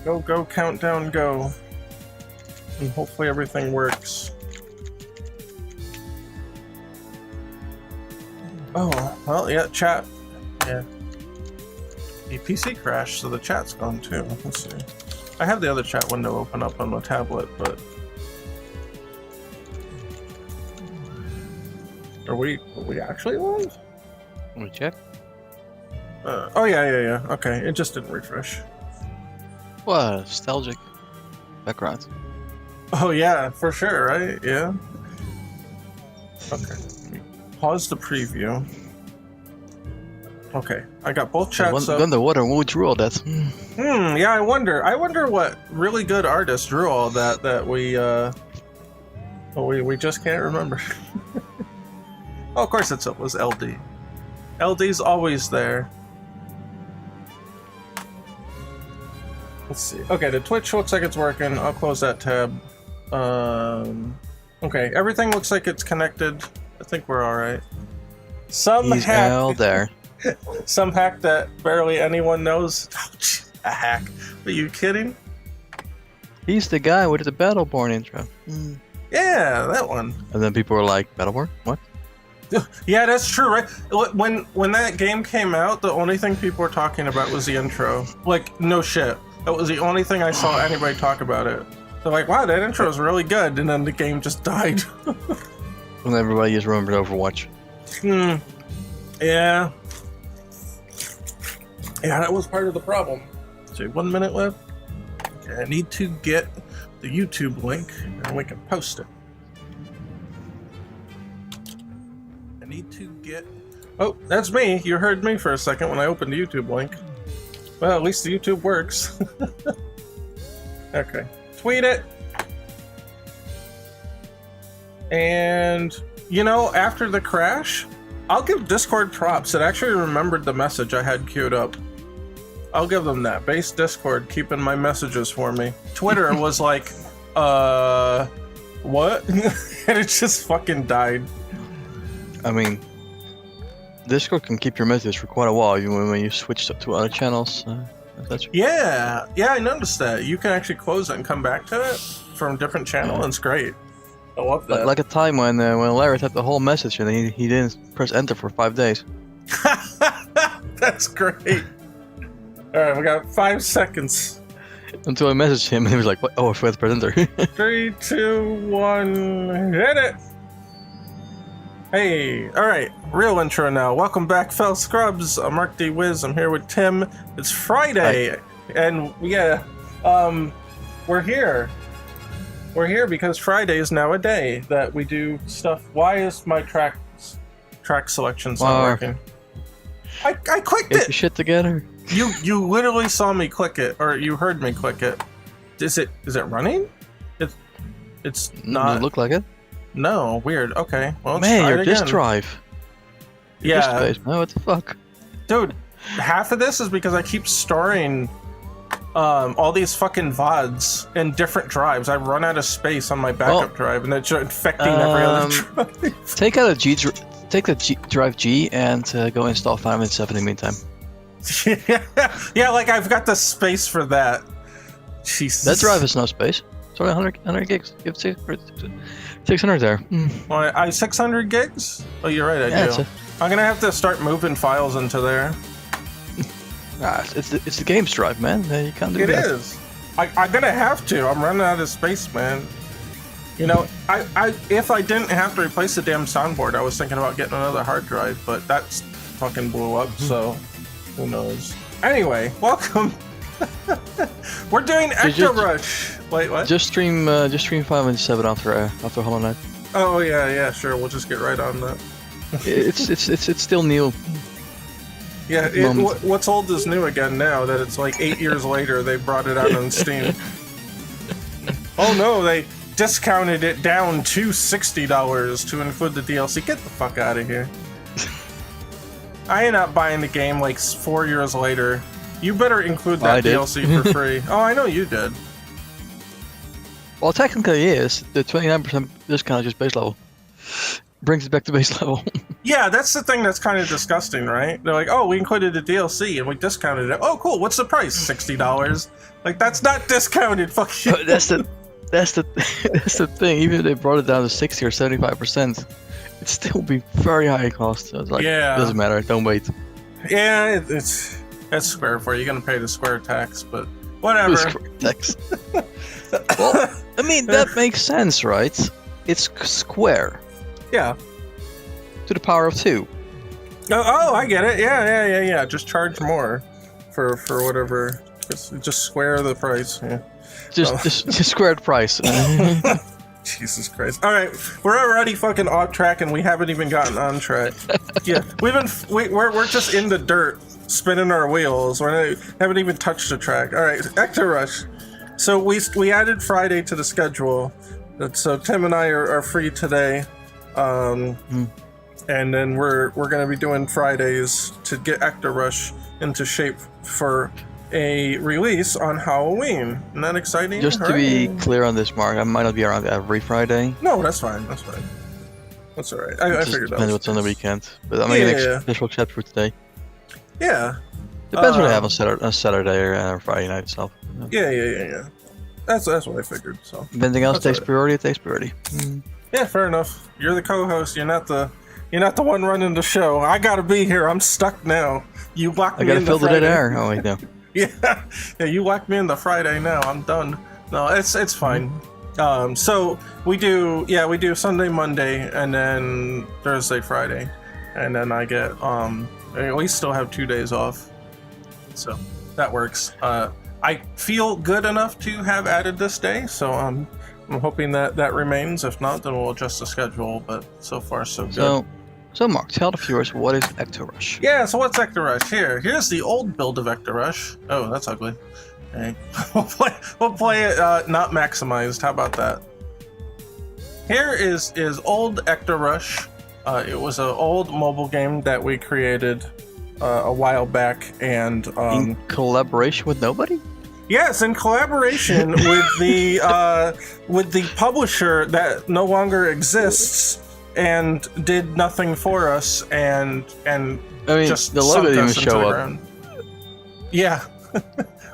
Go, go, countdown, go. And hopefully everything works. Oh, well, yeah, chat. Yeah. The PC crashed, so the chat's gone too. Let's see. I have the other chat window open up on my tablet, but... Are we actually live? Let me check. Oh, yeah. Okay, it just didn't refresh. What a nostalgic background. Oh, yeah, for sure, right? Yeah. Okay. Pause the preview. Okay, I got both chats up. Underwater, who drew all that? Yeah, I wonder what really good artist drew all that we just can't remember. Oh, of course it was LD. LD's always there. Let's see. Okay, the Twitch looks like it's working. I'll close that tab. Okay, everything looks like it's connected. I think we're all right. He's all there. Some hack that barely anyone knows. A hack. Are you kidding? He's the guy with the Battleborn intro. Yeah, that one. And then people were like, Battleborn? What? Yeah, that's true, right? When that game came out, the only thing people were talking about was the intro. Like, no shit. That was the only thing I saw anybody talk about it. They're like, wow, that intro is really good, and then the game just died. And everybody just remembered Overwatch. Yeah. Yeah, that was part of the problem. So 1 minute left. Okay, I need to get the YouTube link, and we can post it. I need to get... Oh, that's me. You heard me for a second when I opened the YouTube link. Well, at least the YouTube works. Okay. Tweet it. And, you know, after the crash, I'll give Discord props. It actually remembered the message I had queued up. I'll give them that. Base Discord keeping my messages for me. Twitter was like, what? And it just fucking died. I mean, Discord can keep your message for quite a while, even when you switch to other channels. Yeah, I noticed that. You can actually close it and come back to it from a different channel, and it's great. I love that. Like a time when Larry had the whole message and he didn't press enter for 5 days. That's great. Alright, we got 5 seconds. Until I messaged him and he was like, what? Oh, I forgot to press enter. 3, 2, 1, hit it! Hey, alright, real intro now. Welcome back, fellow scrubs. I'm Mark D. Wiz. I'm here with Tim. It's Friday, and yeah, we're here. We're here because Friday is now a day that we do stuff. Why is my track selection not working? I clicked Get it! your shit together. You literally saw me click it, or you heard me click it. Is it running? It's not. Doesn't look like it. No, weird. Okay, well, let's Man, try your it disk again. drive. Your disk space, man, what the fuck? Dude, half of this is because I keep storing all these fucking VODs in different drives. I run out of space on my backup drive, and it's infecting every other drive. Take out take the drive G and go install 5.7 in the meantime. Yeah, like I've got the space for that. Jesus. That drive has no space. It's only 100 gigs. You have 600 there. Well, I 600 gigs? Oh, you're right, I do. I'm gonna have to start moving files into there. It's the games drive, man. You can't do that. It is. I'm gonna have to. I'm running out of space, man. You know, if I didn't have to replace the damn soundboard, I was thinking about getting another hard drive, but that's fucking blew up, so who knows. Anyway, welcome. We're doing Ecto-Rush. Wait, what? Just stream 5.7 after Hollow Knight. Oh yeah, sure. We'll just get right on that. it's still new. Yeah, what's old is new again now that it's like 8 years later they brought it out on Steam. Oh no, they discounted it down to $60 to include the DLC. Get the fuck out of here. I ain't not buying the game like 4 years later. You better include that DLC for free. Oh, I know you did. Well, technically, yes. The 29% discount is just base level. Brings it back to base level. Yeah, that's the thing that's kind of disgusting, right? They're like, oh, we included the DLC and we discounted it. Oh, cool. What's the price? $60. Like, that's not discounted. Fuck you. But that's the that's the thing. Even if they brought it down to 60 or 75%, it'd still be very high cost. So it's like, Yeah. doesn't matter. Don't wait. Yeah, that's Square for you. You're gonna pay the Square tax, but whatever. Tax. Well, I mean that makes sense, right? It's Square Yeah. to the power of 2. Oh, I get it. Yeah. Just charge more for whatever. Just square the price. Yeah. Just square the price. Jesus Christ! All right, we're already fucking off track, and we haven't even gotten on track. Yeah, we're just in the dirt, spinning our wheels. We haven't even touched the track. All right, Ecto-Rush. So we added Friday to the schedule, so Tim and I are free today, and then we're gonna be doing Fridays to get Ecto-Rush into shape for a release on Halloween. Isn't that exciting? Just to be clear on this, Mark, I might not be around every Friday. No, that's fine. That's all right. I figured that. Depends what's on the weekend, but I made an special chat for today. Yeah. Depends what I have on Saturday or Friday night itself. Yeah. That's what I figured. So. If anything else takes right. priority, it takes priority. Yeah, fair enough. You're the co-host. You're not the one running the show. I gotta be here. I'm stuck now. You locked me in. I gotta fill the dead air. Oh wait, no. Yeah, you locked me in the Friday now. I'm done. No, it's fine. So we do Sunday, Monday, and then Thursday, Friday, and then I get we still have 2 days off, so that works. I feel good enough to have added this day, so I'm hoping that remains. If not, then we'll adjust the schedule. But so far, so good. So Mark, tell the viewers, what is Ecto-Rush? Yeah, so what's Ecto-Rush? Here's the old build of Ecto-Rush. Oh, that's ugly. Okay. we'll play it not maximized. How about that? Here is old Ecto-Rush. It was an old mobile game that we created a while back, and in collaboration with nobody? Yes, in collaboration with the publisher that no longer exists and did nothing for us, and I mean, just the logo didn't us even show up. ground. Yeah.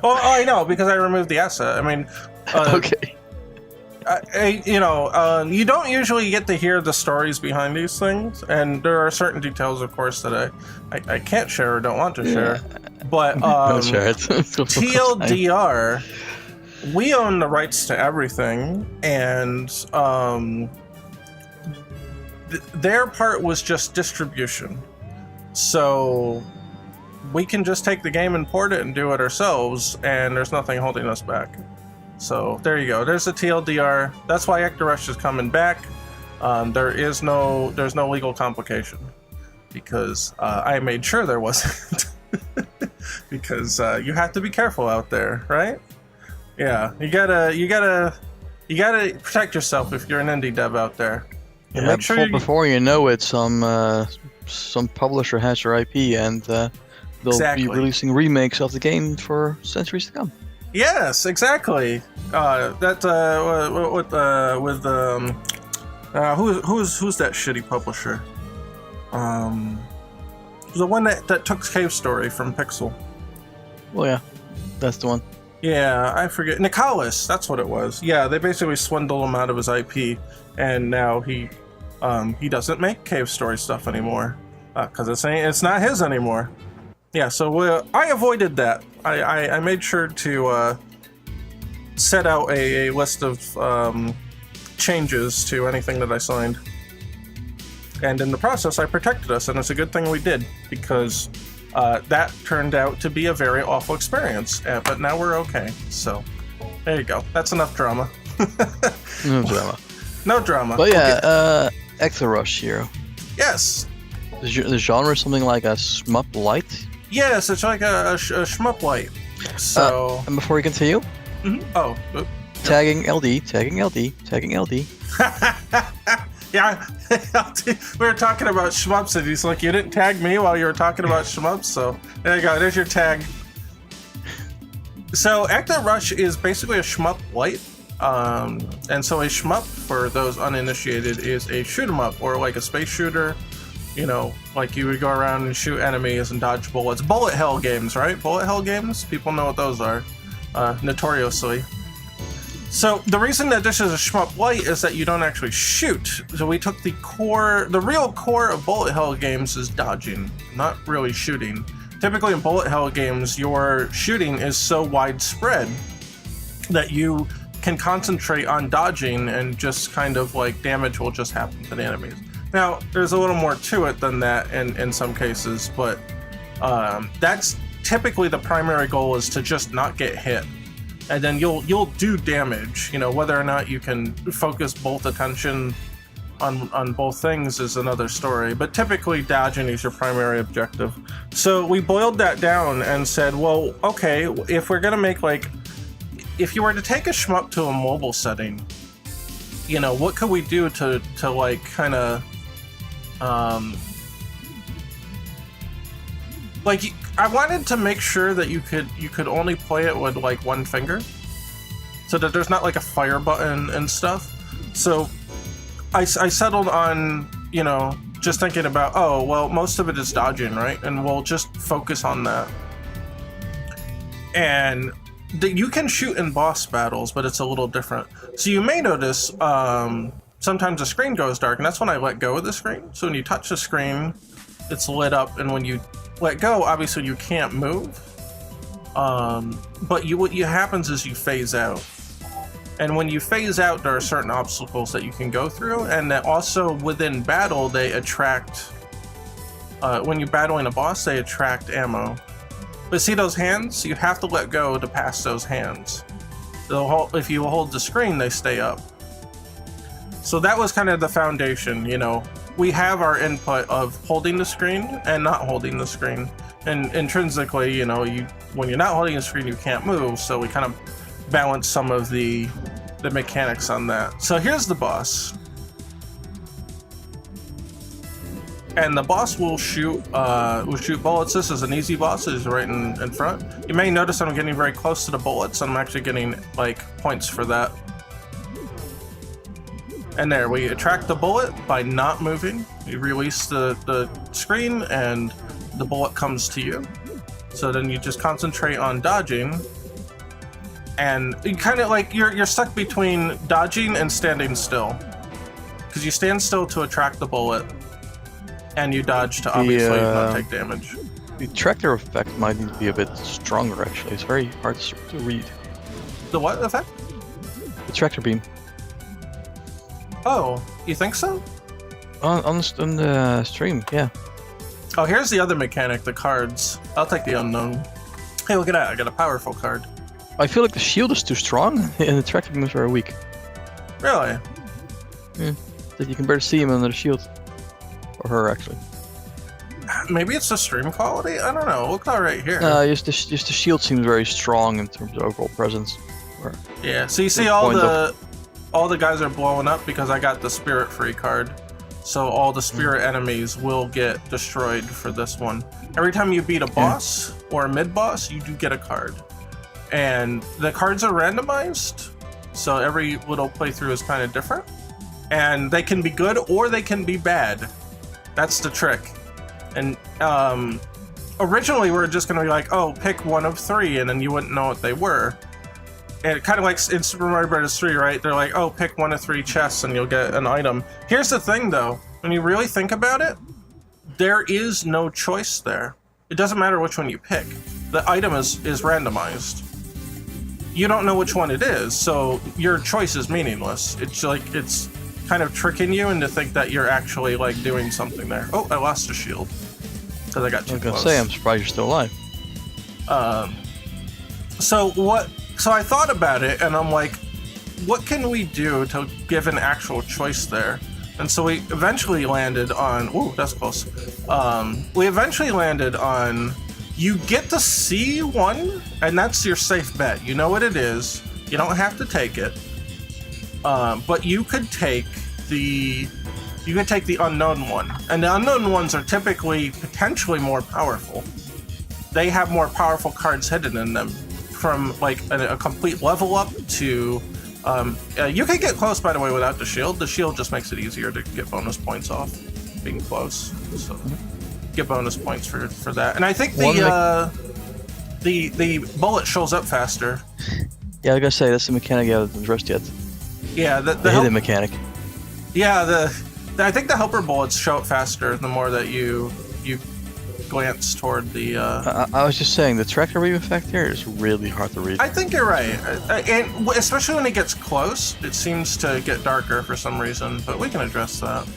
Well, I know, because I removed the asset. I mean, Okay. You don't usually get to hear the stories behind these things, and there are certain details, of course, that I can't share or don't want to share. But Don't share it. TLDR, we own the rights to everything, and their part was just distribution. So we can just take the game and port it and do it ourselves, and there's nothing holding us back. So there you go. There's the TLDR. That's why Ecto-Rush is coming back. There's no legal complication, because I made sure there wasn't. Because you have to be careful out there, right? Yeah, you gotta protect yourself if you're an indie dev out there. And Yeah, make sure before you know it, some publisher has your IP, and they'll Exactly. be releasing remakes of the game for centuries to come. Yes, exactly. Who's that shitty publisher? The one that took Cave Story from Pixel. Well, yeah, that's the one. Yeah, I forget. Nicholas, that's what it was. Yeah, they basically swindled him out of his IP, and now he doesn't make Cave Story stuff anymore, because it's not his anymore. Yeah, so I avoided that. I made sure to set out a list of changes to anything that I signed. And in the process, I protected us, and it's a good thing we did, because that turned out to be a very awful experience. But now we're okay, so there you go. That's enough drama. No drama. No drama. But yeah, Ecto-Rush here. Yes. The genre is something like a shmup light. Yes, it's like a shmup light. So. And before we continue, Oh. tagging LD, tagging LD, tagging LD. Yeah, we were talking about shmups, and he's like, you didn't tag me while you were talking about shmups, so there you go, there's your tag. So Ecto-Rush is basically a shmup light, and so a shmup, for those uninitiated, is a shoot 'em up, or like a space shooter, You know, like you would go around and shoot enemies and dodge bullets. Bullet hell games, right? Bullet hell games? People know what those are, notoriously. So the reason that this is a shmup light is that you don't actually shoot. So we took the real core of bullet hell games is dodging, not really shooting. Typically in bullet hell games, your shooting is so widespread that you can concentrate on dodging and just kind of like damage will just happen to the enemies. Now, there's a little more to it than that in some cases, but that's typically the primary goal is to just not get hit. And then you'll do damage, you know, whether or not you can focus both attention on both things is another story, but typically dodging is your primary objective. So we boiled that down and said, well, okay, if we're gonna make like, if you were to take a shmup to a mobile setting, you know, what could we do to like kind of, like I wanted to make sure that you could only play it with like one finger, so that there's not like a fire button and stuff. So I settled on, you know, just thinking about, oh, well, most of it is dodging, right? And we'll just focus on that. And you can shoot in boss battles, but it's a little different. So you may notice sometimes the screen goes dark, and that's when I let go of the screen. So when you touch the screen, it's lit up, and when you let go, obviously you can't move. But what happens is you phase out. And when you phase out, there are certain obstacles that you can go through, and that also within battle, they attract, when you're battling a boss, they attract ammo. But see those hands? You have to let go to pass those hands. If you hold the screen, they stay up. So that was kind of the foundation, you know. We have our input of holding the screen and not holding the screen. And intrinsically, you know, when you're not holding the screen, you can't move, so we kind of balance some of the mechanics on that. So here's the boss. And the boss will shoot bullets. This is an easy boss. It's right in front. You may notice I'm getting very close to the bullets. I'm actually getting like points for that. And there, we attract the bullet by not moving. You release the screen and the bullet comes to you. So then you just concentrate on dodging. And you kind of like, you're stuck between dodging and standing still. Because you stand still to attract the bullet. And you dodge to obviously not take damage. The tractor effect might need to be a bit stronger, actually. It's very hard to read. The what effect? The tractor beam. Oh, you think so? On the stream, yeah. Oh, here's the other mechanic, the cards. I'll take the unknown. Hey, look at that, I got a powerful card. I feel like the shield is too strong, and the tractor beam is very weak. Really? Yeah, that you can barely see him under the shield. Or her, actually. Maybe it's the stream quality? I don't know, look right here. Just the shield seems very strong in terms of overall presence. Yeah, so you see all the guys are blowing up because I got the spirit free card. So all the spirit enemies will get destroyed for this one. Every time you beat a boss or a mid-boss, you do get a card. And the cards are randomized, so every little playthrough is kind of different. And they can be good or they can be bad. That's the trick. And originally we were just gonna be like, oh, pick one of three, and then you wouldn't know what they were. And kind of like in Super Mario Bros. 3, right? They're like, oh, pick one of three chests and you'll get an item. Here's the thing, though. When you really think about it, there is no choice there. It doesn't matter which one you pick. The item is randomized. You don't know which one it is, so your choice is meaningless. It's like, it's kind of tricking you into think that you're actually like doing something there. Oh, I lost a shield because I got too close. I was gonna say, I'm surprised you're still alive. So I thought about it, and I'm like, what can we do to give an actual choice there? And so we eventually landed on, ooh, that's close. We eventually landed on, you get to see one, and that's your safe bet. You know what it is. You don't have to take it. But you could take the unknown one. And the unknown ones are typically potentially more powerful. They have more powerful cards hidden in them. From like a complete level up to you can get close, by the way, without the shield. The shield just makes it easier to get bonus points off being close. So get bonus points for that. And I think the bullet shows up faster. Yeah, like I say, that's the mechanic I haven't addressed yet. Yeah, the hidden mechanic. Yeah, I think the helper bullets show up faster the more that you glance toward the. I was just saying the tracker weave effect here is really hard to read. I think you're right, and especially when it gets close, it seems to get darker for some reason. But we can address that.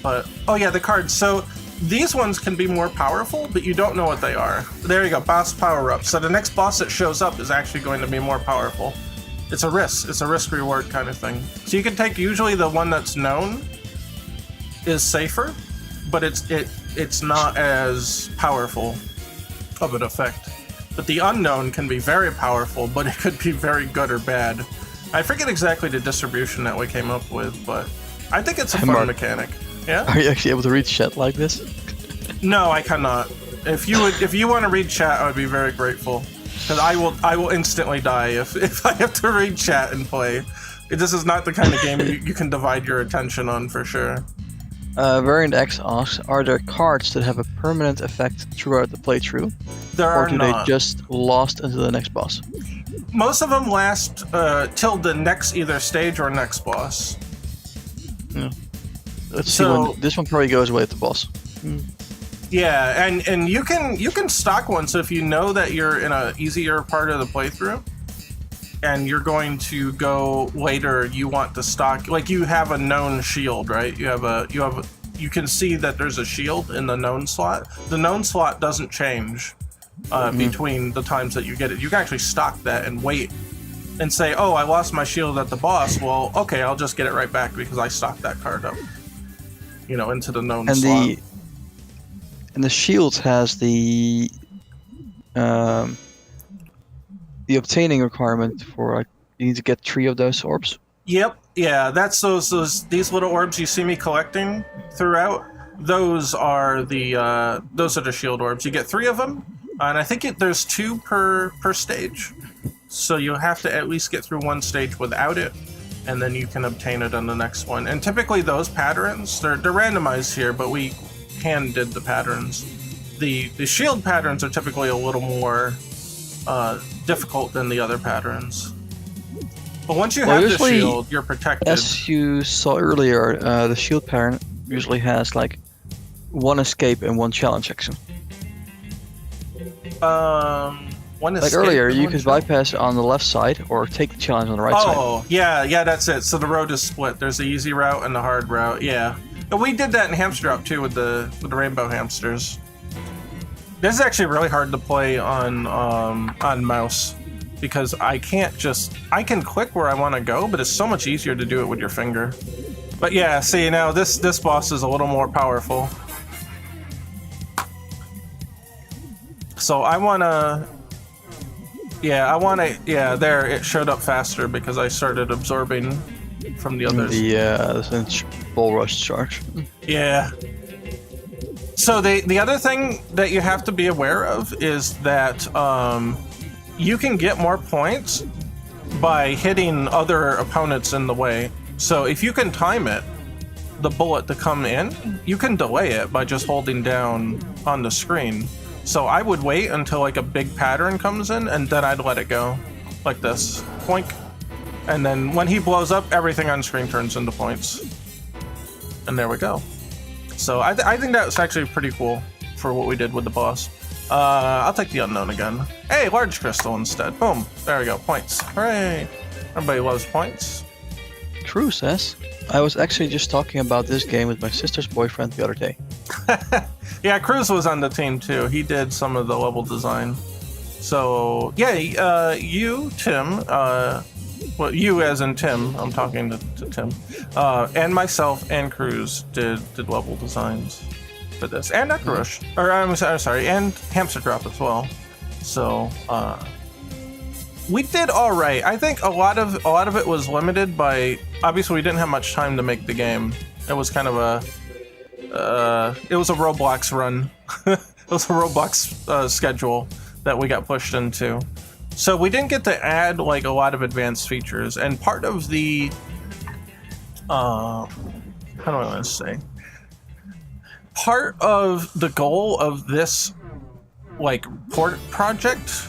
But oh yeah, the cards. So these ones can be more powerful, but you don't know what they are. There you go, boss power up. So the next boss that shows up is actually going to be more powerful. It's a risk. It's a risk reward kind of thing. So you can take usually the one that's known is safer, but it's not as powerful of an effect. But the unknown can be very powerful, but it could be very good or bad. I forget exactly the distribution that we came up with, but I think it's a fun mechanic. Yeah? Are you actually able to read chat like this? No, I cannot. If you want to read chat, I would be very grateful. Because I will instantly die if I have to read chat and play. This is not the kind of game you can divide your attention on for sure. Variant X asks, are there cards that have a permanent effect throughout the playthrough? There are not. Or do they just last until the next boss? Most of them last till the next either stage or next boss. Yeah. Let's see when this one probably goes away at the boss. Yeah, and you can stock one, so if you know that you're in a easier part of the playthrough and you're going to go later, you want to stock, like you have a known shield, right? You can see that there's a shield in the known slot. The known slot doesn't change between the times that you get it. You can actually stock that and wait and say, oh, I lost my shield at the boss. Well, okay, I'll just get it right back because I stocked that card up, into the known slot. And the shield has the obtaining requirement for you need to get 3 of those orbs. Yep, yeah, that's these little orbs you see me collecting throughout. Those are the shield orbs. You get 3 of them, and I think there's 2 per stage. So you'll have to at least get through one stage without it, and then you can obtain it on the next one. And typically those patterns, they're randomized here, but we hand did the patterns. The shield patterns are typically a little more difficult than the other patterns. But once you have the shield, you're protected. As you saw earlier, the shield pattern usually has like 1 escape and 1 challenge section. One like earlier, you could bypass on the left side or take the challenge on the right side. Oh, yeah, that's it. So the road is split. There's the easy route and the hard route. Yeah. And we did that in Hamster Up too with the rainbow hamsters. This is actually really hard to play on mouse because I can click where I want to go, but it's so much easier to do it with your finger. But yeah, see now this boss is a little more powerful. So there it showed up faster because I started absorbing from the others. The bull rush charge. Yeah. So the other thing that you have to be aware of is that you can get more points by hitting other opponents in the way. So if you can time it, the bullet to come in, you can delay it by just holding down on the screen. So I would wait until like a big pattern comes in and then I'd let it go. Like this. Poink. And then when he blows up, everything on screen turns into points. And there we go. So I think that was actually pretty cool for what we did with the boss. I'll take the unknown again. Hey, large crystal instead. Boom. There we go. Points. Hooray. Everybody loves points. True, says. I was actually just talking about this game with my sister's boyfriend the other day. Yeah, Cruz was on the team too. He did some of the level design. So, yeah, you, Tim, well, you as in Tim, I'm talking to Tim, and myself and Cruz did level designs for this, and Ecto-Rush, or I'm sorry, and Hamster Drop as well. So we did all right. I think a lot of it was limited by, obviously we didn't have much time to make the game. It was kind of a Roblox run. It was a Roblox schedule that we got pushed into. So we didn't get to add like a lot of advanced features, and part of the how do I want to say? Part of the goal of this, like, port project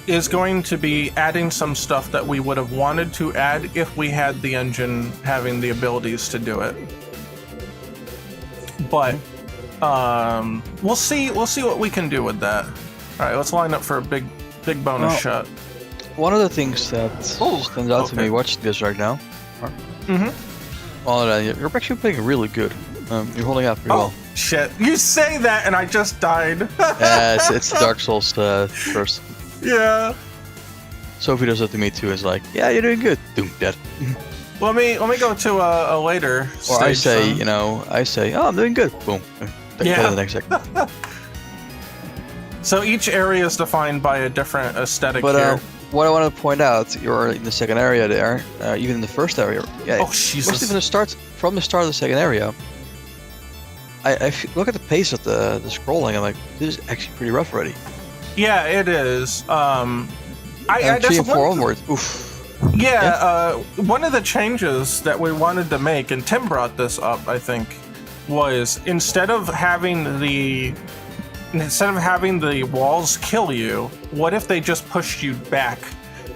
is going to be adding some stuff that we would have wanted to add if we had the engine having the abilities to do it. But we'll see what we can do with that. All right, let's line up for a big bonus shot. One of the things that stands out to me watching this right now. Well, you're actually playing really good. You're holding out pretty well. Shit! You say that, and I just died. It's Dark Souls first. Yeah. Sophie does that to me too. It's like, yeah, you're doing good. Doom, dead. Let me go to a later stage. Or I say, oh, I'm doing good. Boom. Yeah. The next second. So each area is defined by a different aesthetic here. What I want to point out, you're in the second area there, even in the first area. Yeah. Oh, Jesus. From the start of the second area, I look at the pace of the scrolling. I'm like, this is actually pretty rough already. Yeah, it is. I 3 and 4 onwards. Oof. Yeah, one of the changes that we wanted to make, and Tim brought this up, I think, was instead of having the walls kill you, what if they just pushed you back?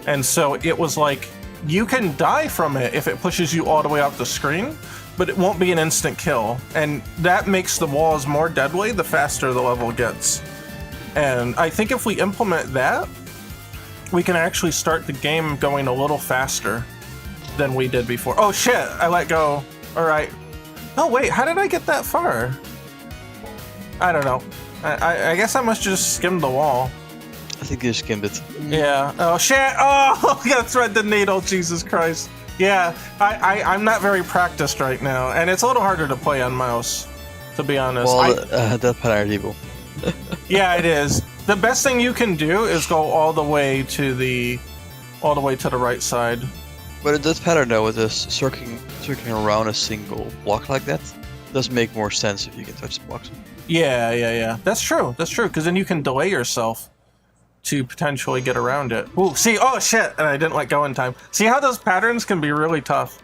And so it was like, you can die from it if it pushes you all the way off the screen, but it won't be an instant kill. And that makes the walls more deadly the faster the level gets. And I think if we implement that, we can actually start the game going a little faster than we did before. Oh shit, I let go. All right. Oh wait, how did I get that far? I don't know. I guess I must just skim the wall. I think you skimmed it. Yeah. Oh shit. Oh, I gotta thread the needle. Jesus Christ. Yeah. I'm not very practiced right now, and it's a little harder to play on mouse, to be honest. Well, that pattern evil. Yeah, it is. The best thing you can do is go all the way to the right side. But that pattern though, with this circling around a single block like that, does make more sense if you can touch the blocks. Yeah. That's true, because then you can delay yourself to potentially get around it. Ooh, see, oh shit, and I didn't let go in time. See how those patterns can be really tough.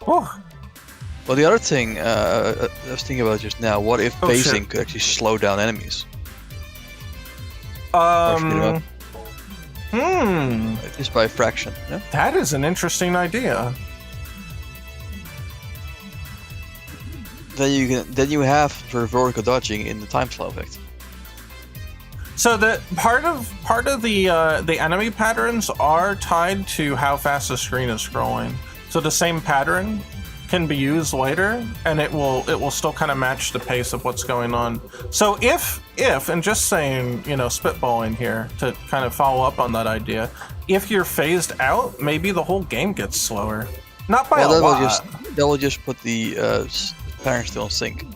Ooh. Well, the other thing I was thinking about just now, what if phasing could actually slow down enemies? Just by a fraction, yeah? That is an interesting idea. Then you have for vertical dodging in the time slow effect. So the part of the enemy patterns are tied to how fast the screen is scrolling. So the same pattern can be used later, and it will still kind of match the pace of what's going on. So if and just saying, spitballing here to kind of follow up on that idea, if you're phased out, maybe the whole game gets slower. Not by a lot. That will just put the pattern still in sync.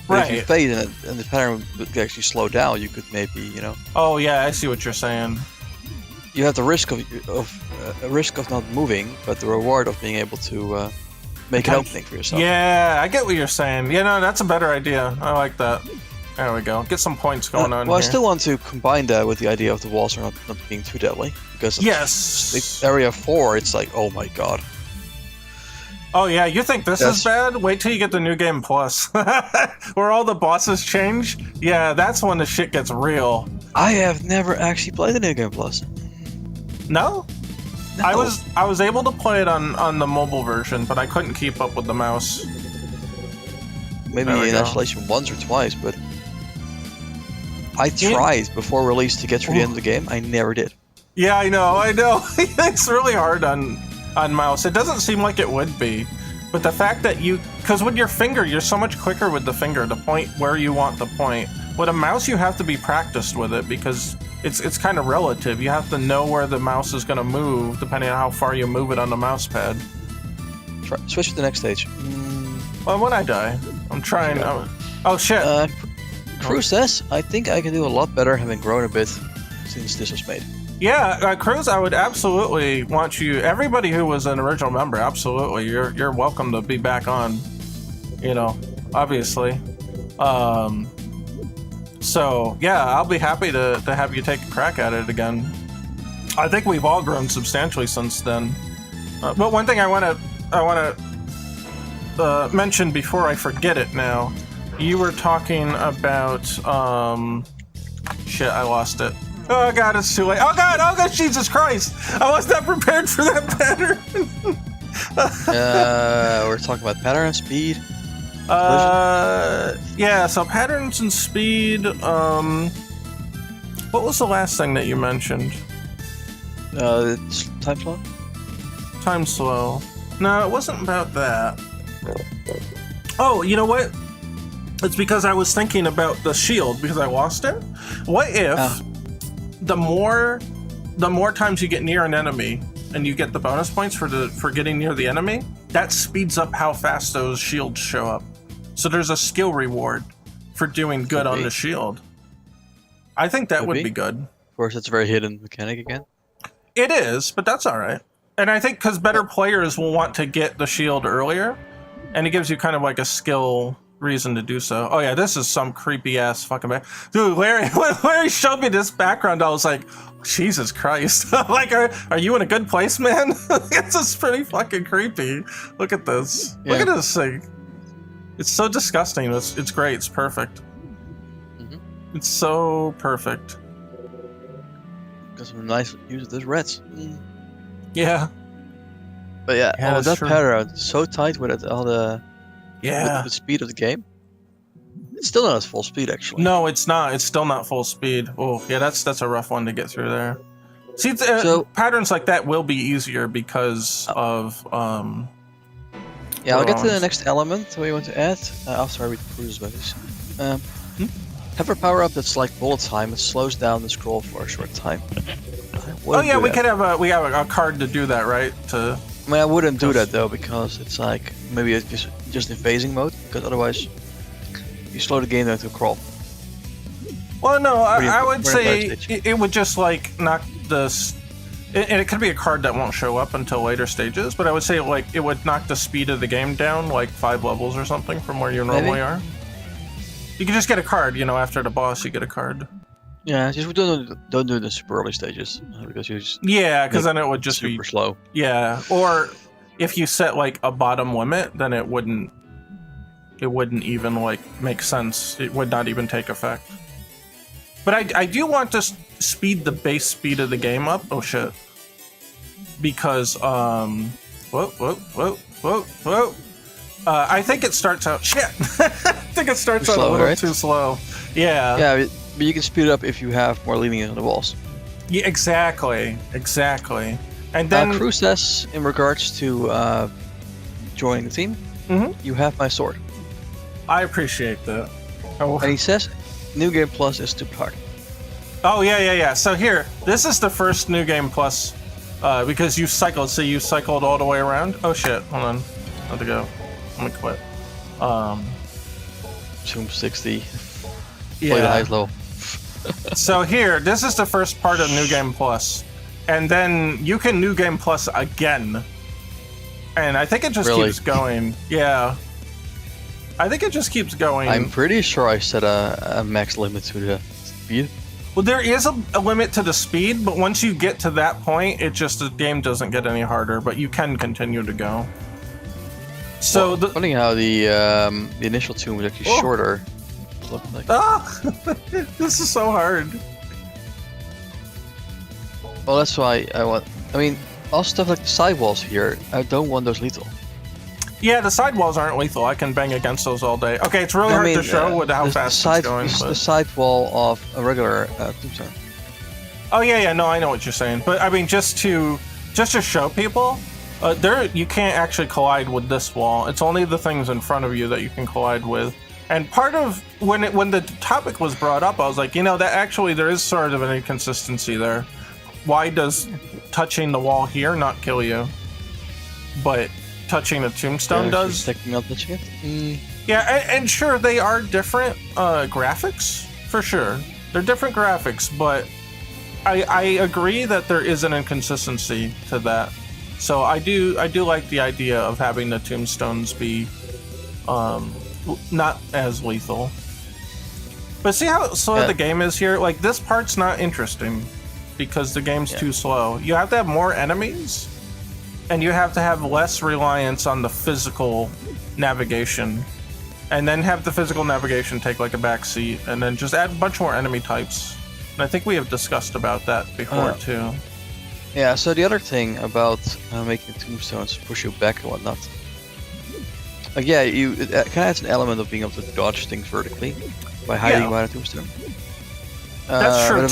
But right. If you phase in it and the pattern would actually slow down, you could maybe, Oh yeah, I see what you're saying. You have the risk of not moving, but the reward of being able to make an opening for yourself. Yeah, I get what you're saying. That's a better idea. I like that. There we go. Get some points going on Well, here. I still want to combine that with the idea of the walls are not being too deadly. Because of area 4, it's like, oh my god. Oh yeah, you think this is bad? Wait till you get the New Game Plus. Where all the bosses change? Yeah, that's when the shit gets real. I have never actually played the New Game Plus. No? No. I was able to play it on the mobile version, but I couldn't keep up with the mouse. Maybe in isolation once or twice, but I tried before release to get through the end of the game. I never did. Yeah, I know. It's really hard on mouse. It doesn't seem like it would be, but the fact that because with your finger, you're so much quicker with the finger to point where you want the point. With a mouse, you have to be practiced with it because it's kind of relative. You have to know where the mouse is going to move depending on how far you move it on the mouse pad. Switch to the next stage. Well, when I die, I'm trying. Oh shit. Crew says, I think I can do a lot better having grown a bit since this was made. Yeah, Cruz, I would absolutely want you. Everybody who was an original member, absolutely, you're welcome to be back on. Obviously. So yeah, I'll be happy to have you take a crack at it again. I think we've all grown substantially since then. But one thing I want to mention before I forget it now. You were talking about shit. I lost it. Oh god, it's too late. Oh god, Jesus Christ! I was not prepared for that pattern. We're talking about pattern and speed. Yeah. So patterns and speed. What was the last thing that you mentioned? It's time slow. Time slow. No, it wasn't about that. Oh, you know what? It's because I was thinking about the shield because I lost it. What if the more times you get near an enemy and you get the bonus points for getting near the enemy, that speeds up how fast those shields show up. So there's a skill reward for doing good on the shield. I think that would be good. Of course, it's a very hidden mechanic again. It is, but that's all right. And I think because better players will want to get the shield earlier, and it gives you kind of like a skill reason to do so. Oh yeah, this is some creepy ass fucking dude. Larry, when Larry showed me this background, I was like, Jesus Christ! Like, are you in a good place, man? This is pretty fucking creepy. Look at this. Yeah. Look at this thing. It's so disgusting. It's great. It's perfect. It's so perfect. Got some nice use of this reds. Yeah. But yeah, that pattern so tight with it, all the with the speed of the game. It's still not at full speed, actually. No, it's not. It's still not full speed. Oh, yeah, that's a rough one to get through there. See, patterns like that will be easier because of Yeah, I'll get to the next element we want to add after I read the cruise buddies. Have a power up that's like bullet time. It slows down the scroll for a short time. Oh yeah, we could have a card to do that, right? I mean, I wouldn't do that though because it's like maybe it's just in phasing mode because otherwise you slow the game down to a crawl. Well, no, I would say it would just like knock the. And it could be a card that won't show up until later stages, but I would say like it would knock the speed of the game down like 5 levels or something from where you normally are. You can just get a card, after the boss, you get a card. Yeah, just don't do the super early stages because you just because then it would just be super slow. Yeah, or if you set like a bottom limit, then it wouldn't even like make sense. It would not even take effect. But I do want to speed the base speed of the game up. Oh shit! Because whoa. I think it starts out shit. I think it starts out a little too slow. Yeah. Yeah, but you can speed it up if you have more leaning on the walls. Yeah, exactly. And then Crew says in regards to joining the team, you have my sword. I appreciate that. Oh. And he says, New Game Plus is stupid hard. Oh yeah. So here, this is the first New Game Plus because you cycled. So you cycled all the way around. Oh shit! Hold on, I have to go. I'm gonna quit. Zoom 60. Yeah. Play the highs low. So here, this is the first part of New Game Plus, and then you can New Game Plus again, and I think it just keeps going. Yeah, I think it just keeps going. I'm pretty sure I set a max limit to the speed. Well, there is a limit to the speed, but once you get to that point, the game doesn't get any harder, but you can continue to go. So funny how the initial tomb was actually shorter. Like. This is so hard. Well, that's why I mean, all stuff like the sidewalls here, I don't want those lethal. Yeah, the sidewalls aren't lethal. I can bang against those all day. Okay, it's really hard to show with how fast it's going. The sidewall of a regular tombstone. Oh yeah, no, I know what you're saying. But I mean, just to show people. You can't actually collide with this wall. It's only the things in front of you that you can collide with. And part of when the topic was brought up, I was like, that actually there is sort of an inconsistency there. Why does touching the wall here not kill you, but touching a tombstone does? Not touching it. Yeah, and sure they are different graphics for sure. They're different graphics, but I agree that there is an inconsistency to that. So I do like the idea of having the tombstones be not as lethal. But see how slow the game is here? Like this part's not interesting because the game's too slow. You have to have more enemies and you have to have less reliance on the physical navigation, and then have the physical navigation take like a back seat, and then just add a bunch more enemy types. And I think we have discussed about that before too. Yeah, so the other thing about making tombstones push you back and whatnot. Yeah, it kind of adds an element of being able to dodge things vertically by hiding behind a tombstone. That's true but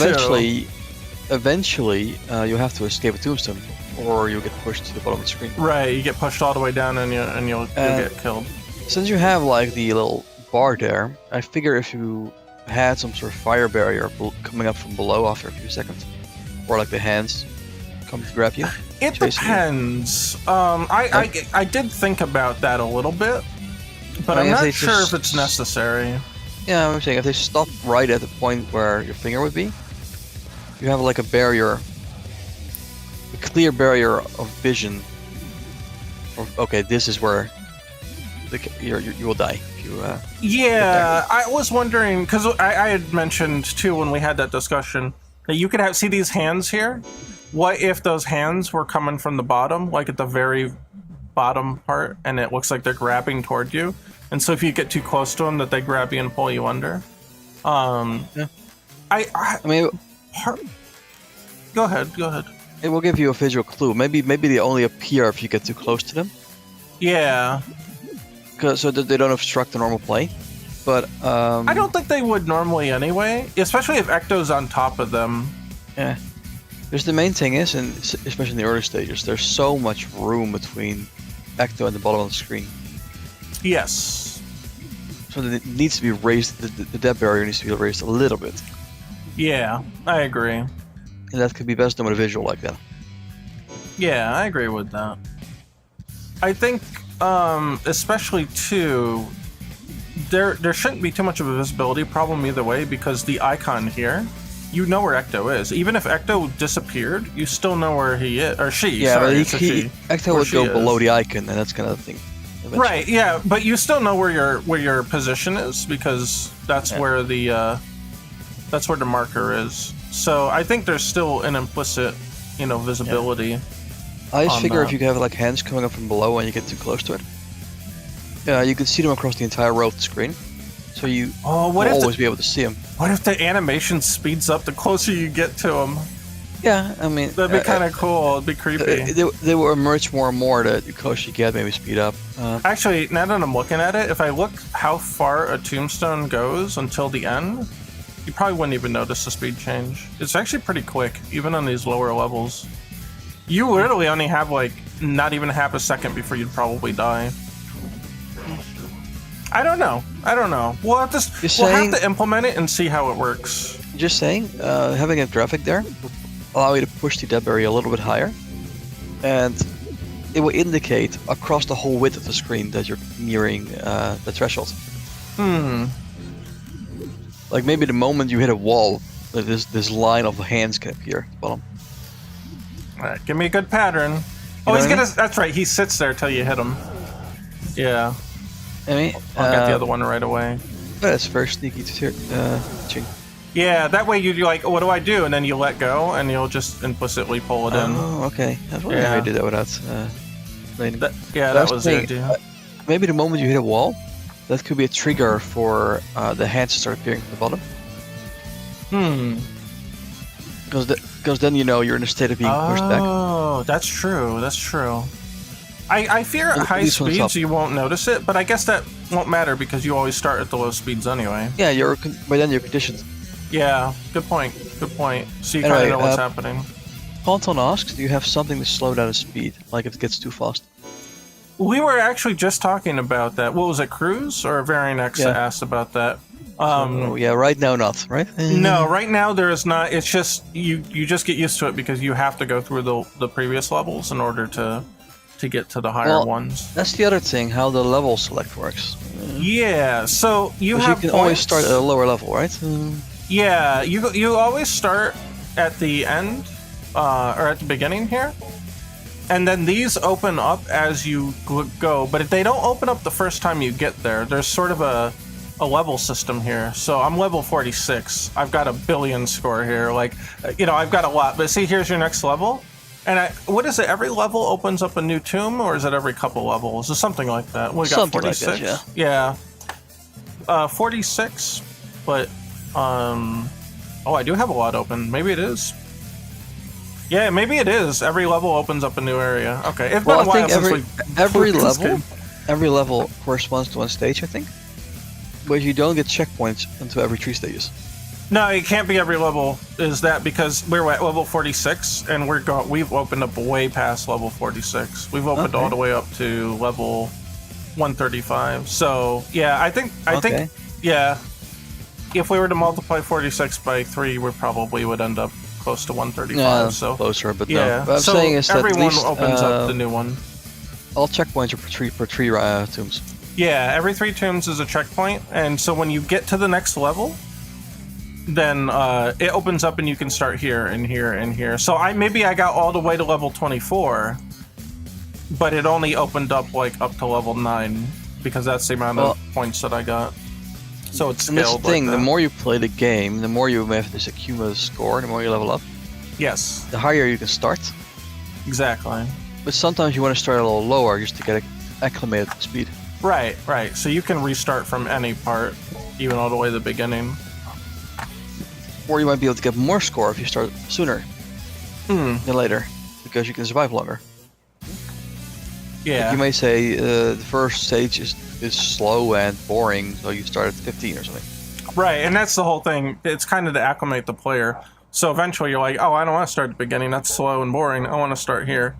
eventually, you have to escape a tombstone, or you'll get pushed to the bottom of the screen. Right, you get pushed all the way down, and you'll get killed. Since you have like the little bar there, I figure if you had some sort of fire barrier coming up from below after a few seconds, or like the hands come to grab you. It depends. I did think about that a little bit, but I'm not sure if it's necessary. Yeah, I'm saying if they stop right at the point where your finger would be, you have like a barrier, a clear barrier of vision. Okay, this is where you will die if you. Yeah, I was wondering because I had mentioned too when we had that discussion that you could see these hands here. What if those hands were coming from the bottom, like at the very bottom part, and it looks like they're grabbing toward you? And so if you get too close to them, that they grab you and pull you under. Yeah. I mean, go ahead. It will give you a visual clue. Maybe they only appear if you get too close to them. Yeah. So that they don't obstruct the normal play. But I don't think they would normally anyway, especially if Ecto's on top of them. Yeah. Because the main thing is, and especially in the early stages, there's so much room between Ecto and the bottom of the screen. Yes. So that it needs to be raised, the depth barrier needs to be raised a little bit. Yeah, I agree. And that could be best done with a visual like that. Yeah, I agree with that. I think, especially too, there shouldn't be too much of a visibility problem either way, because the icon here, you know where Ecto is. Even if Ecto disappeared, you still know where he is, or she. Yeah, sorry, but Ecto would go below the icon, and that's kind of the thing. Eventually. Right. Yeah, but you still know where your position is, because that's where the marker is. So I think there's still an implicit, visibility. Yeah. I just figure if you have like hands coming up from below and you get too close to it, you can see them across the entire row of the screen. So you will always be able to see them. What if the animation speeds up the closer you get to them? Yeah, I mean... That'd be kind of cool. It'd be creepy. They will emerge more and more the closer you get, maybe speed up. Actually, now that I'm looking at it, if I look how far a tombstone goes until the end, you probably wouldn't even notice the speed change. It's actually pretty quick, even on these lower levels. You literally only have, not even half a second before you'd probably die. I don't know. We'll have to implement it and see how it works. Just saying, having a graphic there will allow you to push the depth barrier a little bit higher, and it will indicate across the whole width of the screen that you're nearing the threshold. Like maybe the moment you hit a wall, this line of hands can appear at the bottom. Alright, give me a good pattern. That's right, he sits there till you hit him. Yeah. I'll get the other one right away. That's very sneaky teaching. Yeah, that way you're like, what do I do? And then you let go, and you'll just implicitly pull it in. Oh, okay. That's why I did that without explaining. That was the idea. Maybe the moment you hit a wall, that could be a trigger for the hands to start appearing from the bottom. Because then you're in a state of being pushed back. Oh, that's true. I fear at high speeds you won't notice it, but I guess that won't matter because you always start at the low speeds anyway. Yeah, by then you're conditioned. Yeah, good point. So you kind of know what's happening. Ponton asks, do you have something to slow down the speed, like if it gets too fast? We were actually just talking about that. What was it, Cruz or Varinex that asked about that? Right now not, right? No, right now there is not. It's just, you just get used to it because you have to go through the previous levels in order to get to the higher ones. That's the other thing, how the level select works. Yeah, so you can always start at a lower level, right? Yeah, you always start at the end, or at the beginning here, and then these open up as you go, but if they don't open up the first time you get there, there's sort of a level system here. So I'm level 46. I've got a billion score here. I've got a lot, but see, here's your next level. And what is it? Every level opens up a new tomb, or is it every couple levels? Or something like that. We got Something 46. like that, yeah. Yeah. 46, but oh, I do have a lot open. Maybe it is. Yeah, maybe it is. Every level opens up a new area. Okay, it's been a while since we every level corresponds to one stage, I think. But you don't get checkpoints until every 3 stages. No, it can't be every level. Is that because we're at level 46 and we've opened up way past level 46. We've opened all the way up to level 135. So yeah, I think yeah. If we were to multiply 46 by 3, we probably would end up close to 135. Yeah, so closer, but yeah. no. What I'm so saying is that everyone at least, opens up the new one. All checkpoints are per three tombs. Yeah, every 3 tombs is a checkpoint, and so when you get to the next level, then it opens up and you can start here and here and here. So maybe I got all the way to level 24, but it only opened up like up to level 9 because that's the amount of points that I got. So it's scaled. And that's the thing, like that. the more you play the game, the more you have this accumulative score, the more you level up. Yes. The higher you can start. Exactly. But sometimes you want to start a little lower just to get acclimated to speed. Right, right. So you can restart from any part, even all the way to the beginning. Or you might be able to get more score if you start sooner than later, because you can survive longer. Yeah. Like you may say the first stage is slow and boring, so you start at 15 or something. Right, and that's the whole thing. It's kind of to acclimate the player. So eventually you're like, oh, I don't want to start at the beginning. That's slow and boring. I want to start here.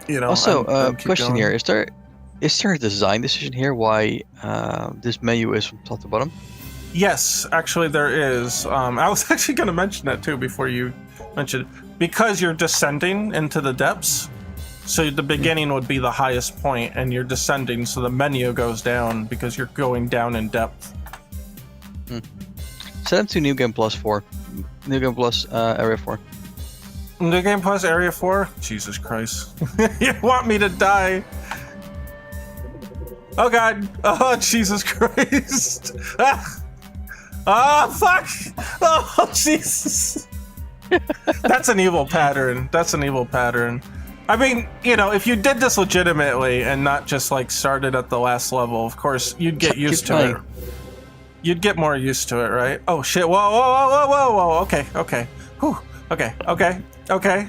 You know. Also, question going. here: Is there a design decision here why this menu is from top to bottom? Yes, actually there is. I was actually going to mention that too before you mentioned it. Because you're descending into the depths, so the beginning would be the highest point, and you're descending, so the menu goes down because you're going down in depth. Set them to New Game Plus 4. New Game Plus Area 4. New Game Plus Area 4? Jesus Christ. You want me to die? Oh god. Oh, Jesus Christ. Ah. Oh, fuck! Oh, Jesus! That's an evil pattern. That's an evil pattern. I mean, you know, if you did this legitimately and not just, like, started at the last level, of course, you'd get used to it. You'd get more used to it, right? Oh, shit. Whoa, whoa, whoa, whoa, whoa, whoa. Okay, okay. Whew. Okay, okay, okay,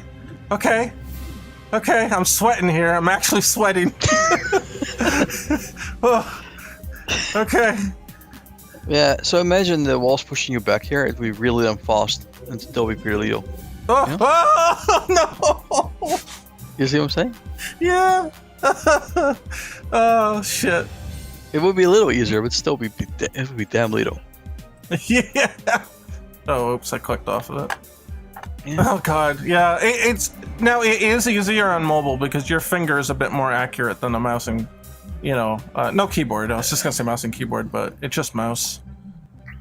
okay. Okay, I'm sweating here. I'm actually sweating. Oh. Okay. Yeah, so imagine the walls pushing you back here. It would be really damn fast and still be pretty lethal. Oh, Yeah? oh no! You see what I'm saying? Yeah. Oh shit. It would be a little easier, but still it would be damn lethal. Yeah. Oh, oops! I clicked off of it. Yeah. Oh god. Yeah. It is easier on mobile because your finger is a bit more accurate than the mouse and. You know, no keyboard. I was just gonna say mouse and keyboard, but it's just mouse.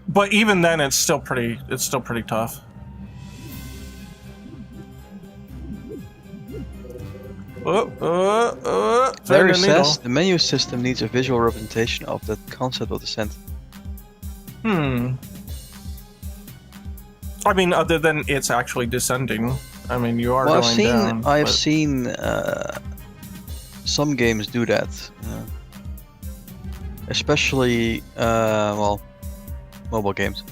But even then, it's still pretty tough. Larry says the menu system needs a visual representation of the concept of descent. I mean, other than it's actually descending. I mean, you are going down. I've seen some games do that, especially mobile games.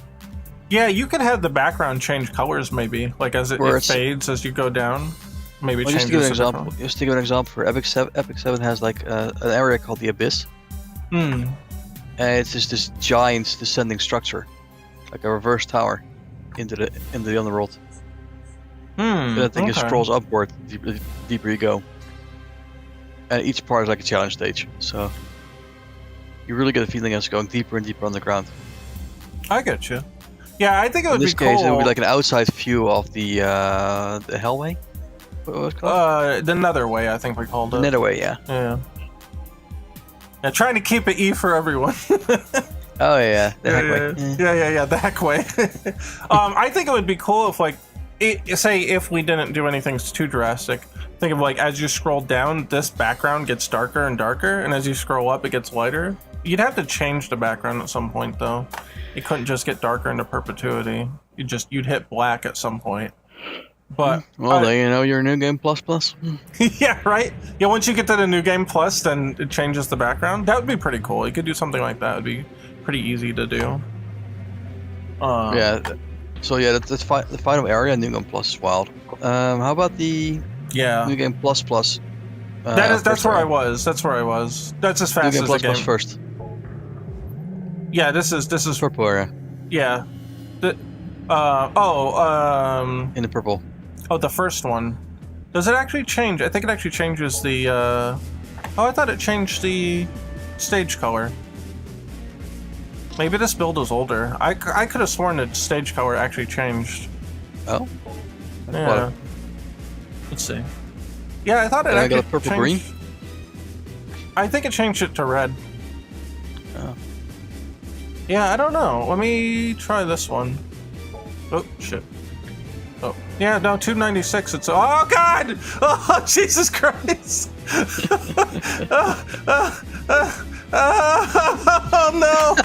Yeah, you could have the background change colors, maybe, like as it fades as you go down. Maybe changes. Just to give an example, for Epic 7 has like an area called the Abyss, and it's just this giant descending structure, like a reverse tower, into the underworld. And I think it scrolls upward the deeper you go. And each part is like a challenge stage, so you really get a feeling as going deeper and deeper underground. I get you. Yeah, I think it would be cool. In this case, it would be like an outside view of the Hellway. What was it called? The Netherway, I think we called it. Netherway, yeah. Yeah. Yeah, trying to keep it E for everyone. Oh yeah, the heck way. Yeah, the heck way. I think it would be cool if, like, say if we didn't do anything too drastic. Think of like as you scroll down, this background gets darker and darker, and as you scroll up, it gets lighter. You'd have to change the background at some point, though. It couldn't just get darker into perpetuity. You'd hit black at some point. But well, there you know your new game plus. yeah, right. Yeah, once you get to the new game plus, then it changes the background. That would be pretty cool. You could do something like that. It'd be pretty easy to do. Yeah. So yeah, the final area new game plus is wild. How about the new game plus? That's where I was. That's where I was. That's as fast as the game. Plus first. Yeah, this is Purple area. Yeah. In the purple. Oh, the first one. Does it actually change? I think it actually changes the. Oh, I thought it changed the stage color. Maybe this build is older. I could have sworn that stage color actually changed. Oh. Yeah. Let's see. Yeah, I thought it actually got a purple changed. green. I think it changed it to red. Oh. Yeah, I don't know. Let me try this one. Oh shit. Oh yeah, no, 296. It's oh god! Oh Jesus Christ! Oh no!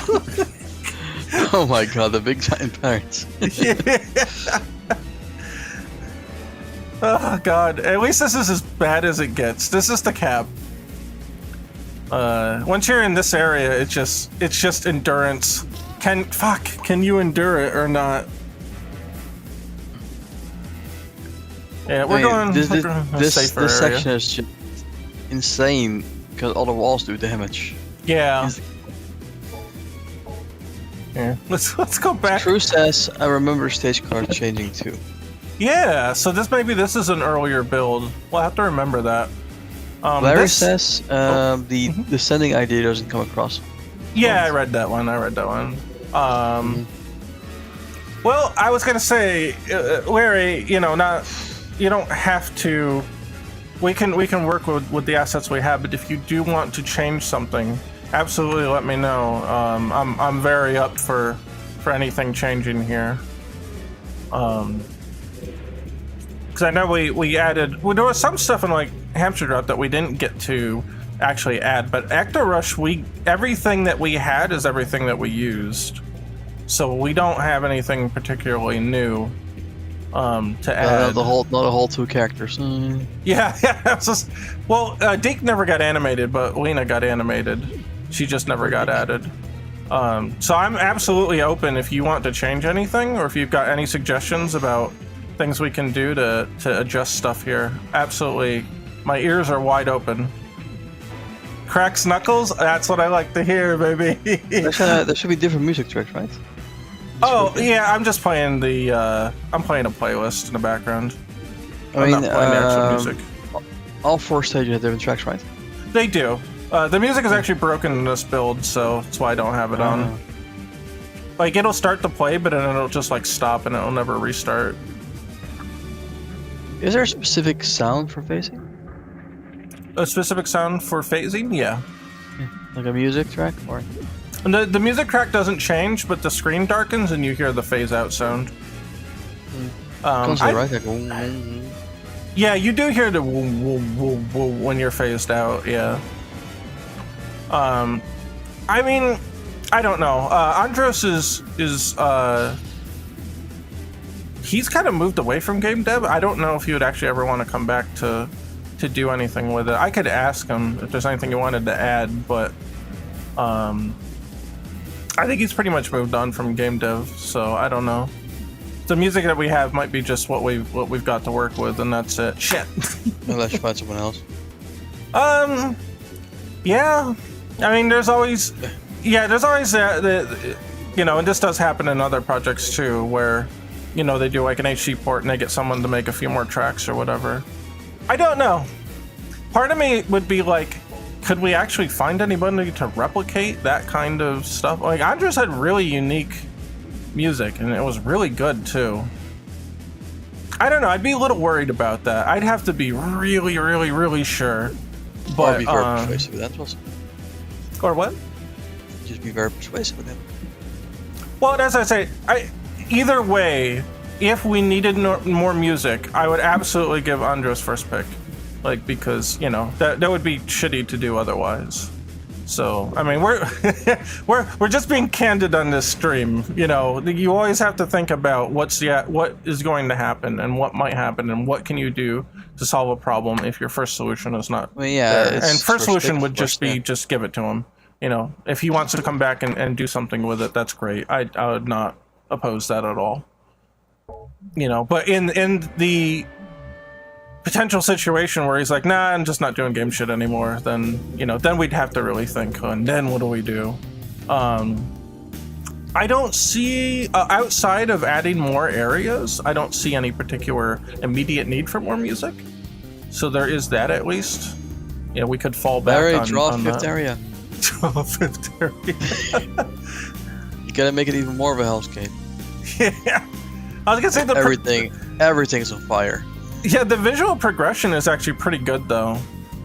Oh my god, the big giant parents. Yeah. Oh god, at least this is as bad as it gets. This is the cap. Once you're in this area, it's just endurance. Can you endure it or not? Yeah, we're going this safer area. section is just insane because all the walls do damage. Yeah. Yeah. Let's go back. True says I remember stage card changing too. Yeah, so this is an earlier build. We'll have to remember that. Larry says the descending idea doesn't come across. Yeah, I read that one. Well, I was gonna say, Larry, you don't have to. We can work with the assets we have, but if you do want to change something, absolutely let me know. I'm very up for anything changing here. Because I know we added. Well, there was some stuff in like Hamster Drought that we didn't get to actually add, but Ecto-Rush, everything that we had is everything that we used, so we don't have anything particularly new to add. Not a whole 2 characters. Yeah. Deke never got animated, but Lena got animated. She just never got added. So I'm absolutely open if you want to change anything, or if you've got any suggestions about things we can do to adjust stuff here. Absolutely, my ears are wide open. Cracks knuckles? That's what I like to hear, baby. There should be different music tracks, right? Yeah, I'm just playing I'm playing a playlist in the background. I'm not playing the actual music. All 4 stages have different tracks, right? They do. The music is actually broken in this build, so that's why I don't have it on. Like, it'll start to play, but then it'll just like stop and it'll never restart. Is there a specific sound for phasing? A specific sound for phasing? Yeah. Like a music track? Or? And the music track doesn't change, but the screen darkens and you hear the phase out sound. Console, right? Like, yeah, you do hear the woo, woo, woo, woo when you're phased out, yeah. I mean, I don't know. Andros is he's kind of moved away from game dev. I don't know if he would actually ever want to come back to do anything with it. I could ask him if there's anything he wanted to add, but I think he's pretty much moved on from game dev, so I don't know. The music that we have might be just what we've got to work with, and that's it. Shit. Unless you find someone else. Yeah. I mean, there's always and this does happen in other projects too, where they do like an HD port and they get someone to make a few more tracks or whatever. I don't know. Part of me would be like, could we actually find anybody to replicate that kind of stuff? Like, Andres had really unique music, and it was really good, too. I don't know, I'd be a little worried about that. I'd have to be really, really, really sure. But, or be very persuasive with that also. Or what? Just be very persuasive with it. Well, as I say, either way, if we needed more music, I would absolutely give Andres first pick. Like, because, that would be shitty to do otherwise. So, I mean, we're we're just being candid on this stream. You know, you always have to think about what is going to happen and what might happen and what can you do to solve a problem if your first solution is not there. And first solution would just be just give it to him. You know, if he wants to come back and do something with it, that's great. I would not oppose that at all. You know, but in the potential situation where he's like, nah, I'm just not doing game shit anymore, then, you know, then we'd have to really think, and then what do we do? I don't see, outside of adding more areas, I don't see any particular immediate need for more music. So there is that at least. Yeah, we could fall back on fifth area. Draw fifth area. You gotta make it even more of a hellscape. Yeah. I was gonna say everything's on fire. Yeah, the visual progression is actually pretty good, though.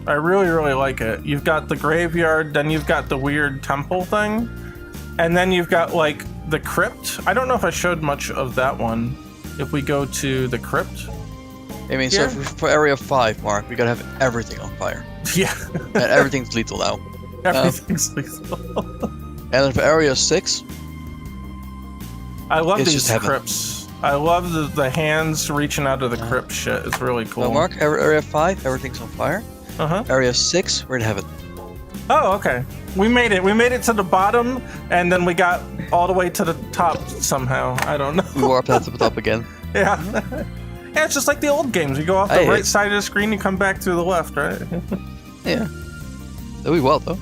I really, really like it. You've got the graveyard, then you've got the weird temple thing, and then you've got, like, the crypt. I don't know if I showed much of that one. If we go to the crypt. I mean, so for Area 5, Mark, we gotta have everything on fire. Yeah. And everything's lethal now. Everything's lethal. And then for Area 6... I love these crypts. I love the hands reaching out of the crypt shit. It's really cool. So Mark, Area 5, everything's on fire. Area 6, we're in heaven. Oh, okay. We made it. We made it to the bottom, and then we got all the way to the top somehow. I don't know. We warped out to the top again. Yeah. Yeah, it's just like the old games. You go off the right side of the screen, you come back through the left, right? Yeah. That'll be well, though.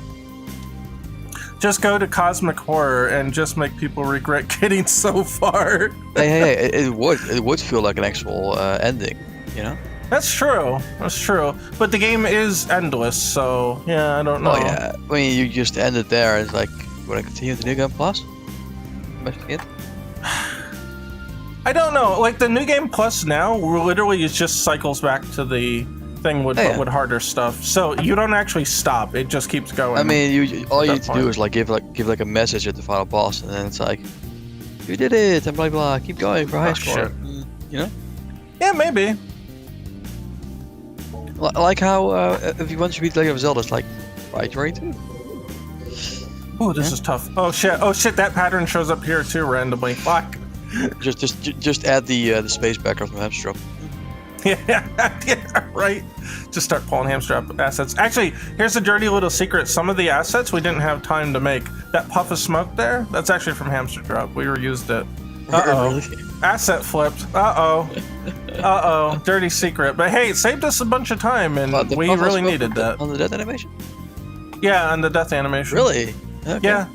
Just go to Cosmic Horror and just make people regret getting so far. Hey, it would feel like an actual ending, you know? That's true. That's true. But the game is endless, so yeah, I don't know. Oh yeah, I mean, you just end it there. It's like, would I continue the New Game Plus? I don't know. Like the New Game Plus now, literally it just cycles back to the thing with harder stuff. So you don't actually stop. It just keeps going. I mean, all you need to do is like give a message at the final boss, and then it's like, you did it, and blah blah. Keep going for high score. You know? Yeah, maybe. Like how if you want to beat Legend of Zelda, it's like, right, right. Oh, this is tough. Oh shit! That pattern shows up here too randomly. Fuck. Just add the space backer from Hamstrap. Yeah, right. Just start pulling Hamstrap assets. Actually, here's a dirty little secret. Some of the assets we didn't have time to make. That puff of smoke there, that's actually from Hamstrap. We reused it. Uh-oh. Really? Asset flipped. Uh-oh. Dirty secret. But hey, it saved us a bunch of time, and we really needed that. On the death animation? Yeah, on the death animation. Really? Okay.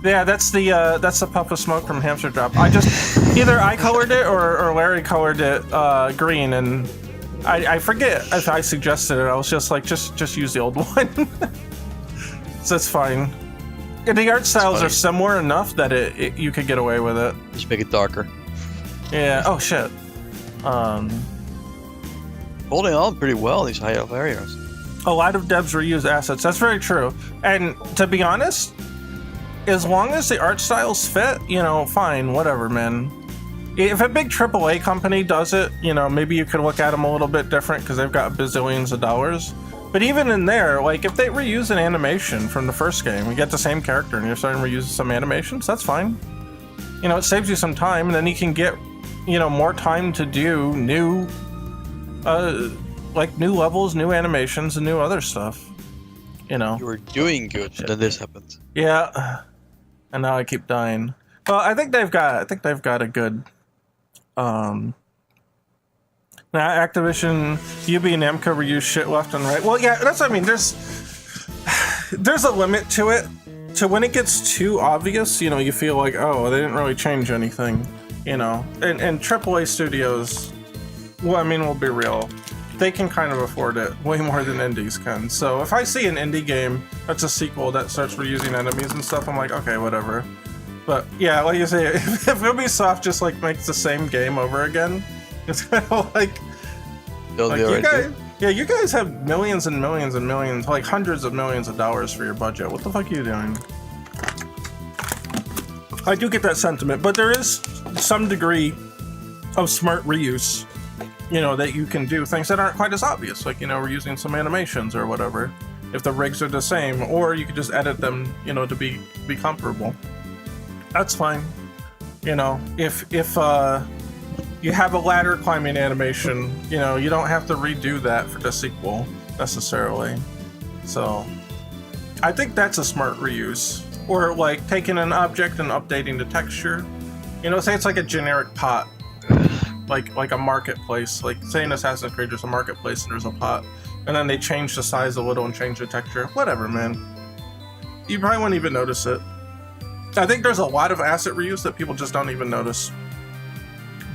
Yeah, that's the puff of smoke from Hamster Drop. I just either I colored it or Larry colored it green, and I forget if I suggested it. I was just like, just use the old one. So it's fine. And the art styles are similar enough that you could get away with it. Just make it darker. Yeah. Oh shit. Holding on pretty well these high elf areas. A lot of devs reuse assets. That's very true. And to be honest, as long as the art styles fit, you know, fine, whatever, man. If a big AAA company does it, you know, maybe you could look at them a little bit different because they've got bazillions of dollars. But even in there, like, if they reuse an animation from the first game, you get the same character and you're starting to reuse some animations, that's fine. You know, it saves you some time, and then you can get, you know, more time to do new, like, new levels, new animations, and new other stuff. You know. You were doing good, then this happened. Yeah. And now I keep dying. Well, I think they've got a good, now Activision, UB and Namco reuse shit left and right. Well, yeah, that's what I mean. There's a limit to it. To when it gets too obvious, you know, you feel like, oh, they didn't really change anything, you know. And AAA studios, well, I mean, we'll be real. They can kind of afford it way more than indies can. So if I see an indie game that's a sequel that starts reusing enemies and stuff, I'm like, okay, whatever. But yeah, like you say, if Ubisoft just like makes the same game over again, it's kind of like you guys have millions and millions and millions, like hundreds of millions of dollars for your budget. What the fuck are you doing? I do get that sentiment, but there is some degree of smart reuse. You know, that you can do things that aren't quite as obvious, like, you know, we're using some animations or whatever. if the rigs are the same, or you could just edit them, you know, to be comparable. That's fine. You know, if you have a ladder climbing animation, you know, you don't have to redo that for the sequel necessarily. So I think that's a smart reuse. Or like taking an object and updating the texture. You know, say it's like a generic pot, like a marketplace. Like say in Assassin's Creed there's a marketplace and there's a pot, and then they change the size a little and change the texture. Whatever, man. You probably wouldn't even notice it. I think there's a lot of asset reuse that people just don't even notice.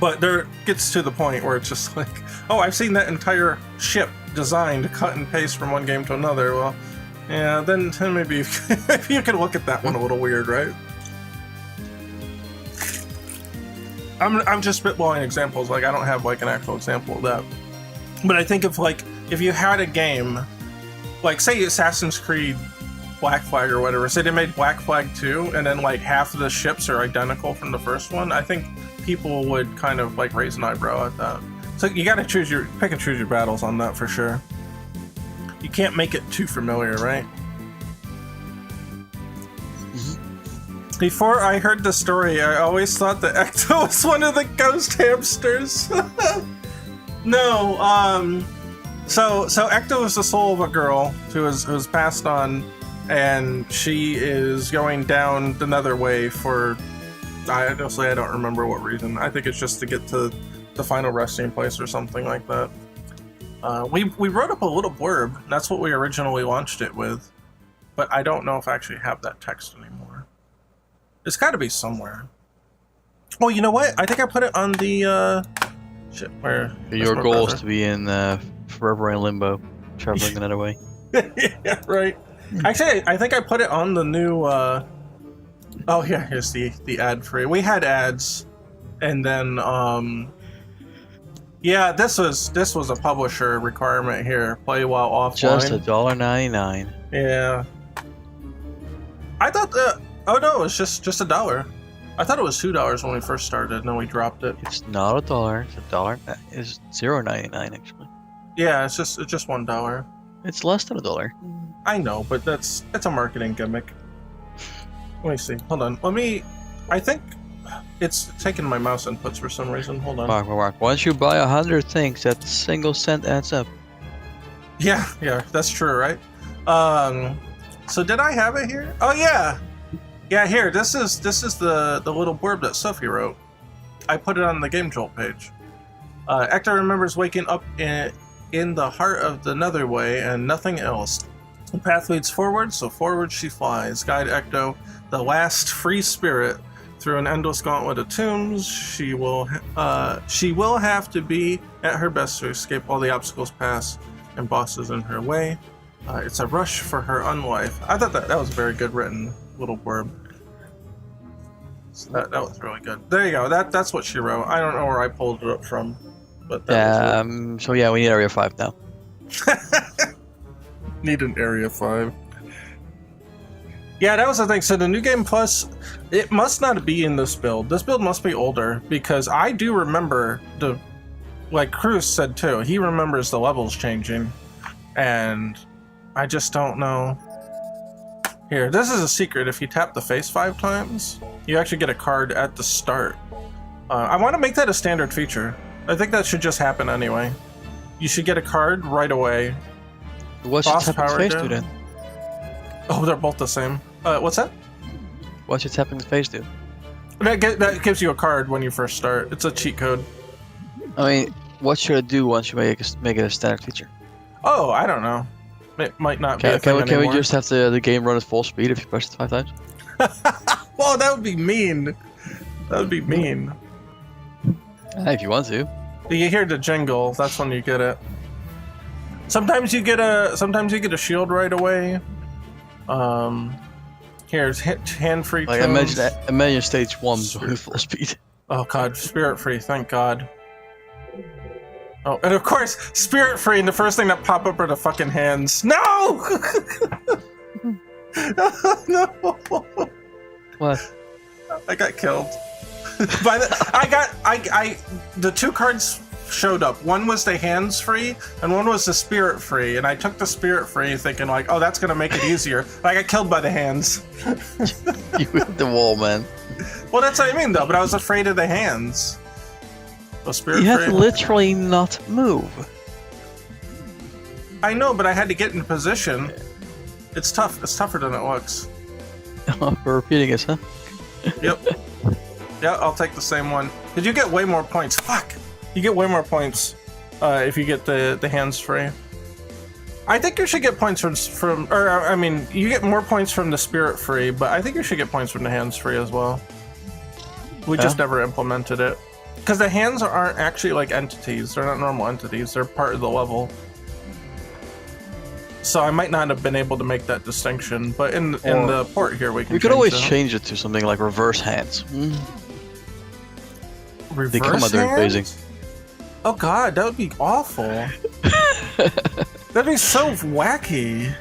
But there gets to the point where it's just like, oh, I've seen that entire ship designed, cut and paste from one game to another. Well, yeah, then maybe you can look at that one a little weird, right? I'm just spitballing examples. Like I don't have like an actual example of that. But I think if you had a game, like say Assassin's Creed Black Flag or whatever, say they made Black Flag 2 and then like half of the ships are identical from the first one, I think people would kind of like raise an eyebrow at that. So you gotta pick and choose your battles on that for sure. You can't make it too familiar, right? Before I heard the story, I always thought that Ecto was one of the ghost hamsters. No, so Ecto is the soul of a girl who was passed on, and she is going down the nether way for, honestly, I don't remember what reason. I think it's just to get to the final resting place or something like that. We wrote up a little blurb. That's what we originally launched it with, but I don't know if I actually have that text anymore. It's got to be somewhere. Oh, you know what? I think I put it on the shit. Where your goal is to be in forever in limbo, traveling another way. Yeah, right. Actually, I think I put it on the new. Oh, yeah. Here's the ad free. We had ads, and then yeah, this was a publisher requirement here. Play while offline. Just $1.99. Yeah. I thought that. Oh no, it's just $1. I thought it was $2 when we first started, and then we dropped it. It's not $1. It's $1. It's $0.99 actually. Yeah, it's just $1. It's less than $1. I know, but it's a marketing gimmick. Let me see. Hold on. I think it's taking my mouse inputs for some reason. Hold on. Mark. Once you buy 100 things, that single cent adds up. Yeah, that's true, right? So did I have it here? Oh yeah. Yeah, here. This is the little blurb that Sophie wrote. I put it on the Game Jolt page. Ecto remembers waking up in the heart of the Netherway and nothing else. The path leads forward, so forward she flies. Guide Ecto, the last free spirit, through an endless gauntlet of tombs. She will have to be at her best to escape all the obstacles past and bosses in her way. It's a rush for her unlife. I thought that was a very good written little blurb. So that was really good. There you go. That's what she wrote. I don't know where I pulled it up from, but that was so yeah, we need Area 5 now. Need an Area 5. Yeah, that was the thing. So the New Game Plus, it must not be in this build. This build must be older, because I do remember like Cruz said too, he remembers the levels changing, and I just don't know. Here, this is a secret. If you tap the face 5 times, you actually get a card at the start. I want to make that a standard feature. I think that should just happen anyway. You should get a card right away. What's your tapping the face do then? Oh, they're both the same. What's that? What's your tapping the face do? That gives you a card when you first start. It's a cheat code. I mean, what should it do once you make it a standard feature? Oh, I don't know. It might not be a thing anymore. Can we just have the game run at full speed if you press it 5 times? Well, that would be mean. That would be mean. If you want to. You hear the jingle. That's when you get it. Sometimes you get a shield right away. Here's hand-free. Like imagine stage 1 with full speed. Oh god, spirit free. Thank God. Oh, and of course, spirit free, and the first thing that pop up are the fucking hands. No! No! What? I got killed. The 2 cards showed up. One was the hands-free, and one was the spirit-free. And I took the spirit-free thinking like, oh, that's gonna make it easier. I got killed by the hands. You hit the wall, man. Well, that's what I mean, though. But I was afraid of the hands. The spirit-free. You had to literally not move. I know, but I had to get in position. It's tough. It's tougher than it looks. We're repeating it, huh? Yep. Yeah, I'll take the same one. Did you get way more points? Fuck! You get way more points if you get the hands free. I think you should get points from or I mean, you get more points from the spirit free, but I think you should get points from the hands free as well. We just never implemented it. Because the hands aren't actually like entities. They're not normal entities. They're part of the level. So I might not have been able to make that distinction, but in the port here we can. You could always change it to something like reverse hands. Reverse they come out during phasing. Oh god, that would be awful. That'd be so wacky.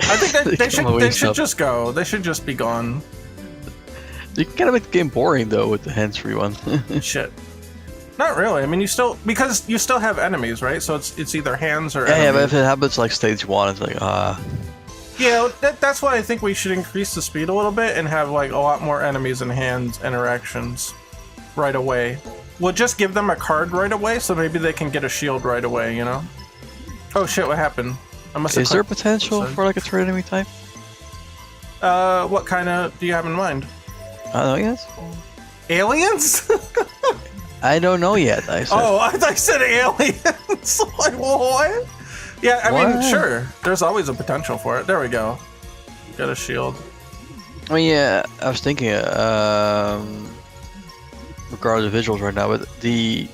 I think that they should just go. They should just be gone. You can kind of make the game boring though with the hands-free one. Shit. Not really. I mean, because you still have enemies, right? So it's either hands or enemies. Yeah, but if it happens like stage 1, it's like Yeah, that's why I think we should increase the speed a little bit and have like a lot more enemies and hands interactions right away. We'll just give them a card right away, so maybe they can get a shield right away. You know? Oh shit! What happened? I must have. Is there potential for like a third enemy type? What kind of do you have in mind? I don't know yet. Aliens? I don't know yet. I said. Oh, I thought you said aliens. Like what? Yeah, I mean, sure. There's always a potential for it. There we go. Got a shield. I mean, yeah. I was thinking, regarding the visuals right now, but the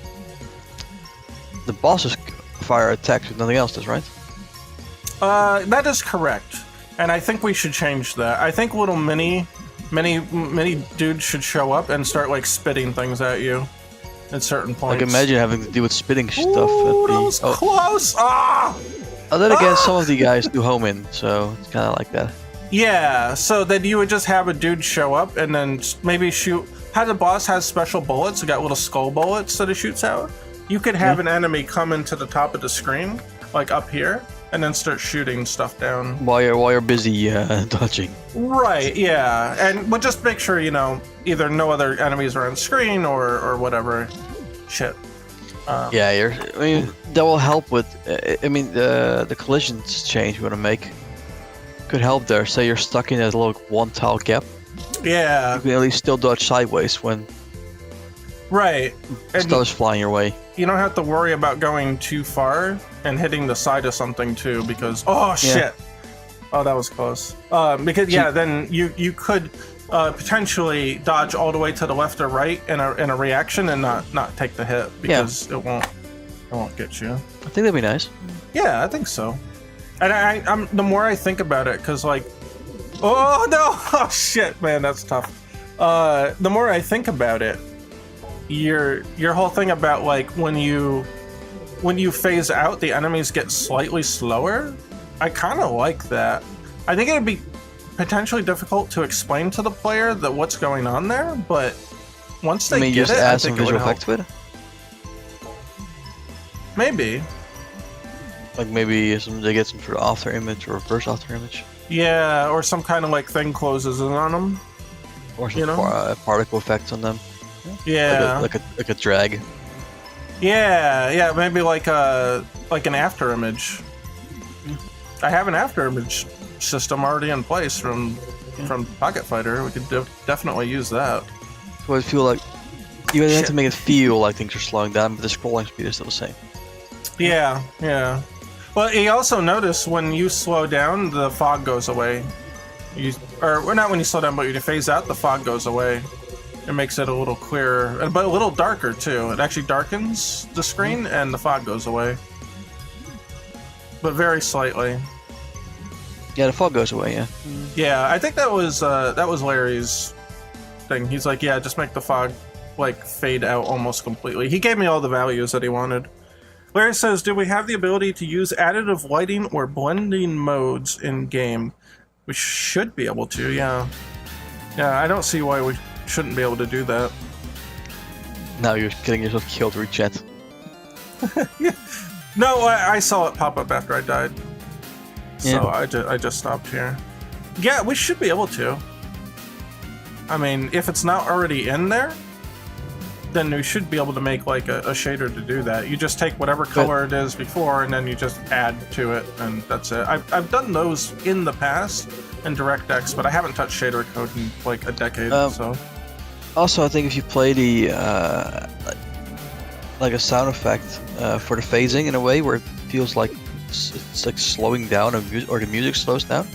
bosses fire attacks with nothing else, does right? That is correct, and I think we should change that. I think little many dudes should show up and start like spitting things at you at certain points. Like imagine having to deal with spitting stuff. Ooh, that was close. Ah! Then again, some of the guys do home in, so it's kind of like that. Yeah, so then you would just have a dude show up and then maybe shoot. How the boss has special bullets, it got little skull bullets that it shoots out. You could have an enemy come into the top of the screen, like up here, and then start shooting stuff down. While you're busy dodging. Right, yeah. And we'll just make sure, you know, either no other enemies are on screen or whatever. Shit. Yeah, I mean, that will help with, I mean, the collisions change you want to make could help there. Say you're stuck in a little one tile gap. Yeah. You can at least still dodge sideways when stuff is flying your way. You don't have to worry about going too far and hitting the side of something too, because shit. Oh, that was close. Because then you could potentially dodge all the way to the left or right in a reaction and not take the hit because it won't get you. I think that'd be nice. Yeah, I think so. And I'm the more I think about it, because like, oh no, oh shit, man, that's tough. The more I think about it, your whole thing about like when you phase out, the enemies get slightly slower. I kind of like that. I think it would be potentially difficult to explain to the player that what's going on there, but once they get it, I think it would help. To it? Maybe. Like maybe they get some sort of after image or reverse after image. Yeah, or some kind of like thing closes in on them. Or some particle effects on them. Yeah. Like a drag. Yeah, maybe like an after image. I have an after image system already in place from Pocket Fighter. We could definitely use that. So I feel like you have to make it feel like things are slowing down, but the scrolling speed is still the same. Yeah. Well, you also notice when you slow down, the fog goes away. Or not when you slow down, but when you phase out, the fog goes away. It makes it a little clearer, but a little darker too. It actually darkens the screen and the fog goes away. But very slightly. Yeah, the fog goes away, yeah. Yeah, I think that was Larry's thing. He's like, yeah, just make the fog like fade out almost completely. He gave me all the values that he wanted. Larry says, do we have the ability to use additive lighting or blending modes in game? We should be able to, yeah. Yeah, I don't see why we shouldn't be able to do that. Now you're getting yourself killed, Rechat. No, I saw it pop up after I died. So Yeah. I just stopped here. Yeah, we should be able to. I mean, if it's not already in there, then we should be able to make like a shader to do that. You just take whatever color it is before, and then you just add to it, and that's it. I've done those in the past in DirectX, but I haven't touched shader code in like a decade. So. Also, I think if you play the like a sound effect for the phasing in a way where it feels like it's like slowing down, or the music slows down.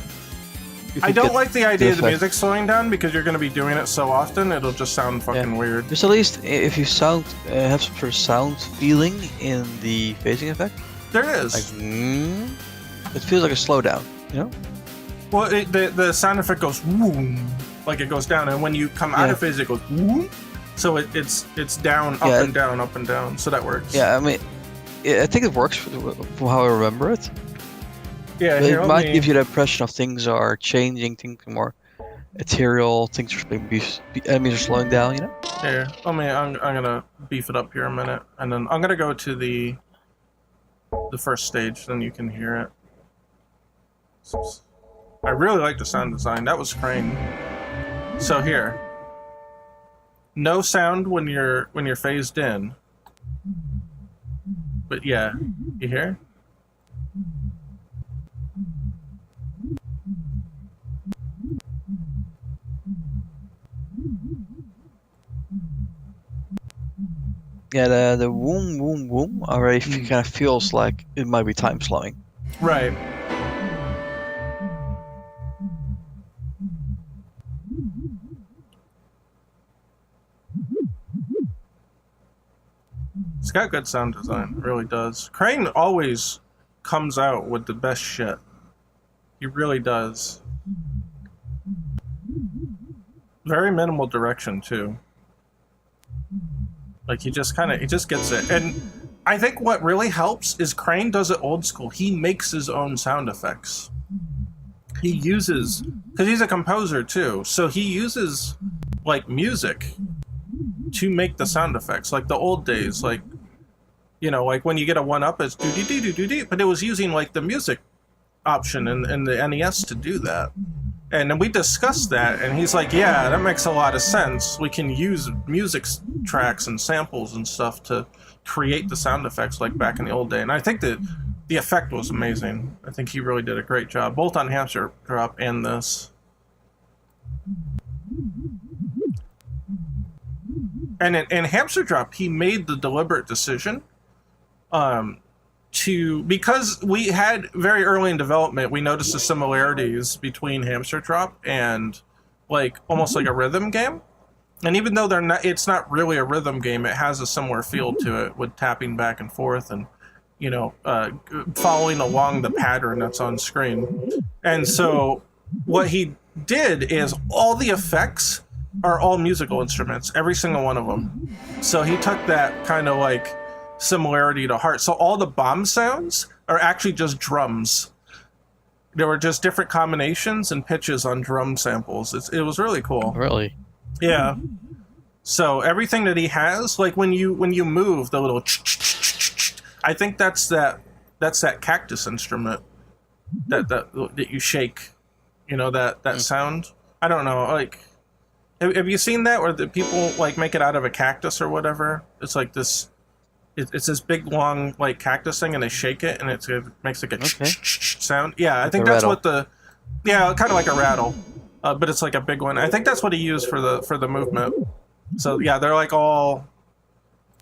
I don't like the idea of the music slowing down because you're going to be doing it so often, it'll just sound fucking weird. Just at least if you have some sort of sound feeling in the phasing effect. There is. Like, it feels like a slowdown, you know? Well, the sound effect goes whoom, like it goes down, and when you come out of phase, it goes whoom. So it's down, up and down, up and down. So that works. Yeah, I mean, I think it works from how I remember it. Yeah, it might give you the impression of things are changing, things are more ethereal, things are enemies are slowing down, you know? Here, I'm gonna beef it up here a minute, and then I'm gonna go to the first stage, then you can hear it. I really like the sound design. That was Crane. So here, no sound when you're phased in, but yeah, you hear? Yeah, the woom woom woom already kind of feels like it might be time slowing. Right. It's got good sound design, it really does. Crane always comes out with the best shit. He really does. Very minimal direction too. Like he just gets it. And I think what really helps is Crane does it old school. He makes his own sound effects. He uses, because he's a composer too, so he uses like music to make the sound effects, like the old days, like, you know, like when you get a 1-up, it's do-do-do-do-do-do, but it was using like the music option in the NES to do that. And then we discussed that, and he's like, yeah, that makes a lot of sense. We can use music tracks and samples and stuff to create the sound effects like back in the old day. And I think that the effect was amazing. I think he really did a great job, both on Hamster Drop and this. And in Hamster Drop, he made the deliberate decision because we had very early in development, we noticed the similarities between Hamster Drop and like almost like a rhythm game. And even though it's not really a rhythm game, it has a similar feel to it with tapping back and forth and, you know, following along the pattern that's on screen. And so what he did is all the effects are all musical instruments, every single one of them. So he took that kind of like similarity to heart. So all the bomb sounds are actually just drums. There were just different combinations and pitches on drum samples. It was really cool. Really? Yeah. So everything that he has, like when you move, the little I think that's that cactus instrument that you shake. You know, that sound. I don't know, like have you seen that where the people like make it out of a cactus or whatever? It's like this. It's this big long like cactus thing, and they shake it, and it makes like a sound. Yeah, I think that's what kind of like a rattle, but it's like a big one. I think that's what he used for the movement. So yeah, they're all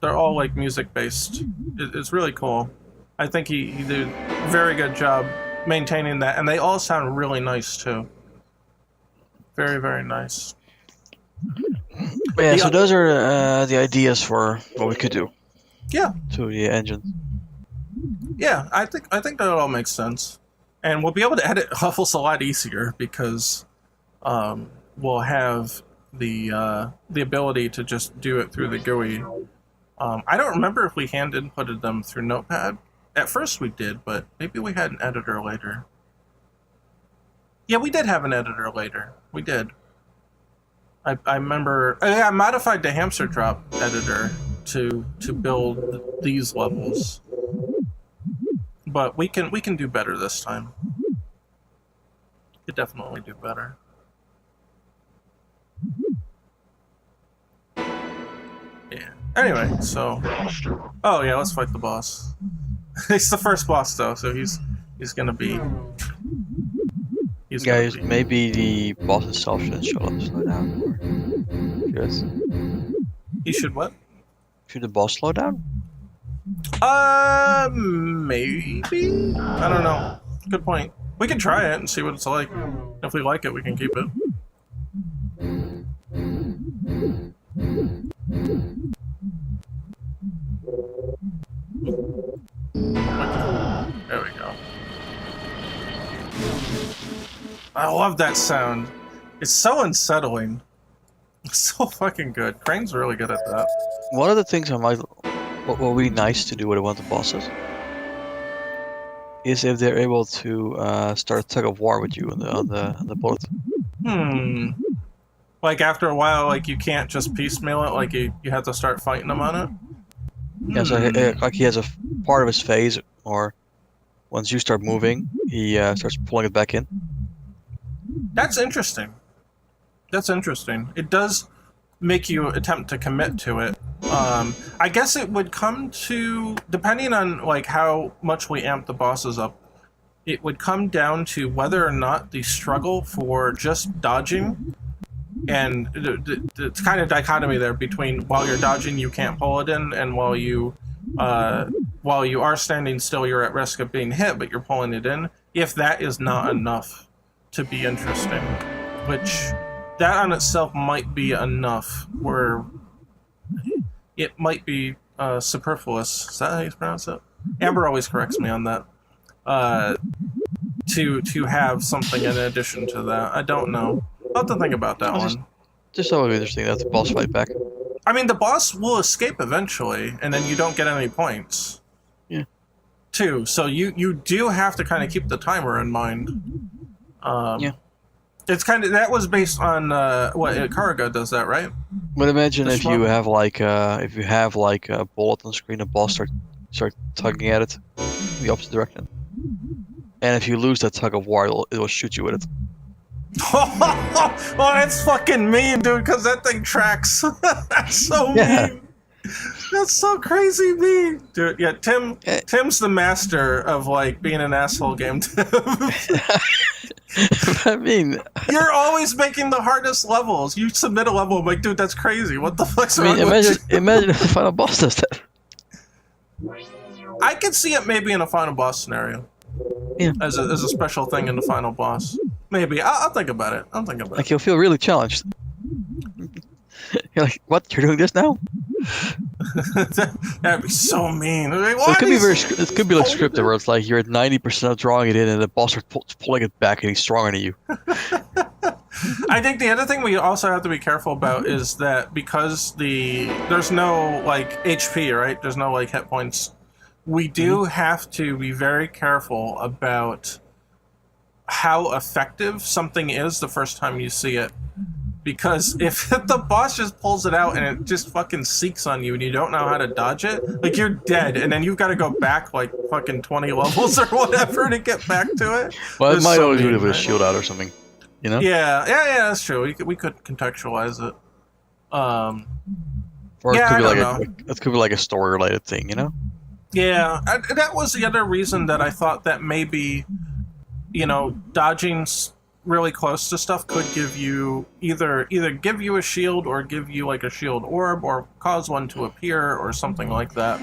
like music based. It's really cool. I think he did a very good job maintaining that, and they all sound really nice too. Very, very nice. Yeah, so those are the ideas for what we could do. Yeah. To the engine. Yeah, I think that all makes sense, and we'll be able to edit Huffles a lot easier because we'll have the ability to just do it through the GUI. I don't remember if we hand inputted them through Notepad. At first we did, but maybe we had an editor later. Yeah, we did have an editor later. We did. I remember. I modified the Hamster Drop editor to build these levels. But we can do better this time. Could definitely do better. Yeah. Anyway, so oh yeah, let's fight the boss. He's the first boss though, so he's gonna be. Guys, maybe the boss itself shouldn't slow down. Yes. He should what? Should the boss slow down? Maybe. I don't know. Good point. We can try it and see what it's like. If we like it, we can keep it. There we go. I love that sound. It's so unsettling. It's so fucking good. Crane's really good at that. One of the things what would be nice to do with one of the bosses is if they're able to start a tug of war with you on the bullet. Like after a while, like you can't just piecemeal it. Like you have to start fighting them on it. Yeah, so like he has a part of his phase, or once you start moving, he starts pulling it back in. That's interesting. That's interesting. It does make you attempt to commit to it. I guess it would come to, depending on like how much we amp the bosses up, it would come down to whether or not the struggle for just dodging, and it's kind of dichotomy there between while you're dodging you can't pull it in, and while you are standing still you're at risk of being hit but you're pulling it in. If that is not enough to be interesting, which that on itself might be enough, where it might be superfluous. Is that how you pronounce it? Amber always corrects me on that. To have something in addition to that. I don't know. I'll have to think about that one. Just so interesting that the boss fight back. I mean, the boss will escape eventually, and then you don't get any points. Yeah. Too. So you do have to kind of keep the timer in mind. Yeah. It's kind of, that was based on what Karaga does that, right? But imagine if you have like a bullet on screen, a boss start tugging at it in the opposite direction, and if you lose that tug of war, it will shoot you with it. Oh, that's fucking mean, dude. Because that thing tracks. That's so mean. That's so crazy mean, dude. Yeah, Tim's the master of like being an asshole game dev. I mean, you're always making the hardest levels. You submit a level, I'm like, dude, that's crazy. What the fuck's wrong with you? Imagine if the final boss does that. I could see it maybe in a final boss scenario. Yeah. As a special thing in the final boss. Maybe. I'll think about it. I'll think about it. Like, you'll feel really challenged. You're like, what? You're doing this now? That'd be so mean. Like, well, it could be like scripted, where it's like you're at 90% of drawing it in, and the boss is pulling it back, and he's stronger than you. I think the other thing we also have to be careful about is that because there's no like HP, right? There's no like hit points. We do have to be very careful about how effective something is the first time you see it. Because if the boss just pulls it out and it just fucking seeks on you and you don't know how to dodge it, like you're dead, and then you've got to go back like fucking 20 levels or whatever to get back to it. Well, it might always do it with a shield out or something, you know? Yeah, that's true. We could contextualize it. Or it could be like a story-related thing, you know? Yeah, that was the other reason that I thought that maybe, dodging really close to stuff could give you either give you a shield or give you like a shield orb or cause one to appear or something like that.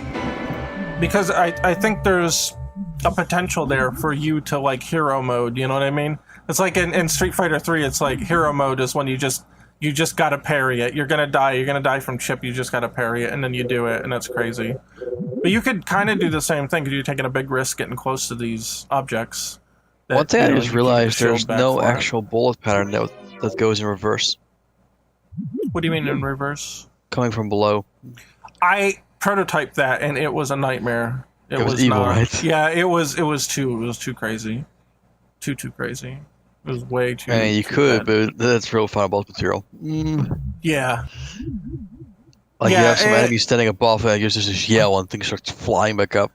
Because I think there's a potential there for you to like hero mode, you know what I mean? It's like in Street Fighter 3, it's like hero mode is when you just gotta parry it. You're gonna die from chip, you just gotta parry it, and then you do it, and that's crazy. But you could kind of do the same thing because you're taking a big risk getting close to these objects. One thing I just realized, there's no actual bullet pattern that goes in reverse. What do you mean in reverse? Coming from below. I prototyped that and it was a nightmare. It was evil, not, right? Yeah, it was too crazy. Too crazy. It was way too. I mean, you could, but that's real final boss material. Yeah. Like you have some enemies standing above and you just yell and things start flying back up.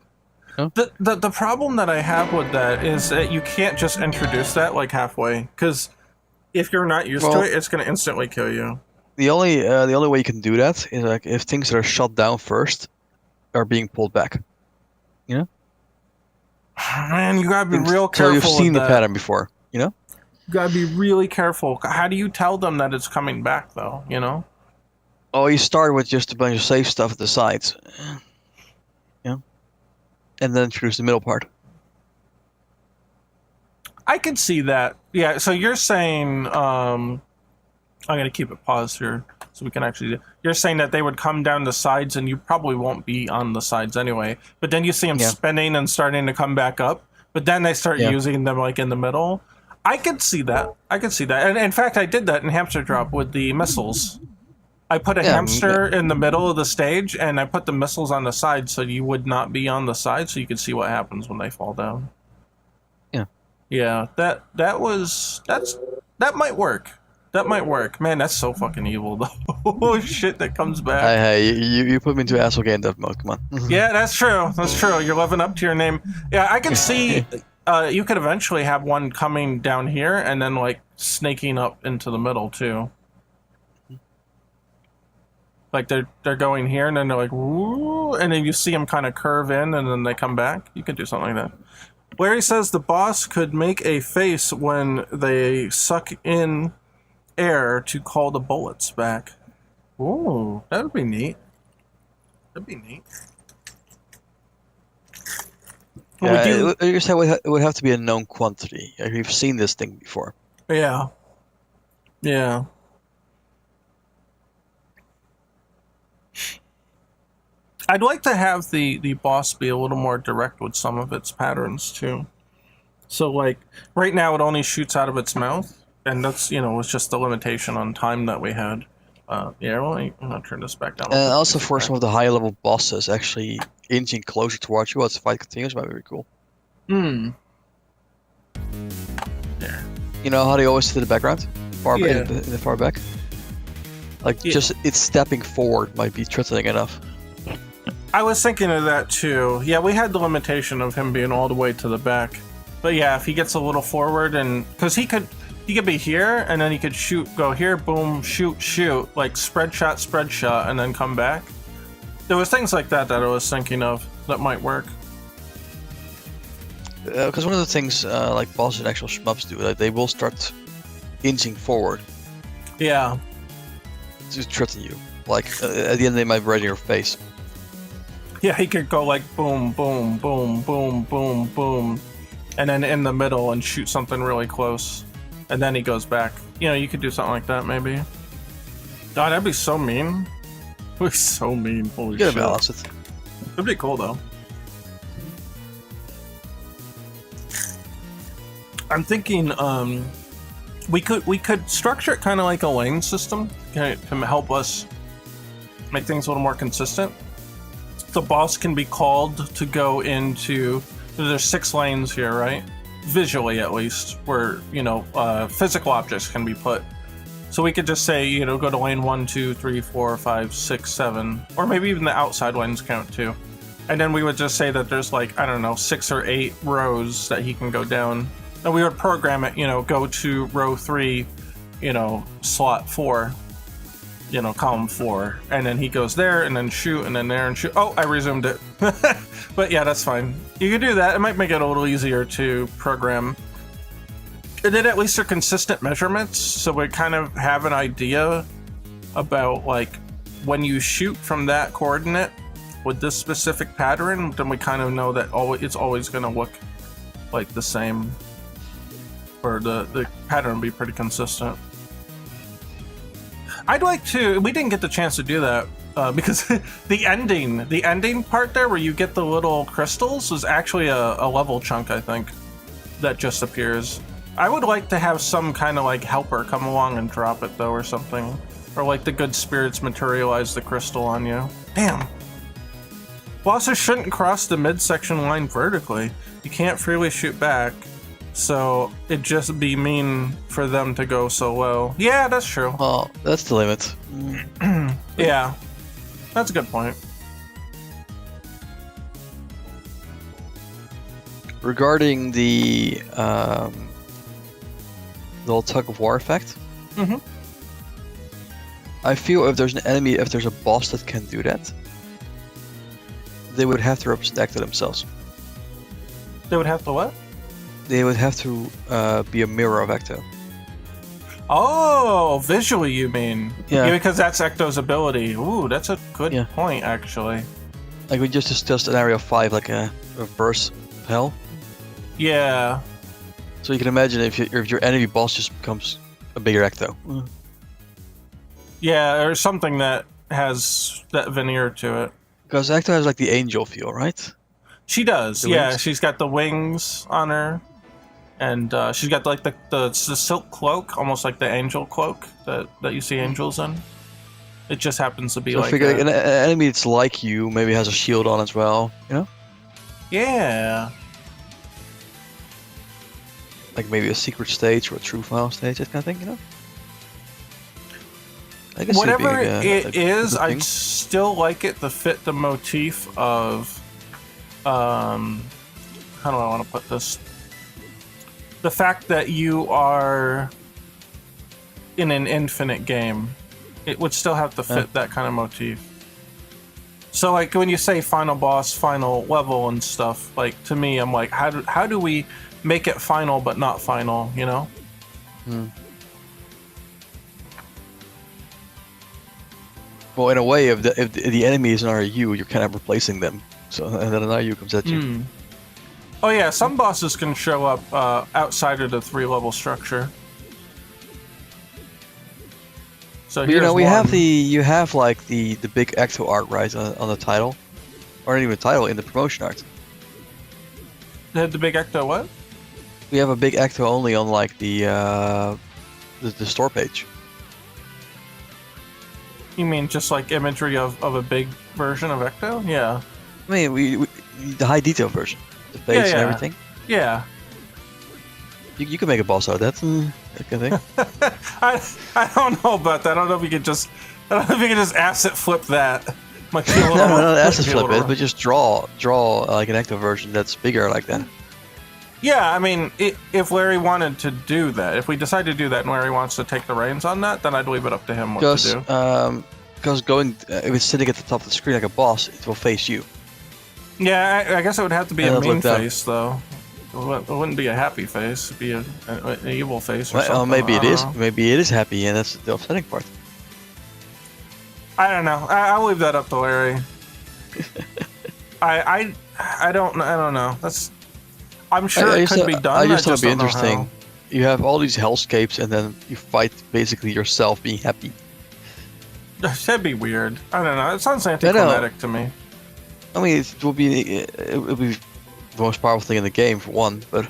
The problem that I have with that is that you can't just introduce that like halfway, because if you're not used to it, it's going to instantly kill you. The only way you can do that is like if things that are shut down first are being pulled back. You know? Man, you gotta be real careful. So you've seen the pattern before, you know? You gotta be really careful. How do you tell them that it's coming back, though? You know? Oh, you start with just a bunch of safe stuff at the sides. Yeah. And then introduce the middle part. I can see that. Yeah, so you're saying, I'm gonna keep it paused here so we can actually do. You're saying that they would come down the sides and you probably won't be on the sides anyway. But then you see them spinning and starting to come back up. But then they start using them like in the middle. I could see that. And in fact, I did that in Hamster Drop with the missiles. I put a hamster in the middle of the stage, and I put the missiles on the side so you would not be on the side, so you could see what happens when they fall down. Yeah. Yeah, that might work. That might work. Man, that's so fucking evil, though. Oh, shit, that comes back. Hey, you put me into asshole game dev mode, come on. Yeah, that's true. That's true. You're living up to your name. Yeah, I can see you could eventually have one coming down here and then, like, snaking up into the middle, too. Like, they're going here, and then they're like, woo, and then you see them kind of curve in, and then they come back. You could do something like that. Larry says the boss could make a face when they suck in air to call the bullets back. Ooh, that would be neat. That'd be neat. Yeah, it would have to be a known quantity. We've seen this thing before. Yeah. Yeah. I'd like to have the boss be a little more direct with some of its patterns, too. So, like, right now it only shoots out of its mouth. And that's, it's just the limitation on time that we had. I'm gonna turn this back down. And also for some of the higher level bosses, actually inching closer towards you as the fight continues might be very cool. Hmm. Yeah. You know how they always sit in the background? In the far back? Like, just it's stepping forward might be threatening enough. I was thinking of that too. Yeah, we had the limitation of him being all the way to the back. But yeah, if he gets a little forward and... Because he could be here, and then he could go here, boom, shoot, like spread shot, and then come back. There was things like that I was thinking of that might work. Because one of the things like bosses and actual shmups do, like, they will start inching forward. Yeah. To threaten you. Like, at the end they might be right in your face. Yeah, he could go like boom, boom, boom, boom, boom, boom, and then in the middle and shoot something really close. And then he goes back. You could do something like that, maybe. God, that'd be so mean. It would be so mean. Holy shit. Balance it. It'd be cool, though. I'm thinking, we could structure it kind of like a lane system to help us make things a little more consistent. The boss can be called to go into... There's 6 lanes here, right? Visually, at least, where, physical objects can be put. So we could just say, go to lane 1, 2, 3, 4, 5, 6, 7, or maybe even the outside lanes count too. And then we would just say that there's like, I don't know, 6 or 8 rows that he can go down. And we would program it, go to row 3, slot 4, column 4. And then he goes there, and then shoot, and then there, and shoot. Oh, I resumed it. But yeah, that's fine. You can do that. It might make it a little easier to program. And then at least they're consistent measurements, so we kind of have an idea about, like, when you shoot from that coordinate with this specific pattern, then we kind of know that it's always going to look like the same. Or the pattern will be pretty consistent. I'd like to... We didn't get the chance to do that. Because the ending part there where you get the little crystals is actually a level chunk, I think, that just appears. I would like to have some kind of like helper come along and drop it though, or something. Or like the good spirits materialize the crystal on you. Damn. Bosses shouldn't cross the midsection line vertically. You can't freely shoot back. So it'd just be mean for them to go so low. Yeah, that's true. Well, that's the limit. Yeah. That's a good point. Regarding the whole tug of war effect, I feel if there's an enemy, if there's a boss that can do that, they would have to represent Ecto themselves. They would have to what? They would have to be a mirror of Ecto. Oh, visually you mean? Yeah. Because that's Ecto's ability. Ooh, that's a good point, actually. Like we just discussed in Area 5, like a reverse hell. Yeah. So you can imagine if your enemy boss just becomes a bigger Ecto. Yeah, or something that has that veneer to it. Because Ecto has like the angel feel, right? She does, The yeah. wings? She's got the wings on her. And she's got like the silk cloak, almost like the angel cloak that you see angels in. It just happens to be So like I figure that. an enemy that's like you maybe has a shield on as well, you know? Yeah. Like maybe a secret stage or a true file stage, that kind of thing, you know? I guess it'd be, Whatever it a is, good I thing. still like it to fit the motif of, how do I want to put this? The fact that you are in an infinite game, it would still have to fit that kind of motif. So, like, when you say final boss, final level and stuff, like, to me, I'm like, how do we make it final but not final, you know? Well, in a way, if the enemy is another you, you're kind of replacing them. So, and then another you comes at you. Oh yeah, some bosses can show up outside of the 3-level structure. So But, you know, here's one. you have like the big Ecto art, right, on the title, or not even title, in the promotion art. The big Ecto what? We have a big Ecto only on like the store page. You mean just like imagery of a big version of Ecto? Yeah. I mean, we the high detail version, the face and everything. Yeah. You can make a boss out of that. That kind of thing. I don't know about that. I don't know if you could just asset flip that. Like, No, that's just flip it, but just draw like an Ecto version that's bigger like that. Yeah, I mean, if Larry wanted to do that, if we decide to do that and Larry wants to take the reins on that, then I'd leave it up to him what to do. Because if it's sitting at the top of the screen like a boss, it will face you. Yeah, I guess it would have to be And a it'll mean look down. face, though. It wouldn't be a happy face. It'd be an evil face or something. Well, maybe it I don't is. know. Maybe it is happy, and that's the upsetting part. I don't know. I'll leave that up to Larry. I don't know. I'm sure it could be done. I just thought it'd be don't know interesting. how. You have all these hellscapes, and then you fight basically yourself being happy. That'd be weird. I don't know. It sounds anticlimactic to me. I mean, it will be the most powerful thing in the game for one, but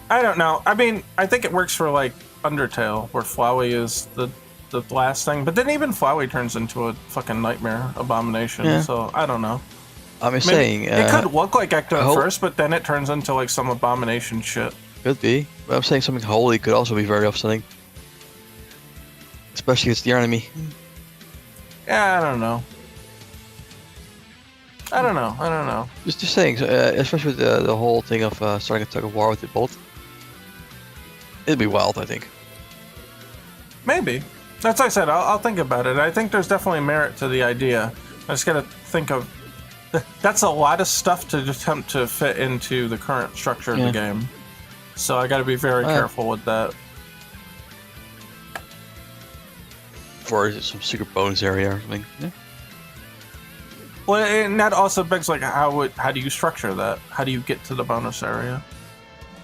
I don't know. I mean, I think it works for like Undertale, where Flowey is the last thing. But then even Flowey turns into a fucking nightmare abomination. Yeah. So I don't know. I'm just Maybe saying it could look like Ecto at hope- first, but then it turns into like some abomination shit. could be. But I'm saying something holy could also be very upsetting, especially if it's the enemy. Yeah, I don't know. I don't know. Just saying, especially with the whole thing of starting a tug of war with the bolt. It'd be wild, I think. Maybe. That's what I said. I'll think about it. I think there's definitely merit to the idea. I just gotta think of. That's a lot of stuff to attempt to fit into the current structure of the game. So I gotta be very careful with that. For some secret bonus area or something. Yeah. Well, and that also begs like, how do you structure that? How do you get to the bonus area?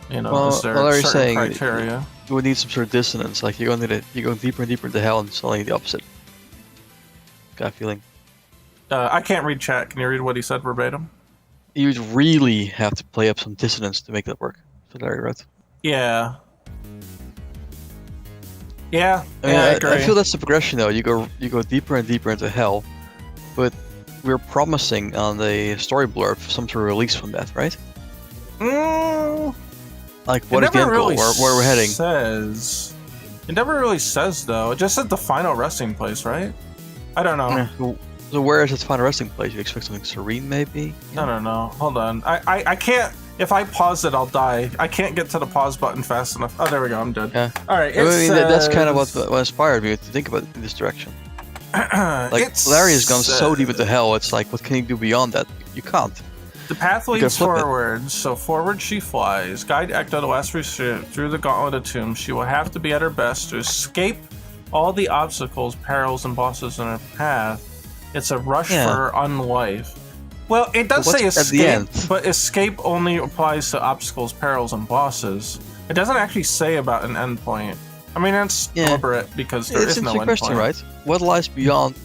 You know, is there Larry's certain saying criteria? you would need some sort of dissonance. Like you're going deeper and deeper into hell, and suddenly the opposite. Got a feeling. I can't read chat. Can you read what he said verbatim? You'd really have to play up some dissonance to make that work. So Larry wrote. Yeah. Yeah. I mean, I agree. I feel that's the progression though. You go deeper and deeper into hell, but we're promising on the story blurb some sort of release from that, right? Like what is the end goal? Where we're heading? It never really says though. It just said the final resting place, right? I don't know. Yeah. So where is its final resting place? You expect something serene, maybe? I don't know. Hold on. I can't. If I pause it, I'll die. I can't get to the pause button fast enough. Oh, there we go. I'm dead. Yeah. All right. I mean, that's kind of what inspired me to think about it in this direction. Like, Larry has gone so deep into hell, it's like, what can you do beyond that? You can't. The path leads forward, so forward she flies. Guide Ecto to last resort through the gauntlet of tombs. She will have to be at her best to escape all the obstacles, perils, and bosses in her path. It's a rush for her unlife. Well, it does say escape, but escape only applies to obstacles, perils, and bosses. It doesn't actually say about an endpoint. I mean, that's deliberate because there is no endpoint. It's a question, right? What lies beyond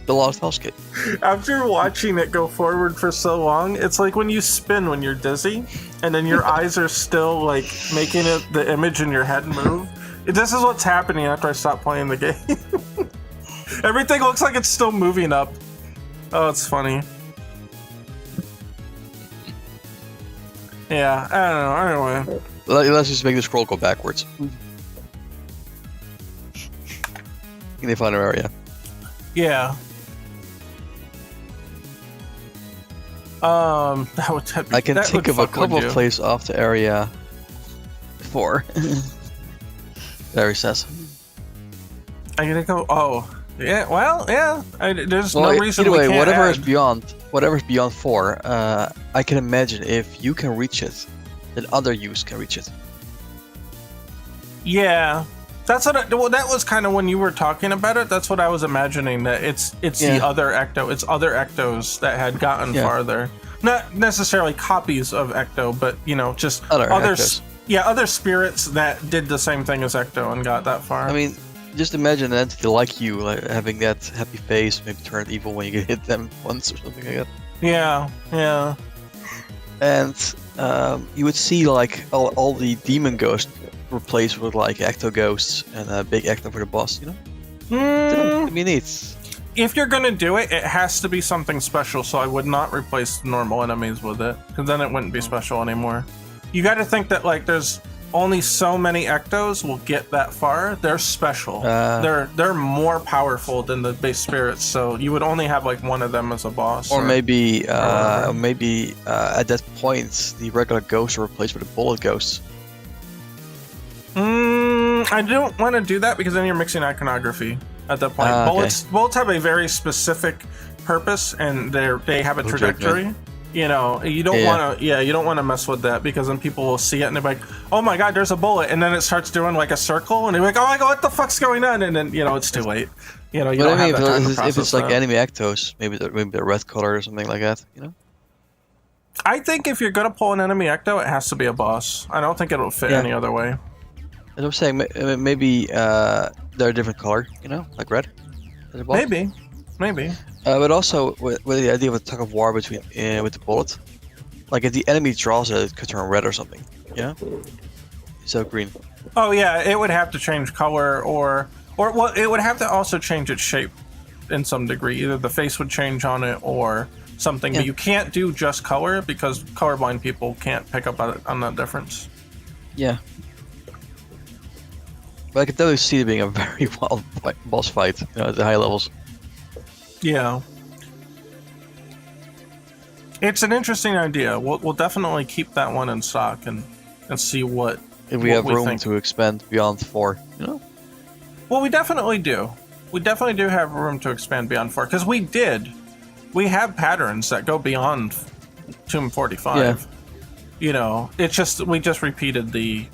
the lost hellscape? After watching it go forward for so long, it's like when you spin when you're dizzy, and then your eyes are still like making the image in your head move. This is what's happening after I stop playing the game. Everything looks like it's still moving up. Oh, it's funny. Yeah, I don't know. Anyway. Let's just make the scroll go backwards. In the final area. Yeah. That would I can think of a couple of places off the area 4. Larry says. I'm gonna go. Oh, yeah. Well, yeah. There's no reason either we way, can't whatever's beyond 4, I can imagine if you can reach it, then other use can reach it. Yeah, that's what. Well, that was kind of when you were talking about it. That's what I was imagining. That it's the other Ecto. It's other Ectos that had gotten farther. Not necessarily copies of Ecto, but just others. Yeah, other spirits that did the same thing as Ecto and got that far. I mean, just imagine an entity like you, like having that happy face, maybe turn evil when you hit them once or something like that. Yeah. And you would see like all the demon ghosts replaced with like Ecto ghosts and a big Ecto for the boss, I mean, if you're gonna do it, it has to be something special, so I would not replace normal enemies with it, because then it wouldn't be special anymore. You gotta think that like there's only so many Ectos will get that far. They're special. They're more powerful than the base spirits, so you would only have like one of them as a boss. Or maybe at that point the regular ghosts are replaced with the bullet ghosts. I don't want to do that because then you're mixing iconography at that point. Bullets have a very specific purpose and they have a trajectory. You don't want to. Yeah, you don't want to mess with that because then people will see it and they're like, "Oh my God, there's a bullet!" And then it starts doing like a circle, and they're like, "Oh my God, what the fuck's going on?" And then it's too late. You don't have that time to process if it's like enemy Ectos, maybe they're red color or something like that. I think if you're gonna pull an enemy Ecto, it has to be a boss. I don't think it'll fit any other way. As I'm saying, maybe they're a different color, like red. Maybe. But also with the idea of a tug of war between with the bullet, like if the enemy draws it, it could turn red or something. Yeah. So green. Oh yeah, it would have to change color, or well, it would have to also change its shape in some degree. Either the face would change on it or something. But you can't do just color because colorblind people can't pick up on that difference. Yeah. But I could definitely see it being a very wild boss fight at the high levels. Yeah. It's an interesting idea. We'll definitely keep that one in stock and see what if we have room to expand beyond 4, Well, we definitely do. We definitely do have room to expand beyond 4 because we have patterns that go beyond Tomb 45. Yeah. We just repeated the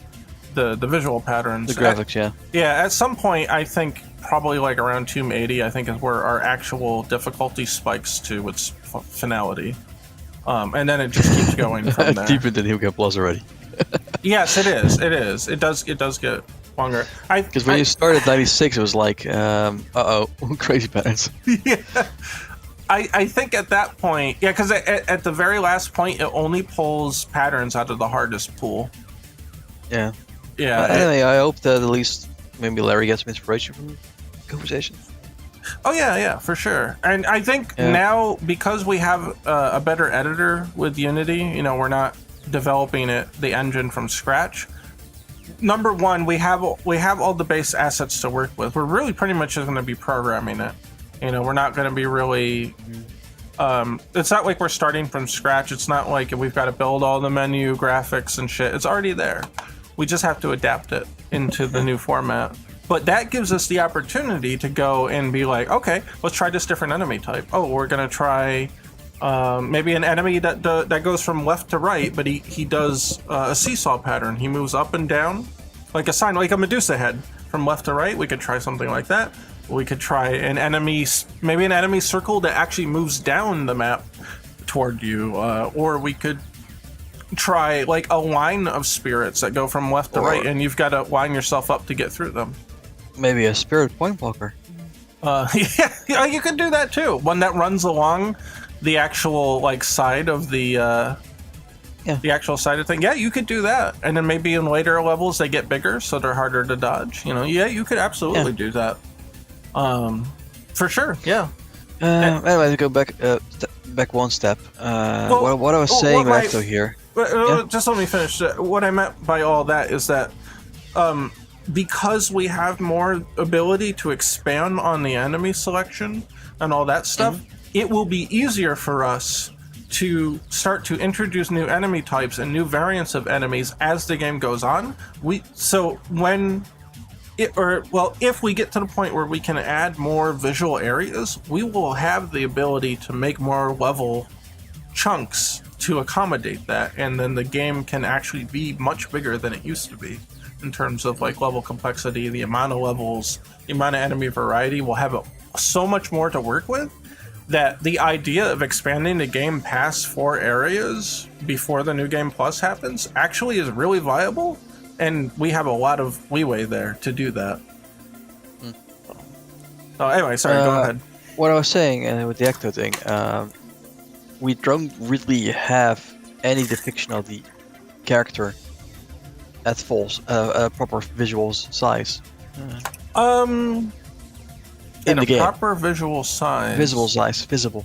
visual patterns. The graphics, Yeah, at some point, I think probably like around Tomb 80, I think is where our actual difficulty spikes to its finality. And then it just keeps going from there. Deeper than Hugo Plus already. Yes, it is. It does get longer. Because when you started 96, it was like, crazy patterns. Yeah. I think at that point, because at the very last point, it only pulls patterns out of the hardest pool. Yeah. Yeah. Anyway, I hope that at least maybe Larry gets some inspiration from the conversation. Oh yeah, for sure. And I think now because we have a better editor with Unity, we're not developing the engine from scratch. Number one, we have all the base assets to work with. We're really pretty much just going to be programming it. We're not going to be really. It's not like we're starting from scratch. It's not like we've got to build all the menu graphics and shit. It's already there. We just have to adapt it into the new format. But that gives us the opportunity to go and be like, okay, let's try this different enemy type. Oh, we're going to try maybe an enemy that goes from left to right, but he does a seesaw pattern. He moves up and down like a sign, like a Medusa head from left to right. We could try something like that. We could try maybe an enemy circle that actually moves down the map toward you, or we could try like a line of spirits that go from left to right, and you've got to line yourself up to get through them. Maybe a spirit point blocker. Yeah, you could do that too. One that runs along the actual like side of the actual side of thing. Yeah, you could do that, and then maybe in later levels they get bigger, so they're harder to dodge. Yeah, you could absolutely do that. For sure. Yeah. Anyway, to go back one step. What I was saying after here. Just let me finish. What I meant by all that is that because we have more ability to expand on the enemy selection and all that stuff, it will be easier for us to start to introduce new enemy types and new variants of enemies as the game goes on. If we get to the point where we can add more visual areas, we will have the ability to make more level chunks to accommodate that, and then the game can actually be much bigger than it used to be in terms of like level complexity, the amount of levels, the amount of enemy variety. We'll have so much more to work with that the idea of expanding the game past 4 areas before the New Game Plus happens actually is really viable, and we have a lot of leeway there to do that. So anyway, sorry, go ahead. What I was saying with the Ecto thing, we don't really have any depiction of the character at full proper visual size. In the game. Proper visual size. Visible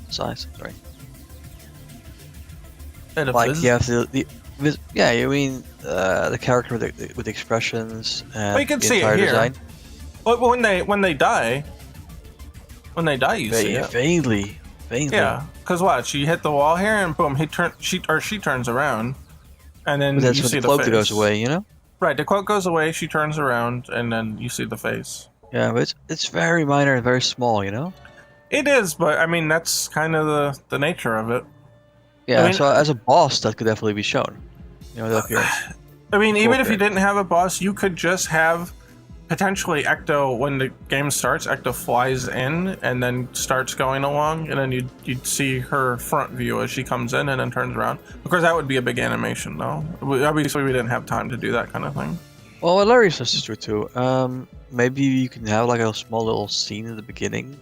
size. Sorry. Like you have the character with expressions and you can the see entire it here. design. But when they die, you see it. Vaguely. Yeah, because watch, you hit the wall here, and boom, she turns around, and then that's you when see the cloak face. goes away, you know? Right, the cloak goes away, she turns around, and then you see the face. Yeah, but it's very minor and very small, you know? It is, but I mean that's kind of the nature of it. Yeah, so as a boss, that could definitely be shown. The appearance. I mean, even if you didn't have a boss, you could just have potentially Ecto, when the game starts, Ecto flies in and then starts going along, and then you'd see her front view as she comes in and then turns around. Of course, that would be a big animation, though. Obviously, we didn't have time to do that kind of thing. Well, what Larry says is true, too. Maybe you can have like a small little scene in the beginning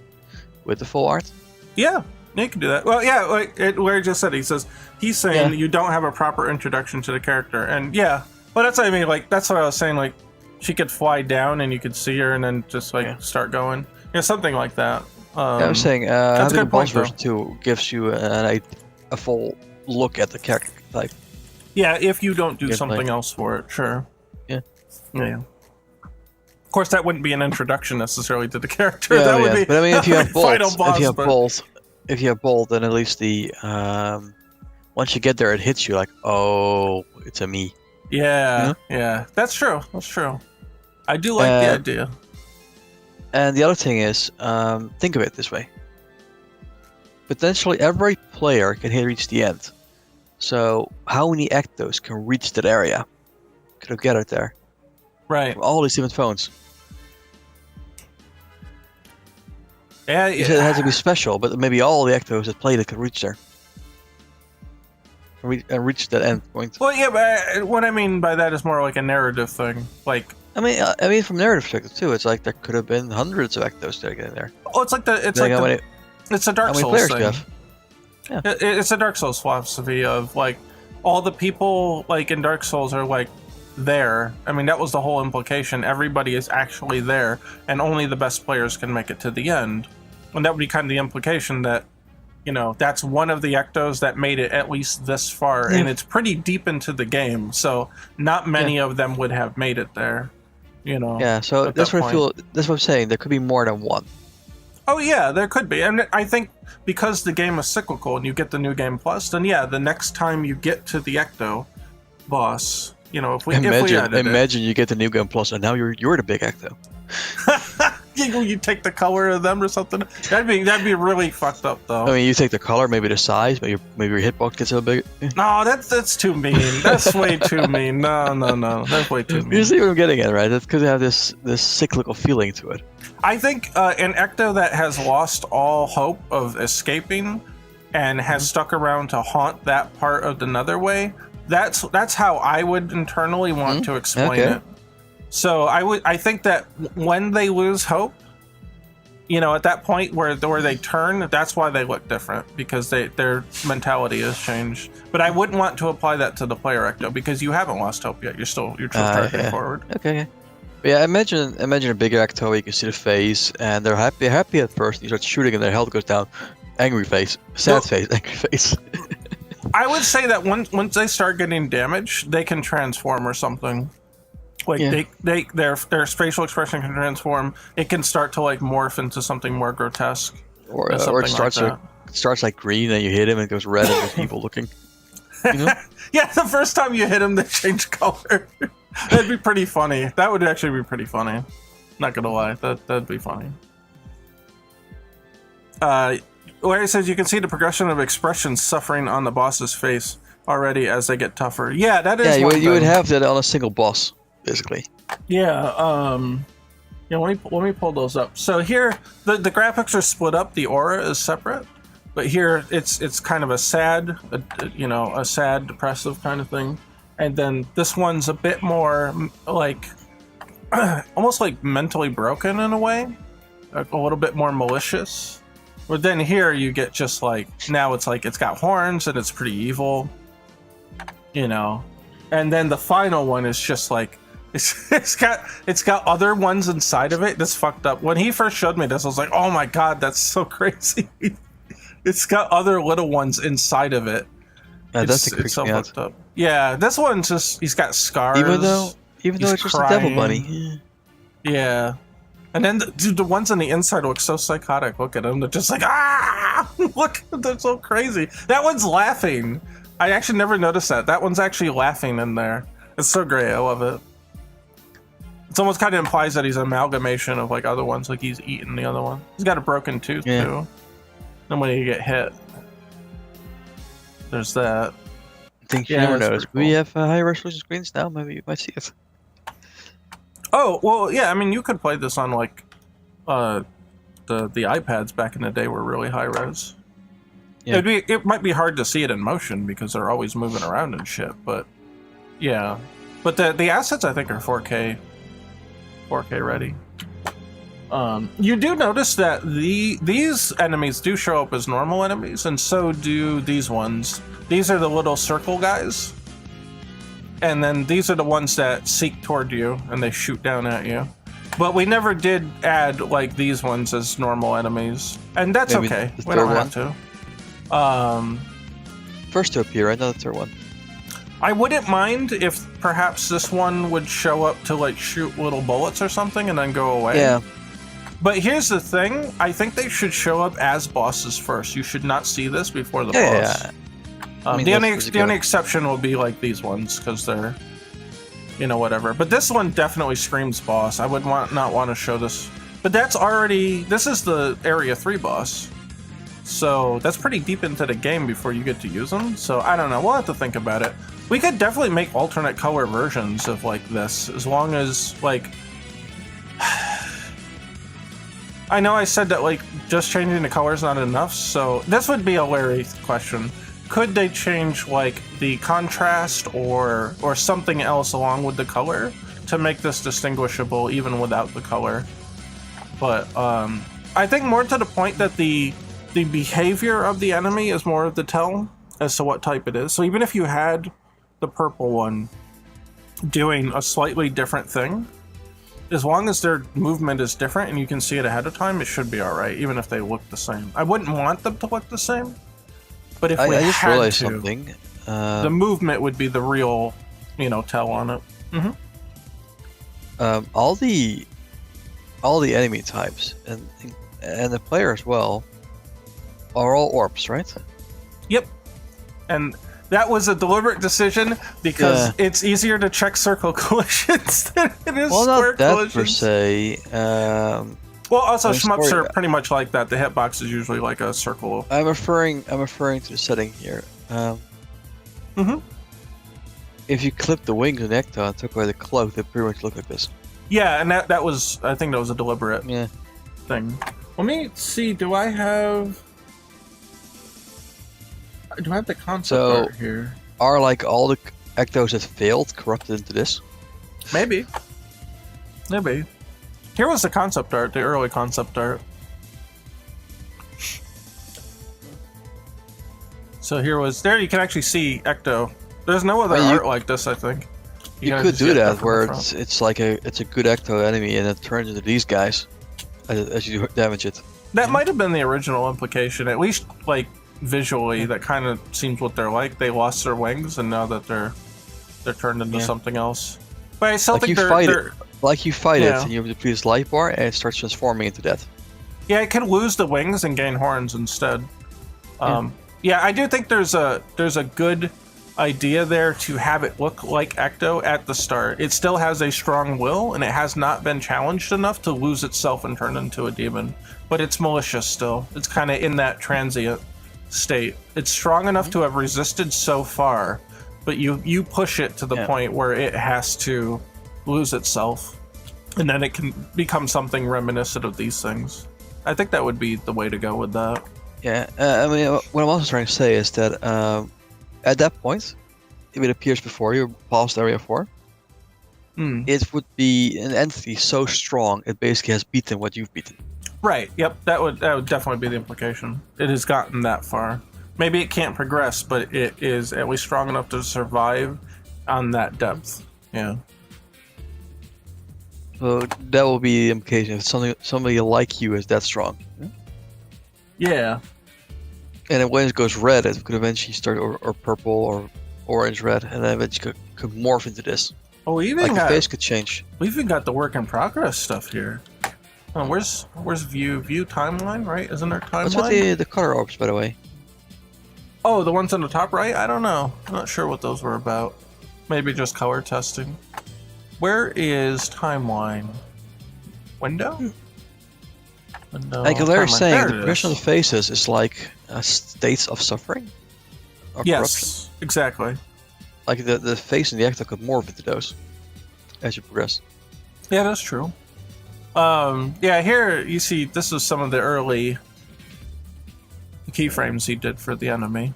with the full art. Yeah, you can do that. Well, yeah, like Larry just said, he's saying you don't have a proper introduction to the character, and well, that's what I mean. Like that's what I was saying. Like she could fly down and you could see her, and then just start going. Something like that. I was saying having a boss version too gives you a full look at the character type. Yeah, if you don't do something else for it, sure. Yeah. Of course, that wouldn't be an introduction necessarily to the character. That would be. But I mean, if you have both, final boss, if you have both, then at least the once you get there, it hits you like, oh, it's a me. Yeah, yeah, that's true. That's true. I do like the idea. And the other thing is, think of it this way: potentially every player can reach the end. So how many Ectos can reach that area? Could have gathered there. Right. From all these different phones. Yeah, You said it had to be special, but maybe all the Ectos that played it could reach there. And reach that end point. Well, yeah, but what I mean by that is more like a narrative thing. Like, I mean, from narrative perspective too, it's like there could have been hundreds of Ectos that get in there. Oh, it's like it's a Dark Souls thing. Yeah. It's a Dark Souls philosophy of like all the people like in Dark Souls are like there. I mean, that was the whole implication. Everybody is actually there, and only the best players can make it to the end. And that would be kind of the implication that, that's one of the Ectos that made it at least this far, and it's pretty deep into the game, so not many of them would have made it there. Yeah, so that's what I feel. That's what I'm saying. There could be more than one. Oh yeah, there could be, and I think because the game is cyclical and you get the new game plus, then yeah, the next time you get to the Ecto boss, you know, if we imagine you get the new game plus, and now you're the big Ecto. you take the color of them or something. That'd be really fucked up though. I mean, you take the color, maybe the size, maybe your hitbox gets a bit bigger. No, that's too mean. That's way too mean. No, that's way too mean. You see what I'm getting at, right? That's because they have this cyclical feeling to it. I think an Ecto that has lost all hope of escaping and has stuck around to haunt that part of the Netherway. That's how I would internally want to explain it. So I think that when they lose hope, you know, at that point where they turn, that's why they look different, because their mentality has changed. But I wouldn't want to apply that to the player Ecto, because you haven't lost hope yet. You're still tracking forward. Okay. But yeah, imagine a bigger Ecto where you can see the face, and they're happy at first. You start shooting, and their health goes down. Angry face, sad face, angry face. I would say that once they start getting damaged, they can transform or something. Like their facial expression can transform. It can start to like morph into something more grotesque, or it starts like green, and you hit him, and it goes red, and it's evil looking. You know? Yeah, the first time you hit him, they change color. That'd be pretty funny. That would actually be pretty funny. Not gonna lie, that'd be funny. Larry says you can see the progression of expressions suffering on the boss's face already as they get tougher. Yeah, that is. Yeah, you would have that on a single boss, basically. Yeah. Yeah. Let me pull those up. So here, the graphics are split up. The aura is separate, but here it's kind of a sad, a sad, depressive kind of thing. And then this one's a bit more like, almost like mentally broken in a way, like a little bit more malicious. But then here you get just like, now it's like it's got horns and it's pretty evil, you know. And then the final one is just like, it's got other ones inside of it. That's fucked up. When he first showed me this, I was like, oh my god, that's so crazy. It's got other little ones inside of it. It's so fucked up. Yeah, this one's just, he's got scars. Even though it's just a devil bunny. Yeah. And then the ones on the inside look so psychotic. Look at them. They're just like, ah! Look, they're so crazy. That one's laughing. I actually never noticed that. That one's actually laughing in there. It's so great. I love it. It's almost kind of implies that he's an amalgamation of like other ones. Like he's eating the other one. He's got a broken tooth too. And when you get hit, there's that. I think you never noticed. Cool. We have high resolution screens now. Maybe you might see it. Oh, well, yeah, I mean, you could play this on, like, the iPads back in the day were really high res. Yeah. It might be hard to see it in motion because they're always moving around and shit, but, yeah. But the assets, I think, are 4K ready. You do notice that these enemies do show up as normal enemies, and so do these ones. These are the little circle guys. And then these are the ones that seek toward you and they shoot down at you. But we never did add like these ones as normal enemies. And that's maybe okay. We don't have to. First to appear, right? Not the third one. I wouldn't mind if perhaps this one would show up to like shoot little bullets or something and then go away. Yeah. But here's the thing. I think they should show up as bosses first. You should not see this before the boss. Yeah. The only exception will be like these ones because they're, whatever. But this one definitely screams boss. I would not want to show this. But this is the Area 3 boss. So that's pretty deep into the game before you get to use them. So I don't know. We'll have to think about it. We could definitely make alternate color versions of like this as long as like... I know I said that like just changing the color is not enough. So this would be a Larry question. Could they change like the contrast or something else along with the color to make this distinguishable even without the color? But I think more to the point that the behavior of the enemy is more of the tell as to what type it is. So even if you had the purple one doing a slightly different thing, as long as their movement is different and you can see it ahead of time, it should be all right, even if they look the same. I wouldn't want them to look the same. But if we just had realized to, something. The movement would be the real, tell on it. Mm-hmm. All the enemy types, and and the player as well are all orbs, right? Yep. And that was a deliberate decision because it's easier to check circle collisions than it is square not that collisions. per se. Well, also shmups are pretty much like that. The hitbox is usually like a circle. I'm referring to the setting here. If you clip the wings in Ecto and took away the cloak, they pretty much look like this. Yeah, and that was, I think that was a deliberate thing. Let me see, do I have the concept art here? Are like all the Ectos that failed corrupted into this? Maybe. Here was the concept art, the early concept art. So there you can actually see Ecto. There's no other art like this, I think. You could do that where it's like it's a good Ecto enemy and it turns into these guys as you damage it. That might have been the original implication, at least like visually. That kind of seems what they're like. They lost their wings and now that they're turned into something else. But I still think they're like you fight it and you deplete its life bar and it starts transforming into that. Yeah, it can lose the wings and gain horns instead. Yeah, I do think there's a good idea there to have it look like Ecto at the start. It still has a strong will, and it has not been challenged enough to lose itself and turn into a demon. But it's malicious still. It's kind of in that transient state. It's strong enough to have resisted so far, but you push it to the point where it has to lose itself, and then it can become something reminiscent of these things. I think that would be the way to go with that. Yeah, I mean, what I'm also trying to say is that at that point, if it appears before you, past Area 4, it would be an entity so strong it basically has beaten what you've beaten. Right, yep, that would definitely be the implication. It has gotten that far. Maybe it can't progress, but it is at least strong enough to survive on that depth. Yeah. So that will be the implication if somebody like you is that strong. Yeah. And then when it goes red, it could eventually start, or purple, or orange red, and then eventually could morph into this. Oh, we even like got, the face could change. We even got the work in progress stuff here. Oh, where's view timeline? Right? Isn't there timeline? What's with the color orbs, by the way? Oh, the ones on the top right? I don't know. I'm not sure what those were about. Maybe just color testing. Where is timeline? Window? Like Larry's saying, the progression of the faces is like states of suffering. Or yes, corruption. Exactly. Like the face and the Ecto could morph into those as you progress. Yeah, that's true. Yeah, here you see this is some of the early keyframes he did for the enemy.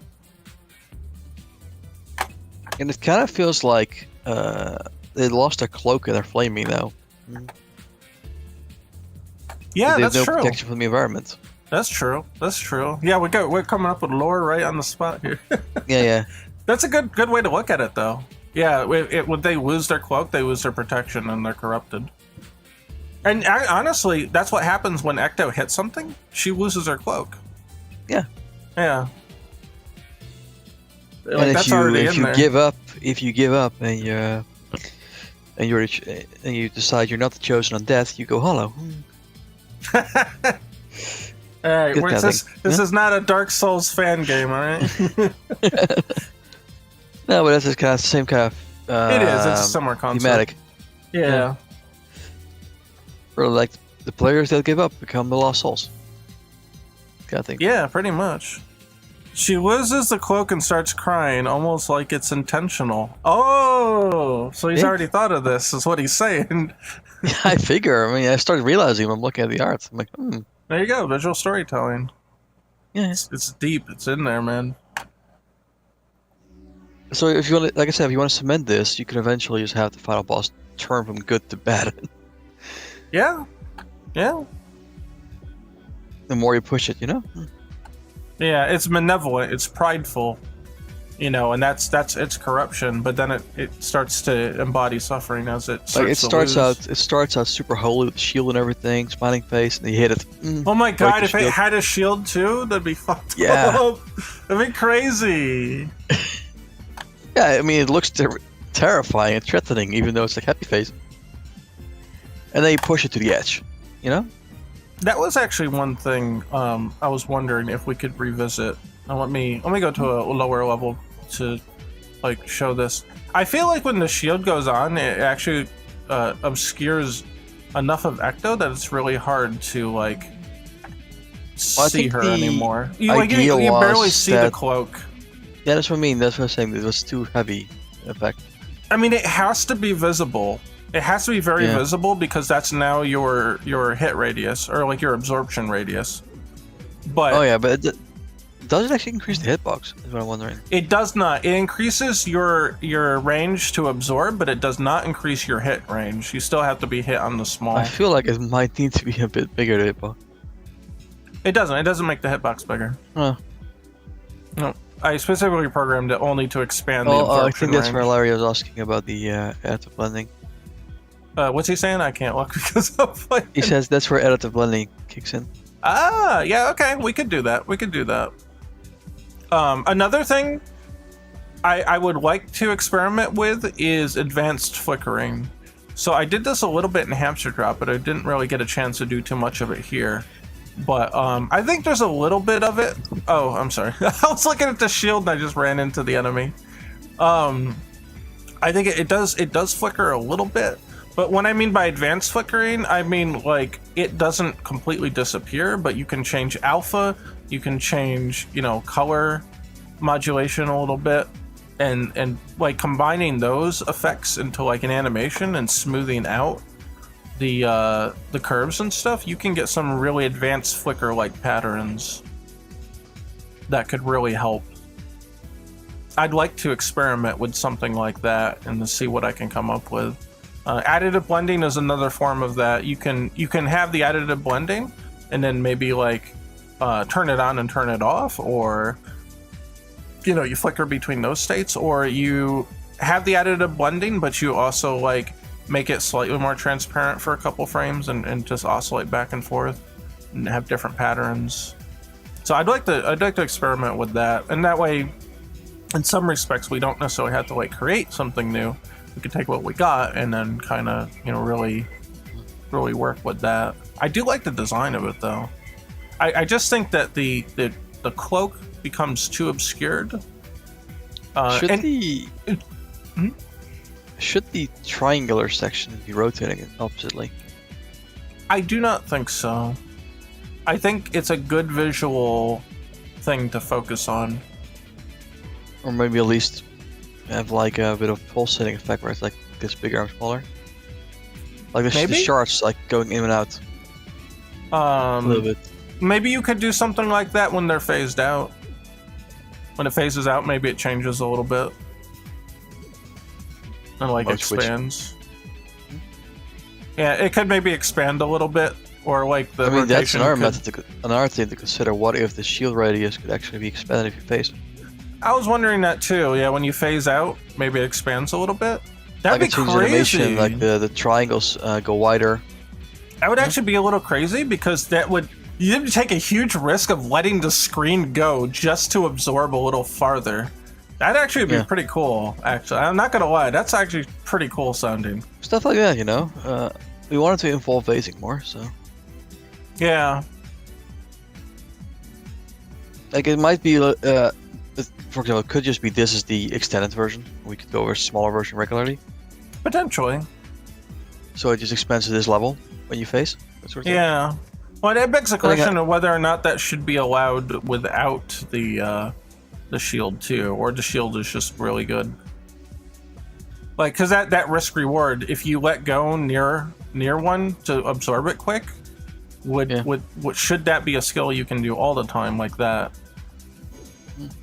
And it kind of feels like they lost their cloak and they're flaming now. Yeah, that's true. They have no protection from the environment. That's true. Yeah, we're coming up with lore right on the spot here. yeah. That's a good way to look at it, though. Yeah, when they lose their cloak, they lose their protection and they're corrupted. And honestly, that's what happens when Ecto hits something. She loses her cloak. Yeah. Yeah. Like, and if you give up and you decide you're not the chosen on death, you go hollow. Alright, this is not a Dark Souls fan game, alright? No, but that's just kind of the same kind of it is, it's a similar concept. Thematic. Yeah. Or like the players that give up become the Lost Souls. Kind of thing. Yeah, pretty much. She loses the cloak and starts crying, almost like it's intentional. Oh, so he's already thought of this, is what he's saying. Yeah, I figure. I mean, I started realizing when I'm looking at the art. I'm like, There you go, visual storytelling. Yeah. It's deep. It's in there, man. So if you want to, like I said, if you want to cement this, you can eventually just have the final boss turn from good to bad. Yeah. The more you push it, you know? Yeah, it's malevolent, it's prideful, and that's its corruption, but then it starts to embody suffering as it starts It starts out super holy with the shield and everything, smiling face, and you hit it. Oh my god, if it had a shield too, that'd be fucked up. That'd be crazy. Yeah, I mean, it looks terrifying and threatening, even though it's like happy face. And then you push it to the edge, you know? That was actually one thing I was wondering if we could revisit. Now let me go to a lower level to like show this. I feel like when the shield goes on, it actually obscures enough of Ecto that it's really hard to like see her anymore. You barely see the cloak. Yeah, that's what I mean. That's what I'm saying. It was too heavy effect. I mean, it has to be visible. It has to be very visible because that's now your hit radius or like your absorption radius. But does it actually increase the hitbox? Is what I'm wondering. It does not. It increases your range to absorb, but it does not increase your hit range. You still have to be hit on the small. I feel like it might need to be a bit bigger, the hitbox. It doesn't. It doesn't make the hitbox bigger. Huh. No. I specifically programmed it only to expand the absorption I think that's range. where Larry was asking about the additive blending. What's he saying? I can't look because I'm playing. He says that's where additive blending kicks in. Ah, yeah, okay. We could do that. We could do that. Another thing I would like to experiment with is advanced flickering. So I did this a little bit in Hamster Drop, but I didn't really get a chance to do too much of it here. But I think there's a little bit of it. Oh, I'm sorry. I was looking at the shield and I just ran into the enemy. I think it does flicker a little bit. But what I mean by advanced flickering, I mean like it doesn't completely disappear, but you can change alpha, you can change, color modulation a little bit, and like combining those effects into like an animation and smoothing out the curves and stuff, you can get some really advanced flicker like patterns that could really help. I'd like to experiment with something like that and to see what I can come up with. Additive blending is another form of that. You can have the additive blending and then maybe like turn it on and turn it off, or you flicker between those states, or you have the additive blending but you also like make it slightly more transparent for a couple frames and just oscillate back and forth and have different patterns. So I'd like to experiment with that, and that way in some respects we don't necessarily have to like create something new. We could take what we got and then kind of really work with that. I do like the design of it though. I just think that the cloak becomes too obscured. Should the triangular section be rotating oppositely? I do not think so. I think it's a good visual thing to focus on. Or maybe at least have like a bit of pulsating effect where it's like this bigger and smaller. Like the shards like going in and out. A little bit. Maybe you could do something like that when they're phased out. When it phases out, maybe it changes a little bit. And like expands. Yeah, it could maybe expand a little bit, or like the rotation. That's another thing to consider. What if the shield radius could actually be expanded if you phase? I was wondering that too. Yeah, when you phase out, maybe it expands a little bit. That'd be crazy. Animation, like the triangles go wider. That would actually be a little crazy because you'd take a huge risk of letting the screen go just to absorb a little farther. That'd actually be pretty cool, actually. I'm not gonna lie, that's actually pretty cool sounding. Stuff like that, we wanted to involve phasing more, so. Yeah. Like it might be, for example, it could just be this is the extended version. We could go over a smaller version regularly. Potentially. So it just expands to this level when you phase? That sort of thing. Well, that begs the question of whether or not that should be allowed without the shield too, or the shield is just really good. Like, cause that risk reward, if you let go near one to absorb it quick, should that be a skill you can do all the time like that?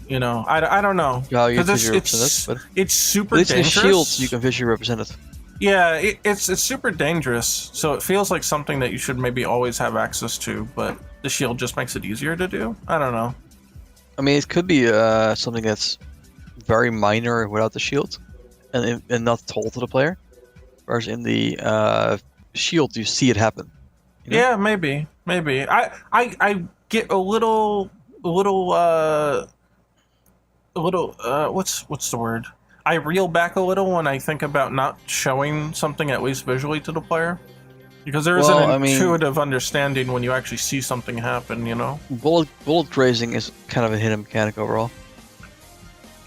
I don't know. Yeah, it's super dangerous. In shields you can visually represent it. Yeah, it's super dangerous. So it feels like something that you should maybe always have access to, but the shield just makes it easier to do. I don't know. I mean, it could be something that's very minor without the shield, and not told to the player. Whereas in the shield, you see it happen. Yeah, maybe. I get a little. What's the word? I reel back a little when I think about not showing something at least visually to the player. Because there is an intuitive understanding when you actually see something happen, you know? Bullet grazing is kind of a hidden mechanic overall.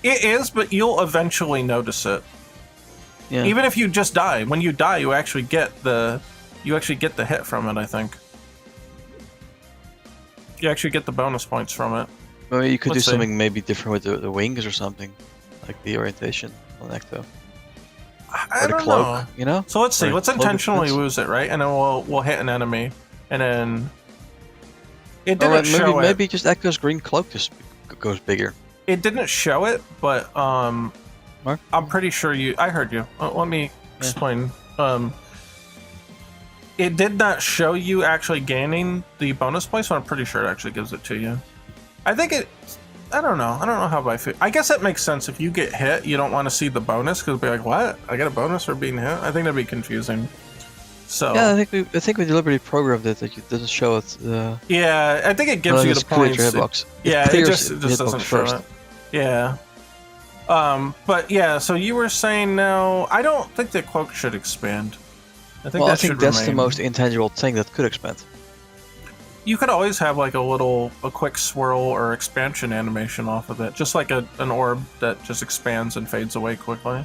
It is, but you'll eventually notice it. Yeah. Even if you just die. When you die, you actually get the hit from it, I think. You actually get the bonus points from it. Maybe you could do something maybe different with the wings or something. Like the orientation on Ecto. I don't know. You know? So let's see. Let's intentionally lose it, right? And then we'll hit an enemy, and then it didn't show it. Maybe just Ecto's green cloak just goes bigger. It didn't show it, but Mark? I'm pretty sure I heard you. Let me explain. It did not show you actually gaining the bonus points, so I'm pretty sure it actually gives it to you. I think it. I don't know. I don't know how I feel. I guess that makes sense. If you get hit, you don't want to see the bonus because it'll be like, what? I get a bonus for being hit? I think that'd be confusing. So yeah, I think we deliberately programmed it that it doesn't show it. Yeah, I think it gives you the points. It just doesn't show it. Yeah. But yeah, so you were saying now, I don't think the cloak should expand. I think that's the most intangible thing that could expand. You could always have like a quick swirl or expansion animation off of it, just like an orb that just expands and fades away quickly.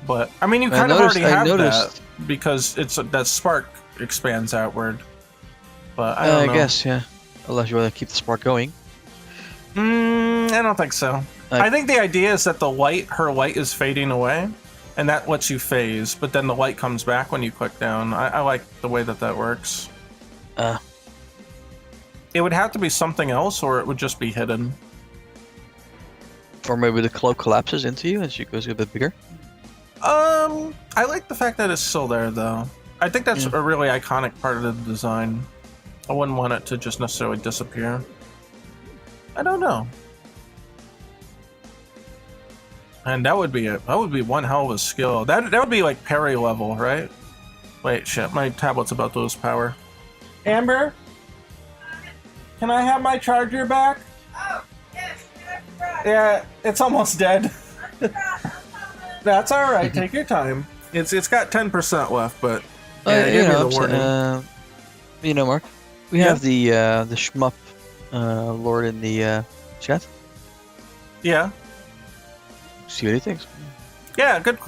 But I mean, you kind of already have that because that spark expands outward. But I don't know. I guess, yeah. Unless you want to keep the spark going. I don't think so. I think the idea is that her light is fading away, and that lets you phase, but then the light comes back when you click down. I like the way that works. It would have to be something else, or it would just be hidden. Or maybe the cloak collapses into you and she goes a bit bigger. I like the fact that it's still there, though. I think that's a really iconic part of the design. I wouldn't want it to just necessarily disappear. I don't know. And that would be one hell of a skill. That would be like parry level, right? Wait, shit, my tablet's about to lose power. Amber? Can I have my charger back? Oh, yes. Yeah, it's almost dead. That's all right. Take your time. It's got 10% left, but you know, Mark, we have the shmup lord in the chat. Yeah. See what he thinks. Yeah, good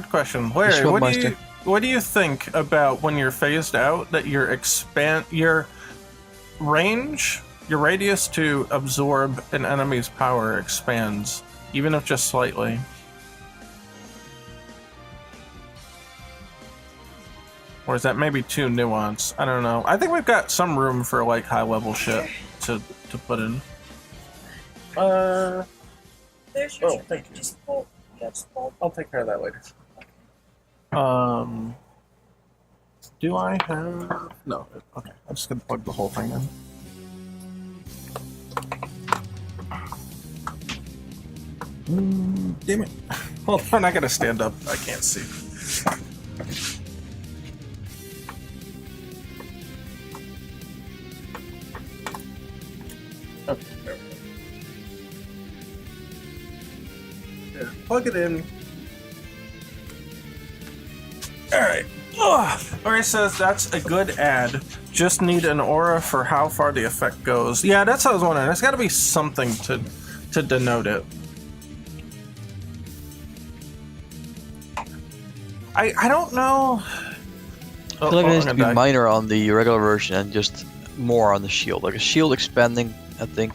question. Larry, what do you think about when you're phased out that your range, your radius to absorb an enemy's power expands, even if just slightly? Or is that maybe too nuanced? I don't know. I think we've got some room for like high level shit to put in. There's your thank you. Just pull. I'll take care of that later. Do I have... No. Okay, I'm just gonna plug the whole thing in. Damn it. Hold on, I gotta stand up. I can't see. Okay, there we go. Yeah, plug it in. Alright. Ori says that's a good ad. Just need an aura for how far the effect goes. Yeah, that's what I was wondering. There's got to be something to denote it. I don't know. I feel like it needs to be minor on the regular version and just more on the shield. Like a shield expanding, I think.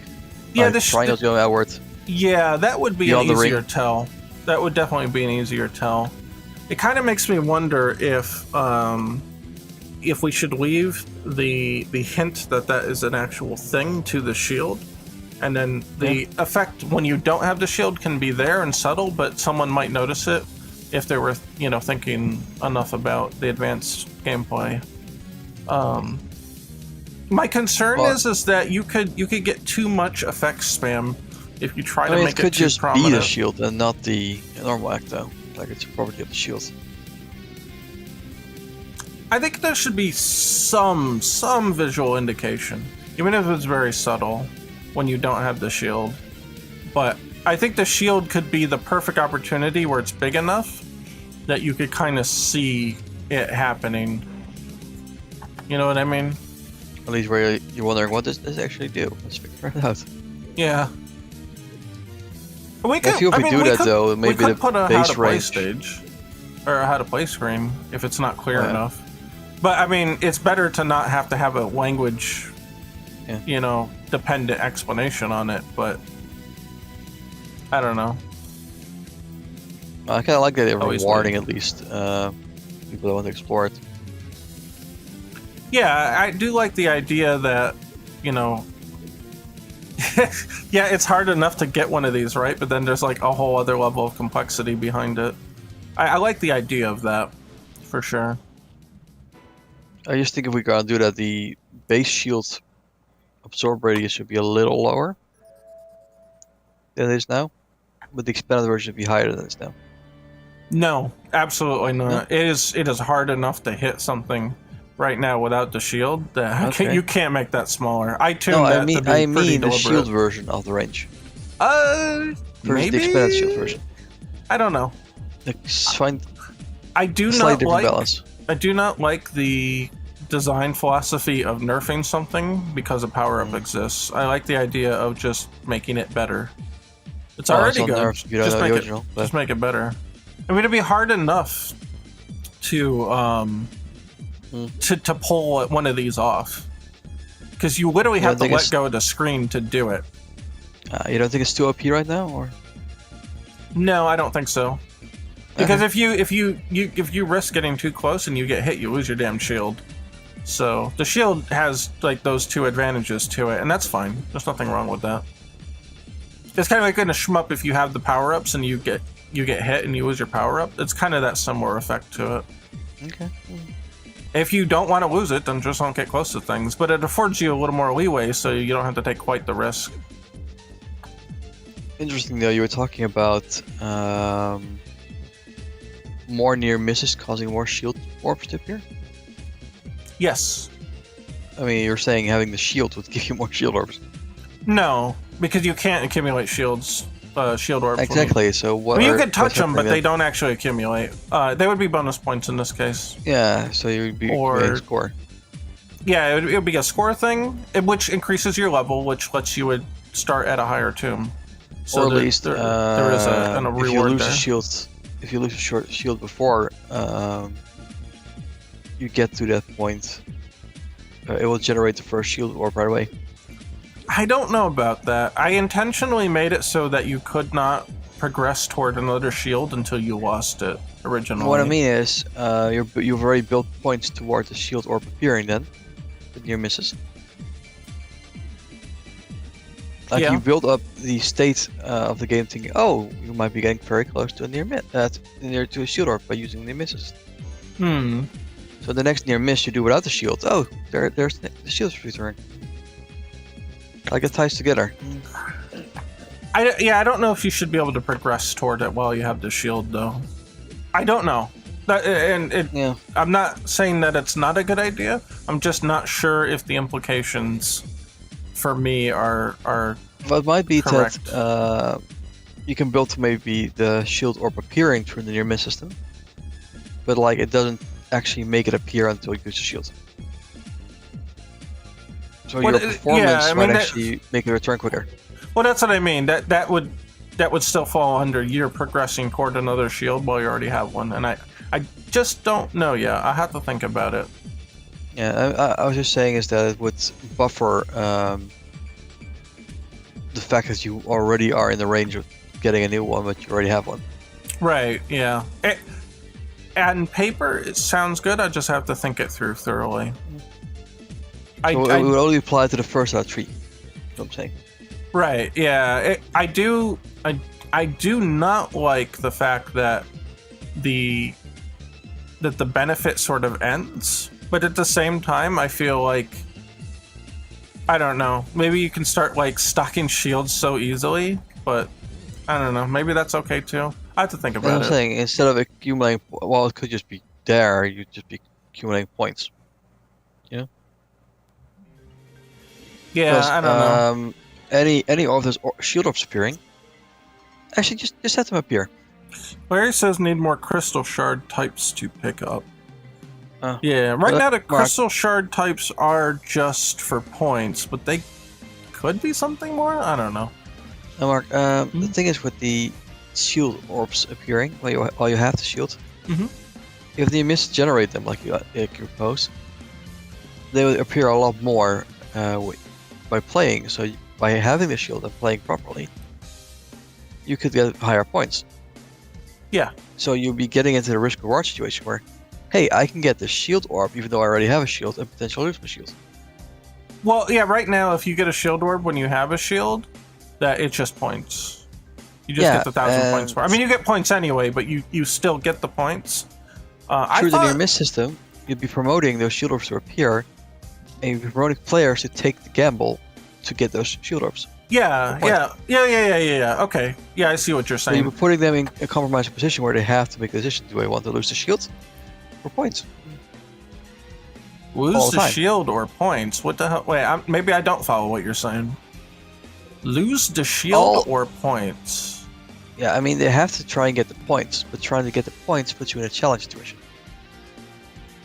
Yeah, like the triangles going outward. Yeah, that would be an easier tell. That would definitely be an easier tell. It kind of makes me wonder if we should leave the hint that is an actual thing to the shield, and then the effect when you don't have the shield can be there and subtle, but someone might notice it if they were, thinking enough about the advanced gameplay. My concern is that you could get too much effect spam if you try to make it too prominent. It could just be the shield and not the normal Ecto. Like it's a property of the shield. I think there should be some visual indication, even if it's very subtle, when you don't have the shield. But I think the shield could be the perfect opportunity where it's big enough that you could kind of see it happening. You know what I mean? At least where you're wondering what does this actually do. Let's figure it out. Yeah. We If you do that though, maybe we could the put a how base to play range. stage or a how to play screen if it's not clear Oh, yeah. enough. But I mean, it's better to not have to have a language, Yeah. you know, dependent explanation on it. But I don't know. I kind of like that they're Always rewarding at least people that want to explore it. Yeah, I do like the idea that, you know, yeah, it's hard enough to get one of these, right? But then there's like a whole other level of complexity behind it. I like the idea of that, for sure. I just think if we gotta do that, the base shield absorb radius should be a little lower than it is now, but the expanded version should be higher than it is now. No, absolutely not. It is hard enough to hit something right now without the shield that Okay. you can't make that smaller. I tuned No, that I mean to be pretty the deliberate. shield version of the range Versus versus the expanded shield version. I don't know. Like, find I do a slightly not different like. balance. I do not like the design philosophy of nerfing something because a power-up exists. I like the idea of just making it better. It's already on good. nerfs, you don't Just know make the it, original, but- just make it better. I mean, it'd be hard enough to to pull one of these off because you literally You have don't to think let go of the screen to do it. You don't think it's too OP right now, or? No, I don't think so. Because if you risk getting too close and you get hit, you lose your damn shield. So the shield has like those two advantages to it, and that's fine. There's nothing wrong with that. It's kind of like in a shmup if you have the power ups and you get hit and you lose your power up. It's kind of that similar effect to it. Okay. If you don't want to lose it, then just don't get close to things. But it affords you a little more leeway, so you don't have to take quite the risk. Interesting though, you were talking about more near misses causing more shield orbs to appear. Yes. I mean, you're saying having the shield would give you more shield orbs. No, because you can't accumulate shield orbs. Exactly. So what? I mean, you are- could touch what's them, but happening they then? don't actually accumulate. They would be bonus points in this case. Yeah. So you'd be Or- getting score. Yeah, it would be a score thing, which increases your level, which lets you would start at a higher tomb. So or at there- least there is a if reward you lose there. a shield, if you lose a short shield before you get to that point, it will generate the first shield orb right away. I don't know about that. I intentionally made it so that you could not progress toward another shield until you lost it originally. What I mean is, you've already built points toward the shield orb appearing then, with near misses. Like Yeah. you build up the state of the game thinking, oh, you might be getting very close to a near to a shield orb by using near misses. So the next near miss you do without the shield, oh, there's the shield's return. Like it ties together. I don't know if you should be able to progress toward it while you have the shield, though. I don't know. Yeah. I'm not saying that it's not a good idea. I'm just not sure if the implications for me are Well, it might be correct. that you can build maybe the shield orb appearing through the near miss system, but like it doesn't actually make it appear until you use the shield. So Well, your performance I might mean, actually make it return quicker. Well, that's what I mean. That would still fall under you're progressing toward another shield while you already have one, and I just don't know yet. I have to think about it. Yeah, I was just saying is that it would buffer the fact that you already are in the range of getting a new one, but you already have one. Right? Yeah. On paper, it sounds good. I just have to think it through thoroughly. So it would only apply to the first out of three. That's what I'm saying. Right. Yeah. I do not like the fact that the benefit sort of ends, but at the same time, I feel like I don't know. Maybe you can start like stocking shields so easily, but I don't know. Maybe that's okay too. I have to think That's about what I'm it. saying. Instead of accumulating, well, it could just be there. You'd just be accumulating points. Yeah, I don't know. Any of those shield orbs appearing, actually just let them appear. Larry says need more crystal shard types to pick up. Yeah, right now the Mark, crystal shard types are just for points, but they could be something more? I don't know. Mark, the thing is with the shield orbs appearing while you have the shield, if you misgenerate them like you propose, they will appear a lot more by playing. So by having the shield and playing properly, you could get higher points. Yeah. So you'll be getting into the risk-reward situation where, hey, I can get the shield orb even though I already have a shield and potentially lose my shield. Well, yeah, right now if you get a shield orb when you have a shield, that it's just points. You just get the 1,000 points for it. I mean, you get points anyway, but you still get the points. Through the near miss system, you'd be promoting those shield orbs to appear, and you'd be promoting players to take the gamble to get those shield orbs. Yeah. Okay. Yeah, I see what you're saying. So you're putting them in a compromising position where they have to make the decision: do I want to lose the shield or points? Lose the shield or points? What the hell? Wait, maybe I don't follow what you're saying. Lose the shield or points? Yeah, I mean they have to try and get the points, but trying to get the points puts you in a challenge situation.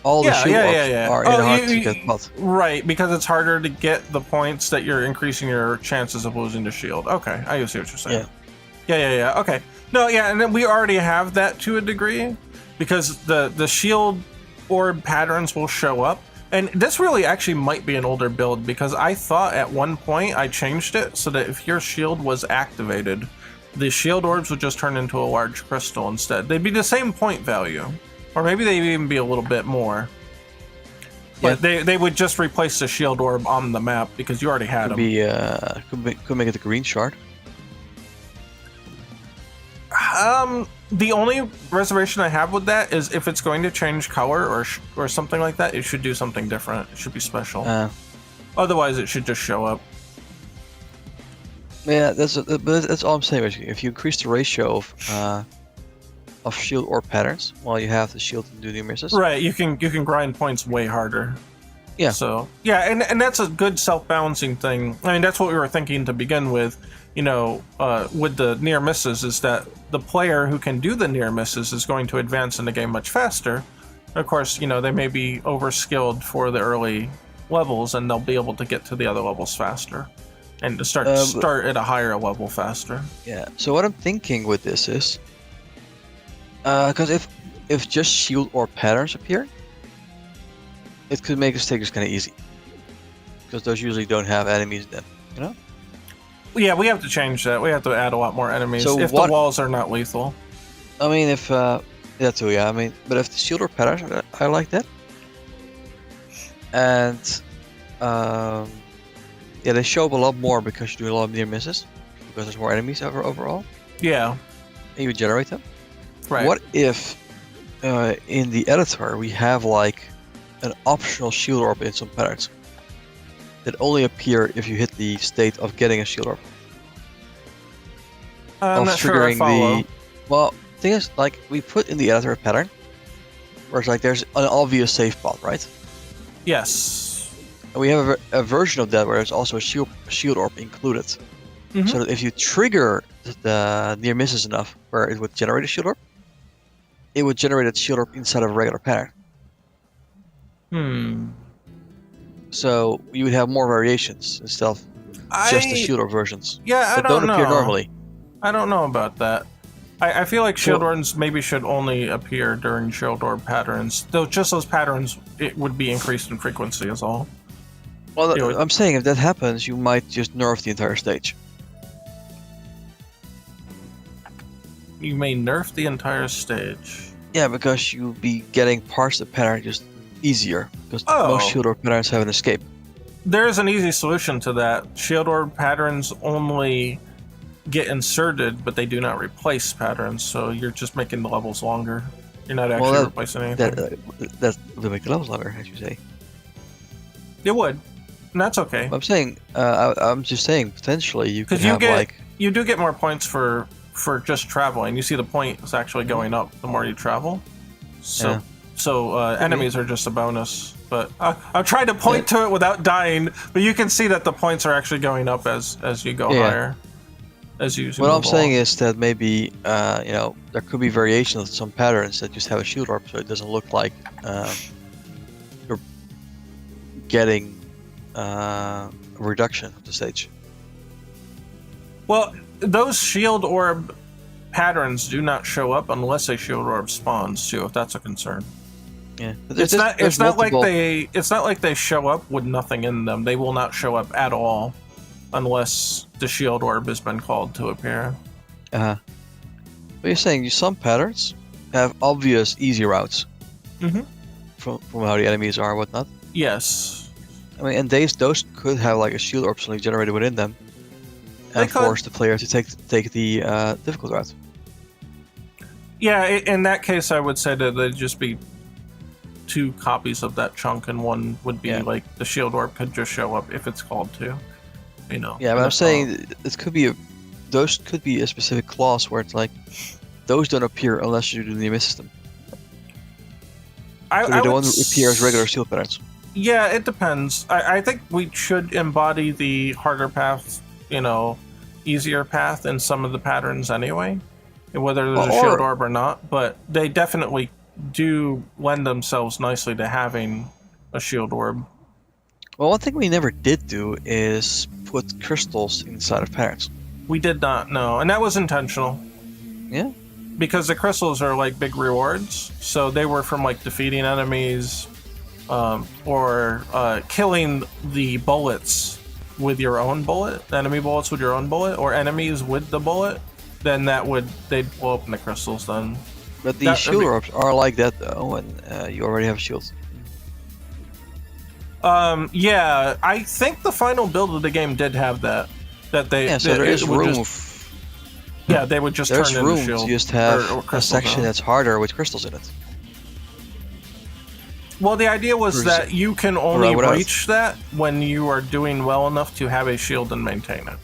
All the shield orbs are in a hard to get spot. Right, because it's harder to get the points that you're increasing your chances of losing the shield. Okay, I see what you're saying. Yeah. Okay. No, yeah, and then we already have that to a degree because the shield orb patterns will show up. And this really actually might be an older build because I thought at one point I changed it so that if your shield was activated, the shield orbs would just turn into a large crystal instead. They'd be the same point value. Or maybe they'd even be a little bit more. But they would just replace the shield orb on the map because you already had them. Could make it a green shard. The only reservation I have with that is if it's going to change color or something like that, it should do something different. It should be special. Otherwise, it should just show up. Yeah, that's all I'm saying. Basically, if you increase the ratio of shield orb patterns while you have the shield and do the misses, right? You can grind points way harder. Yeah. So yeah, and that's a good self-balancing thing. I mean, that's what we were thinking to begin with. You know, with the near misses, is that the player who can do the near misses is going to advance in the game much faster. Of course, you know, they may be over-skilled for the early levels, and they'll be able to get to the other levels faster, and to start at a higher level faster. Yeah. So what I'm thinking with this is, because if just shield orb patterns appear, it could make the stages kind of easy, because those usually don't have enemies then, you know. Yeah, we have to change that. We have to add a lot more enemies so if the walls are not lethal. I mean, if that too, yeah. I mean, but if the shield or patterns, I like that. And yeah, they show up a lot more because you do a lot of near misses because there's more enemies overall. Yeah. And you generate them. Right. What if in the editor we have like an optional shield orb in some patterns that only appear if you hit the state of getting a shield orb? I'm not sure I follow. Well, thing is, like, we put in the editor a pattern where it's like there's an obvious save spot, right? Yes. And we have a version of that where there's also a shield orb included. Mm-hmm. So that if you trigger the near misses enough where it would generate a shield orb, it would generate a shield orb inside of a regular pattern. So you would have more variations instead of just the shield orb versions. Yeah, I don't appear normally. I don't know about that. I feel like shield orbs maybe should only appear during shield orb patterns. Though just those patterns, it would be increased in frequency is all. Well, I'm saying if that happens, you might just nerf the entire stage. You may nerf the entire stage. Yeah, because you'll be getting parts of the pattern just easier. Because most shield orb patterns have an escape. There's an easy solution to that. Shield orb patterns only get inserted, but they do not replace patterns, so you're just making the levels longer. You're not actually replacing anything. That would make the levels longer, as you say. It would. And that's okay. I'm saying, I'm just saying, potentially you could have you do get more points for just traveling. You see the point is actually going up the more you travel. So enemies are just a bonus. But I'm trying to point to it without dying, but you can see that the points are actually going up as you go higher. What I'm saying is that maybe there could be variations of some patterns that just have a shield orb, so it doesn't look like getting a reduction of the stage. Well, those shield orb patterns do not show up unless a shield orb spawns too, if that's a concern. Yeah, It's not like they show up with nothing in them. They will not show up at all unless the shield orb has been called to appear. But you're saying some patterns have obvious easy routes from how the enemies are and whatnot. Yes. I mean, and those could have like a shield orb suddenly generated within them, and force the player to take the difficult route. Yeah, in that case, I would say that there'd just be 2 copies of that chunk, and one would be like the shield orb could just show up if it's called to. You know. Yeah, but I'm saying it could be those could be a specific clause where it's like those don't appear unless you do the emiss system. So they don't appear as regular shield patterns. Yeah, it depends. I think we should embody the harder path, easier path in some of the patterns anyway, whether there's a shield orb or not. But they definitely do lend themselves nicely to having a shield orb. Well, one thing we never did do is put crystals inside of patterns. We did not, no, and that was intentional. Yeah. Because the crystals are like big rewards, so they were from like defeating enemies, or killing the bullets with your own bullet, enemy bullets with your own bullet, or enemies with the bullet. Then they'd blow up in the crystals then. But these shield orbs are like that though, and you already have shields. Yeah, I think the final build of the game did have that. So there is room. Yeah, they would just turn into shields. There's room to just have a section that's harder with crystals in it. Well, the idea was that you can only reach that when you are doing well enough to have a shield and maintain it.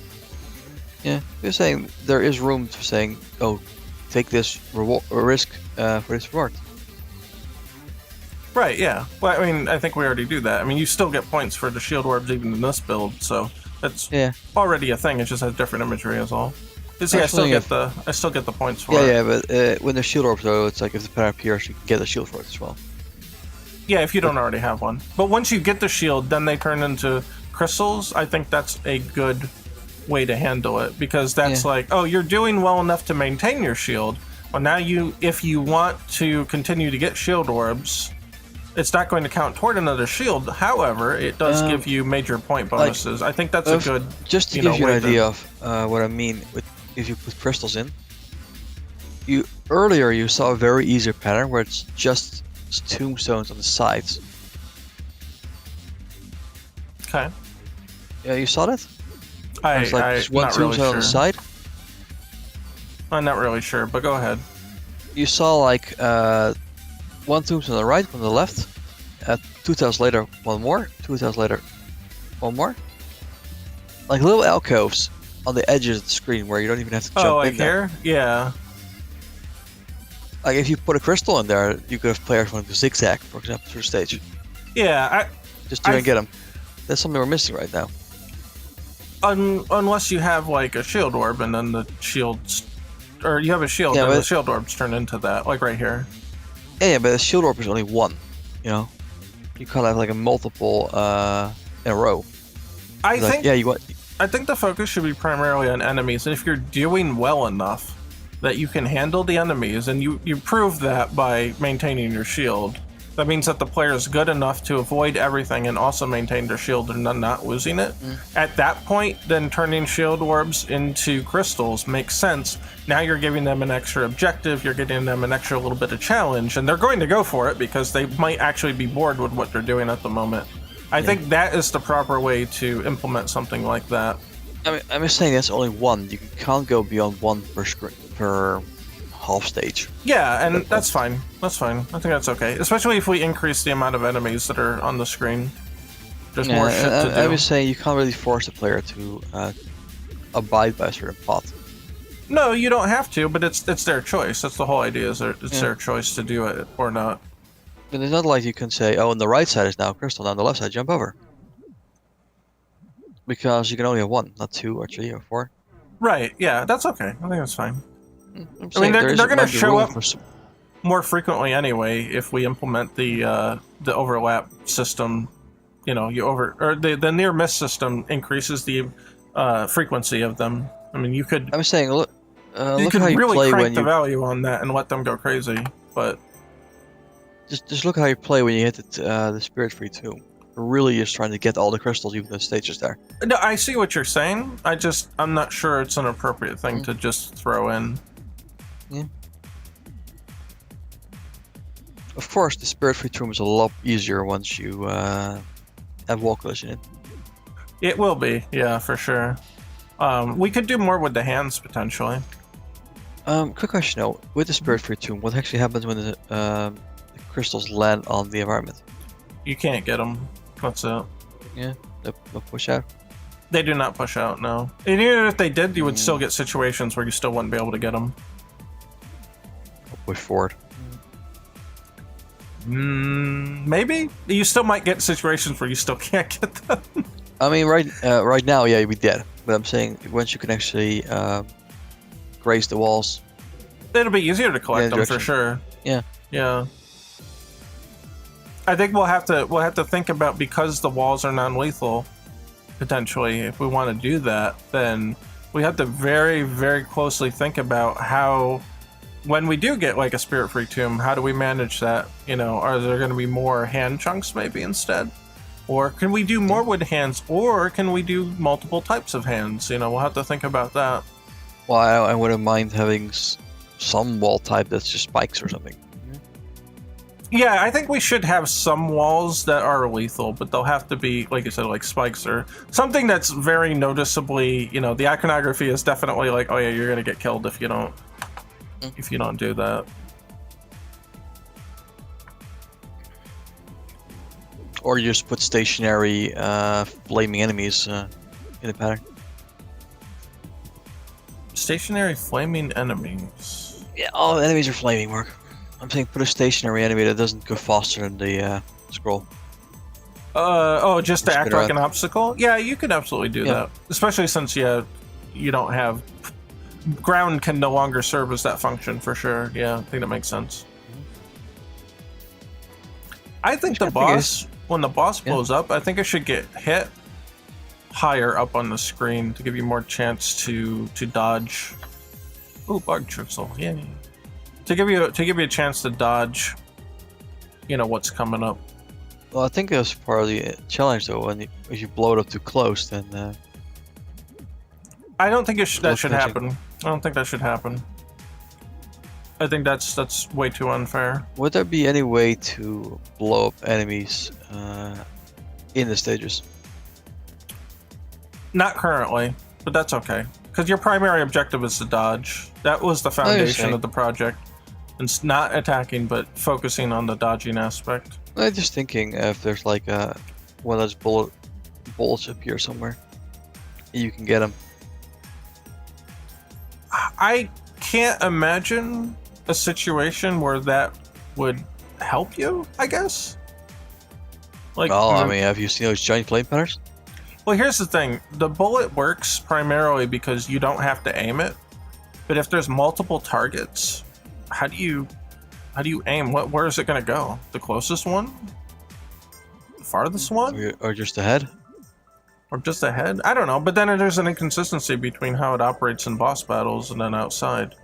Yeah, you're saying there is room for saying, oh, take this risk for this reward. Right, yeah. Well, I mean, I think we already do that. I mean, you still get points for the shield orbs even in this build, so that's already a thing. It just has different imagery as all. See, I still get the points for it. Yeah, but when there's shield orbs though, it's like if the pattern appears, you can get a shield for it as well. Yeah, if you don't already have one. But once you get the shield, then they turn into crystals. I think that's a good way to handle it, because that's like, oh, you're doing well enough to maintain your shield. Well, now if you want to continue to get shield orbs, it's not going to count toward another shield. However, it does give you major point bonuses. I think that's a good. Just to give you an idea of what I mean with if you put crystals in. Earlier you saw a very easy pattern where it's just tombstones on the sides. Okay. Yeah, you saw that? There's just one tombstone on the side. I'm not really sure, but go ahead. You saw like one tombstone on the right, one on the left. 2 tiles later, one more. 2 tiles later, one more. Like little alcoves on the edges of the screen where you don't even have to jump in. Oh, like here? Yeah. Like if you put a crystal in there, you could have players want to zigzag, for example, through the stage. Yeah, just to get them. That's something we're missing right now. Unless you have like a shield orb and then the shields, or you have a shield and the shield orbs turn into that, like right here. Yeah, but the shield orb is only one. You know, you can't have like a multiple in a row. I think the focus should be primarily on enemies, and if you're doing well enough that you can handle the enemies, and you prove that by maintaining your shield, that means that the player is good enough to avoid everything and also maintain their shield and not losing it. At that point, then turning shield orbs into crystals makes sense. Now you're giving them an extra objective, you're getting them an extra little bit of challenge, and they're going to go for it because they might actually be bored with what they're doing at the moment. I think that is the proper way to implement something like that. I mean, I'm just saying that's only one. You can't go beyond one per half stage. Yeah, and that's fine. That's fine. I think that's okay. Especially if we increase the amount of enemies that are on the screen. There's more shit to do. I was saying you can't really force a player to abide by a certain path. No, you don't have to, but it's their choice. That's the whole idea, is it's their choice to do it or not. But it's not like you can say, oh, on the right side is now crystal, now on the left side jump over. Because you can only have one, not 2 or 3 or 4. Right, yeah, that's okay. I think that's fine. I mean, they're going to show up more frequently anyway if we implement the overlap system the near miss system increases the frequency of them. I mean, you could I'm saying, look you at could how you really play crank when the you value on that and let them go crazy. But just look how you play when you hit the Spirit Free Tomb. You're really just trying to get all the crystals, even though the stage is there. no, I see what you're saying. I'm not sure it's an appropriate thing to just throw in. Yeah. Of course, the Spirit Free Tomb is a lot easier once you have wall collision in. It will be, yeah, for sure. We could do more with the hands potentially. Quick question though, with the Spirit Free Tomb, what actually happens when the crystals land on the environment? You can't get them. That's it. Yeah, they'll push out. They do not push out, no. And even if they did, you would still get situations where you still wouldn't be able to get them. Or push forward. Maybe you still might get situations where you still can't get them. I mean, right now, yeah, you'd be dead. But I'm saying once you can actually graze the walls, It'll be easier to collect them for sure. Yeah. Yeah. I think we'll have to think about, because the walls are non-lethal, potentially, if we want to do that, then we have to very, very closely think about how, when we do get like a Spirit Free Tomb, how do we manage that? Are there going to be more hand chunks maybe instead? Or can we do more with hands? Or can we do multiple types of hands? We'll have to think about that. Well, I wouldn't mind having some wall type that's just spikes or something. Yeah, I think we should have some walls that are lethal, but they'll have to be, like you said, like spikes or something that's very noticeably, the iconography is definitely like, oh yeah, you're going to get killed if you don't do that. Or you just put stationary flaming enemies in the pattern. Stationary flaming enemies. Yeah, all enemies are flaming, Mark. I'm saying put a stationary enemy that doesn't go faster than the scroll. Just to act like an obstacle? Yeah, you could absolutely do that. Especially since you don't have... Ground can no longer serve as that function, for sure. Yeah, I think that makes sense. I think the boss, when the boss blows up, I think it should get hit higher up on the screen to give you more chance to dodge. Ooh, bug tricksel, yeah. To give you a chance to dodge, what's coming up. Well, I think that's part of the challenge, though. If you blow it up too close, then I don't think that should happen. I don't think that should happen. I think that's way too unfair. Would there be any way to blow up enemies in the stages? Not currently, but that's okay. Because your primary objective is to dodge. That was the foundation of the project. It's not attacking, but focusing on the dodging aspect. I'm just thinking if there's like one of those bullets appear somewhere, you can get them. I can't imagine a situation where that would help you, I guess. Like, well, I mean, have you seen those giant flame patterns? Well, here's the thing. The bullet works primarily because you don't have to aim it. But if there's multiple targets, how do you aim? Where is it going to go? The closest one? The farthest one? Or just ahead? Or just ahead? I don't know. But then there's an inconsistency between how it operates in boss battles and then outside.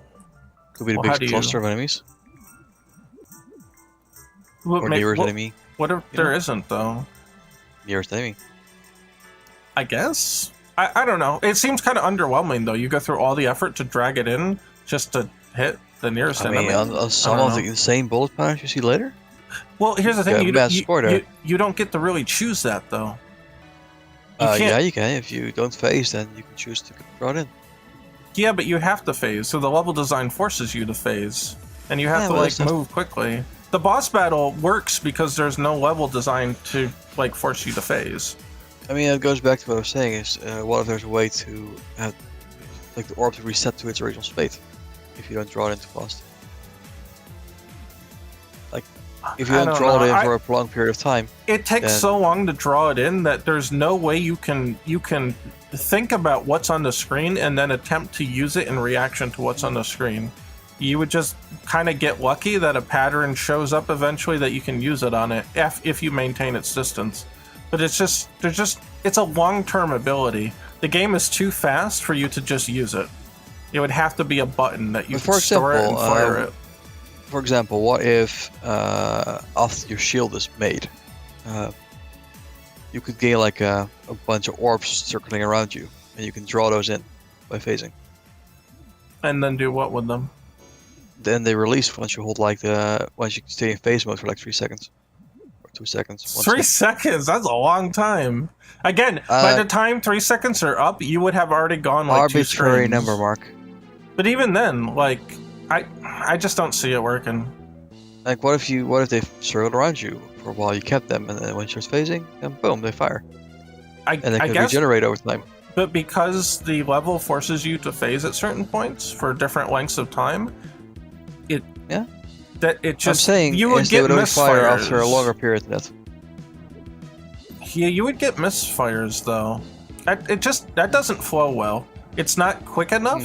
Could be the big cluster of enemies. Or nearest enemy. What if there isn't, though? Nearest enemy. I guess? I don't know. It seems kind of underwhelming, though. You go through all the effort to drag it in just to hit the nearest enemy. I mean, on some of the insane bullet patterns you see later? Well, here's the thing. You don't get to really choose that, though. Yeah, you can. If you don't phase, then you can choose to get brought in. Yeah, but you have to phase, so the level design forces you to phase. And you have to, move quickly. The boss battle works because there's no level design to, force you to phase. I mean, it goes back to what I was saying, is what if there's a way to have, the orb to reset to its original state if you don't draw it in too fast? If you don't draw it in for a prolonged period of time. It takes so long to draw it in that there's no way you can think about what's on the screen and then attempt to use it in reaction to what's on the screen. You would just kind of get lucky that a pattern shows up eventually that you can use it on it if you maintain its distance. But it's just it's a long-term ability. The game is too fast for you to just use it. It would have to be a button that you But for can store it and example, fire it. For example, what if after your shield is made, you could gain like a bunch of orbs circling around you, and you can draw those in by phasing. And then do what with them? Then they release once you hold once you stay in phase mode for like 3 seconds or 2 seconds. 3 seconds? That's a long time. Again, by the time 3 seconds are up, you would have already gone like arbitrary 2 streams. number, Mark. But even then, like, I just don't see it working. Like, what if they circled around you for a while? You kept them, and then when you're phasing, then boom, they fire, and they could regenerate over time. But because the level forces you to phase at certain points for different lengths of time, I'm saying you would get they would only fire misfires after a longer period than that. Yeah, you would get misfires though. That doesn't flow well. It's not quick enough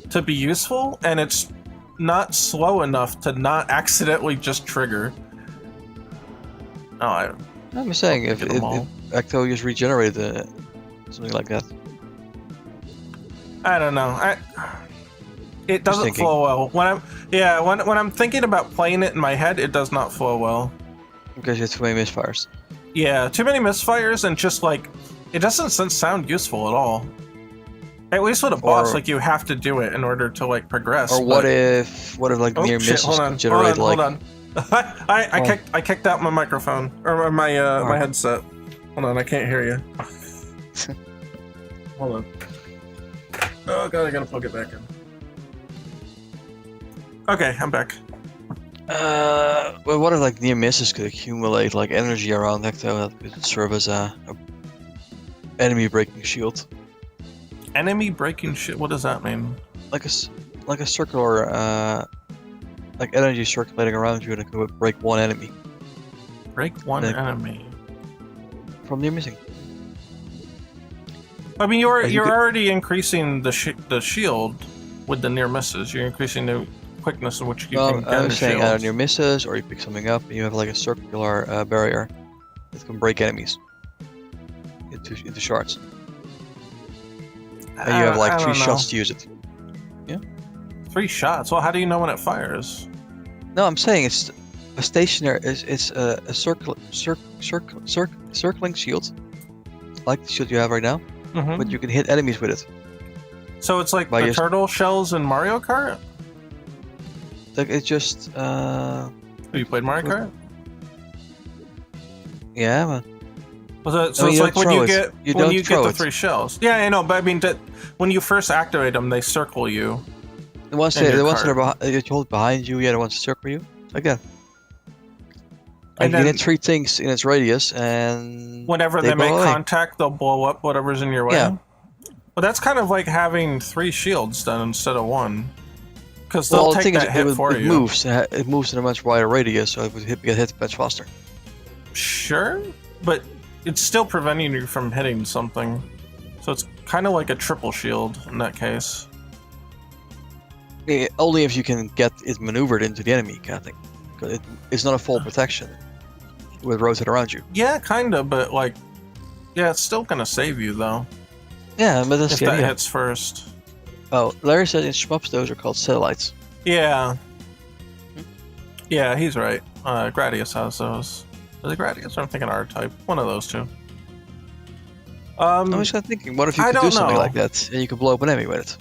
to be useful, and it's not slow enough to not accidentally just trigger. Oh, I'm saying if Ecto just regenerated something like that. I don't know. It doesn't flow well. When I'm thinking about playing it in my head, it does not flow well. Because you have too many misfires. Yeah, too many misfires, and just like it doesn't sound useful at all. At least with a boss, like you have to do it in order to like progress. Or what if like near misses could generate hold on. I kicked out my microphone or my my headset. Hold on, I can't hear you. Hold on. Oh god, I gotta plug it back in. Okay, I'm back. Well, what if like near misses could accumulate like energy around Ecto that could serve as a enemy breaking shield? Enemy breaking shit? What does that mean? Like a circular like energy circulating around you, and it could break one enemy. Break one enemy from near missing. I mean, you're already increasing the shield with the near misses. You're increasing the quickness in which you can get I'm saying shields. Near misses, or you pick something up and you have like a circular barrier that can break enemies into shards. And you have like 3 shots to use it. Yeah. 3 shots? Well, how do you know when it fires? No, I'm saying it's a stationary. It's a circling shield, like the shield you have right now. Mm-hmm. But you can hit enemies with it. So it's like the turtle shells in Mario Kart? Like it's just. Have you played Mario Kart? Yeah, man. So it's like when you get the 3 shells. Yeah, I know, but I mean, when you first activate them, they circle you. The ones that are hold behind you, the ones that circle you, like that. And you can hit 3 things in its radius, and whenever they make contact, they'll blow up whatever's in your way. Yeah. Well, that's kind of like having 3 shields then instead of 1. Because they'll take that hit for you. It moves in a much wider radius, so it would get hit much faster. Sure, but it's still preventing you from hitting something. So it's kind of like a triple shield in that case. Only if you can get it maneuvered into the enemy, kind of thing. It's not a full protection. It would rotate around you. Yeah, kind of, but like, yeah, it's still gonna save you though. Yeah, but that's if that hits first. Oh, Larry said in shmups those are called satellites. Yeah. Yeah, he's right. Gradius has those. Is it Gradius? I'm thinking R-Type. One of those 2. I was kind of thinking, what if you could do something like that and you could blow up an enemy with it?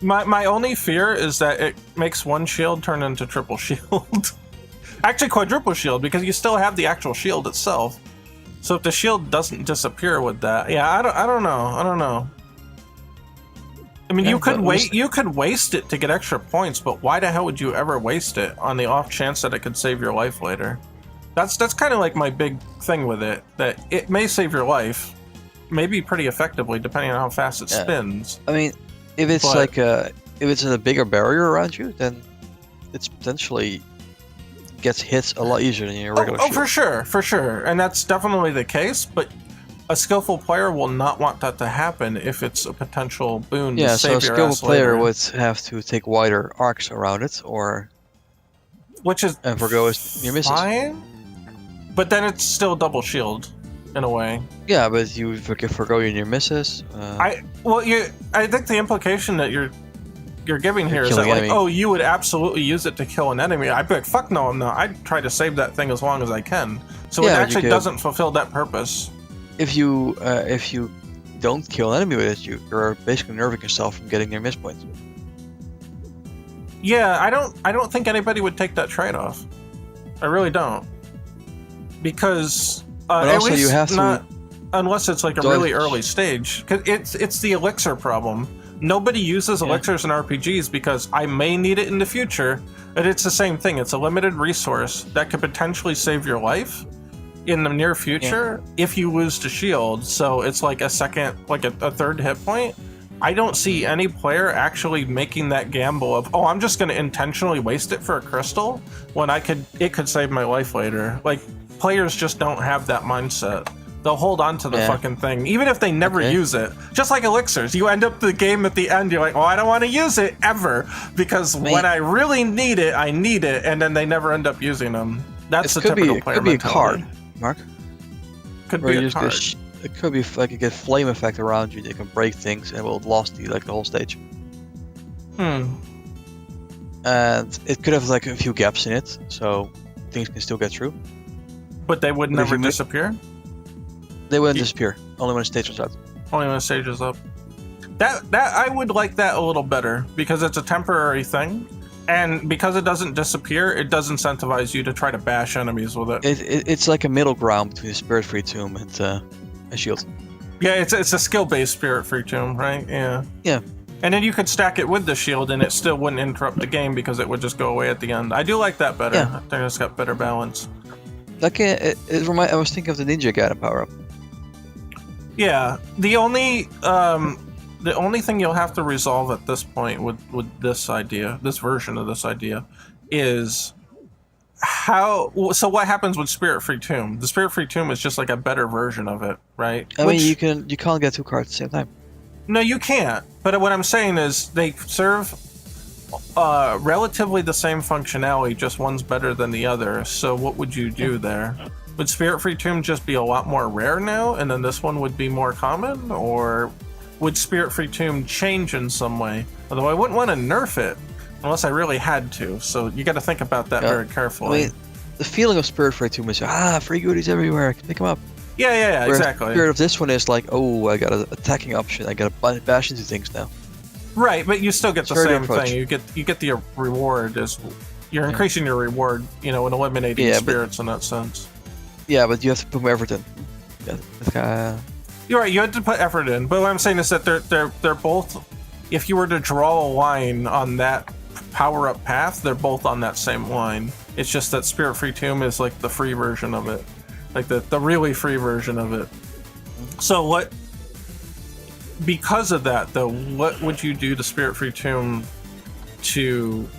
My only fear is that it makes 1 shield turn into triple shield. Actually, quadruple shield, because you still have the actual shield itself. So if the shield doesn't disappear with that, yeah, I don't know. I mean, you could waste it to get extra points, but why the hell would you ever waste it on the off chance that it could save your life later? That's kind of like my big thing with it, that it may save your life, maybe pretty effectively depending on how fast it spins. I mean, if it's if it's in a bigger barrier around you, then it's potentially gets hit a lot easier than your regular shield. For sure, and that's definitely the case. But a skillful player will not want that to happen if it's a potential boon. Yeah, to save so a your skillful player later. would have to take wider arcs around it, or which is forgo his near misses. Fine. But then it's still double shield, in a way. Yeah, but you forgo your near misses. I think the implication that you're giving here is that, like, oh, you would absolutely use it to kill an enemy. I'd be like, fuck no, I'm not. I'd try to save that thing as long as I can. So it actually doesn't fulfill that purpose. If you don't kill an enemy with it, you're basically nerving yourself from getting near miss points. Yeah, I don't think anybody would take that trade-off. I really don't. Because at least you have not, unless it's like a really early stage. Cause it's the elixir problem. Nobody uses elixirs in RPGs because I may need it in the future, and it's the same thing. It's a limited resource that could potentially save your life in the near future if you lose to shield. So it's like a third hit point. I don't see any player actually making that gamble of, oh, I'm just going to intentionally waste it for a crystal when it could save my life later. Like, players just don't have that mindset. They'll hold on to the fucking thing, even if they never use it. Just like elixirs, you end up the game at the end, you're like, oh, I don't want to use it ever, because when I really need it, I need it, and then they never end up using them. That's the typical player mentality. It could be a card, Mark. Could be a card. It could be like you get flame effect around you. They can break things and will last you like the whole stage. And it could have like a few gaps in it, so things can still get through. But they would never disappear? They wouldn't disappear. Only when a stage was up. Only when a stage is up. That I would like that a little better, because it's a temporary thing, and because it doesn't disappear, it does incentivize you to try to bash enemies with it. It's like a middle ground between a Spirit-Free Tomb and a shield. Yeah, it's a skill-based Spirit-Free Tomb, right? Yeah. Yeah. And then you could stack it with the shield, and it still wouldn't interrupt the game because it would just go away at the end. I do like that better. Yeah. I think it's got better balance. Like I was thinking of the Ninja Gaiden power-up. Yeah, the only thing you'll have to resolve at this point with this idea, this version of this idea, is how. So what happens with Spirit-Free Tomb? The Spirit-Free Tomb is just like a better version of it, right? I mean, you can't get two cards at the same time. No, you can't. But what I'm saying is they serve relatively the same functionality, just one's better than the other. So what would you do there? Would Spirit-Free Tomb just be a lot more rare now, and then this one would be more common? Or would Spirit-Free Tomb change in some way? Although I wouldn't want to nerf it, unless I really had to. So you got to think about that very carefully. I mean, the feeling of Spirit-Free Tomb is, free goodies everywhere, I can pick them up. Yeah, Whereas exactly. The spirit of this one is like, oh, I got an attacking option, I got to bash into things now. Right, but you still get the same thing. You get the reward as you're increasing your reward, in eliminating spirits in that sense. Yeah, but you have to put more effort in. You're right. You had to put effort in, but what I'm saying is that they're both. If you were to draw a line on that power-up path, they're both on that same line. It's just that Spirit-Free Tomb is like the free version of it, like the really free version of it. So what? Because of that, though, what would you do to Spirit-Free Tomb to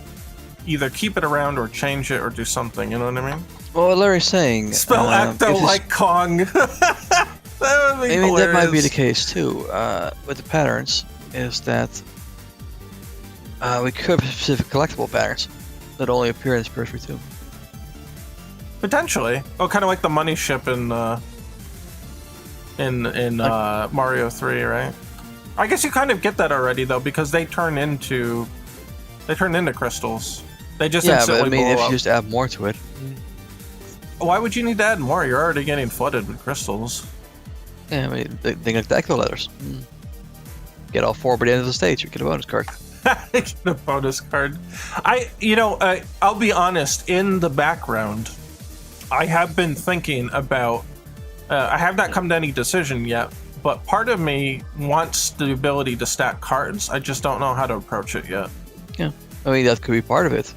either keep it around or change it or do something? You know what I mean? Well, Larry's saying... Spell Ecto like Kong. That would be hilarious. That might be the case, too, with the patterns, is that we could have specific collectible patterns that only appear in Spirit-Free Tomb. Potentially. Oh, kind of like the money ship in Mario 3, right? I guess you kind of get that already, though, because they turn into crystals. They just instantly blow if up. you just add more to it. Why would you need to add more? You're already getting flooded with crystals. Yeah, I mean, think like the Ecto letters. Get all 4 by the end of the stage, you get a bonus card. Get a bonus card. I'll be honest, in the background, I have been thinking about, I have not come to any decision yet, but part of me wants the ability to stack cards. I just don't know how to approach it yet. Yeah, I mean, that could be part of it.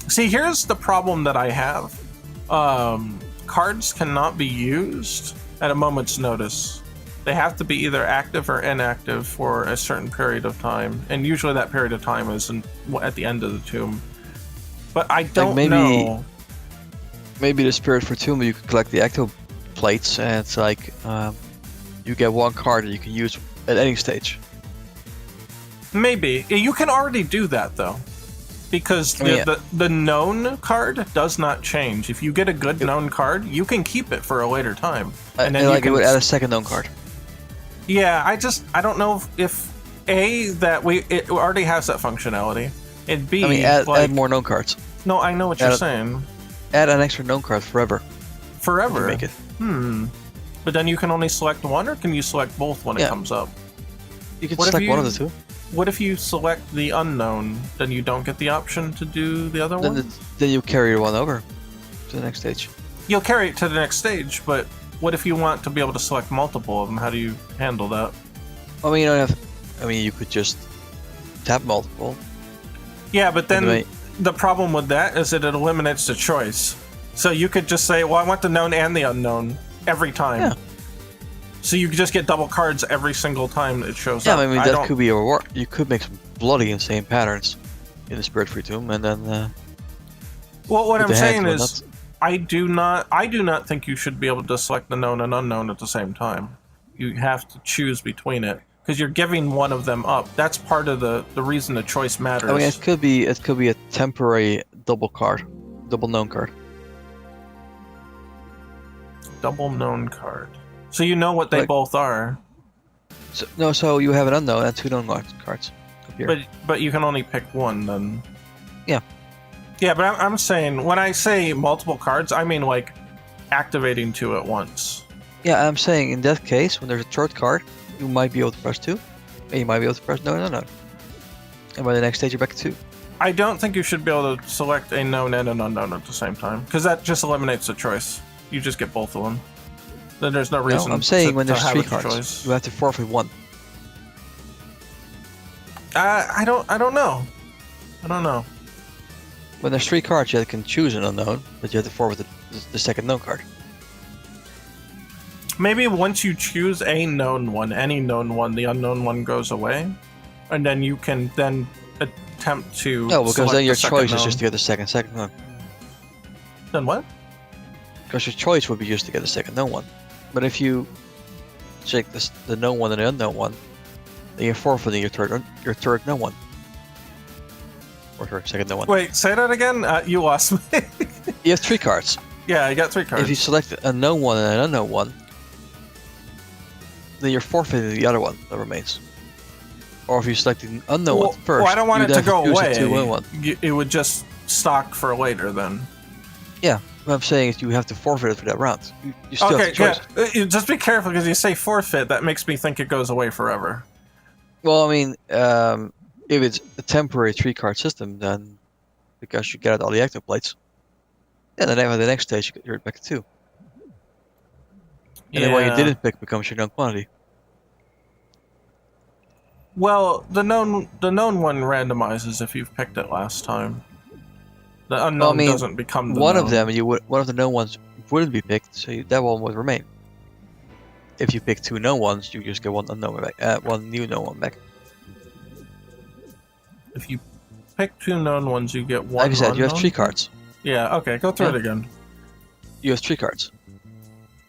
See, here's the problem that I have. Cards cannot be used at a moment's notice. They have to be either active or inactive for a certain period of time, and usually that period of time is at the end of the tomb. But I don't know. Maybe the Spirit-Free Tomb, you could collect the Ecto plates, and it's like you get one card that you can use at any stage. Maybe. You can already do that, though. Because the known card does not change. If you get a good known card, you can keep it for a later time. And then it would add a second known card. Yeah, I don't know if it already has that functionality. And B, add more known cards. No, I know what you're saying. Add an extra known card forever. Forever? Make it. But then you can only select one, or can you select both when it comes up? You can select one of the two. What if you select the unknown? Then you don't get the option to do the other one? Then you carry one over to the next stage. You'll carry it to the next stage, but what if you want to be able to select multiple of them? How do you handle that? I mean, you don't have. I mean, you could just tap multiple. Yeah, but then the problem with that is that it eliminates the choice. So you could just say, well, I want the known and the unknown every time. Yeah. So you just get double cards every single time it shows up. Yeah, I mean, that could be a reward. You could make some bloody insane patterns in the Spirit Free Tomb, and then... well, what I'm saying is, I do not think you should be able to select the known and unknown at the same time. You have to choose between it, because you're giving one of them up. That's part of the reason the choice matters. I mean, it could be a temporary double known card. Double known card. So you know what they both are. So you have an unknown and two known cards. But you can only pick one then. Yeah. Yeah, but I'm saying, when I say multiple cards, I mean like activating two at once. Yeah, I'm saying in that case, when there's a third card, you might be able to press two, and you might be able to press no. And by the next stage, you're back to two. I don't think you should be able to select a known and an unknown at the same time, because that just eliminates the choice. You just get both of them. Then there's no reason. No, I'm saying when there's three cards, you have to forfeit one. I don't know. I don't know. When there's three cards, you can choose an unknown, but you have to forfeit the second known card. Maybe once you choose a known one, any known one, the unknown one goes away, and then you can then attempt to. No, because then your choice is just to get the second known. Then what? Because your choice would be just to get the second known one. But if you check the known one and the unknown one, then you're forfeiting your third known one. Or your second known one. Wait, say that again? You lost me. You have three cards. Yeah, I got three cards. If you select a known one and an unknown one, then you're forfeiting the other one that remains. Or if you select the unknown one first, I don't want it to go away. It would just stock for later then. Yeah. What I'm saying is you have to forfeit it for that round. You still have the choice. Yeah. Just be careful, because you say forfeit, that makes me think it goes away forever. Well, I mean, if it's a temporary three-card system, then because you get all the active plates, then at the next stage you're back to two. And then what you didn't pick becomes your known quantity. Well, the known one randomizes if you've picked it last time. The unknown doesn't become the one known. of them. One of the known ones wouldn't be picked, so that one would remain. If you pick two known ones, you just get one unknown back, one new known one back. If you pick two known ones, you get one. Like I said, unknown? you have three cards. Yeah. Okay. Go through it again. You have three cards.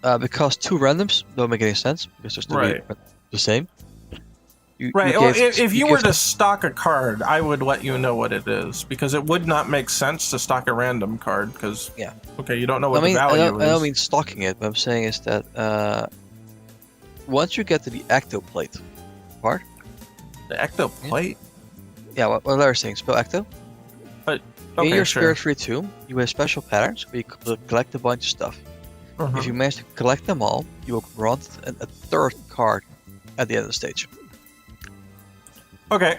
Because two randoms don't make any sense because they're still the same. If you were to stock a card, I would let you know what it is, because it would not make sense to stock a random card, because you don't know what the value is. I don't mean stocking it. What I'm saying is that once you get to the Ecto plate part, the Ecto plate. Yeah, what Larry's saying, spell Ecto. In your Spirit Free Tomb, you have special patterns where you collect a bunch of stuff. If you manage to collect them all, you will grant a third card at the end of the stage. Okay,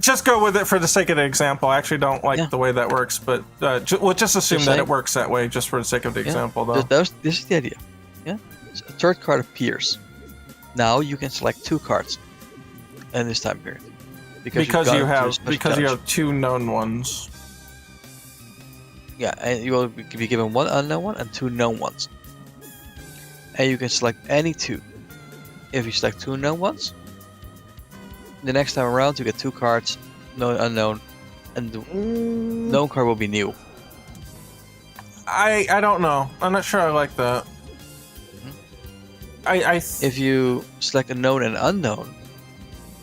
just go with it for the sake of the example. I actually don't like the way that works, but we'll just assume that it works that way, just for the sake of the example, though. This is the idea. Yeah, so a third card appears. Now you can select two cards in this time period because you have two known ones. Yeah, and you will be given one unknown one and two known ones. And you can select any two. If you select two known ones, the next time around you get two cards, known, unknown, and the known card will be new. I don't know. I'm not sure I like that. If you select a known and unknown,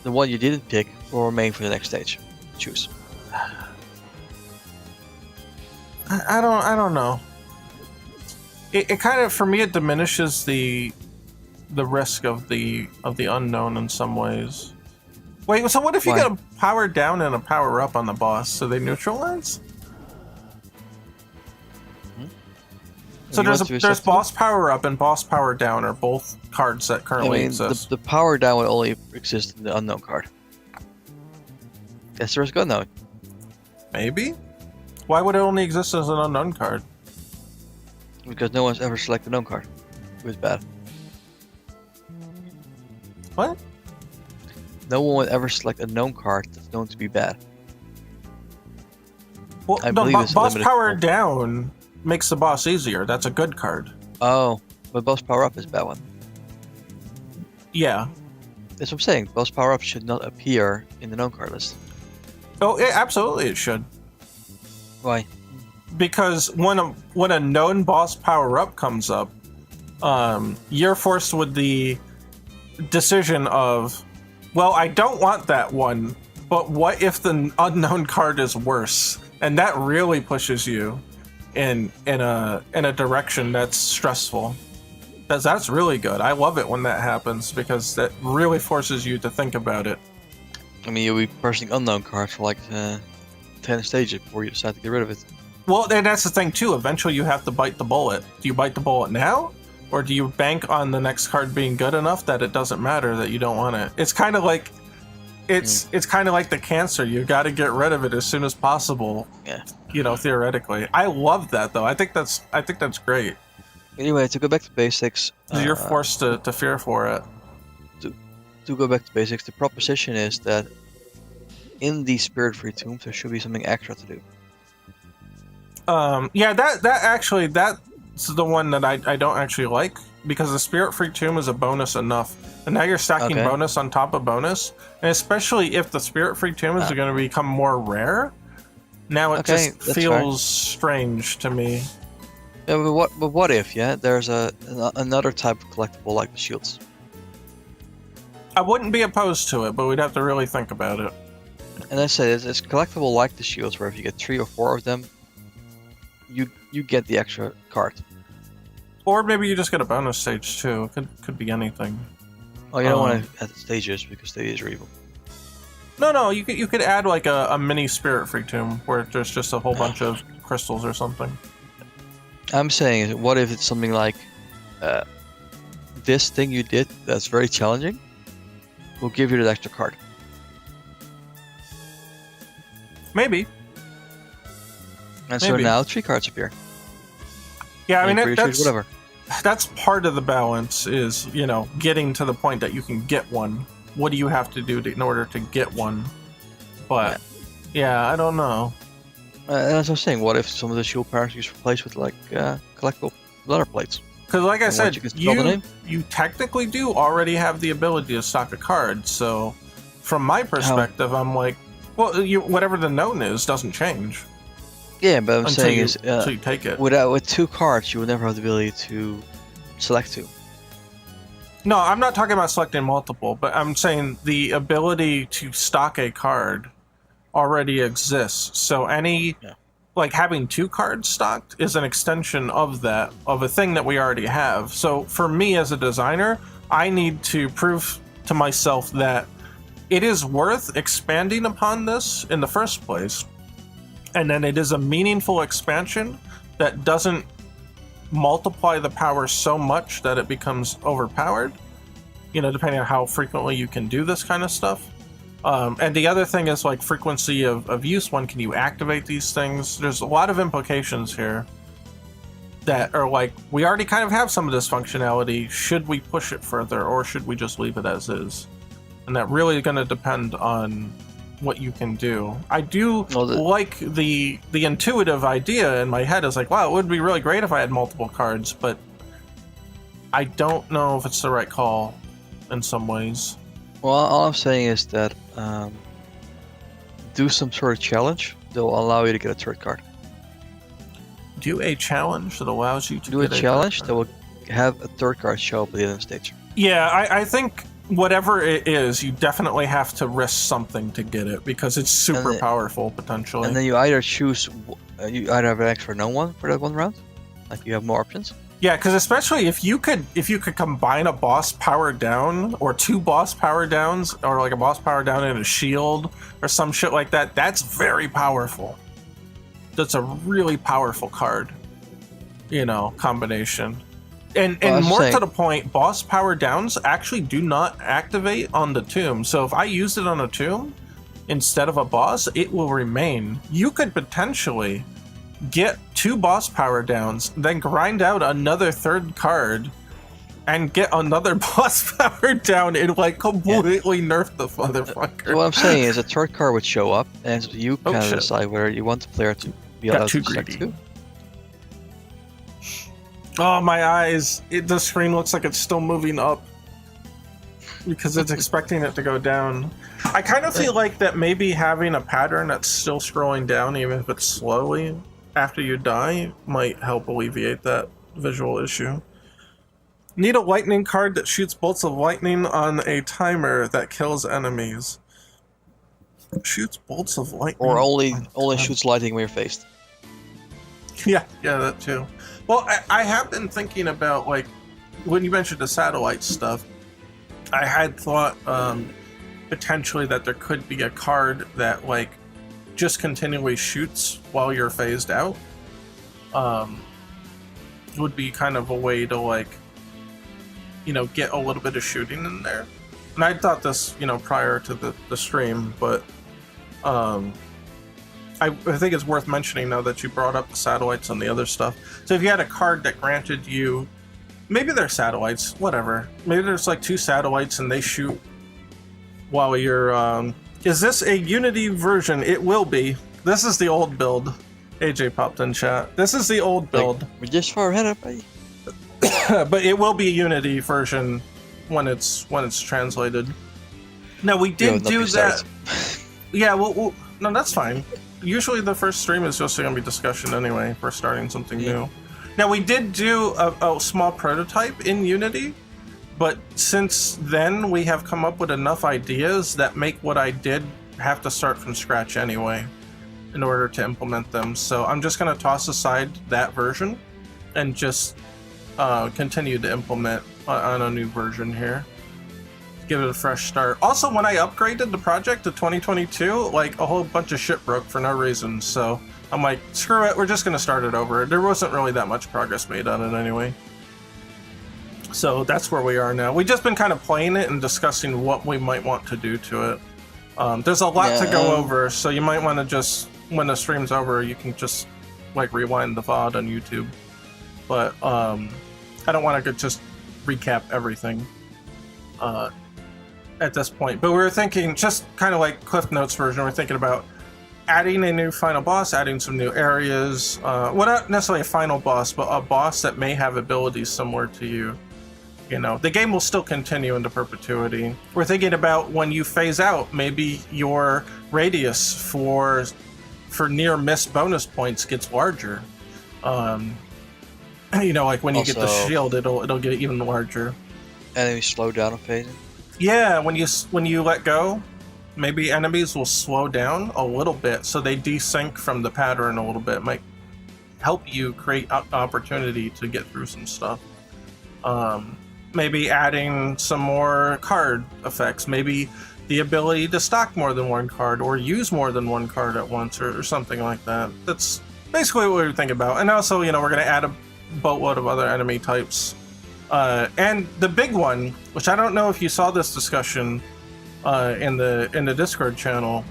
the one you didn't pick will remain for the next stage. Choose. I don't know. It kind of, for me, it diminishes the risk of the unknown in some ways. Wait, so what if you Why? get a power down and a power up on the boss? So they neutralize? So You want to be there's acceptable? boss power up and boss power down are both cards that I currently mean, exist. the power down would only exist in the unknown card. That's the risk unknown. Maybe? Why would it only exist as an unknown card? Because no one's ever selected a known card. It was bad. What? No one would ever select a known card that's known to be bad. Well, I no, believe it's a boss limited power pool. down makes the boss easier. That's a good card. Oh, but boss power up is a bad one. Yeah. That's what I'm saying. Boss power up should not appear in the known card list. Oh, absolutely it should. Why? Because when a known boss power up comes up, you're forced with the decision of, well, I don't want that one, but what if the unknown card is worse? And that really pushes you in a direction that's stressful. That's really good. I love it when that happens because that really forces you to think about it. I mean, you'll be pressing unknown cards for like 10 stages before you decide to get rid of it. Well, and that's the thing too. Eventually, you have to bite the bullet. Do you bite the bullet now, or do you bank on the next card being good enough that it doesn't matter that you don't want it? It's kind of like it's kind of like the cancer. You got to get rid of it as soon as possible. Yeah. You know, theoretically, I love that though. I think that's great. Anyway, to go back to basics. You're forced to fear for it. To go back to basics, the proposition is that in these spirit-free tombs, there should be something extra to do. Yeah, that's the one that I don't actually like, because the spirit-free tomb is a bonus enough, and now you're stacking Okay. bonus on top of bonus, and especially if the spirit-free tomb is going to become more rare. Now it Okay, just that's feels strange to me. Yeah, but what if, yeah, there's another type of collectible like the shields? I wouldn't be opposed to it, but we'd have to really think about it. And I say it's collectible like the shields, where if you get 3 or 4 of them, you get the extra card. Or maybe you just get a bonus stage too. Could be anything. Oh, you don't want to add stages because stages are evil. No, you could add like a mini spirit-free tomb where there's just a whole bunch of crystals or something. I'm saying, what if it's something like this thing you did that's very challenging will give you that extra card. Maybe. And so Maybe. now 3 cards appear. Yeah, I mean, And for your choice, that's whatever. that's part of the balance is, you know, getting to the point that you can get one. What do you have to do in order to get one? But, yeah, I don't know. As I was saying, what if some of the shield powers is replaced with like collectible letter plates? Because like I And said, once you can spell the name? you technically do already have the ability to stock a card, so from my perspective, I'm like, well, whatever the known is doesn't change Yeah, but I'm until saying you, is until you take it. with 2 cards, you would never have the ability to select 2. No, I'm not talking about selecting multiple, but I'm saying the ability to stock a card already exists. So like having 2 cards stocked is an extension of that, of a thing that we already have. So for me as a designer, I need to prove to myself that it is worth expanding upon this in the first place. And then it is a meaningful expansion that doesn't multiply the power so much that it becomes overpowered, you know, depending on how frequently you can do this kind of stuff. And the other thing is like frequency of use. When can you activate these things? There's a lot of implications here that are like, we already kind of have some of this functionality. Should we push it further, or should we just leave it as is? And that really is going to depend on what you can do. I do like the intuitive idea in my head is like, wow, it would be really great if I had multiple cards, but I don't know if it's the right call in some ways. Well, all I'm saying is that do some sort of challenge that will allow you to get a 3rd card. Do a challenge that allows you to Do a get challenge card. that will have a 3rd card show up at the end of the stage. Yeah, I think whatever it is, you definitely have to risk something to get it because it's super And powerful potentially. And then you either choose You either have an extra no one for that one round, like you have more options. Yeah, because especially if you could combine a boss power down or 2 boss power downs or like a boss power down and a shield or some shit like that, that's very powerful. That's a really powerful card, combination. And more to the point, boss power downs actually do not activate on the tomb. So if I use it on a tomb instead of a boss, it will remain. You could potentially get 2 boss power downs, then grind out another 3rd card and get another boss power down and like completely nerf the motherfucker. So what I'm saying is a 3rd card would show up, and so you can decide whether you want the player to be allowed to select 2. Oh, my eyes. The screen looks like it's still moving up because it's expecting it to go down. I kind of feel like that maybe having a pattern that's still scrolling down, even if it's slowly, after you die, might help alleviate that visual issue. Need a lightning card that shoots bolts of lightning on a timer that kills enemies. Shoots bolts of lightning. Or only shoots lightning when you're faced. Yeah, that too. Well, I have been thinking about, like, when you mentioned the satellite stuff, I had thought potentially that there could be a card that, like, just continually shoots while you're phased out. Would be kind of a way to, like, get a little bit of shooting in there. And I thought this, prior to the stream, but I think it's worth mentioning now that you brought up the satellites and the other stuff. So if you had a card that granted you, maybe they're satellites, whatever. Maybe there's like 2 satellites and they shoot while you're, is this a Unity version? It will be. This is the old build. AJ popped in chat. This is the old build. We're just far ahead of me. But it will be a Unity version when it's translated. Now we did do that. Yeah, well, no, that's fine. Usually the first stream is just going to be discussion anyway for starting something new. Now we did do a small prototype in Unity, but since then we have come up with enough ideas that make what I did have to start from scratch anyway in order to implement them. So I'm just going to toss aside that version and just continue to implement on a new version here. Give it a fresh start. Also, when I upgraded the project to 2022, like, a whole bunch of shit broke for no reason, so I'm like, screw it, we're just gonna start it over. There wasn't really that much progress made on it anyway. So that's where we are now. We've just been kind of playing it and discussing what we might want to do to it. There's a lot to go over, so you might want to just, when the stream's over, you can just, like, rewind the VOD on YouTube. But I don't want to just recap everything at this point. But we were thinking, just kind of like Cliff Notes version, we're thinking about adding a new final boss, adding some new areas. Well, not necessarily a final boss, but a boss that may have abilities similar to you. You know, the game will still continue into perpetuity. We're thinking about when you phase out, maybe your radius for near miss bonus points gets larger. You know, like when you get the shield, it'll get even larger. Enemies slow down on phasing? Yeah, when you let go, maybe enemies will slow down a little bit, so they desync from the pattern a little bit. It might help you create opportunity to get through some stuff. Maybe adding some more card effects. Maybe the ability to stock more than one card or use more than one card at once or something like that. That's basically what we were thinking about. And also, you know, we're going to add a boatload of other enemy types. And the big one, which I don't know if you saw this discussion in the Discord channel,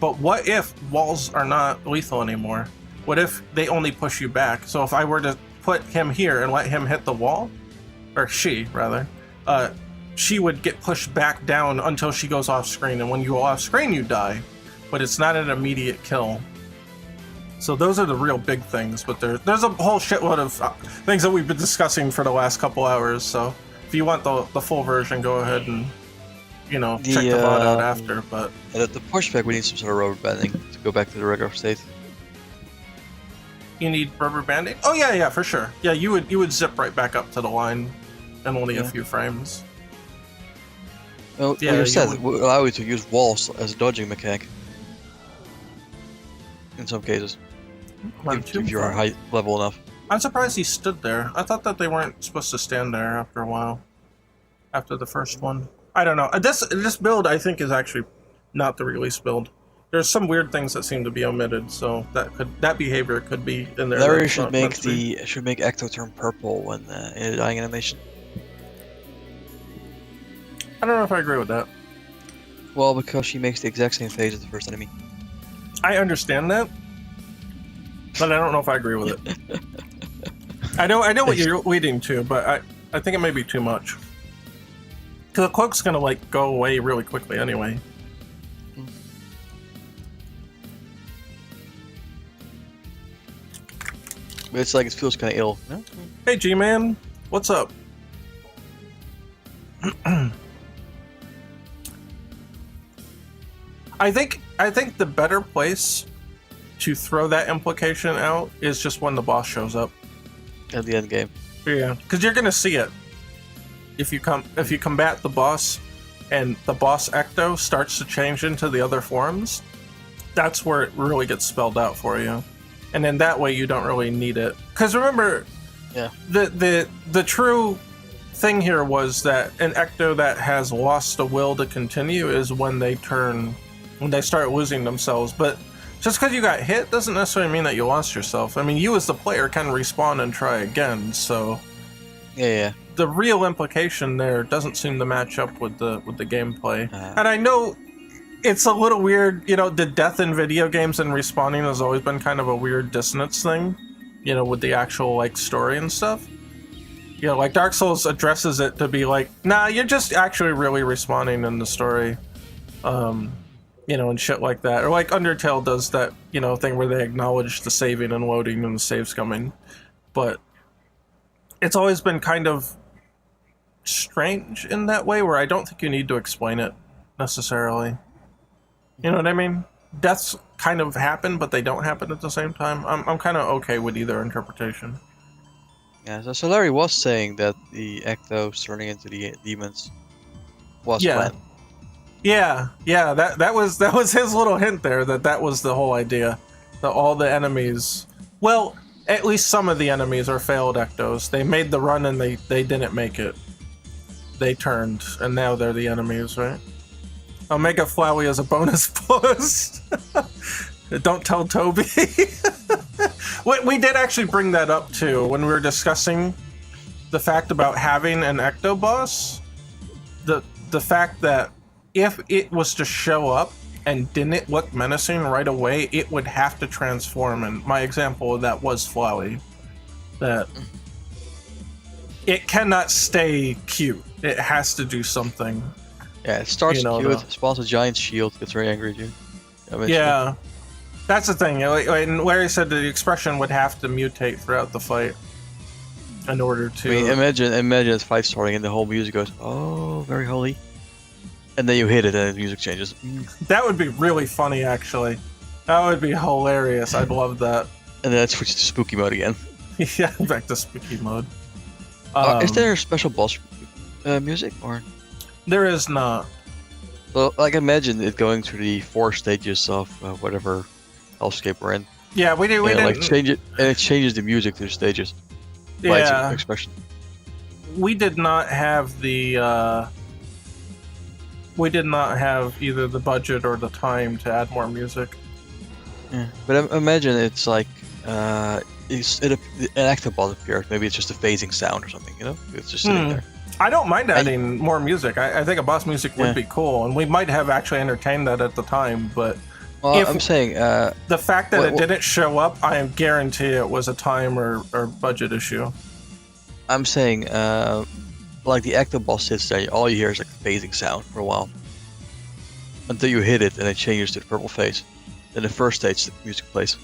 but what if walls are not lethal anymore? What if they only push you back? So if I were to put him here and let him hit the wall, or she rather, she would get pushed back down until she goes off screen, and when you go off screen you die, but it's not an immediate kill. So those are the real big things, but there's a whole shitload of things that we've been discussing for the last couple hours. So if you want the full version, go ahead and, you know, check the VOD out after. But the pushback, we need some sort of rubber banding to go back to the regular state. You need rubber banding? Oh yeah, for sure. Yeah, you would zip right back up to the line in only a few frames. Well, yeah, like said, it will allow you to use walls as a dodging mechanic. In some cases. if you're high level enough. I'm surprised he stood there. I thought that they weren't supposed to stand there after a while. After the first one. I don't know. This build, I think, is actually not the release build. There's some weird things that seem to be omited, so that behavior could be in there. Larry should make Ecto turn purple when in the dying animation. I don't know if I agree with that. Well, because she makes the exact same face as the first enemy. I understand that, but I don't know if I agree with it. I know what you're leading to, but I think it may be too much. Because the cloak's gonna like go away really quickly anyway. But it's like it feels kind of ill. No? Hey G-Man, what's up? I think the better place to throw that implication out is just when the boss shows up. At the end game. Yeah, because you're gonna see it. If you combat the boss, and the boss Ecto starts to change into the other forms, that's where it really gets spelled out for you. And then that way you don't really need it. Because remember, yeah, the true thing here was that an Ecto that has lost the will to continue is when they start losing themselves. But just because you got hit doesn't necessarily mean that you lost yourself. I mean, you as the player can respawn and try again, so... Yeah. The real implication there doesn't seem to match up with the gameplay. And I know it's a little weird, the death in video games and respawning has always been kind of a weird dissonance thing, with the actual, like, story and stuff. Like Dark Souls addresses it to be like, nah, you're just actually really respawning in the story. And shit like that. Or like Undertale does that, thing where they acknowledge the saving and loading and the saves coming. But it's always been kind of strange in that way where I don't think you need to explain it necessarily. You know what I mean? Deaths kind of happen, but they don't happen at the same time. I'm kind of okay with either interpretation. Yeah, so Larry was saying that the Ectos turning into the demons was planned. Yeah, that was his little hint there, that was the whole idea. That all the enemies, well, at least some of the enemies are failed Ectos. They made the run and they didn't make it. They turned, and now they're the enemies, right? Omega Flowey as a bonus plus. Don't tell Toby. We did actually bring that up too when we were discussing the fact about having an Ecto boss. The fact that if it was to show up and didn't look menacing right away, it would have to transform. And my example of that was Flowey. That it cannot stay cute. It has to do something. Yeah, it starts cute, spawns a giant shield, gets very angry at you. Yeah. That's the thing. And Larry said the expression would have to mutate throughout the fight in order to... I mean, imagine it's fight starting and the whole music goes, oh, very holy. And then you hit it and the music changes. That would be really funny, actually. That would be hilarious. I'd love that. And then it switches to spooky mode again. Yeah, back to spooky mode. Is there a special boss music, or...? There is not. Well, like, imagine it going through the 4 stages of whatever hellscape we're in. Yeah, we didn't... like, change it, and it changes the music to the stages. Yeah. Expression. We did not have the, we did not have either the budget or the time to add more music. Yeah. But imagine it's like, an Ectobot appeared. Maybe it's just a phasing sound or something, It's just sitting there. I don't mind adding more music. I think a boss music would be cool, and we might have actually entertained that at the time, but... Well, I'm saying... the fact that it didn't show up, I guarantee it was a time or budget issue. I'm saying, like the Ectobot sits there, all you hear is like a phasing sound for a while. Until you hit it and it changes to the purple phase. Then the first stage, the music plays.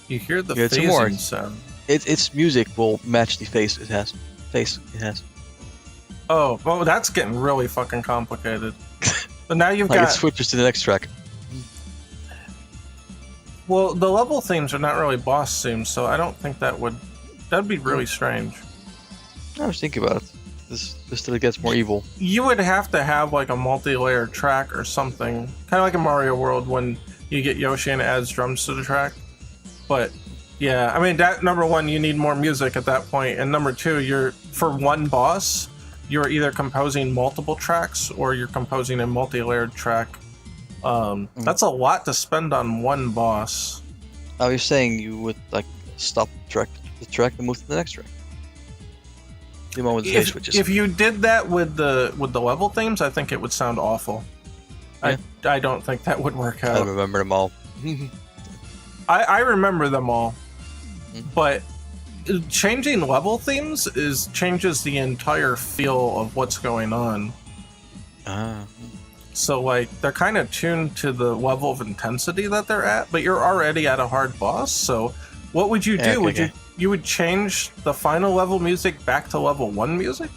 You hear the phasing sound. Its music will match the face it has. Oh, well, that's getting really fucking complicated. But now you've like got... it switches to the next track. Well, the level themes are not really boss themes, so I don't think that'd be really strange. I was thinking about it. This still gets more evil. You would have to have like a multi-layer track or something. Kind of like in Mario World when you get Yoshi and adds drums to the track. But yeah, I mean, that number one, you need more music at that point, and number two, you're for one boss, you're either composing multiple tracks or you're composing a multi-layered track. That's a lot to spend on one boss. I was saying you would like stop the track and move to the next track. The moment the phase switches. If you did that with the level themes, I think it would sound awful. Yeah. I don't think that would work out. I remember them all. I remember them all, but changing level themes changes the entire feel of what's going on. So like they're kind of tuned to the level of intensity that they're at, but you're already at a hard boss. So what would you do? You would change the final level music back to level 1 music,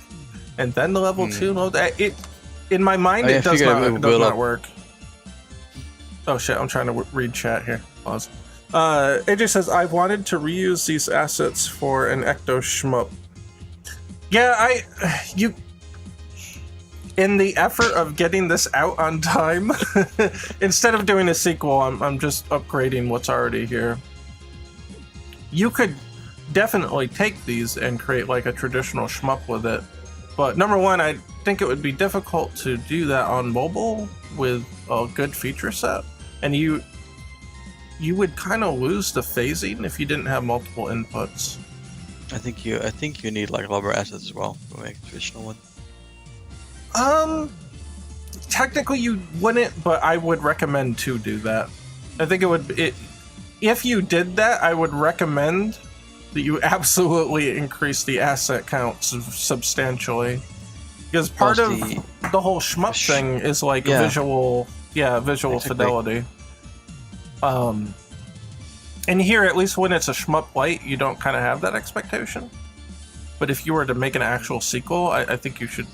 and then the level 2. In my mind, it does not work. Oh shit! I'm trying to read chat here. Pause. AJ says, I wanted to reuse these assets for an Ecto shmup. Yeah, in the effort of getting this out on time, instead of doing a sequel, I'm just upgrading what's already here. You could definitely take these and create like a traditional shmup with it. But number one, I think it would be difficult to do that on mobile with a good feature set. And you would kind of lose the phasing if you didn't have multiple inputs. I think you need like rubber assets as well to make a traditional one. Technically you wouldn't, but I would recommend to do that. I think if you did that, I would recommend that you absolutely increase the asset count substantially. Because part of the whole shmup thing is like visual fidelity. And here, at least when it's a shmup light, you don't kind of have that expectation. But if you were to make an actual sequel, I think you should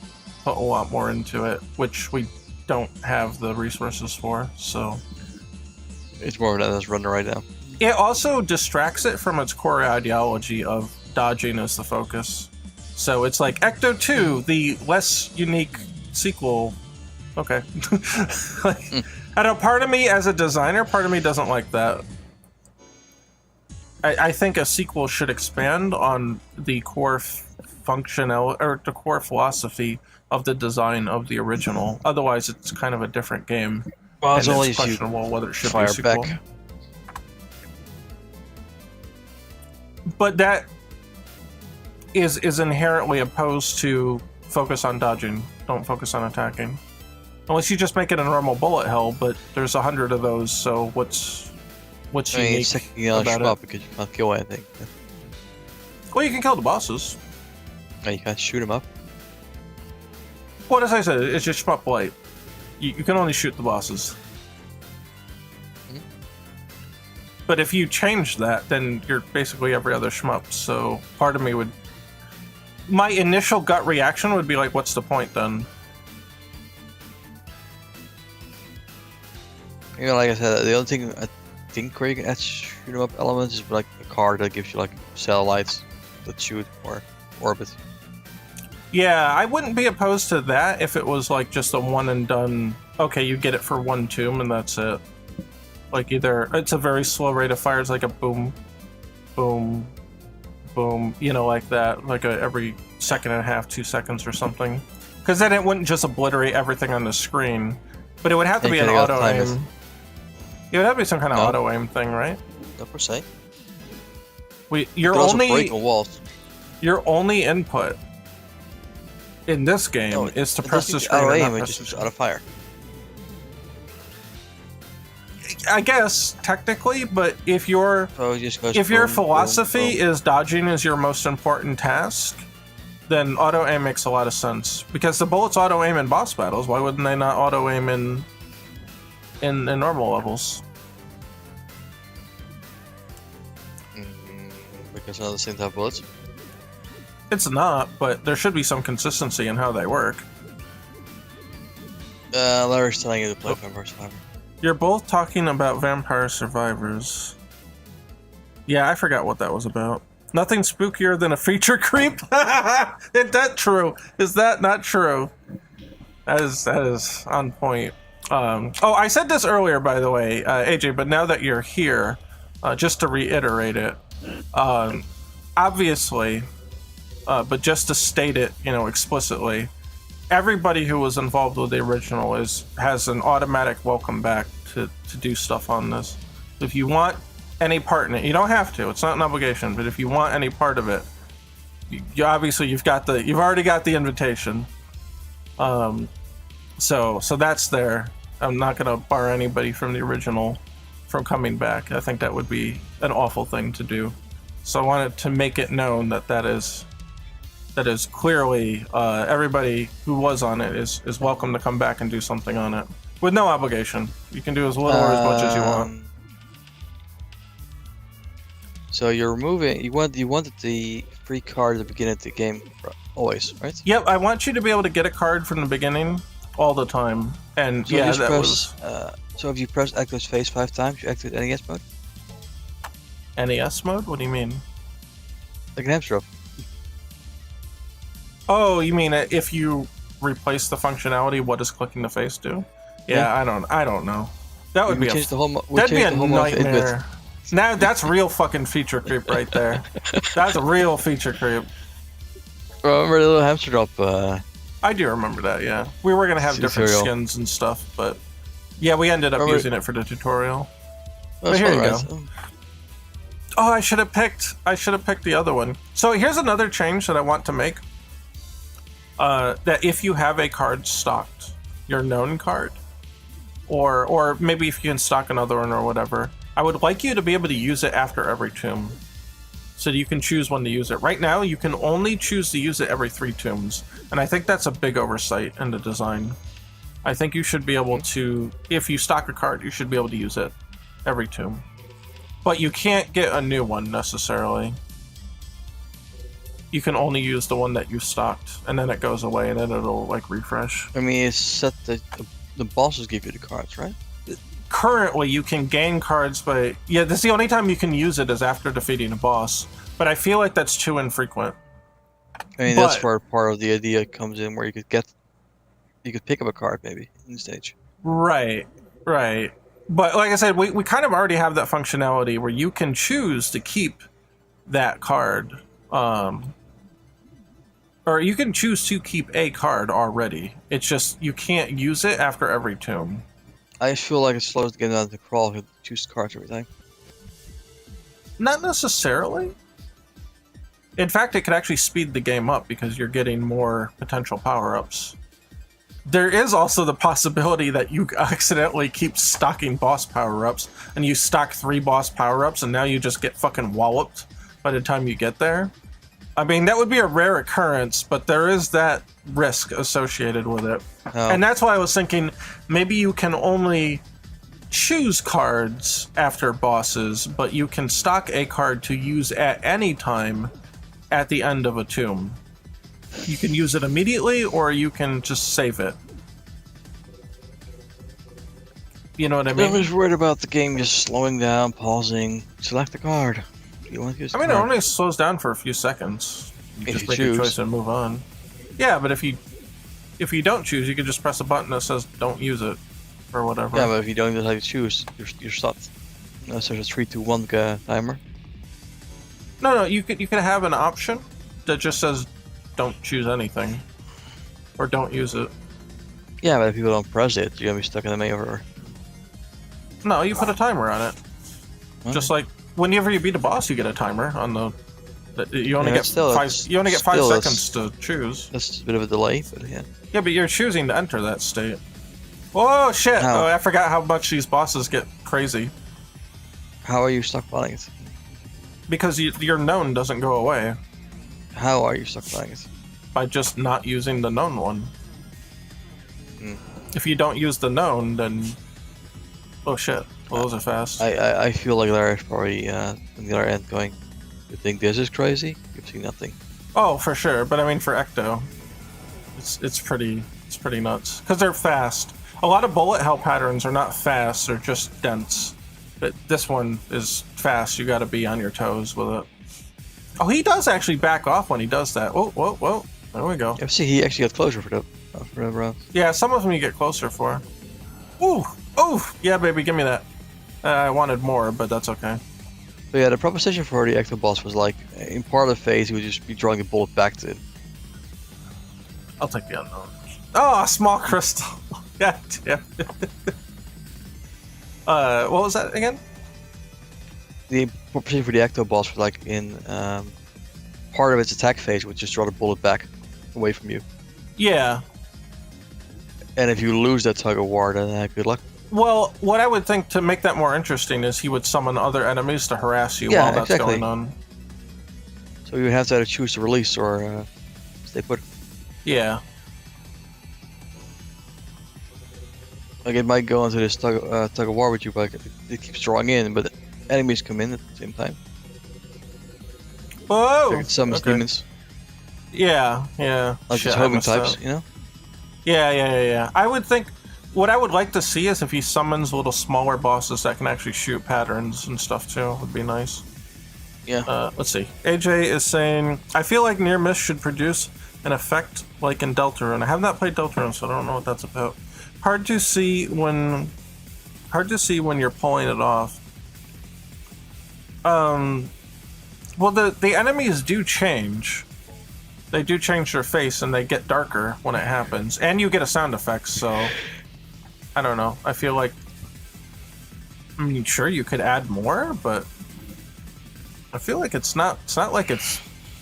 put a lot more into it, which we don't have the resources for, so... It's more of that that's running right now. It also distracts it from its core ideology of dodging as the focus. So it's like Ecto 2, the less unique sequel. Okay. I know, part of me as a designer, part of me doesn't like that. I think a sequel should expand on the core the core philosophy of the design of the original. Otherwise, it's kind of a different game. Well, and it's questionable whether it should be a sequel. Back. But that is inherently opposed to focus on dodging. Don't focus on attacking. Unless you just make it a normal bullet hell, but there's 100 of those, so what's unique about it? Because you can't kill anything. Well, you can kill the bosses. No, you can't shoot them up. Well, as I said, it's just shmup light. You can only shoot the bosses. But if you change that, then you're basically every other shmup, so part of me would... My initial gut reaction would be like, what's the point then? You know, like I said, the only thing I think where you can add shoot 'em up elements is like a card that gives you like satellites that shoot or orbit. Yeah, I wouldn't be opposed to that if it was like just a one and done, okay, you get it for one tomb and that's it. Like either, it's a very slow rate of fire, it's like a boom, boom, boom, you know, like that, like every second and a half, 2 seconds or something. Because then it wouldn't just obliterate everything on the screen, but it would have to be an auto aim. It would have to be some kind of auto aim thing, right? No, per se. Your only input in this game is to press the screen and not press it just out of fire. I guess technically, but if your philosophy is dodging is your most important task, then auto aim makes a lot of sense. Because the bullets auto aim in boss battles, why wouldn't they not auto aim in normal levels? Because they're the same type of bullets? It's not, but there should be some consistency in how they work. Larry's telling you to play Vampire Survivor. You're both talking about Vampire Survivors. Yeah, I forgot what that was about. Nothing spookier than a feature creep? Is that true? Is that not true? That is on point. I said this earlier, by the way, AJ, but now that you're here, just to reiterate it, obviously, but just to state it, explicitly, everybody who was involved with the original has an automatic welcome back to do stuff on this. If you want any part in it, you don't have to. It's not an obligation, but if you want any part of it, you obviously you've already got the invitation. So that's there. I'm not gonna bar anybody from the original from coming back. I think that would be an awful thing to do. So I wanted to make it known that is clearly everybody who was on it is welcome to come back and do something on it with no obligation. You can do as little or as much as you want. So you're removing. You wanted the free card at the beginning of the game, always, right? Yep, I want you to be able to get a card from the beginning all the time. And so yeah, that was. So if you press Ecto's face 5 times, you activate NES mode. NES mode? What do you mean? Like an hamster. Oh, you mean if you replace the functionality, what does clicking the face do? Yeah, I don't know. That would be a nightmare. Now that's real fucking feature creep right there. That's a real feature creep. Remember the little hamster drop? I do remember that. Yeah, we were gonna have different skins and stuff, but yeah, we ended up using it for the tutorial. But here you go. Oh, I should have picked the other one. So here's another change that I want to make. That if you have a card stocked, your known card, or maybe if you can stock another one or whatever, I would like you to be able to use it after every tomb. So you can choose when to use it. Right now, you can only choose to use it every 3 tombs. And I think that's a big oversight in the design. I think you should be able to, if you stock a card, you should be able to use it every tomb. But you can't get a new one necessarily. You can only use the one that you stocked, and then it goes away, and then it'll like refresh. I mean, it's set that the bosses give you the cards, right? Currently, you can gain cards, but yeah, that's the only time you can use it is after defeating a boss. But I feel like that's too infrequent. I mean, that's where part of the idea comes in, where you could pick up a card maybe in the stage. Right. But like I said, we kind of already have that functionality where you can choose to keep that card. Or you can choose to keep a card already. It's just you can't use it after every tomb. I feel like it slows the game down to crawl if you choose cards every time. Not necessarily. In fact, it could actually speed the game up because you're getting more potential power-ups. There is also the possibility that you accidentally keep stocking boss power-ups, and you stock 3 boss power-ups, and now you just get fucking walloped by the time you get there. I mean, that would be a rare occurrence, but there is that risk associated with it. Oh. And that's why I was thinking maybe you can only choose cards after bosses, but you can stock a card to use at any time at the end of a tomb. You can use it immediately, or you can just save it. You know what I mean? I was worried about the game just slowing down, pausing, select the card. You want to use the card. It only slows down for a few seconds. You just make a choice and move on. Yeah, but if you don't choose, you can just press a button that says "Don't use it" or whatever. Yeah, but if you don't decide to choose, you're stopped. There's a 3, 2, 1 timer. No, you could have an option that just says "Don't choose anything" or "Don't use it." Yeah, but if people don't press it, you're gonna be stuck in the menu forever. No, you put a timer on it. Okay. Just like whenever you beat a boss, you get a timer on the. You only get 5 seconds to choose. That's a bit of a delay, but yeah. Yeah, but you're choosing to enter that state. Oh shit! How? Oh, I forgot how much these bosses get crazy. How are you stockpiling it? Because your known doesn't go away. How are you stockpiling it? By just not using the known one. If you don't use the known, then oh shit! Well, those are fast. I feel like Larry's probably on the other end going, "You think this is crazy? You've seen nothing." Oh, for sure. But I mean, for Ecto, it's pretty nuts because they're fast. A lot of bullet hell patterns are not fast; they're just dense. But this one is fast. You got to be on your toes with it. Oh, he does actually back off when he does that. Whoa! There we go. Yeah, see, he actually got closer for the round. Yeah, some of them you get closer for. Ooh! Yeah, baby, give me that. I wanted more, but that's okay. So yeah, the proposition for the Ecto boss was like, in part of the phase, you would just be drawing a bullet back to it. I'll take the unknown. Oh, a small crystal. God damn it. What was that again? The proposition for the Ecto boss was like in part of its attack phase would just draw the bullet back away from you. Yeah. And if you lose that tug of war, then good luck. Well, what I would think to make that more interesting is he would summon other enemies to harass you while that's going on. So you would have to either choose to release or stay put. Yeah. Like it might go into this tug of war with you, but it keeps drawing in, but enemies come in at the same time. Oh! Like it summons demons. Yeah, yeah. Like just homing types, you know? Yeah. I would think, what I would like to see is if he summons little smaller bosses that can actually shoot patterns and stuff too, would be nice. Yeah. Let's see. AJ is saying, I feel like Near Miss should produce an effect like in Deltarune. I have not played Deltarune, so I don't know what that's about. Hard to see when you're pulling it off. Well, the enemies do change. They do change their face and they get darker when it happens. And you get a sound effect, so I don't know. I feel like, I mean, sure, you could add more, but I feel like it's not like it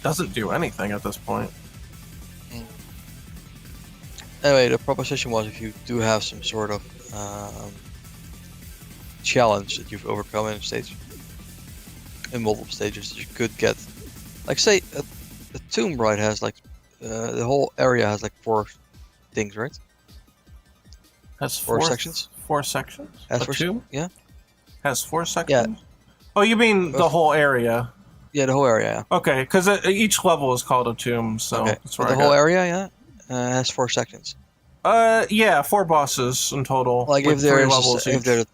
doesn't do anything at this point. Anyway, the proposition was if you do have some sort of challenge that you've overcome in multiple stages, that you could get, like say a tomb, right, has like the whole area has like 4 things, right? Has 4 sections. 4 sections? Has a 4 tomb? Yeah. Has 4 sections? Yeah. Oh, you mean the whole area? Yeah, the whole area. Yeah. Okay, because each level is called a tomb, so Okay. that's where The whole area, yeah, has 4 sections. Yeah, 4 bosses in total. Like with if there's 3 levels if each. there,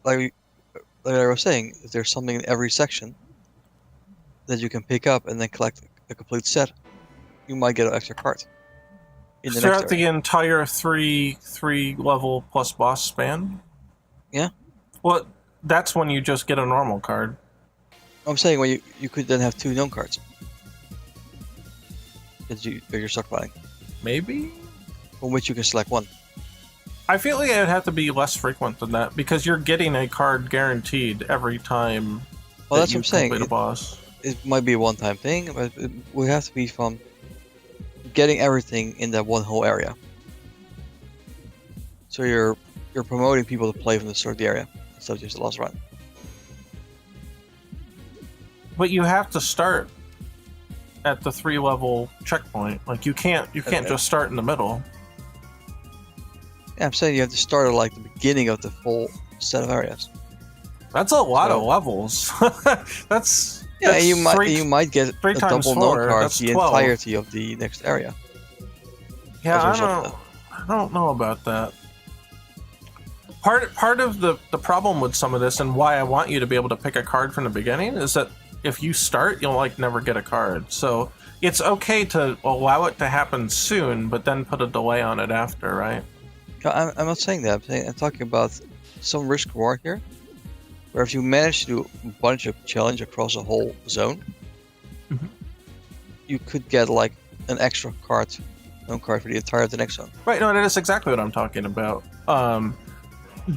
like I was saying, if there's something in every section that you can pick up and then collect a complete set, you might get an extra card. In the Throughout next the area. entire three level plus boss span? Yeah. Well, that's when you just get a normal card. I'm saying when you could then have 2 known cards that you're stockpiling, Maybe? from which you can select one. I feel like it would have to be less frequent than that, because you're getting a card guaranteed every time Well, that that's you what I'm saying. complete a boss. It might be a one-time thing, but it would have to be from getting everything in that one whole area. So you're promoting people to play from the start of the area instead of just the last run. But you have to start at the 3 level checkpoint. Like you can't just start in the middle. Yeah, I'm saying you have to start at like the beginning of the full set of areas. That's a lot of levels. that's you might get a 3 times double 4, known card that's the 12. entirety of the next area. Yeah, as a result of I don't know about that. Part of the problem with some of this, and why I want you to be able to pick a card from the beginning, is that if you start, you'll like never get a card. So it's okay to allow it to happen soon, but then put a delay on it after, right? I'm not saying that. I'm talking about some risk reward here, where if you manage to do a bunch of challenge across a whole zone, you could get like an extra card, known card for the entire of the next zone. Right. No, that is exactly what I'm talking about.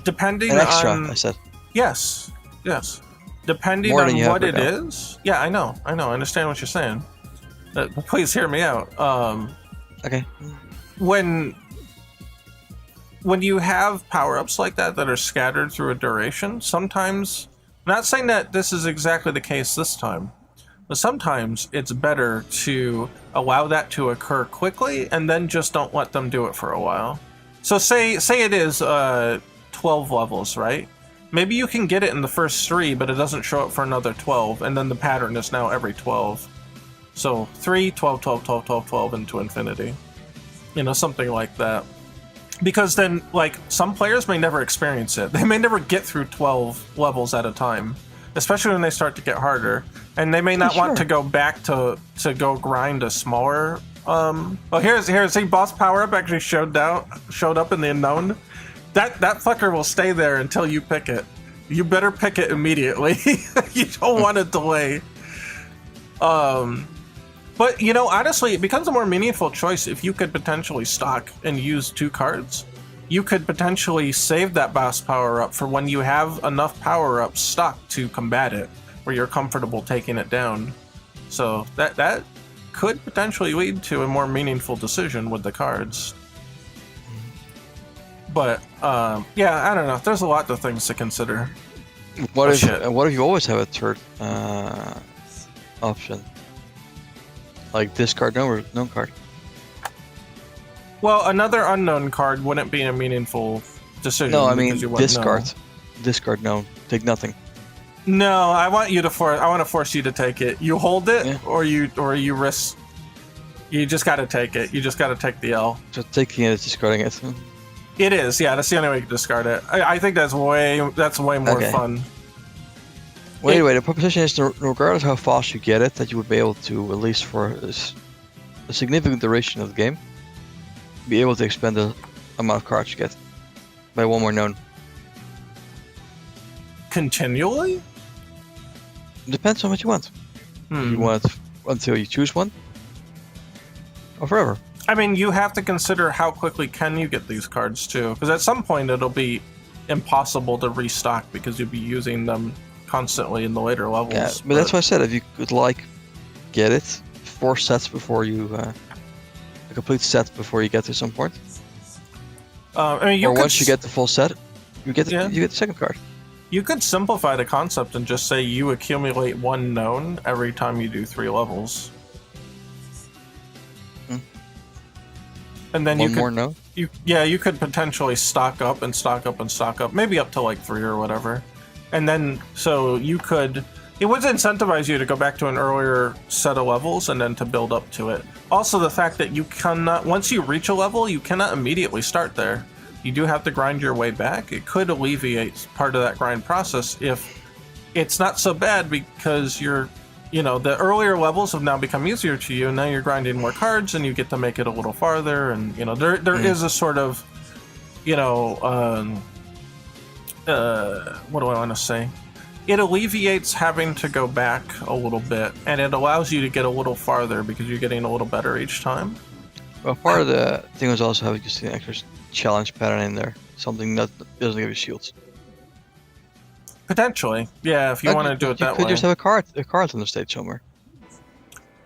Depending An extra, on I said. Yes. Depending More than you on have what right it now. is. Yeah, I know. I understand what you're saying. Please hear me out. Okay. When you have power-ups like that are scattered through a duration, sometimes, I'm not saying that this is exactly the case this time, but sometimes it's better to allow that to occur quickly and then just don't let them do it for a while. So say it is 12 levels, right? Maybe you can get it in the first 3, but it doesn't show up for another 12, and then the pattern is now every 12. So 3, 12, 12, 12, 12, 12 into infinity. You know, something like that. Because then, like, some players may never experience it. They may never get through 12 levels at a time, especially when they start to get harder. And they may not want to go back to go grind a smaller... Oh, here's see, boss power-up actually showed up in the unknown. That fucker will stay there until you pick it. You better pick it immediately. You don't want to delay. But, you know, honestly, it becomes a more meaningful choice if you could potentially stock and use 2 cards. You could potentially save that boss power-up for when you have enough power-ups stocked to combat it, where you're comfortable taking it down. So that could potentially lead to a more meaningful decision with the cards. But, yeah, I don't know. There's a lot of things to consider. What if you always have a third option? Like discard known card. Well, another unknown card wouldn't be a meaningful decision. No, I mean because you wouldn't discard. know. Discard known. Take nothing. No, I want you to I want to force you to take it. You hold it, Yeah. or you risk. You just got to take it. You just got to take the L. So taking it is discarding it. It is, yeah. That's the only way you can discard it. I think that's way more Okay. fun. Well, anyway, the proposition is that regardless how fast you get it, that you would be able to, at least for a significant duration of the game, be able to expand the amount of cards you get by 1 more known. Continually? Depends on what you want. You want it until you choose one, or forever. I mean, you have to consider how quickly can you get these cards too, because at some point it'll be impossible to restock because you'll be using them constantly in the later levels. Yeah, but that's why I said if you could get it 4 sets before you a complete set before you get to some point, I mean, or once you get the full set, you get Yeah. you get the second card. You could simplify the concept and just say you accumulate 1 known every time you do 3 levels. And then One more known. you could potentially stock up and stock up and stock up, maybe up to like 3 or whatever. And then, so you could, it would incentivize you to go back to an earlier set of levels and then to build up to it. Also, the fact that you cannot, once you reach a level, you cannot immediately start there. You do have to grind your way back. It could alleviate part of that grind process if it's not so bad because you're, you know, the earlier levels have now become easier to you, and now you're grinding more cards and you get to make it a little farther. And, you know, there is a sort of, you know, what do I want to say? It alleviates having to go back a little bit, and it allows you to get a little farther because you're getting a little better each time. Well, part of the thing was also having just an extra challenge pattern in there, something that doesn't give you shields. Potentially, yeah, if you want to do it that way. You could just have a card on the stage somewhere.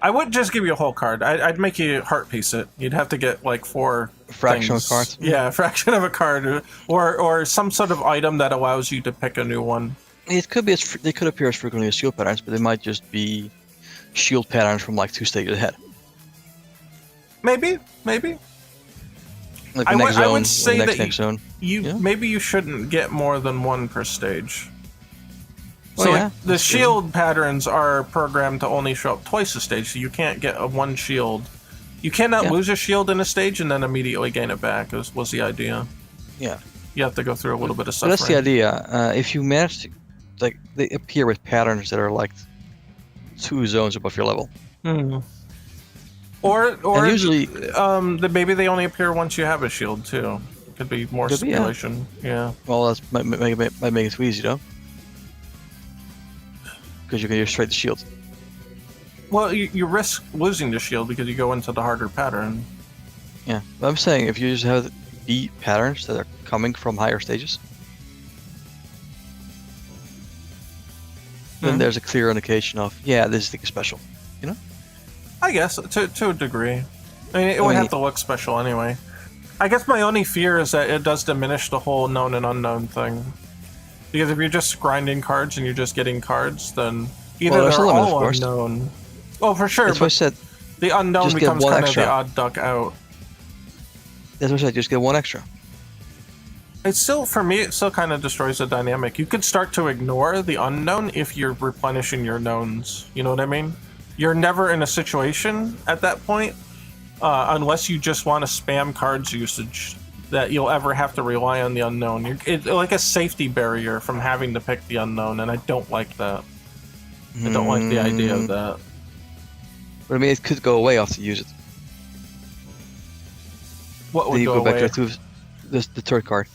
I wouldn't just give you a whole card. I'd make you heart piece it. You'd have to get like 4 fraction things. of a card. Yeah, a fraction of a card, or some sort of item that allows you to pick a new one. It could be they could appear as frequently as shield patterns, but they might just be shield patterns from like 2 stages ahead. Maybe. Like the next zone, I would say the that next zone. maybe you shouldn't get more than 1 per stage. Well, So yeah, like, the that's shield patterns are programmed to only show up twice a stage, so you can't get a 1 shield. You cannot lose a shield in a stage and then immediately gain it back, was the idea. Yeah. You have to go through a little bit of So suffering. that's the idea. If you manage to, like, they appear with patterns that are like 2 zones above your level. Mm. Or And usually, maybe they only appear once you have a shield too. Could be more Could be, yeah. simulation. Yeah. well, that might make it too easy though, because you can just straight the shield. Well, you risk losing the shield because you go into the harder pattern. Yeah, but I'm saying if you just have the patterns that are coming from higher stages, then there's a clear indication of this thing is special. You know? I guess to a degree. I mean, it would have to look special anyway. I guess my only fear is that it does diminish the whole known and unknown thing. Because if you're just grinding cards and you're just getting cards, then either there's they're a limit, of all course. unknown. Oh, for sure. That's why I But said. the unknown just get becomes one kind extra. of the odd duck out. That's what I said. Just get 1 extra. It's still, for me, it still kind of destroys the dynamic. You could start to ignore the unknown if you're replenishing your knowns. You know what I mean? You're never in a situation at that point, unless you just want to spam cards usage, that you'll ever have to rely on the unknown. It's like a safety barrier from having to pick the unknown, and I don't like that. I don't like the idea of that. But I mean, it could go away after you use it. What would Then you go go back away? to the 3rd card.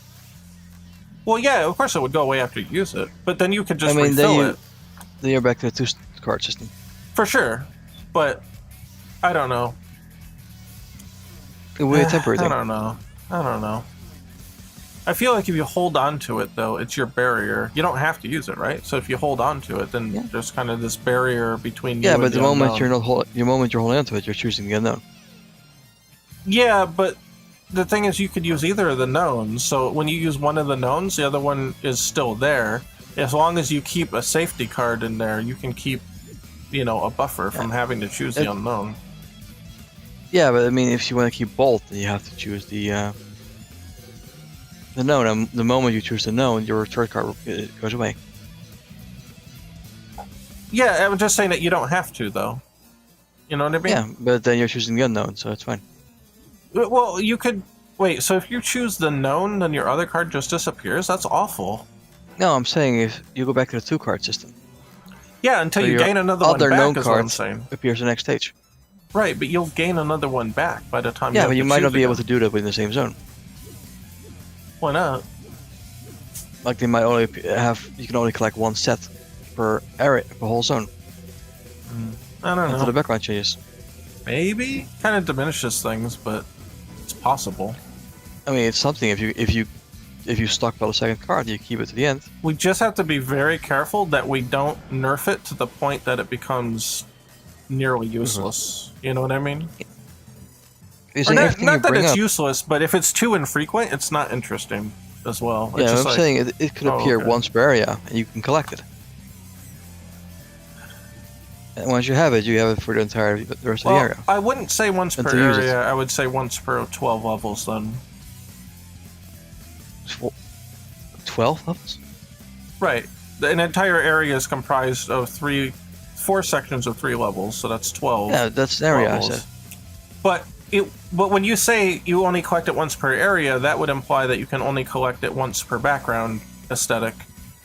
Well, yeah, of course it would go away after you use it, but then you could just then refill it. Then you're back to the 2-card system. For sure, but I don't know. It would be a temporary thing. I don't know. I feel like if you hold on to it, though, it's your barrier. You don't have to use it, right? So if you hold on to it, then there's kind of this barrier between you and but the the moment unknown. you're holding onto it, you're choosing the unknown. Yeah, but the thing is, you could use either of the knowns. So when you use one of the knowns, the other one is still there. As long as you keep a safety card in there, you can keep, a buffer from having to choose the unknown. Yeah, but I mean, if you want to keep both, then you have to choose the known. And the moment you choose the known, your third card goes away. Yeah, I'm just saying that you don't have to, though. You know what I mean? Yeah, but then you're choosing the unknown, so it's fine. Well, you could... Wait, so if you choose the known, then your other card just disappears? That's awful. No, I'm saying if you go back to the 2-card system. Yeah, until so you gain another one back, known is what I'm card saying. appears the next stage. Right, but you'll gain another one back by the time Yeah, you but you might not be able to do that within the same zone. Why not? Like they might only you can only collect one set per area, per whole zone. I don't know. Until the background changes. Maybe? Kind of diminishes things, but it's possible. I mean, it's something. If you stockpile a second card, you keep it to the end. We just have to be very careful that we don't nerf it to the point that it becomes nearly useless. You know what I mean? Or not that it's useless, but if it's too infrequent, it's not interesting as well. Yeah, I'm saying it could appear once per area, and you can collect it. And once you have it for the rest of the area. I wouldn't say once per area. I would say once per 12 levels then. 12 levels? Right. An entire area is comprised of 4 sections of 3 levels, so that's 12. Yeah, that's an area levels. I said. But when you say you only collect it once per area, that would imply that you can only collect it once per background aesthetic.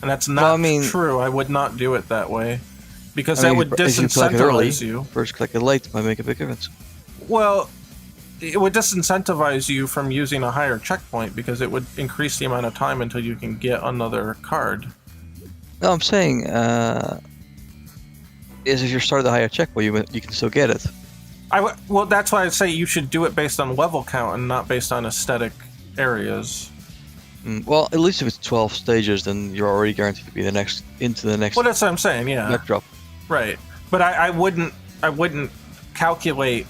And that's not true. I would not do it that way. Because that would disincentivize you. First collect it late might make a big difference. Well, it would disincentivize you from using a higher checkpoint because it would increase the amount of time until you can get another card. No, I'm saying is if you start the higher checkpoint, you can still get it. Well, that's why I say you should do it based on level count and not based on aesthetic areas. Well, at least if it's 12 stages, then you're already guaranteed to be into the next. Well, that's what I'm saying. Yeah. Next drop. Right, but I wouldn't calculate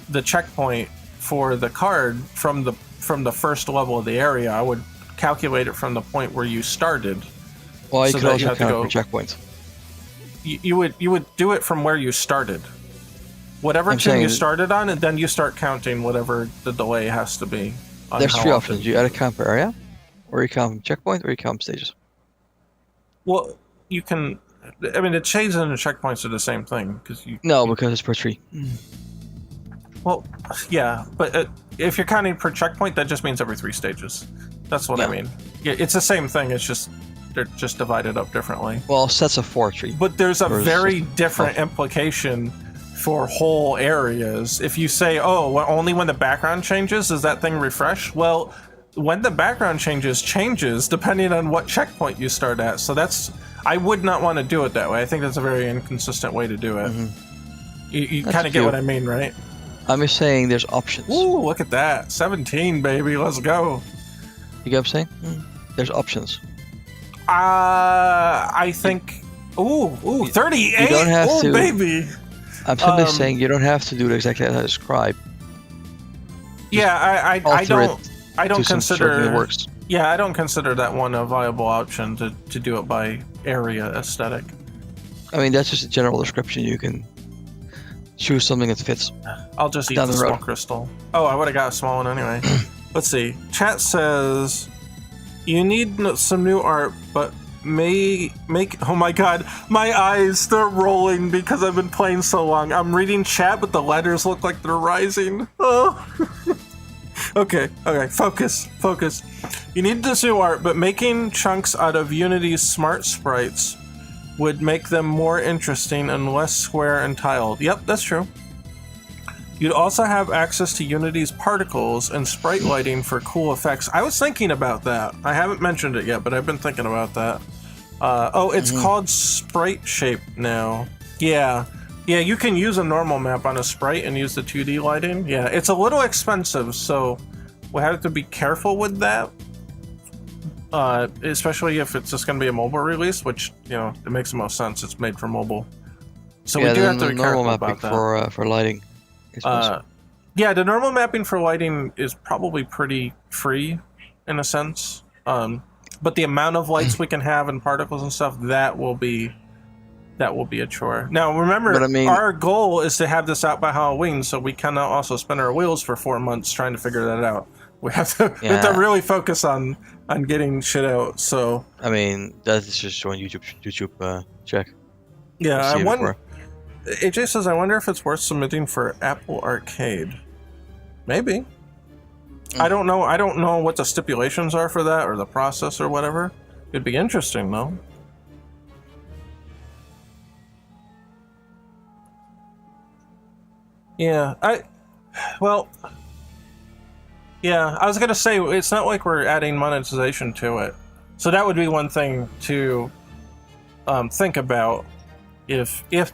the checkpoint for the card from the first level of the area. I would calculate it from the point where you started. Well, you could also count for checkpoints. You would do it from where you started. Whatever tune you started on, and then you start counting whatever the delay has to be. There's 3 options. You either count per area, or you count from checkpoint, or you count from stages. Well, you can. I mean, the chains and the checkpoints are the same thing because because it's per tree. Well, yeah, but if you're counting per checkpoint, that just means every 3 stages. That's what I mean. Yeah, it's the same thing. It's just they're just divided up differently. Well, sets of 4 tree. But there's a very different implication for whole areas. If you say, only when the background changes does that thing refresh? Well, when the background changes depending on what checkpoint you start at. So I would not want to do it that way. I think that's a very inconsistent way to do it. You kind of get what I mean, right? I'm just saying there's options. Ooh, look at that. 17, baby. Let's go. You get what I'm saying? There's options. I think... Ooh, 38? You don't have to... baby. I'm simply saying you don't have to do it exactly as I described. Yeah, I don't consider... It works. Yeah, I don't consider that one a viable option to do it by area aesthetic. I mean, that's just a general description. You can choose something that fits. I'll just eat the small crystal. Oh, I would have got a small one anyway. Let's see. Chat says, you need some new art, but oh my god, my eyes, they're rolling because I've been playing so long. I'm reading chat, but the letters look like they're rising. Oh. Okay, focus. You need this new art, but making chunks out of Unity's smart sprites would make them more interesting and less square and tiled. Yep, that's true. You'd also have access to Unity's particles and sprite lighting for cool effects. I was thinking about that. I haven't mentioned it yet, but I've been thinking about that. It's called Sprite Shape now. Yeah. Yeah, you can use a normal map on a sprite and use the 2D lighting. Yeah, it's a little expensive, so we'll have to be careful with that. Especially if it's just going to be a mobile release, which, you know, it makes the most sense. It's made for mobile. So we do have to be careful about that. For lighting. Yeah, the normal mapping for lighting is probably pretty free, in a sense. But the amount of lights we can have and particles and stuff, that will be a chore. Now, remember, our goal is to have this out by Halloween, so we cannot also spin our wheels for 4 months trying to figure that out. We have to really focus on getting shit out. So I mean, that is just one YouTube check. Yeah, I wonder. AJ says, I wonder if it's worth submitting for Apple Arcade. Maybe. I don't know. I don't know what the stipulations are for that or the process or whatever. It'd be interesting, though. Yeah, I was gonna say, it's not like we're adding monetization to it. So that would be one thing to think about. If you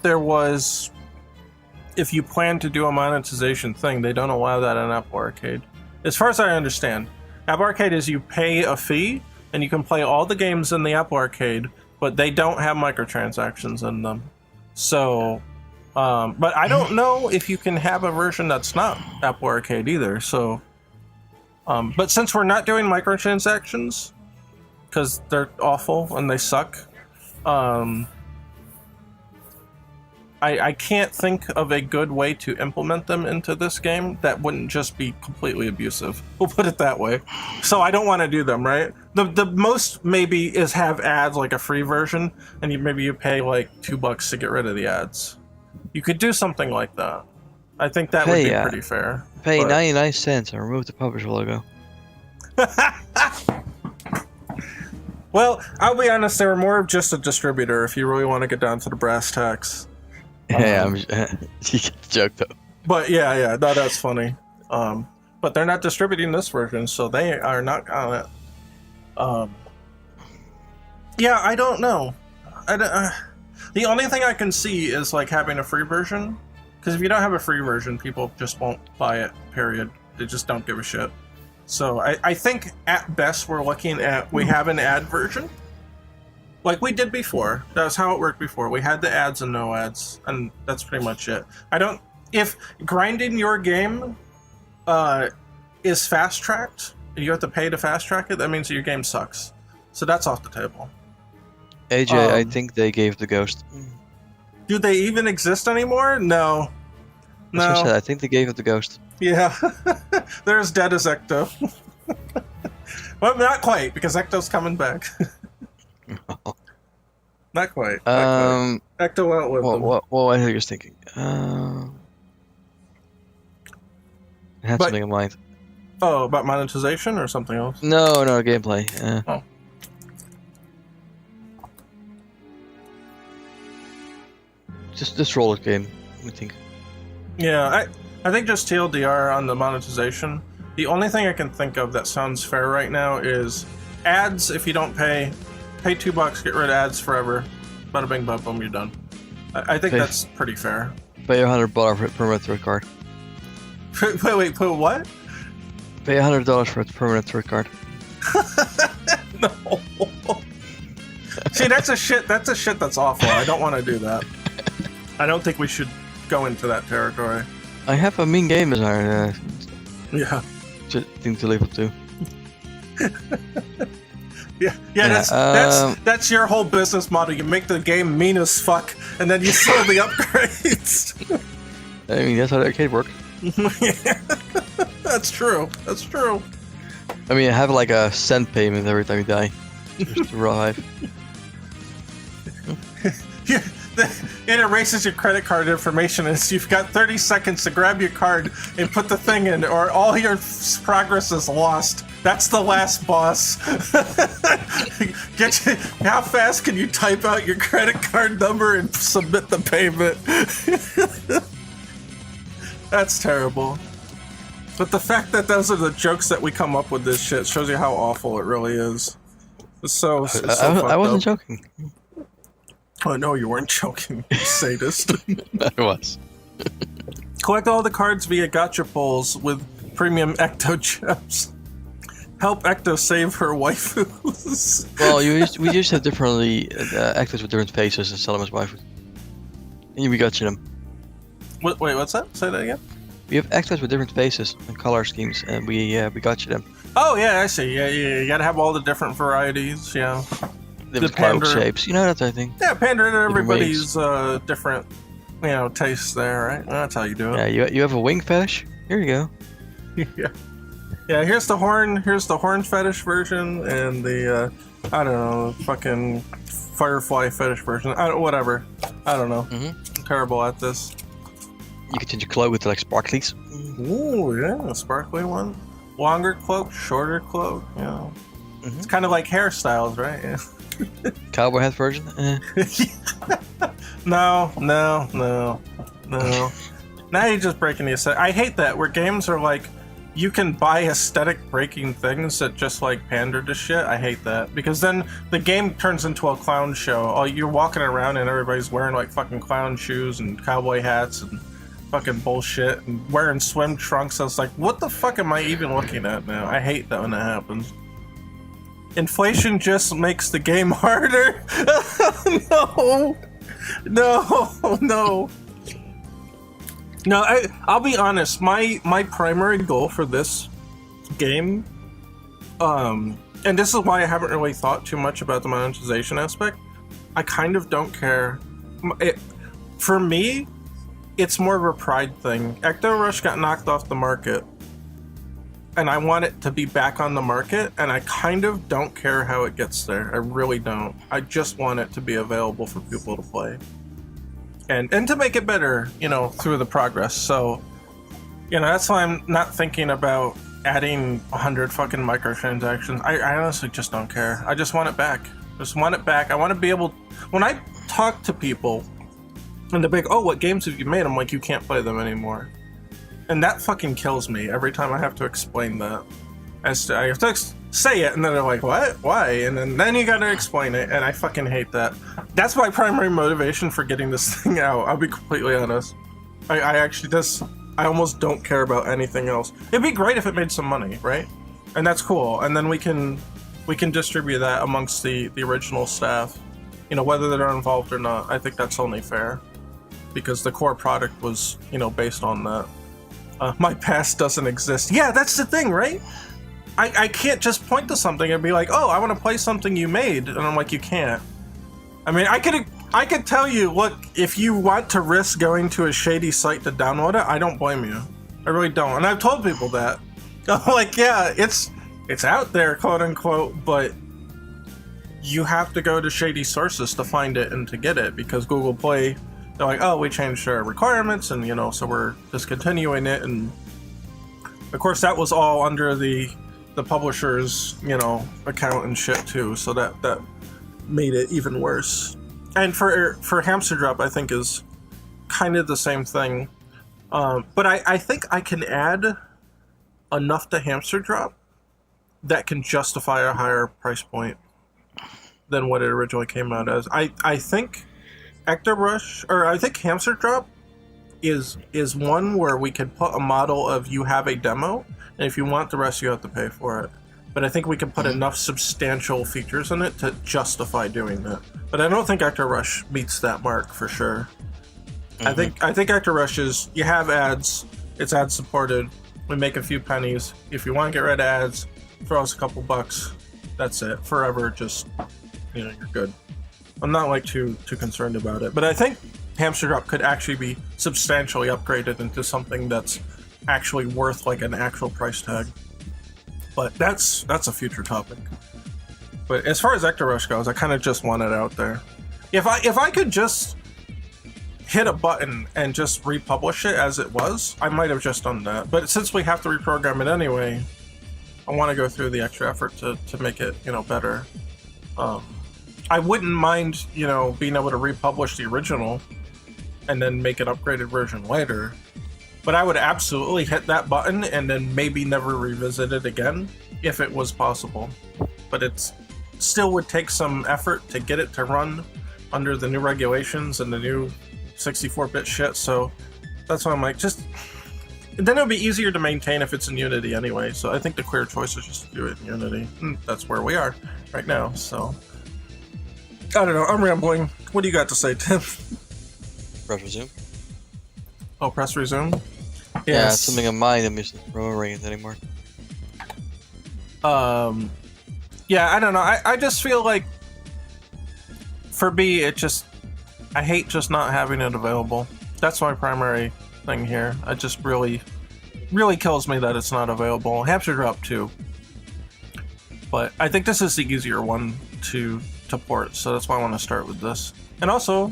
plan to do a monetization thing, they don't allow that in Apple Arcade. As far as I understand, Apple Arcade is you pay a fee and you can play all the games in the Apple Arcade, but they don't have microtransactions in them. So, but I don't know if you can have a version that's not Apple Arcade either. So, but since we're not doing microtransactions, because they're awful and they suck, I can't think of a good way to implement them into this game that wouldn't just be completely abusive. We'll put it that way. So I don't want to do them, right? The most maybe is have ads, like a free version, and maybe you pay like $2 to get rid of the ads. You could do something like that. I think that would be pretty fair. Pay 99 cents and remove the publisher logo. Well, I'll be honest, they were more of just a distributor if you really want to get down to the brass tacks. Yeah, you get the joke though. But no, that's funny. But they're not distributing this version, so they are not on it. Yeah, I don't know. The only thing I can see is like having a free version, because if you don't have a free version, people just won't buy it. Period. They just don't give a shit. So I think at best we're looking at we have an ad version. Like we did before. That's how it worked before. We had the ads and no ads, and that's pretty much it. If grinding your game is fast-tracked, you have to pay to fast-track it, that means that your game sucks. So that's off the table. AJ, I think they gave the ghost. Do they even exist anymore? No. That's what I said. I think they gave it the ghost. Yeah. They're as dead as Ecto. Well, not quite, because Ecto's coming back. Not quite. Ecto outlived them. What I think you're thinking. I had something in mind. Oh, about monetization or something else? No, gameplay. Oh. Just roll a game, I think. Yeah, I think just TLDR on the monetization. The only thing I can think of that sounds fair right now is ads. If you don't pay $2, get rid of ads forever. Bada bing, bada boom, you're done. I think that's pretty fair. Pay $100 per month third card. Wait, put what? Pay $100 for a permanent third card. No. See, that's a shit that's awful. I don't want to do that. I don't think we should go into that territory. I have a mean game designer. Yeah. Thing to live up to. That's your whole business model. You make the game mean as fuck, and then you sell the upgrades. I mean, that's how the arcade works. Yeah. That's true. I mean, I have like a cent payment every time you die. Just to revive. Yeah, it erases your credit card information, and so you've got 30 seconds to grab your card and put the thing in, or all your progress is lost. That's the last boss. How fast can you type out your credit card number and submit the payment? That's terrible. But the fact that those are the jokes that we come up with this shit shows you how awful it really is. It's so I wasn't joking. Oh no, you weren't joking, you sadist. I was. Collect all the cards via gacha pulls with premium Ecto gems. Help Ecto save her waifus. Well, we used to have differently actors with different faces and sell them as waifus. And we got you them. Wait, what's that? Say that again? We have actors with different faces and color schemes, and we got you them. Oh yeah, I see. Yeah, you gotta have all the different varieties. Yeah, Different cloud shapes, you know, that type of thing. Yeah, pander to everybody's different, tastes there, right? That's how you do it. Yeah, you have a wing fetish. Here you go. Yeah. Here's the horn fetish version, and the I don't know, fucking firefly fetish version. Whatever. I don't know. I'm terrible at this. You can change your cloak with like sparklies. Ooh, yeah, a sparkly one. Longer cloak, shorter cloak. Yeah. It's kind of like hairstyles, right? Yeah. Cowboy hat version. No. Now you're just breaking the aesthetic. I hate that, where games are like, you can buy aesthetic breaking things that just like pander to shit. I hate that, because then the game turns into a clown show. Oh, you're walking around and everybody's wearing like fucking clown shoes and cowboy hats and fucking bullshit and wearing swim trunks. I was like, what the fuck am I even looking at now? I hate that when that happens. Inflation just makes the game harder. No. No, I'll be honest. My primary goal for this game, and this is why I haven't really thought too much about the monetization aspect. I kind of don't care. For me, it's more of a pride thing. Ecto-Rush got knocked off the market, and I want it to be back on the market, and I kind of don't care how it gets there. I really don't. I just want it to be available for people to play. And to make it better, through the progress. So, that's why I'm not thinking about adding 100 fucking microtransactions. I honestly just don't care. I just want it back. I want to be able... When I talk to people, and they're like, oh, what games have you made? I'm like, you can't play them anymore. And that fucking kills me every time I have to explain that. I have to say it, and then they're like, what? Why? And then you gotta explain it, and I fucking hate that. That's my primary motivation for getting this thing out. I'll be completely honest. I almost don't care about anything else. It'd be great if it made some money, right? And that's cool. And then we can distribute that amongst the original staff, whether they're involved or not. I think that's only fair, because the core product was, based on that. My past doesn't exist. Yeah, that's the thing, right? I can't just point to something and be like, oh, I want to play something you made, and I'm like, you can't. I mean, I could tell you, look, if you want to risk going to a shady site to download it, I don't blame you. I really don't. And I've told people that. I'm like, yeah, it's out there, quote unquote, but you have to go to shady sources to find it and to get it, because Google Play, they're like, oh, we changed our requirements, and so we're discontinuing it. And of course that was all under the publisher's account and shit too, so that made it even worse. And for Hamster Drop, I think is kind of the same thing, but I think I can add enough to Hamster Drop that can justify a higher price point than what it originally came out as. I think Ecto-Rush, or I think Hamster Drop is one where we could put a model of, you have a demo, and if you want the rest, you have to pay for it. But I think we can put enough substantial features in it to justify doing that. But I don't think Ecto-Rush meets that mark for sure. I think Ecto-Rush is, you have ads, it's ad supported, we make a few pennies. If you want to get rid of ads, throw us a couple bucks. That's it. Forever, just, you're good. I'm not like too concerned about it. But I think Hamster Drop could actually be substantially upgraded into something that's actually worth like an actual price tag. But that's a future topic. But as far as Ecto-Rush goes, I kind of just want it out there. If I could just hit a button and just republish it as it was, I might have just done that. But since we have to reprogram it anyway, I want to go through the extra effort to make it, better. I wouldn't mind, being able to republish the original and then make an upgraded version later. But I would absolutely hit that button and then maybe never revisit it again if it was possible. But it's still would take some effort to get it to run under the new regulations and the new 64-bit shit, so that's why I'm like, just... Then it'll be easier to maintain if it's in Unity anyway, so I think the clear choice is just to do it in Unity. And that's where we are right now, so... I don't know, I'm rambling. What do you got to say, Tim? Press resume. Oh, press resume? Yeah, it's something of mine. I'm just remembering it anymore. Yeah, I don't know. I just feel like for me, it just... I hate just not having it available. That's my primary thing here. It just really kills me that it's not available. Hampshire Drop too. But I think this is the easier one to port, so that's why I want to start with this. And also,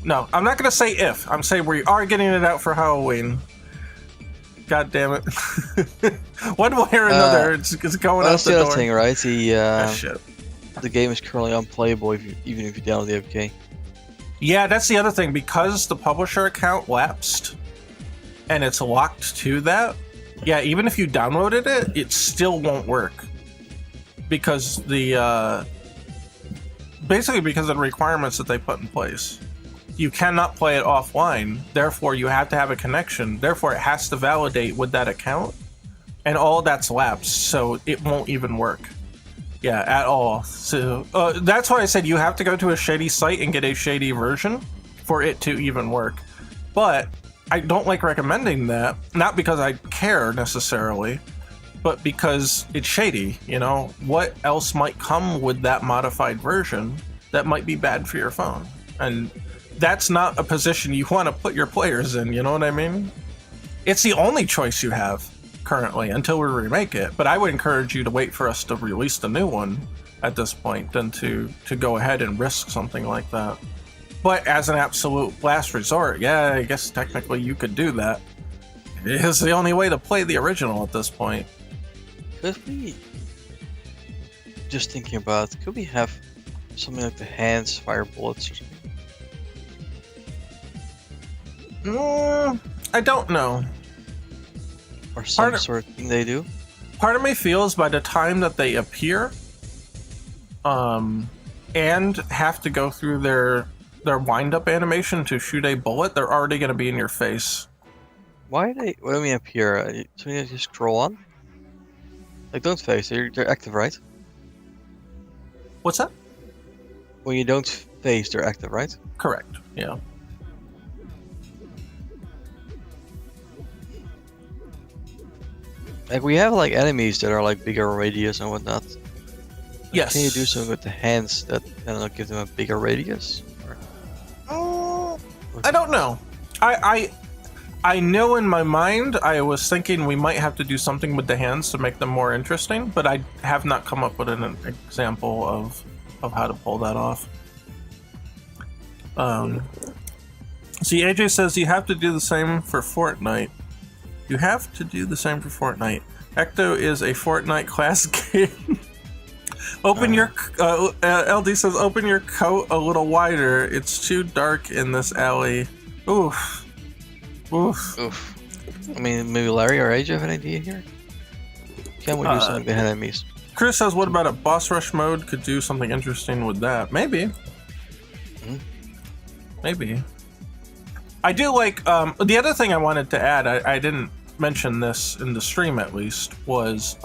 no, I'm not going to say if. I'm saying we are getting it out for Halloween. God damn it. One way or another, it's going out the door. That's the other thing, right? Shit. The game is currently unplayable even if you download the APK. Yeah, that's the other thing. Because the publisher account lapsed, and it's locked to that, yeah, even if you downloaded it, it still won't work. Because basically because of the requirements that they put in place. You cannot play it offline, therefore you have to have a connection, therefore it has to validate with that account, and all that's lapsed, so it won't even work. Yeah, at all. So that's why I said you have to go to a shady site and get a shady version for it to even work. But I don't like recommending that, not because I care necessarily, but because it's shady, you know? What else might come with that modified version that might be bad for your phone? And that's not a position you want to put your players in, you know what I mean? It's the only choice you have currently until we remake it, but I would encourage you to wait for us to release the new one at this point than to go ahead and risk something like that. But as an absolute last resort, yeah, I guess technically you could do that. It is the only way to play the original at this point. Could we, just thinking about it, could we have something like the hands fire bullets or something? I don't know. Or some sort of thing they do? Part of me feels by the time that they appear, and have to go through their wind-up animation to shoot a bullet, they're already going to be in your face. Why are they? What do you mean appear? So you just scroll on? Like, don't face, they're active, right? What's that? When you don't face, they're active, right? Correct, yeah. Like, we have, like, enemies that are, like, bigger radius and whatnot. Yes. Can you do something with the hands that, I don't know, give them a bigger radius? I don't know. I know in my mind, I was thinking we might have to do something with the hands to make them more interesting, but I have not come up with an example of how to pull that off. See, AJ says you have to do the same for Fortnite. You have to do the same for Fortnite. Ecto is a Fortnite class game. Open your... LD says, open your coat a little wider. It's too dark in this alley. Oof. Oof. Oof. I mean, maybe Larry or AJ have an idea here? Can we do something behind enemies? Chris says, what about a boss rush mode? Could do something interesting with that. Maybe. Maybe. I do like... the other thing I wanted to add, I didn't mention this in the stream at least, was...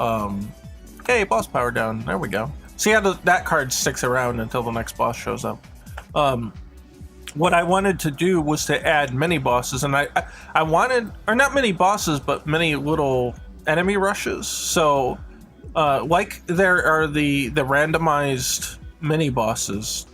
hey, boss power down. There we go. See how that card sticks around until the next boss shows up. What I wanted to do was to add mini bosses, and I wanted, or not mini bosses, but many little enemy rushes. So, like there are the randomized mini bosses,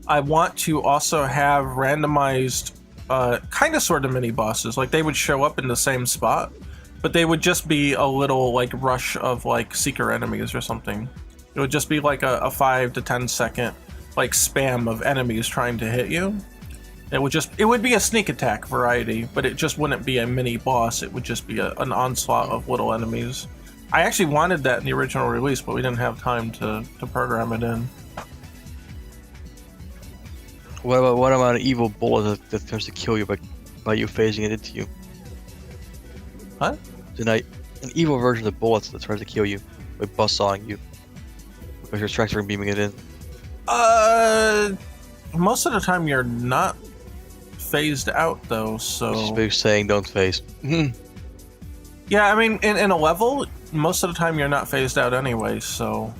I want to also have randomized, kind of sort of mini bosses. Like they would show up in the same spot, but they would just be a little like rush of like seeker enemies or something. It would just be like a 5 to 10 second like spam of enemies trying to hit you. It would be a sneak attack variety, but it just wouldn't be a mini boss. It would just be an onslaught of little enemies. I actually wanted that in the original release, but we didn't have time to program it in. What about an evil bullet that tries to kill you by by you phasing it into you. What? Tonight, an evil version of the bullets that tries to kill you by buzzsawing you because you're tractor beaming it in. Most of the time you're not phased out though, so. Which is big saying don't phase. Yeah, I mean, in a level, most of the time you're not phased out anyway, so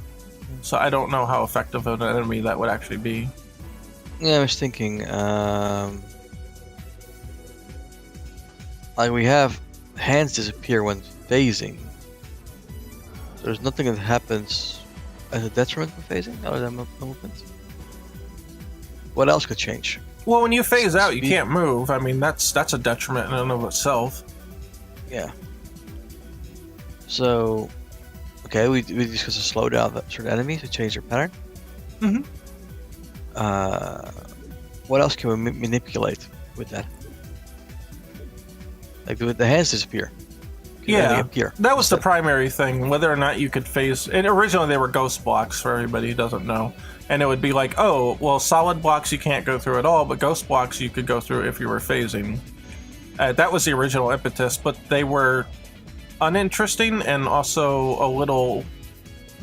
I don't know how effective of an enemy that would actually be. Yeah, I was thinking, like we have hands disappear when phasing. There's nothing that happens as a detriment for phasing other than movement. What else could change? Well, when you phase out, you Speed. can't move. I mean, that's a detriment in and of itself. Yeah. So, okay, we discussed a slowdown of certain enemies to change their pattern. Mm-hmm. What else can we manipulate with that? Like the hands disappear. Yeah, appear that was the instead. primary thing, whether or not you could phase. And originally they were ghost blocks for everybody who doesn't know. And it would be like, oh, well, solid blocks you can't go through at all, but ghost blocks you could go through if you were phasing. That was the original impetus, but they were uninteresting and also a little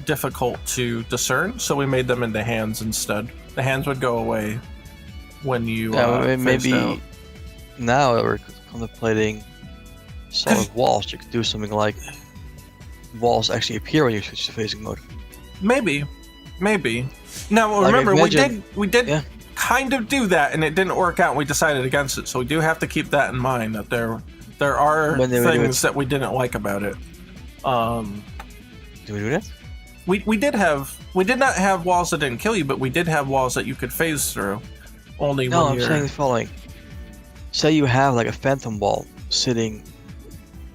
difficult to discern, so we made them into hands instead. The hands would go away when you phased maybe out. now that we're contemplating solid walls, you could do something like walls actually appear when you switch to phasing mode. Maybe. Now Like, remember, imagine- we did yeah. kind of do that, and it didn't work out. And we decided against it, so we do have to keep that in mind. That there are When they would do things it. that we didn't like about it. Do we do that? We did not have walls that didn't kill you, but we did have walls that you could phase through. Only No, when I'm you're. saying the following. Say you have like a phantom wall sitting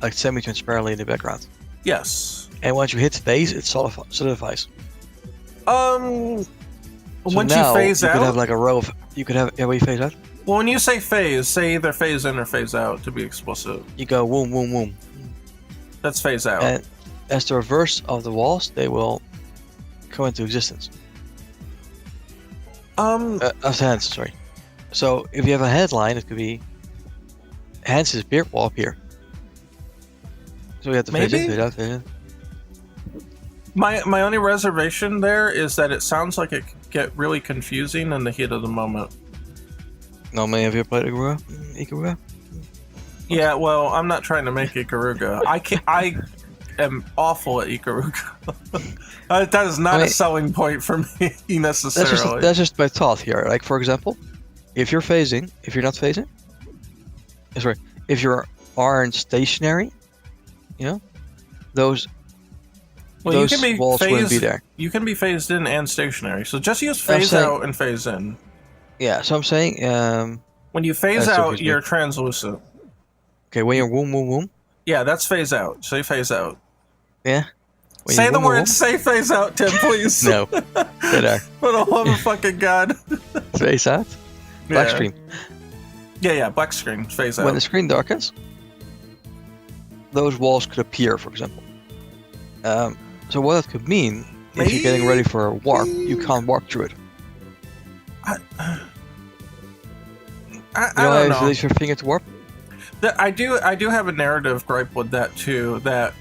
like semi-transparently in the background, Yes. and once you hit phase, it solidifies. So Once now you phase you out, could have like a row of. You could have where you phase out. well, when you say phase, say either phase in or phase out to be explicit. You go woom woom woom, That's phase out. and as the reverse of the walls, they will come into existence. Of the hands, sorry. So if you have a headline, it could be hands disappear, wall appear. So we have to phase Maybe? in, phase out, phase in. My only reservation there is that it sounds like it could get really confusing in the heat of the moment. No, man, have you ever played Ikaruga? Ikaruga? Yeah, well, I'm not trying to make Ikaruga. I am awful at Ikaruga. That is not a selling point for me necessarily. That's just my thought here. Like, for example, if you're not phasing, sorry, if you aren't stationary, those Well, you can be walls wouldn't be there. You can be phased in and stationary. So just use phase saying- out and phase in. Yeah, so I'm saying, When you phase That's out, confusing. you're translucent. okay, when you're woom woom woom, Yeah, that's phase out. Say phase out. yeah. When Say you're the woom, woom, word. Say phase out, Tim, please. woom. No, stay there. For the love of fucking God. Phase out. Black Yeah. screen. Yeah, black screen. Phase When out. the screen darkens, those walls could appear, for example. So what that could mean, if you're getting ready for a warp, you can't warp through it. I You don't how know. you release your finger to warp? I do have a narrative gripe with that too, that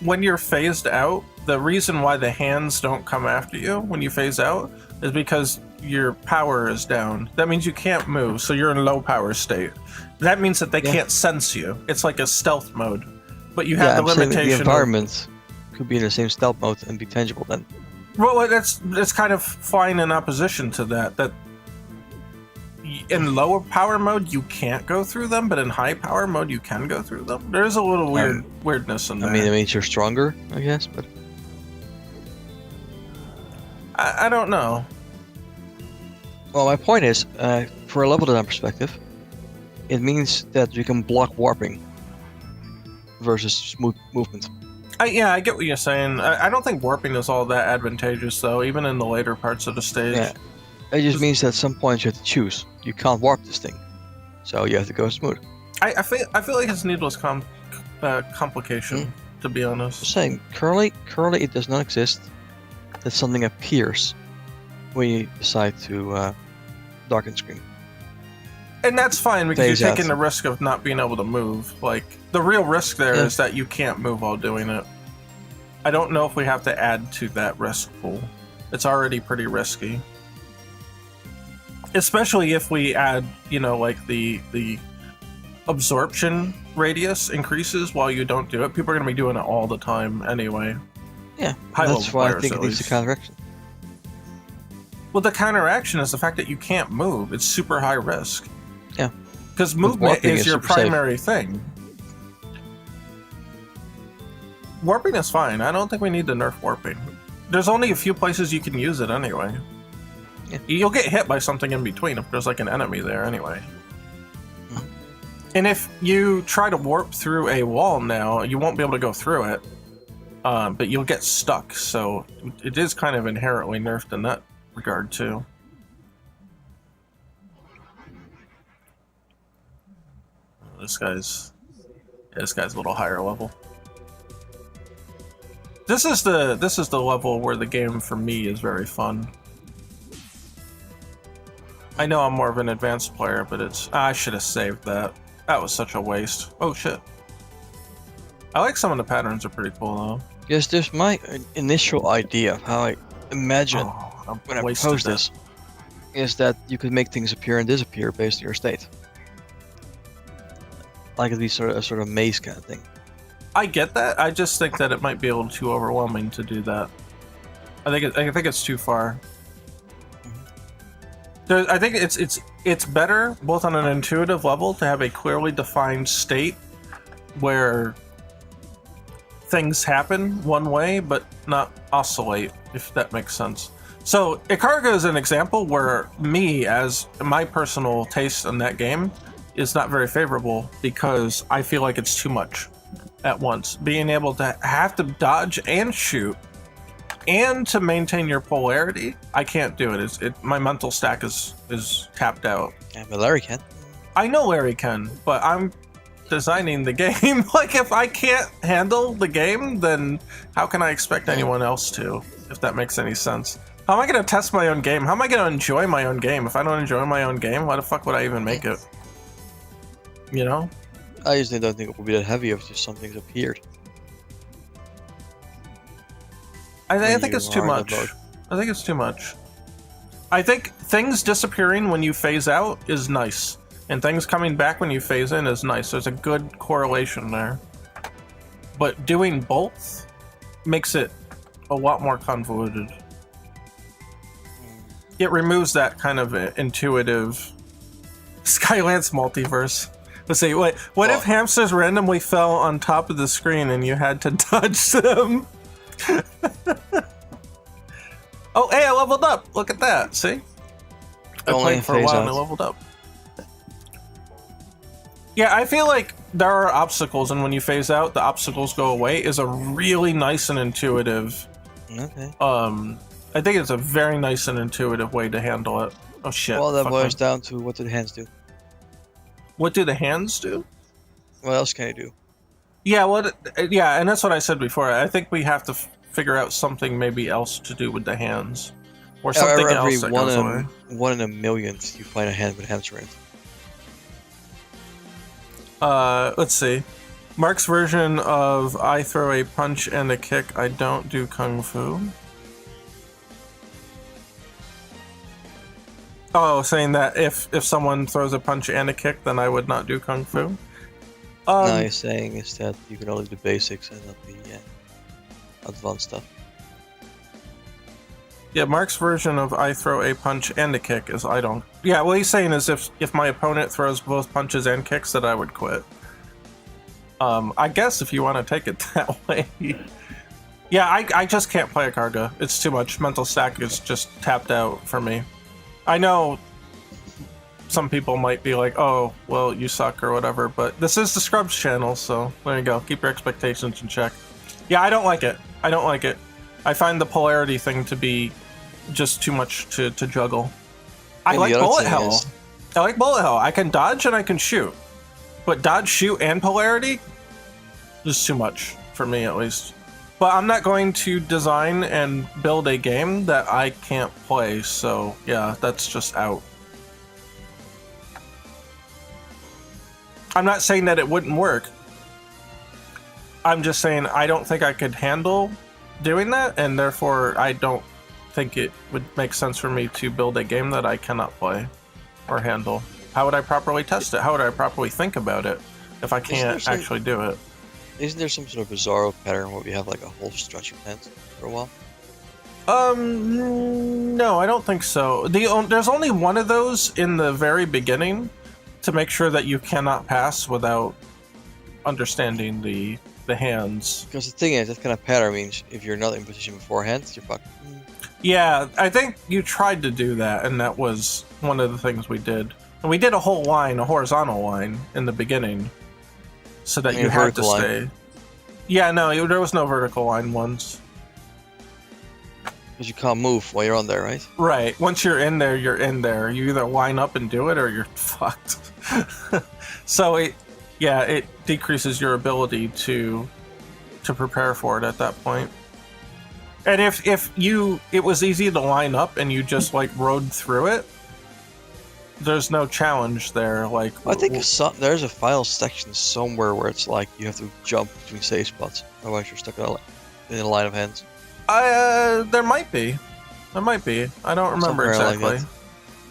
when you're phased out, the reason why the hands don't come after you when you phase out is because your power is down. That means you can't move, so you're in low power state. That means that they can't sense you. It's like a stealth mode. But you have I'm the saying that limitation the environment could be in the same stealth mode and be tangible then. Well, that's kind of flying in opposition to that. That in lower power mode you can't go through them, but in high power mode you can go through them. There's a little weirdness in I there. mean, it means you're stronger, I guess, but I don't know. well, my point is, for a level design perspective, it means that you can block warping versus smooth movement. I get what you're saying. I don't think warping is all that advantageous, though, even in the later parts of the stage. Yeah. It just means that at some point you have to choose. You can't warp this thing, so you have to go smooth. I feel like it's needless complication, to be honest. Just saying, currently it does not exist that something appears when you decide to darken screen. And that's fine because phase you're out. taking the risk of not being able to move. Like, the real risk there is that you can't move while doing it. I don't know if we have to add to that risk pool. It's already pretty risky. Especially if we add, you know, like the absorption radius increases while you don't do it. People are going to be doing it all the time anyway. Yeah, High-level that's why I players, think at it needs to least. counteraction. Well, the counteraction is the fact that you can't move. It's super high risk. Yeah. Because movement warping is is your super safe. primary thing. Warping is fine. I don't think we need to nerf warping. There's only a few places you can use it anyway. Yeah. You'll get hit by something in between if there's like an enemy there anyway. And if you try to warp through a wall now, you won't be able to go through it. But you'll get stuck, so it is kind of inherently nerfed in that regard too. This guy's a little higher level. This is the level where the game for me is very fun. I know I'm more of an advanced player, but I should have saved that. That was such a waste. Oh shit. I like some of the patterns are pretty cool though. Yes, there's my initial idea of how I imagine Oh, when I wasted propose that. this, is that you could make things appear and disappear based on your state. Like it'd be a sort of maze kind of thing. I get that. I just think that it might be a little too overwhelming to do that. I think it's too far. I think it's better both on an intuitive level to have a clearly defined state where things happen one way but not oscillate, if that makes sense. So Icarga is an example where me, as my personal taste in that game, is not very favorable because I feel like it's too much at once. Being able to have to dodge and shoot and to maintain your polarity, I can't do it. My mental stack is tapped out. Yeah, but Larry can. I know Larry can, but I'm designing the game. Like, if I can't handle the game, then how can I expect anyone else to, if that makes any sense? How am I going to test my own game? How am I going to enjoy my own game? If I don't enjoy my own game, why the fuck would I even make it? You know? I usually don't think it would be that heavy if just something's appeared. I think it's too much. I think it's too much. I think things disappearing when you phase out is nice, and things coming back when you phase in is nice. There's a good correlation there. But doing both makes it a lot more convoluted. It removes that kind of intuitive Skylance multiverse. Let's see, what if hamsters randomly fell on top of the screen and you had to dodge them? Oh, hey, I leveled up. Look at that. See? I Only played for a while and I leveled up. Yeah, I feel like there are obstacles, and when you phase out, the obstacles go away is a really nice and intuitive. Okay. I think it's a very nice and intuitive way to handle it. Oh shit. Well, that fuck boils me. down to what do the hands do? What do the hands do? What else can you do? Yeah, yeah, and that's what I said before. I think we have to figure out something maybe else to do with the hands, or something every else that goes away. 1 in a million, you find a hand with hamster in it. Let's see. Mark's version of I throw a punch and a kick. I don't do kung fu. Oh, saying that if someone throws a punch and a kick, then I would not do kung fu. No, he's saying is that you can only do basics and not the advanced stuff. Yeah, Mark's version of I throw a punch and a kick is I don't. Yeah, what he's saying is if my opponent throws both punches and kicks, that I would quit. I guess if you want to take it that way. Yeah, I just can't play Icarga. It's too much. Mental stack is just tapped out for me. I know some people might be like, oh, well, you suck or whatever, but this is the Scrubs channel, so there you go. Keep your expectations in check. Yeah, I don't like it. I don't like it. I find the polarity thing to be just too much to juggle. I like bullet hell. I like bullet hell. I can dodge and I can shoot. But dodge, shoot, and polarity is too much, for me at least. But I'm not going to design and build a game that I can't play, so yeah, that's just out. I'm not saying that it wouldn't work. I'm just saying I don't think I could handle doing that, and therefore I don't think it would make sense for me to build a game that I cannot play or handle. How would I properly test it? How would I properly think about it if I can't actually do it? Isn't there some sort of bizarro pattern where we have like a whole stretch of hands for a while? No, I don't think so. There's only one of those in the very beginning to make sure that you cannot pass without understanding the hands. Because the thing is, that kind of pattern means if you're not in position beforehand, you're fucked. Yeah, I think you tried to do that, and that was one of the things we did. And we did a whole line, a horizontal line, in the beginning, so that you had to stay. Line. Yeah, no, there was no vertical line ones. Because you can't move while you're on there, right? Right. Once you're in there, you're in there. You either line up and do it, or you're fucked. So it decreases your ability to prepare for it at that point. And if it was easy to line up and you just like rode through it, there's no challenge there. Like I think there's a final section somewhere where it's like you have to jump between save spots, otherwise you're stuck in a line of hands. There might be. I don't remember exactly. Like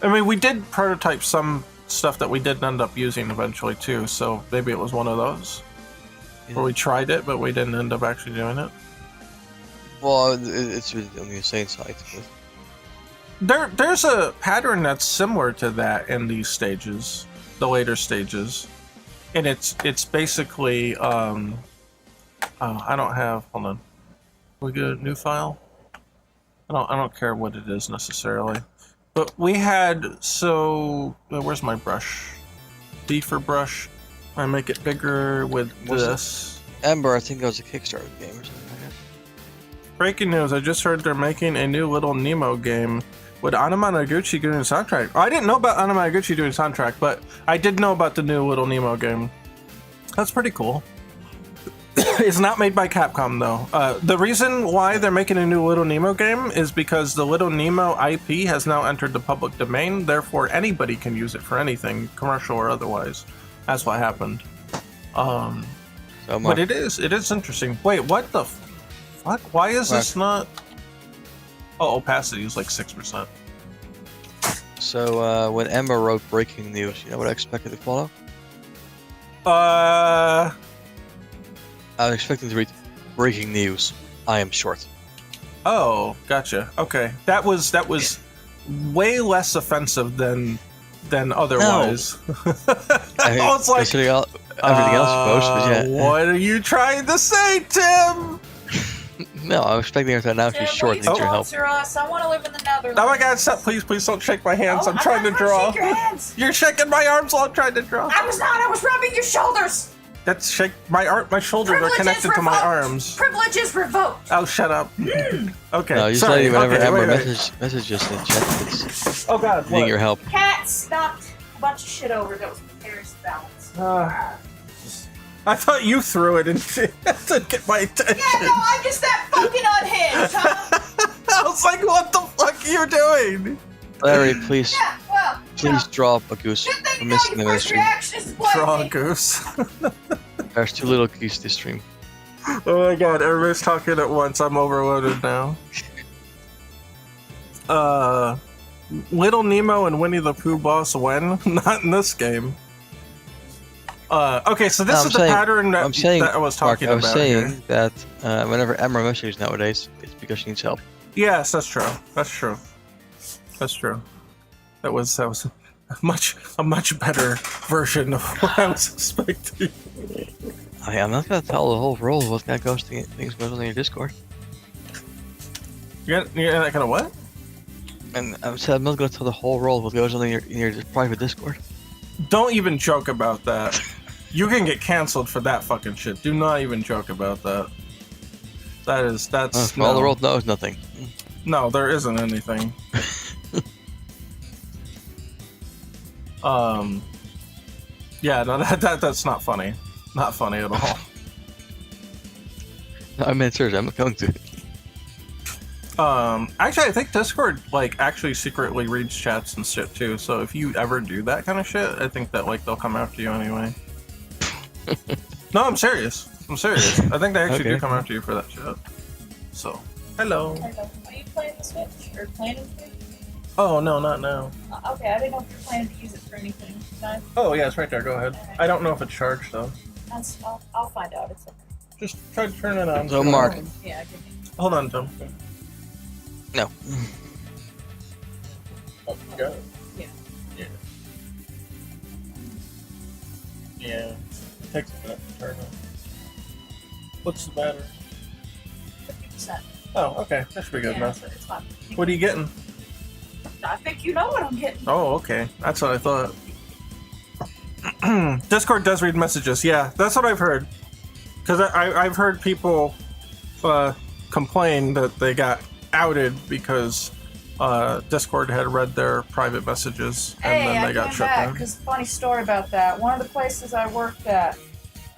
I mean, we did prototype some stuff that we didn't end up using eventually too, so maybe it was one of those where we tried it, but we didn't end up actually doing it. Well, it's really on the insane side. There's a pattern that's similar to that in these stages, the later stages, and it's basically I don't have. Hold on. We get a new file. I don't care what it is necessarily, but we had where's my brush? D for brush. I make it bigger with this. Ember, I think that was a Kickstarter game or something like that. Breaking news! I just heard they're making a new Little Nemo game with Anamanaguchi doing soundtrack. Oh, I didn't know about Anamanaguchi doing soundtrack, but I did know about the new Little Nemo game. That's pretty cool. It's not made by Capcom though. The reason why they're making a new Little Nemo game is because the Little Nemo IP has now entered the public domain. Therefore, anybody can use it for anything, commercial or otherwise. That's what happened. But it is interesting. Wait, what the fuck? Why is this not? Oh, opacity is like 6%. So when Emma wrote breaking news, you know what I expected to follow? I was expecting to read breaking news. I am short. Oh, gotcha. Okay, that was way less offensive than otherwise. No. I was like everything else post, but yeah. What are you trying to say, Tim? No, I was expecting her to announce she's short. Needs your help. I want to live in the Netherlands. Oh my God! Stop! Please don't shake my hands. I'm trying to draw. Shake your hands. You're shaking my arms while I'm trying to draw. I was not. I was rubbing your shoulders. That's shake my arm. My shoulders are connected to my arms. Privilege is revoked. Oh, shut up. Okay. No, you sorry. Whenever Ember messages in chat, it's needing your help. Cat knocked a bunch of shit over that was Paris balance. I thought you threw it to get my attention. Yeah, no, I'm just that fucking unhinged, huh? I was like, what the fuck are you doing? Larry, please. Yeah, well, please draw up a goose. We're missing the stream. Draw a goose. There's too little geese this stream. Oh my God, everybody's talking at once. I'm overloaded now. Little Nemo and Winnie the Pooh boss when? Not in this game. Okay, so this is the pattern that I was talking about. I was saying that whenever Emma messages nowadays, it's because she needs help. Yes, that's true. That's true. That was a much better version of what I was expecting. I'm not gonna tell the whole world what kind of things goes on in your Discord. You're not gonna what? And I'm not gonna tell the whole world what goes on in your private Discord. Don't even joke about that. You can get canceled for that fucking shit. Do not even joke about that. That's no. All the world knows nothing. No, there isn't anything. Yeah, no, that's not funny. Not funny at all. No, I mean, seriously, I'm not going to. Actually, I think Discord actually secretly reads chats and shit too. So if you ever do that kind of shit, I think that they'll come after you anyway. No, I'm serious. I'm serious. I think they actually Okay. do come after you for that shit. So, hello. Are you playing the Switch or planning to? Oh no, not now. Okay, I didn't know if you're planning to use it for anything. No? Oh yeah, it's right there. Go ahead. I don't know if it's charged though. I'll find out. It's okay. Just try to turn it on. So, Mark. Yeah, give me. Hold on, Tom. No. Oh, you got it. Yeah. Yeah. Yeah. It takes a minute to turn on. What's the matter? 50%. Oh, okay. That should be good Yeah, enough. it's fine. What are you getting? I think you know what I'm getting. Oh, okay. That's what I thought. Discord does read messages. Yeah, that's what I've heard. Because I've heard people complain that they got outed because Discord had read their private messages and Hey, then they I got came shut back down. because funny story about that. One of the places I worked at,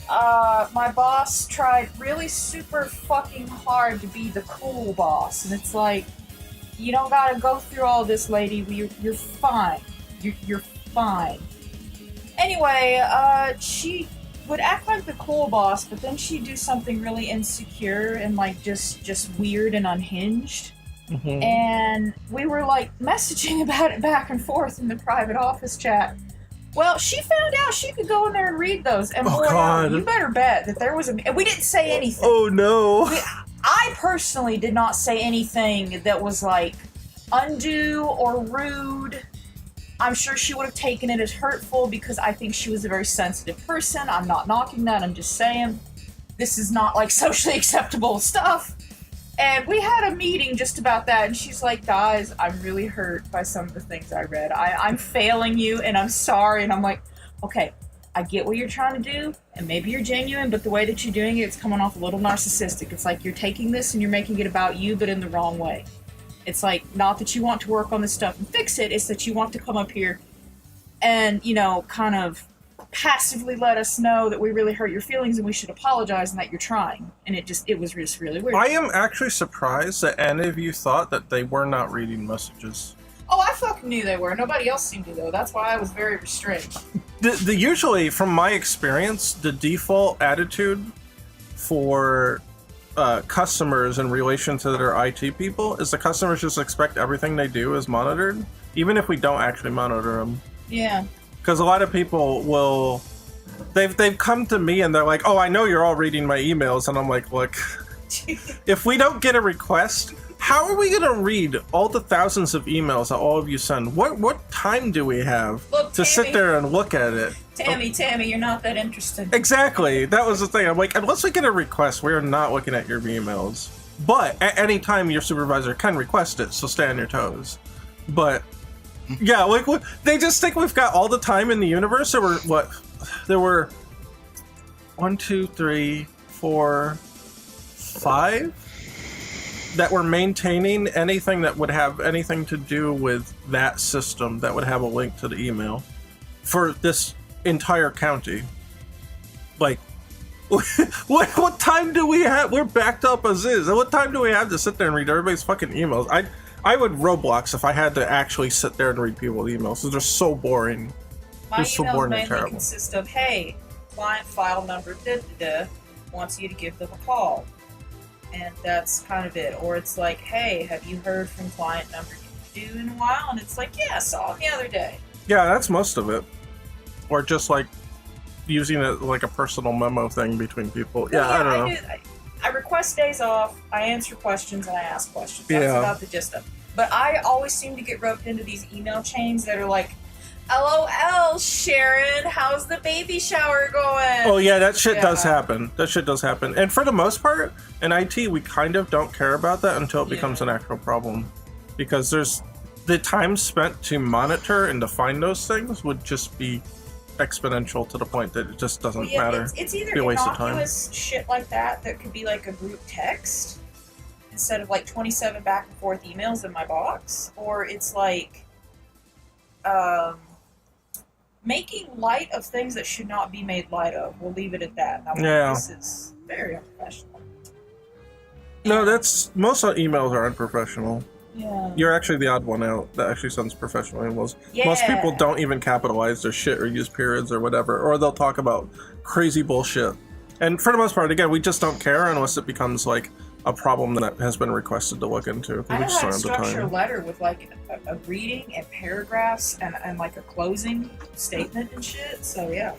my boss tried really super fucking hard to be the cool boss, and it's like, you don't gotta go through all this, lady. You're fine. You're fine. Anyway, she would act like the cool boss, but then she'd do something really insecure and like just weird and unhinged. Mhm. And we were like messaging about it back and forth in the private office chat. Well, she found out she could go in there and read those, and Oh, boy, God. you better bet that there was and we didn't say anything. Oh no! I personally did not say anything that was like undue or rude. I'm sure she would have taken it as hurtful because I think she was a very sensitive person. I'm not knocking that, I'm just saying this is not like socially acceptable stuff. And we had a meeting just about that, and she's like, guys, I'm really hurt by some of the things I read. I'm failing you, and I'm sorry. And I'm like, okay, I get what you're trying to do, and maybe you're genuine, but the way that you're doing it, it's coming off a little narcissistic. It's like you're taking this and you're making it about you, but in the wrong way. It's like, not that you want to work on this stuff and fix it, it's that you want to come up here and, you know, kind of passively let us know that we really hurt your feelings and we should apologize and that you're trying. And it was just really weird. I am actually surprised that any of you thought that they were not reading messages. Oh, I fucking knew they were. Nobody else seemed to, though. That's why I was very restrained. The usually, from my experience, the default attitude for customers in relation to their IT people is the customers just expect everything they do is monitored, even if we don't actually monitor them. Yeah. Because a lot of people will, they've come to me and they're like, "Oh, I know you're all reading my emails," and I'm like, "Look, if we don't get a request, how are we gonna read all the thousands of emails that all of you send? What time do we have Look, to sit there and look at it?" Tammy, you're not that interested. Exactly. That was the thing. I'm like, unless we get a request, we are not looking at your emails. But at any time, your supervisor can request it, so stay on your toes. But yeah, like they just think we've got all the time in the universe. There were 1, 2, 3, 4, 5 that were maintaining anything that would have anything to do with that system that would have a link to the email for this entire county. Like, what time do we have? We're backed up as is. What time do we have to sit there and read everybody's fucking emails? I would Roblox if I had to actually sit there and read people's emails. They're so boring. My They're so emails boring and mainly terrible. consist of, hey, client file number wants you to give them a call. And that's kind of it. Or it's like, hey, have you heard from client number due in a while? And it's like, yeah, I saw him the other day. Yeah, that's most of it. Or just like using it like a personal memo thing between people. Yeah, I don't know. I request days off, I answer questions, and I ask questions. That's Yeah. about the gist of it. But I always seem to get roped into these email chains that are like, LOL, Sharon, how's the baby shower going? Oh yeah, that shit does Yeah. happen. That shit does happen. And for the most part, in IT, we kind of don't care about that until it becomes an actual problem. Because there's the time spent to monitor and to find those things would just be exponential to the point that it just doesn't matter. It's either Be a waste of time. innocuous shit like that could be like a group text instead of like 27 back and forth emails in my box, or it's like making light of things that should not be made light of. We'll leave it at that. Now, Yeah. This is very unprofessional. No, that's most of emails are unprofessional. Yeah. You're actually the odd one out. That actually sounds professional. Most people don't even capitalize their shit or use periods or whatever, or they'll talk about crazy bullshit. And for the most part, again, we just don't care unless it becomes like a problem that has been requested to look into. I We know just how don't to have the structure a time. letter with like a reading and paragraphs and like a closing statement and shit. So yeah.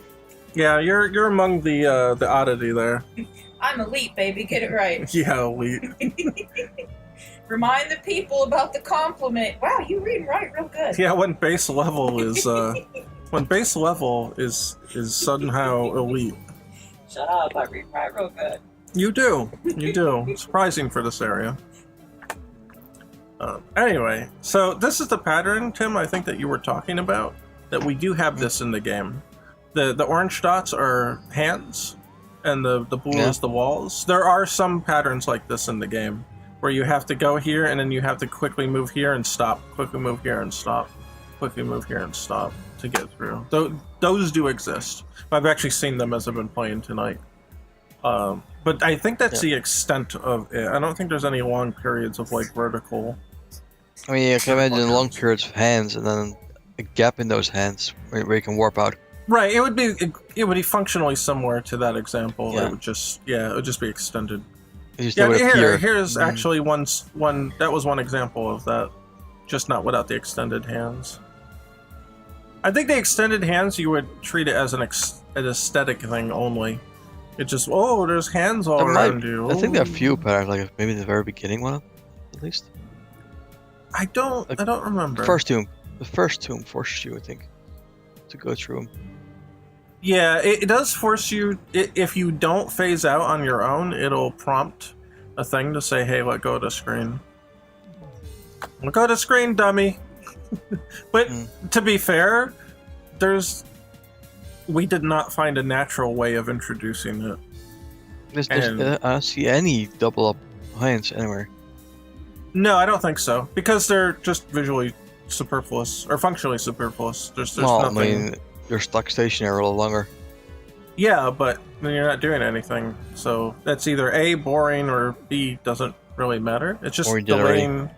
Yeah, you're among the oddity there. I'm elite, baby. Get it right. Yeah, elite. Remind the people about the compliment. Wow, you read and write real good. Yeah, when base level is somehow elite. Shut up! I read and write real good. You do. Surprising for this area. Anyway, so this is the pattern, Tim, I think that you were talking about, that we do have this in the game. The orange dots are hands, and the blue is the walls. There are some patterns like this in the game, where you have to go here, and then you have to quickly move here and stop, quickly move here and stop, quickly move here and stop to get through. Those do exist. I've actually seen them as I've been playing tonight. But I think that's the extent of it. I don't think there's any long periods of like vertical. I mean, I can imagine long periods of hands and then a gap in those hands where you can warp out. Right, it would be functionally similar to that example. Yeah. It would just be extended. Yeah, here's actually one that was one example of that, just not without the extended hands. I think the extended hands you would treat it as an aesthetic thing only. It just there's hands all around you. I think there are a few patterns, like maybe the very beginning one, at least. I don't remember. The first tomb forces you, I think, to go through them. Yeah, it does force you. If you don't phase out on your own, it'll prompt a thing to say, "Hey, let go of the screen. Let go of the screen, dummy." But to be fair, we did not find a natural way of introducing it. I don't see any double up hands anywhere. No, I don't think so, because they're just visually superfluous or functionally superfluous. There's nothing. I mean, you're stuck stationary a little longer. Yeah, but then you're not doing anything. So that's either A, boring, or B, doesn't really matter. It's just delaying.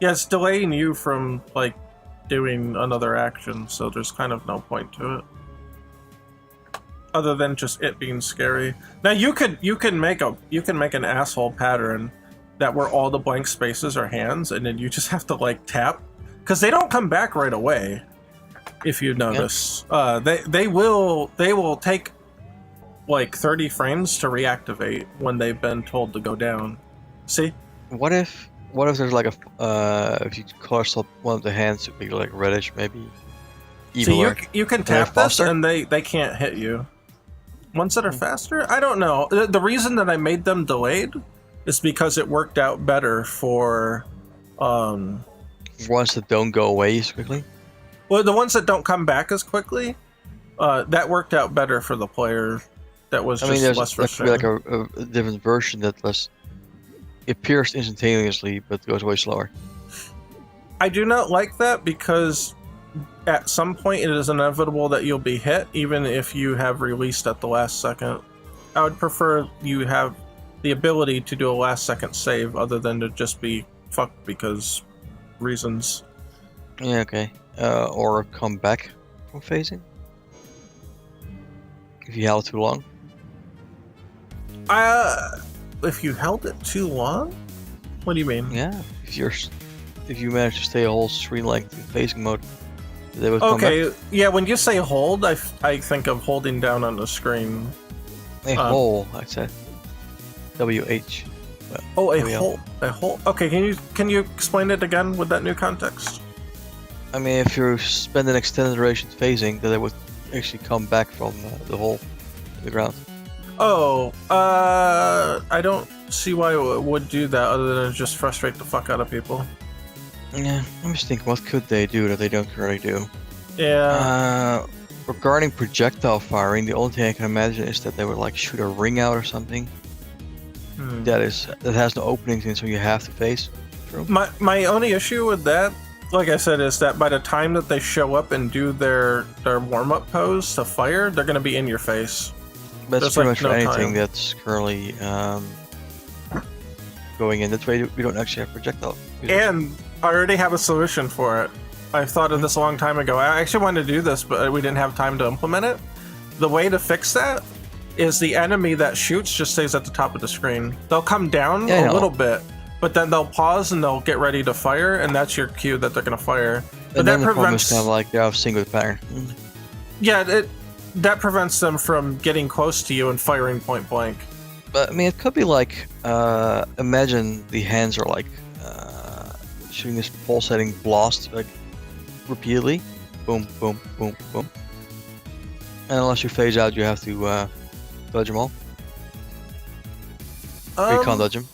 Yeah, it's delaying you from like doing another action. So there's kind of no point to it, other than just it being scary. Now you can make an asshole pattern that where all the blank spaces are hands, and then you just have to like tap, because they don't come back right away. If you notice, they will take like 30 frames to reactivate when they've been told to go down. See? What if there's like if you cross up one of the hands, it'd be like reddish, maybe. So you can tap this and they can't hit you. Ones that are faster? I don't know. The reason that I made them delayed is because it worked out better for ones that don't go away as quickly. Well, the ones that don't come back as quickly, that worked out better for the player. That was less frustrating. There could be like a different version that appears instantaneously but goes way slower. I do not like that, because at some point it is inevitable that you'll be hit, even if you have released at the last second. I would prefer you have the ability to do a last second save, other than to just be fucked because reasons. Yeah, okay. Or come back from phasing if you held too long. If you held it too long? What do you mean? Yeah, if you manage to stay a whole screen length in phasing mode, they would come back. Yeah, when you say hold, I think of holding down on the screen. A hole, I said. WH. Oh, a hole. A hole. Okay, can you explain it again with that new context? I mean, if you spend an extended duration phasing, then they would actually come back from the hole in the ground. Oh, I don't see why it would do that, other than just frustrate the fuck out of people. Yeah, I'm just thinking, what could they do that they don't currently do? Yeah. Regarding projectile firing, the only thing I can imagine is that they would like shoot a ring out or something. That has no openings in, so you have to phase through. My only issue with that, like I said, is that by the time that they show up and do their warm-up pose to fire, they're going to be in your face. That's pretty much anything that's currently going in. That's why we don't actually have projectile. And I already have a solution for it. I thought of this a long time ago. I actually wanted to do this, but we didn't have time to implement it. The way to fix that is the enemy that shoots just stays at the top of the screen. They'll come down a little bit, but then they'll pause and they'll get ready to fire, and that's your cue that they're going to fire. But And that then the problem is prevents... kind of like you're out of sync with pattern. Yeah, that prevents them from getting close to you and firing point blank. But I mean, it could be like, imagine the hands are like shooting this pulsating blast like repeatedly, boom, boom, boom, boom. And unless you phase out, you have to dodge them all. Or you can't dodge them.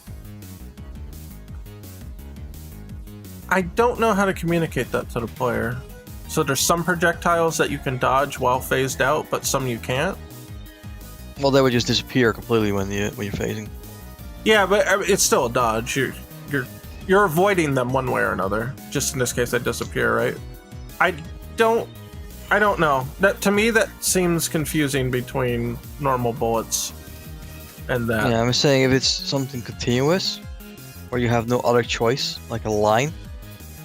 I don't know how to communicate that to the player. So there's some projectiles that you can dodge while phased out, but some you can't. Well, they would just disappear completely when you're phasing. Yeah, but I mean, it's still a dodge. You're avoiding them one way or another. Just in this case, they disappear, right? I don't know. That to me, that seems confusing between normal bullets and that. Yeah, I'm saying if it's something continuous, where you have no other choice, like a line.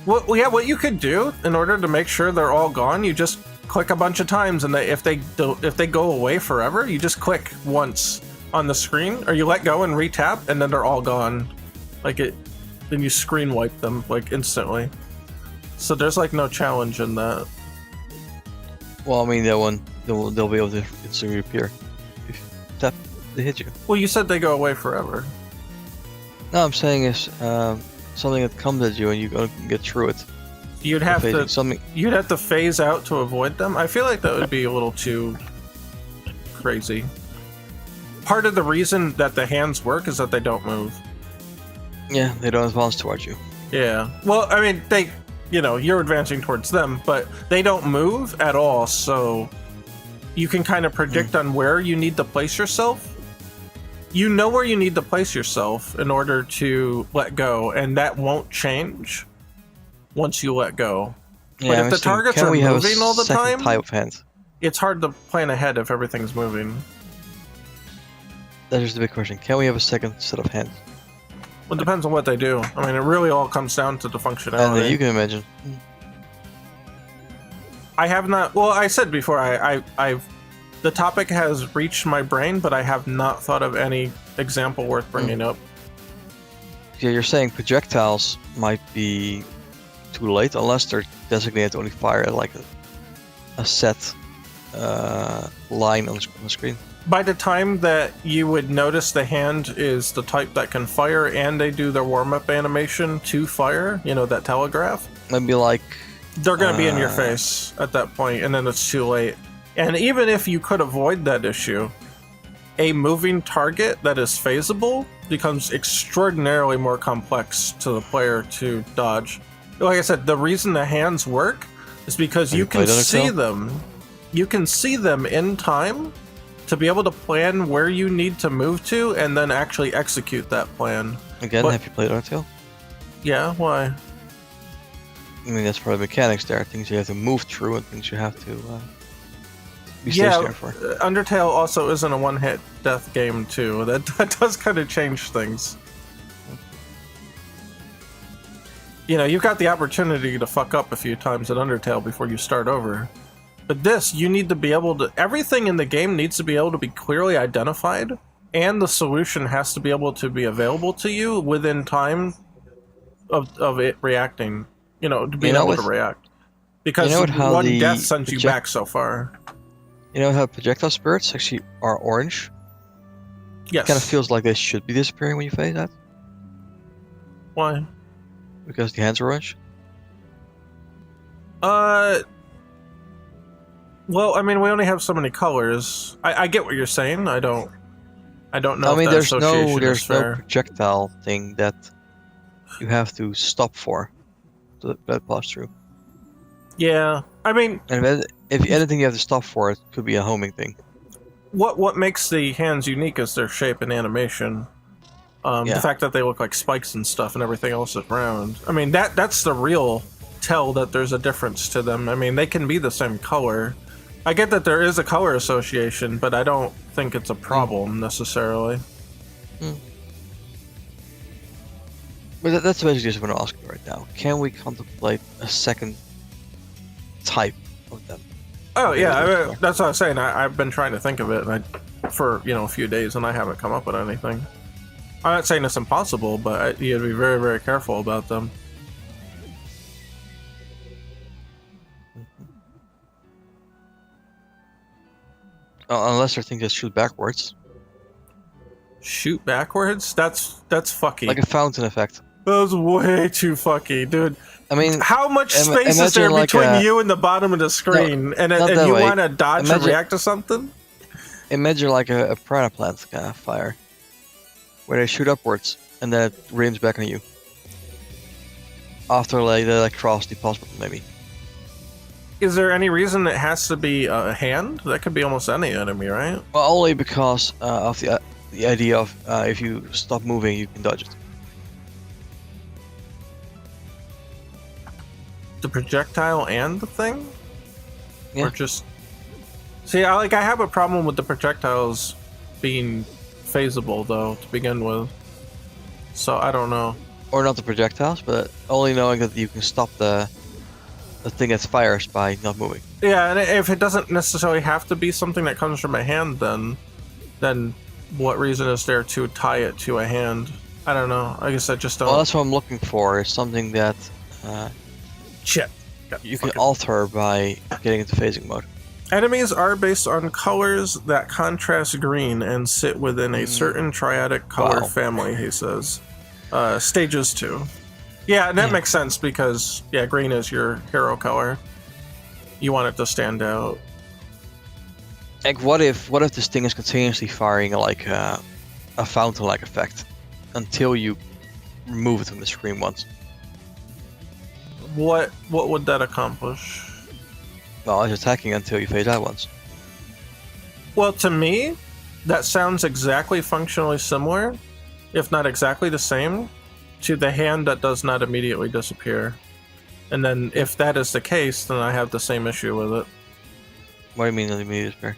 Well, yeah, what you could do in order to make sure they're all gone, you just click a bunch of times, and if they go away forever, you just click once on the screen, or you let go and retap, and then they're all gone. Like it, then you screen wipe them like instantly. So there's like no challenge in that. Well, I mean, they'll be able to instantly reappear if you tap, they hit you. Well, you said they go away forever. No, I'm saying is something that comes at you and you gotta get through it. You'd have to phase out to avoid them. I feel like that would be a little too crazy. Part of the reason that the hands work is that they don't move. Yeah, they don't advance towards you. Yeah. Well, I mean, you're advancing towards them, but they don't move at all, so you can kind of predict on where you need to place yourself. You know where you need to place yourself in order to let go, and that won't change once you let go. Yeah, but if the targets are moving all the time, type of hand? It's hard to plan ahead if everything's moving. That is the big question. Can we have a second set of hands? Well, it depends on what they do. I mean, it really all comes down to the functionality. And you can imagine. I have not. Well, I said before, I've the topic has reached my brain, but I have not thought of any example worth bringing up. Yeah, you're saying projectiles might be too late unless they're designated to only fire at like a set line on the screen. By the time that you would notice the hand is the type that can fire and they do their warm-up animation to fire, that telegraph. Maybe like... They're going to be in your face at that point, and then it's too late. And even if you could avoid that issue, a moving target that is phasable becomes extraordinarily more complex to the player to dodge. Like I said, the reason the hands work is because you can see them. You can see them in time to be able to plan where you need to move to and then actually execute that plan. Again, have you played Undertale? Yeah, why? I mean, that's probably mechanics there. Things you have to move through and things you have to be stationary for. Undertale also isn't a one-hit death game, too. That does kind of change things. You've got the opportunity to fuck up a few times at Undertale before you start over. But this, you need to be able to... Everything in the game needs to be able to be clearly identified, and the solution has to be able to be available to you within time of it reacting. To be able to react. Because one death sends you back so far. You know how projectile spirits actually are orange? Yes. It kind of feels like they should be disappearing when you phase that. Why? Because the hands are orange? Well, I mean, we only have so many colors. I get what you're saying. I don't know. I mean, if there's no projectile thing that you have to stop for that pass through. Yeah, I mean, and if anything you have to stop for, it could be a homing thing. What makes the hands unique is their shape and animation. The fact that they look like spikes and stuff, and everything else is round. I mean, that's the real tell that there's a difference to them. I mean, they can be the same color. I get that there is a color association, but I don't think it's a problem necessarily. But that's basically just what I'm asking right now. Can we contemplate a second type of them? Oh yeah, that's what I was saying. I've been trying to think of it, and for a few days, and I haven't come up with anything. I'm not saying it's impossible, but you have to be very, very careful about them. Unless they're things that shoot backwards. Shoot backwards? That's fucky. Like a fountain effect. That's way too fucky, dude. I mean, how much space is there between you and the bottom of the screen, and you want to dodge and react to something? Imagine like a piranha plant kind of fire, where they shoot upwards and then it rains back on you. After like the electricity possible, maybe. Is there any reason it has to be a hand? That could be almost any enemy, right? Well, only because of the idea of if you stop moving, you can dodge it. The projectile and the thing? Yeah. Or just... See, I have a problem with the projectiles being phasable, though, to begin with. So, I don't know. Or not the projectiles, but only knowing that you can stop the thing that fires by not moving. Yeah, and if it doesn't necessarily have to be something that comes from a hand, then what reason is there to tie it to a hand? I don't know. I guess I just don't... Well, that's what I'm looking for, is something that... Shit. You can alter by getting into phasing mode. Enemies are based on colors that contrast green and sit within a certain triadic color family, he says. Stages 2. Yeah, and that makes sense because, green is your hero color. You want it to stand out. Like, what if this thing is continuously firing like a fountain-like effect until you remove it from the screen once? What would that accomplish? Well, it's attacking until you phase out once. Well, to me, that sounds exactly functionally similar, if not exactly the same, to the hand that does not immediately disappear. And then, if that is the case, then I have the same issue with it. What do you mean immediately disappear?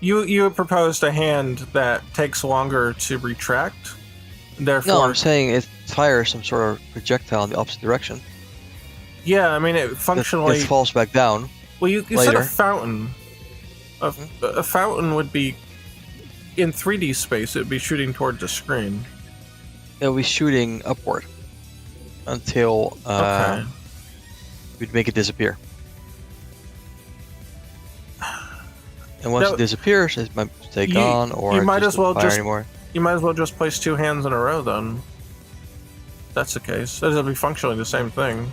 You proposed a hand that takes longer to retract. Therefore, no, I'm saying it fires some sort of projectile in the opposite direction. Yeah, I mean, it functionally... It falls back down. Well, you said a fountain. A fountain would be... In 3D space, it would be shooting toward the screen. It'll be shooting upward. Until... we'd make it disappear. And once it disappears, it might take on, or you might it as well fire anymore. You might as well just place two hands in a row, then. If that's the case. It'll be functionally the same thing.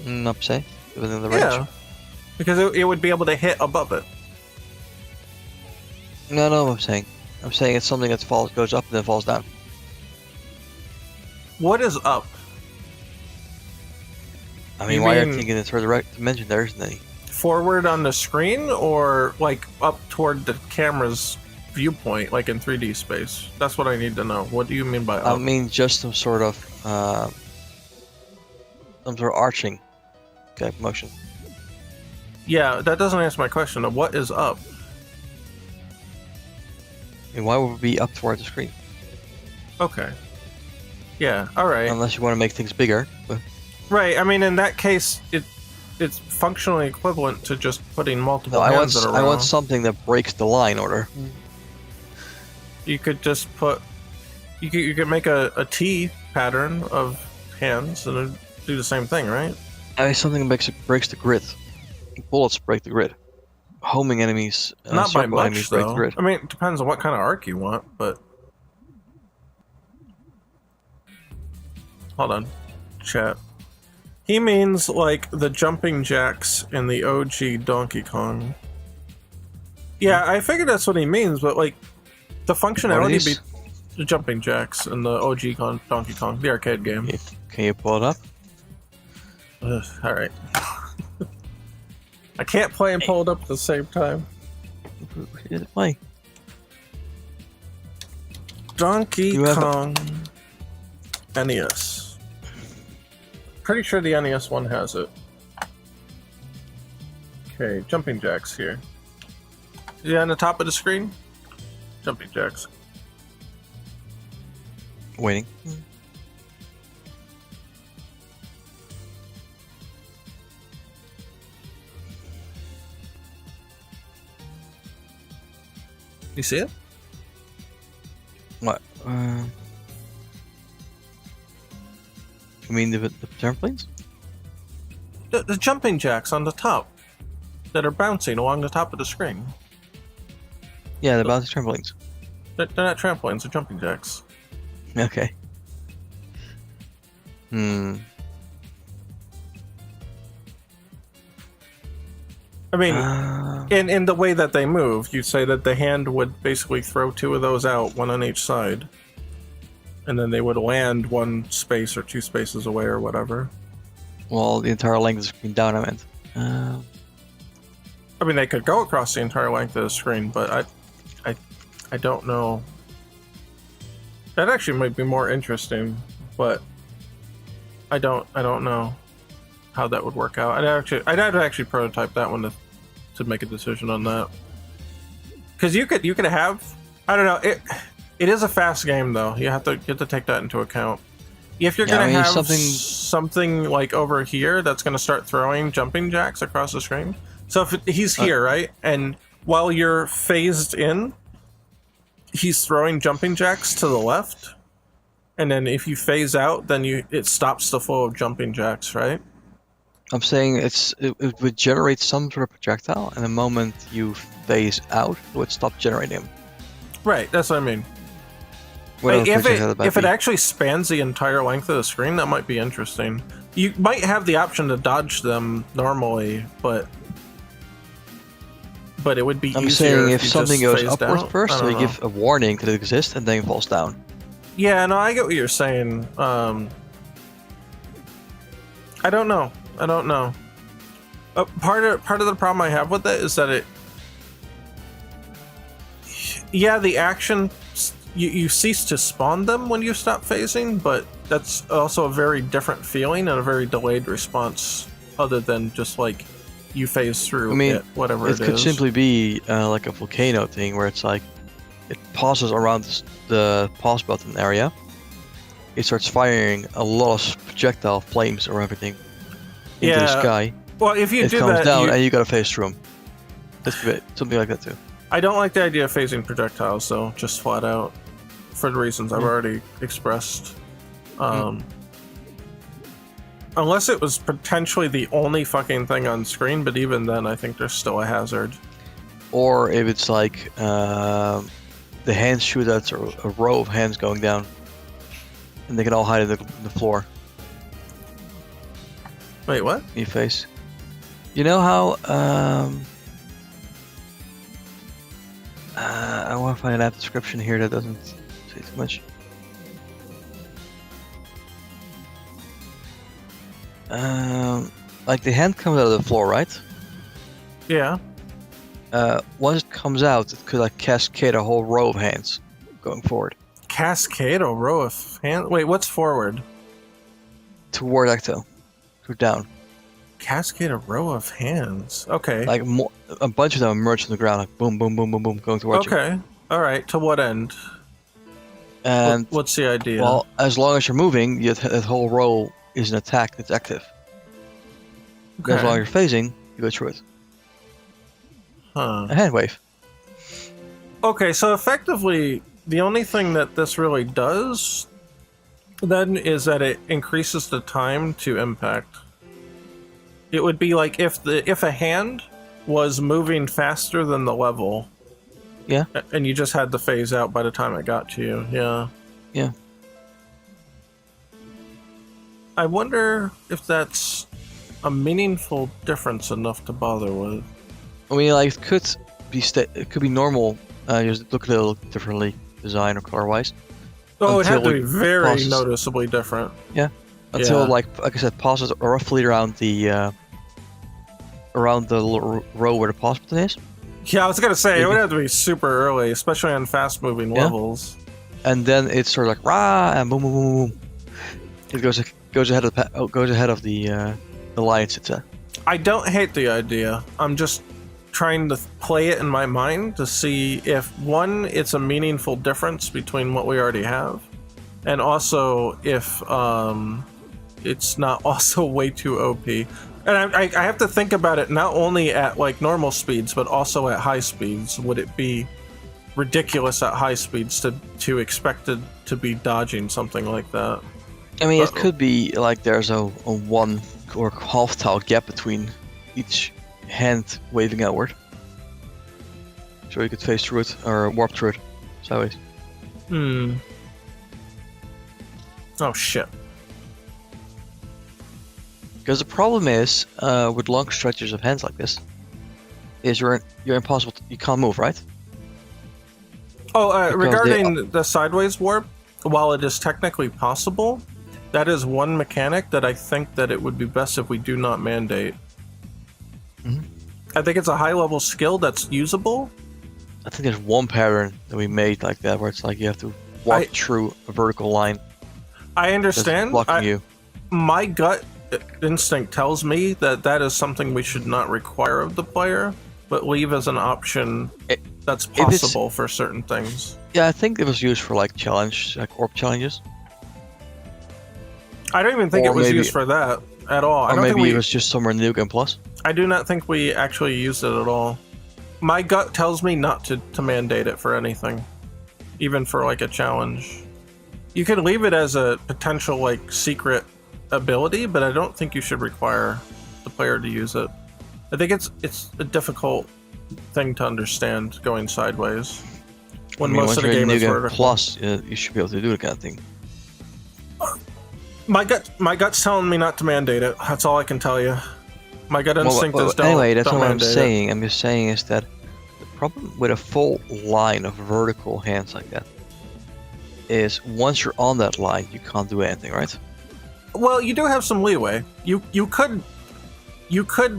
Not say within the range. Yeah, because it would be able to hit above it. No, what I'm saying. I'm saying it's something that goes up and then falls down. What is up? I mean, why are you thinking in the third dimension? There isn't any. Forward on the screen, or like up toward the camera's viewpoint, like in 3D space? That's what I need to know. What do you mean by up? I mean just some sort of arching type motion. Yeah, that doesn't answer my question. What is up? And why would it be up toward the screen? Okay. Yeah, alright. Unless you want to make things bigger. But... Right, I mean, in that case, it's functionally equivalent to just putting multiple hands in a row. I want something that breaks the line order. You could just put... You could make a T pattern of hands and it'd do the same thing, right? I mean, something that breaks the grid. Bullets break the grid. Homing enemies... Not by much, enemies though. break the grid. I mean, it depends on what kind of arc you want, but... Hold on. Chat. He means, like, the jumping jacks in the OG Donkey Kong. Yeah, I figured that's what he means, but, like, the functionality be the jumping jacks in the OG Donkey Kong, the arcade game. Can you pull it up? Alright. I can't play and pull it up at the same time. Play. Donkey Kong NES. Pretty sure the NES one has it. Okay, jumping jacks here. Yeah, on the top of the screen? Jumping jacks. Waiting. You see it? What? You mean the trampolines? The jumping jacks on the top that are bouncing along the top of the screen. Yeah, the bouncy trampolines. They're not trampolines, they're jumping jacks. Okay. I mean, in the way that they move, you say that the hand would basically throw 2 of those out, 1 on each side. And then they would land 1 space or 2 spaces away or whatever. Well, the entire length of the screen down, I meant. I mean, they could go across the entire length of the screen, but I don't know. That actually might be more interesting, but I don't know how that would work out. I'd have to actually prototype that one to make a decision on that. Because you could have, I don't know, it is a fast game though. You have to take that into account. If you're gonna have something like over here that's gonna start throwing jumping jacks across the screen. So if he's here, right, and while you're phased in, he's throwing jumping jacks to the left, and then if you phase out, then it stops the flow of jumping jacks, right? I'm saying it would generate some sort of projectile, and the moment you phase out, it would stop generating them. Right, that's what I mean. Like, if it actually spans the entire length of the screen, that might be interesting. You might have the option to dodge them normally, but it would be easier. I'm saying if you something just goes upwards down. first, so you give a warning that it exists, and then it falls down. Yeah, no, I get what you're saying. I don't know. Part of the problem I have with it is that the action, you cease to spawn them when you stop phasing, but that's also a very different feeling and a very delayed response, other than just like you phase through whatever it is. It could simply be like a volcano thing where it's like it pauses around the pause button area. It starts firing a lot of projectile flames or everything into the sky. Well, if you do that, it comes down and you gotta phase through them. That's something like that too. I don't like the idea of phasing projectiles, so just flat out, for the reasons I've already expressed. Unless it was potentially the only fucking thing on screen, but even then, I think there's still a hazard. Or if it's like the hand shootouts or a row of hands going down, and they can all hide in the floor. Wait, what? In your face. You know how I want to find an app description here that doesn't say too much. Like the hand comes out of the floor, right? Yeah. Once it comes out, it could like cascade a whole row of hands going forward. Cascade a row of hands? Wait, what's forward? Toward Ecto. Or down. Cascade a row of hands. Okay. Like a bunch of them emerge from the ground, like boom, boom, boom, boom, boom, going towards you. Okay. All right. To what end? And what's the idea? Well, as long as you're moving, that whole row is an attack that's active. Okay. As long as you're phasing, you go through it. A hand wave. Okay, so effectively, the only thing that this really does then is that it increases the time to impact. It would be like if a hand was moving faster than the level. Yeah. And you just had to phase out by the time it got to you. Yeah. Yeah. I wonder if that's a meaningful difference enough to bother with. I mean, like it could be normal. Just look a little differently, design or color-wise. Oh, it had to be very noticeably different. Yeah. Until like I said, pauses roughly around the little row where the pause button is. Yeah, I was gonna say it would have to be super early, especially on fast-moving levels. And then it's sort of like rah and boom, boom, boom, boom. It goes ahead of the line it sits at. I don't hate the idea. I'm just trying to play it in my mind to see if one, it's a meaningful difference between what we already have, and also if it's not also way too OP. And I have to think about it not only at like normal speeds, but also at high speeds. Would it be ridiculous at high speeds to expect it to be dodging something like that. I mean, it could be like there's a 1 or half tile gap between each hand waving outward. So you could phase through it or warp through it sideways. Oh shit. Because the problem is, with long stretches of hands like this, is you're impossible. You can't move, right? Oh, regarding the sideways warp, while it is technically possible, that is one mechanic that I think that it would be best if we do not mandate. I think it's a high-level skill that's usable. I think there's one pattern that we made like that, where it's like you have to walk through a vertical line. I understand. Blocking you. My gut instinct tells me that that is something we should not require of the player, but leave as an option that's possible for certain things. Yeah, I think it was used for like orb challenges. I don't even think it was used for that at all. Or maybe it was just somewhere in the New Game Plus. I do not think we actually used it at all. My gut tells me not to mandate it for anything, even for like a challenge. You could leave it as a potential like secret ability, but I don't think you should require the player to use it. I think it's a difficult thing to understand going sideways when most of the game is vertical. Plus, you should be able to do that kind of thing. My gut's telling me not to mandate it. That's all I can tell you. My gut instinct is don't. Anyway, that's don't what I'm saying. It. I'm just saying is that the problem with a full line of vertical hands like that is once you're on that line, you can't do anything, right? Well, you do have some leeway. You could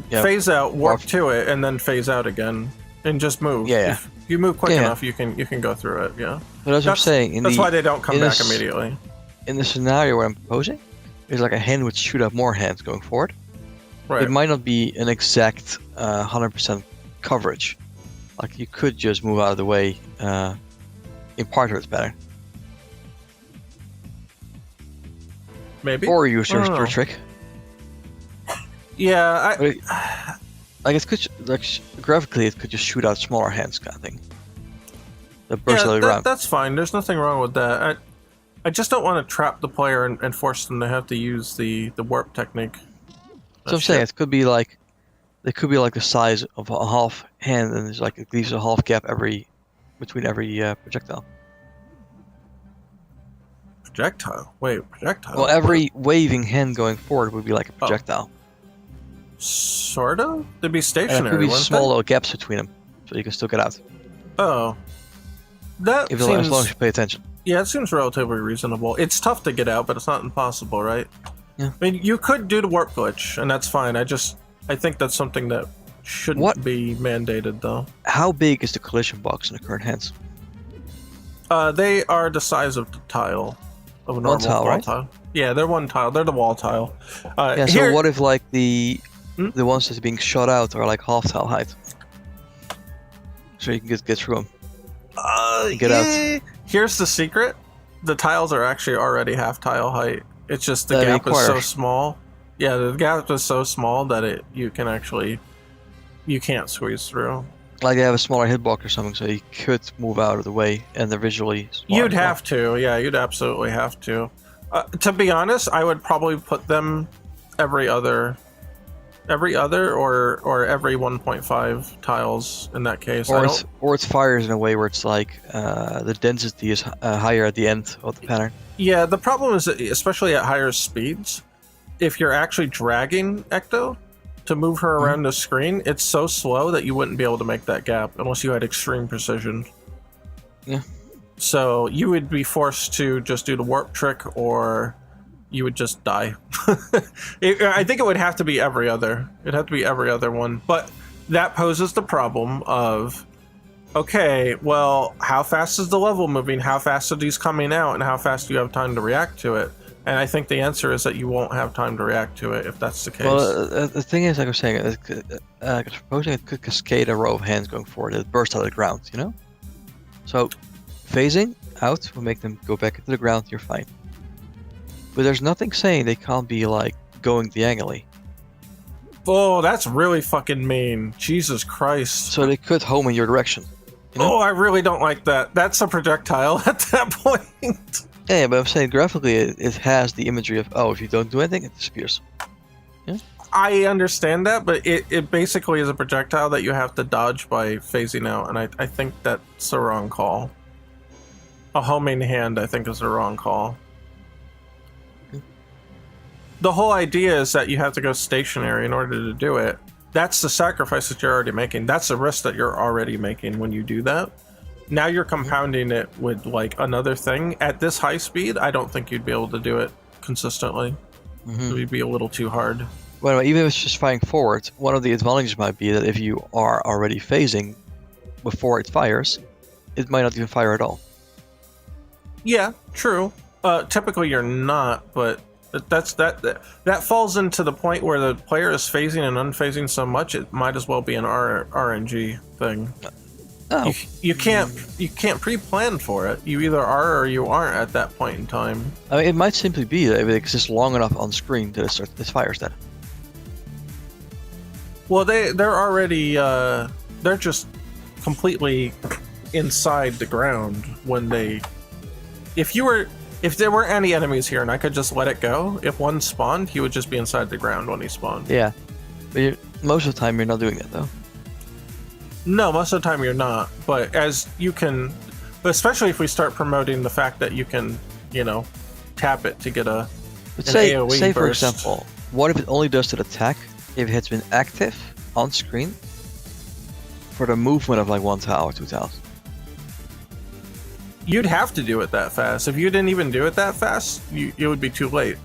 phase out, warp to it, and then phase out again, and just move. Yeah. If you move quick enough, you can go through it. Yeah. But that's what I'm saying. That's why they don't come back immediately. In the scenario where I'm proposing, is like a hand would shoot out more hands going forward. Right. It might not be an exact 100% coverage. Like you could just move out of the way in part of its pattern. Maybe. Or use your trick. Yeah, like it could, graphically, it could just shoot out smaller hands, kind of thing. That burst out around. That's fine. There's nothing wrong with that. I just don't want to trap the player and force them to have to use the warp technique. So I'm saying it could be like the size of a half hand, and there's like it leaves a half gap between every projectile. Projectile? Wait, projectile? Well, every waving hand going forward would be like a projectile. Sort of? They'd be stationary. And there could be small little gaps between them, so you can still get out. Oh. That seems... seems... As long as you pay attention. Yeah, it seems relatively reasonable. It's tough to get out, but it's not impossible, right? Yeah. I mean, you could do the warp glitch, and that's fine. I think that's something that shouldn't be mandated, though. How big is the collision box in the current hands? They are the size of the tile. Of a normal wall tile. Yeah, they're one tile. They're the wall tile. So what if like the ones that's being shot out are like half tile height? So you can get through them. Get out. Here's the secret. The tiles are actually already half tile height. It's just the gap is so small. Yeah, the gap is so small that you can't squeeze through. Like they have a smaller hitbox or something, so you could move out of the way, and they're visually smaller. You'd have to, yeah, you'd absolutely have to. To be honest, I would probably put them every other or every 1.5 tiles in that case. Or it's fires in a way where it's like the density is higher at the end of the pattern. Yeah, the problem is that, especially at higher speeds, if you're actually dragging Ecto to move her around the screen, it's so slow that you wouldn't be able to make that gap unless you had extreme precision. Yeah. So you would be forced to just do the warp trick, or you would just die. I think it would have to be every other. It'd have to be every other one. But that poses the problem of, okay, well, how fast is the level moving? How fast are these coming out? And how fast do you have time to react to it? And I think the answer is that you won't have time to react to it if that's the case. Well, the thing is, like I was saying, I was proposing it could cascade a row of hands going forward that burst out of the ground, you know? So, phasing out will make them go back into the ground, you're fine. But there's nothing saying they can't be, like, going diagonally. Oh, that's really fucking mean. Jesus Christ. So they could home in your direction. You know? Oh, I really don't like that. That's a projectile at that point. Yeah, but I'm saying graphically, it has the imagery of, oh, if you don't do anything, it disappears. Yeah. I understand that, but it basically is a projectile that you have to dodge by phasing out, and I think that's the wrong call. A homing hand, I think, is the wrong call. The whole idea is that you have to go stationary in order to do it. That's the sacrifice that you're already making. That's the risk that you're already making when you do that. Now you're compounding it with like another thing. At this high speed, I don't think you'd be able to do it consistently. It would be a little too hard. Well, even if it's just firing forward, one of the advantages might be that if you are already phasing before it fires, it might not even fire at all. Yeah, true. Typically you're not, but that falls into the point where the player is phasing and unphasing so much it might as well be an RNG thing. Oh. You can't pre-plan for it. You either are or you aren't at that point in time. I mean, it might simply be that if it exists long enough on screen that it fires then. Well, they're already they're just completely inside the ground when they. If there weren't any enemies here and I could just let it go, if one spawned, he would just be inside the ground when he spawned. Yeah, but most of the time you're not doing that though. No, most of the time you're not. But as you can, especially if we start promoting the fact that you can, tap it to get But an say AoE for burst. example, what if it only does that attack if it has been active on screen for the movement of like 1 tower, 2 towers? You'd have to do it that fast. If you didn't even do it that fast, it would be too late.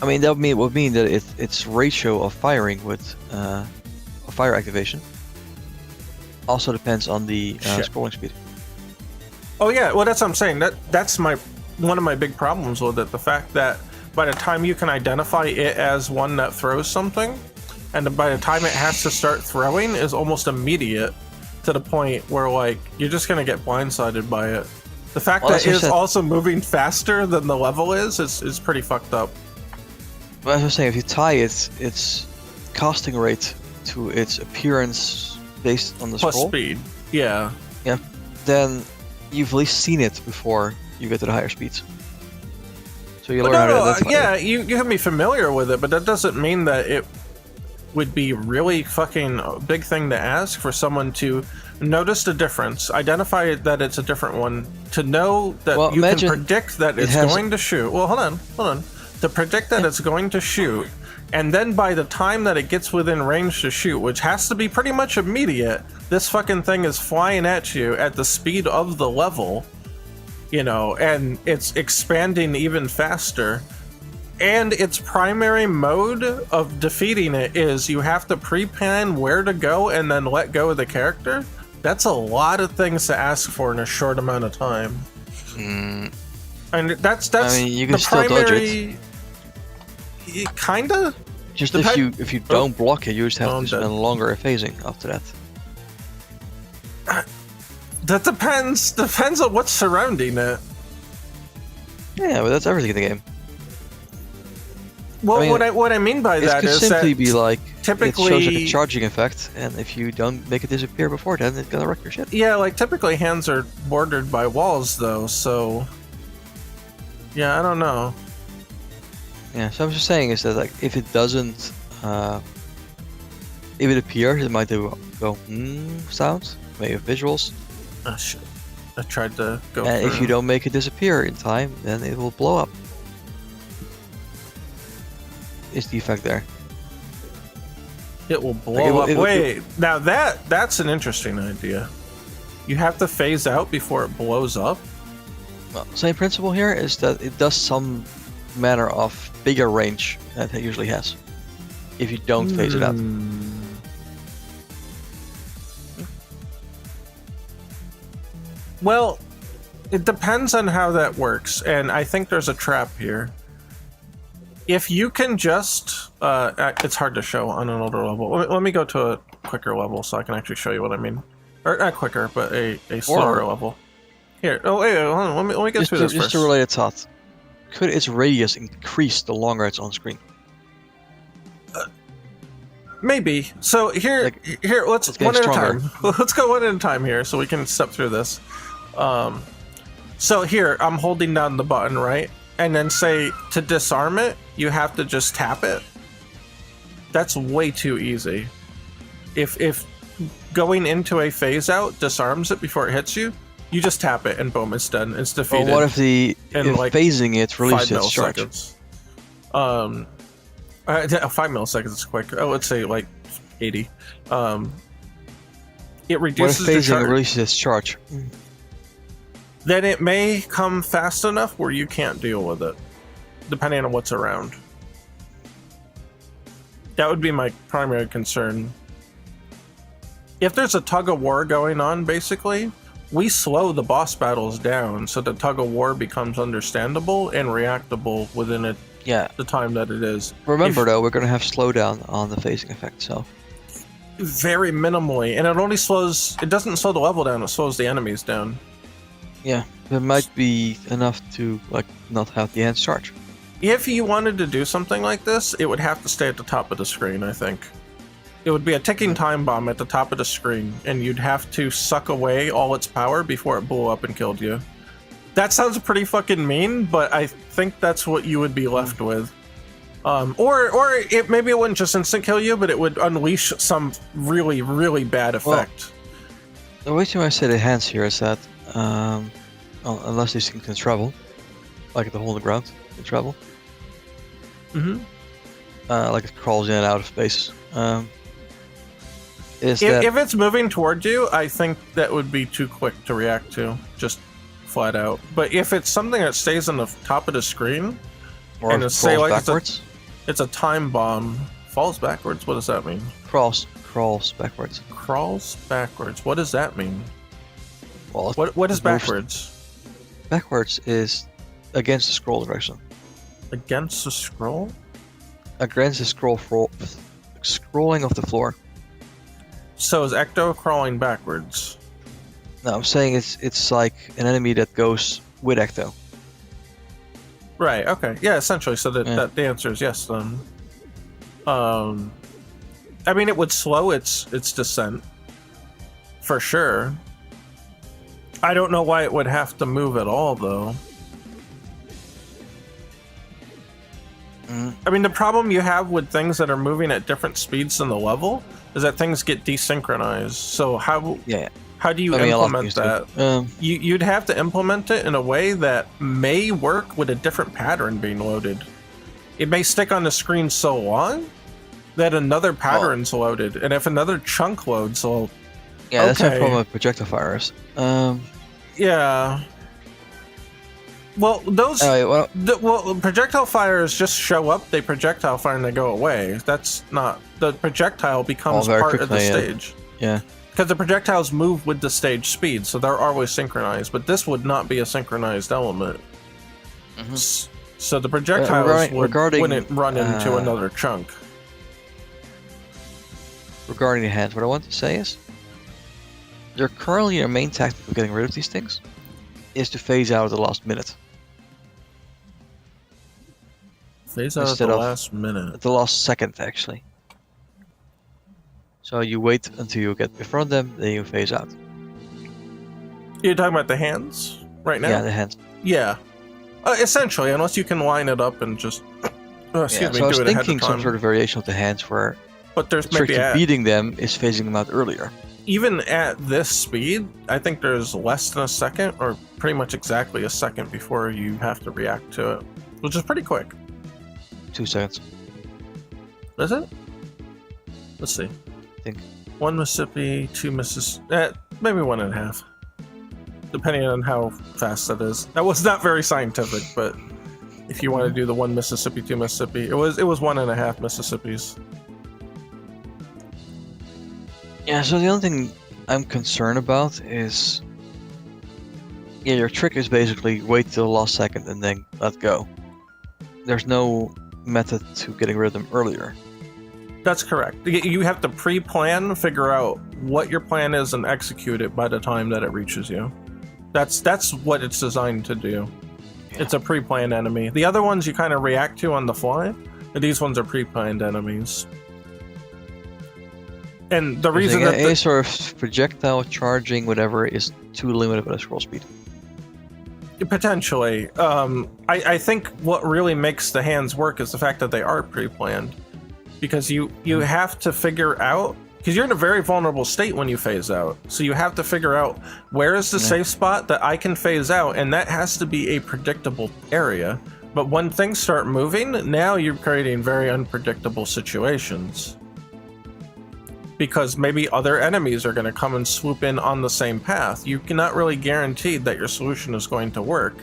I mean, that would mean that its ratio of firing with fire activation also depends on the scrolling speed. Oh yeah, well that's what I'm saying. That's one of my big problems with it. The fact that by the time you can identify it as one that throws something, and by the time it has to start throwing is almost immediate, to the point where like you're just gonna get blindsided by it. The fact that it's also moving faster than the level is pretty fucked up. Well, as I was saying, if you tie its casting rate to its appearance based on the Plus scroll, speed, yeah, then you've at least seen it before you get to the higher speeds. So you but learn how to identify yeah, it. you can be familiar with it, but that doesn't mean that it would be really fucking a big thing to ask for someone to notice the difference, identify that it's a different one, to know that you can predict that it's going to shoot. Well, hold on. To predict that it's going to shoot, and then by the time that it gets within range to shoot, which has to be pretty much immediate, this fucking thing is flying at you at the speed of the level, and it's expanding even faster. And its primary mode of defeating it is you have to pre-plan where to go and then let go of the character. That's a lot of things to ask for in a short amount of time. And that's I mean, you can the still primary. Kinda. Just if you don't block it, you just have to spend longer phasing after that. That depends on what's surrounding it. Yeah, but that's everything in the game. Well, I mean, what I mean by that is that it could simply be like typically it shows like a charging effect, and if you don't make it disappear before then, it's gonna wreck your shit. Yeah, like typically hands are bordered by walls though, so yeah, I don't know. Yeah, so I was just saying is that like if it doesn't, if it appears, it might go sounds, maybe visuals. Oh shit! I tried to go. And if you don't make it disappear in time, then it will blow up. Is the effect there? It will blow up. Wait, now that's an interesting idea. You have to phase out before it blows up. Well, same principle here is that it does some manner of bigger range than it usually has if you don't phase it out. Well, it depends on how that works, and I think there's a trap here. If you can just, it's hard to show on an older level. Let me go to a quicker level so I can actually show you what I mean. Or not quicker, but a slower level. Here, hold on, let me get through this first. Just a related thought. Could its radius increase the longer it's on screen? Maybe. So here, Like, let's it's one at getting a time. Let's go one at a time here, so we can step through this. So here, I'm holding down the button, right? And then say to disarm it, you have to just tap it. That's way too easy. If going into a phase out disarms it before it hits you, you just tap it and boom, it's done. It's defeated. Or what if if like phasing it 5 releases its charge? milliseconds. 5 milliseconds is quick. Oh, let's say like 80. It What if reduces the phasing charge. releases its charge? Then it may come fast enough where you can't deal with it, depending on what's around. That would be my primary concern. If there's a tug of war going on, basically, we slow the boss battles down so the tug of war becomes understandable and reactable within it. Yeah. The time that it is. Remember, though, we're going to have slowdown on the phasing effect itself. Very minimally, and it only slows. It doesn't slow the level down. It slows the enemies down. Yeah, there might be enough to like not have the enhanced charge. If you wanted to do something like this, it would have to stay at the top of the screen, I think. It would be a ticking time bomb at the top of the screen, and you'd have to suck away all its power before it blew up and killed you. That sounds pretty fucking mean, but I think that's what you would be left with. Or maybe it wouldn't just instant kill you, but it would unleash some really, really bad effect. Well, the reason why I say the hands here is that unless these things can travel, like the hole in the ground can travel. Like it crawls in and out of space. If it's moving towards you, I think that would be too quick to react to, just flat out. But if it's something that stays on the top of the screen, or and say like backwards, it's a time bomb, falls backwards. What does that mean? Crawls backwards. Crawls backwards. What does that mean? Well, what is backwards? Backwards is against the scroll direction. Against the scroll? Against the scrolling of the floor. So is Ecto crawling backwards? No, I'm saying it's like an enemy that goes with Ecto. Right. Okay. Yeah. Essentially. So that the answer is yes. Then. I mean, it would slow its descent for sure. I don't know why it would have to move at all, though. I mean, the problem you have with things that are moving at different speeds than the level is that things get desynchronized. So how do you implement that? You'd have to implement it in a way that may work with a different pattern being loaded. It may stick on the screen so long that another pattern's loaded, and if another chunk loads, well, yeah, that's the problem with projectile fires. Yeah. Well, those. Projectile fires just show up. They projectile fire and they go away. That's not the projectile becomes part of the stage. Yeah. Because the projectiles move with the stage speed, so they're always synchronized. But this would not be a synchronized element. So the projectiles wouldn't run into another chunk. Regarding the hands, what I want to say is, your main tactic of getting rid of these things is to phase out at the last minute. Phase out at the last minute. At the last second, actually. So you wait until you get in front of them, then you phase out. You're talking about the hands right now? Yeah, the hands. Yeah. Essentially, unless you can line it up and just... so I was thinking some sort of variation of the hands where the trick to beating them is phasing them out earlier. Even at this speed, I think there's less than a second, or pretty much exactly a second before you have to react to it, which is pretty quick. 2 seconds. Is it? Let's see. I think 1 Mississippi, 2 Mississippi, maybe 1.5, depending on how fast that is. That was not very scientific, but if you want to do the 1 Mississippi, 2 Mississippi, it was 1.5 Mississippis. Yeah, so the only thing I'm concerned about is, your trick is basically wait till the last second and then let go. There's no method to getting rid of them earlier. That's correct. You have to pre-plan, figure out what your plan is, and execute it by the time that it reaches you. That's what it's designed to do. Yeah. It's a pre-planned enemy. The other ones you kind of react to on the fly, but these ones are pre-planned enemies. And the reason that any sort of projectile charging, whatever, is too limited by the scroll speed. Potentially. I think what really makes the hands work is the fact that they are pre-planned. Because you have to figure out, because you're in a very vulnerable state when you phase out. So you have to figure out where is the safe spot that I can phase out, and that has to be a predictable area. But when things start moving, now you're creating very unpredictable situations. Because maybe other enemies are going to come and swoop in on the same path. You cannot really guarantee that your solution is going to work.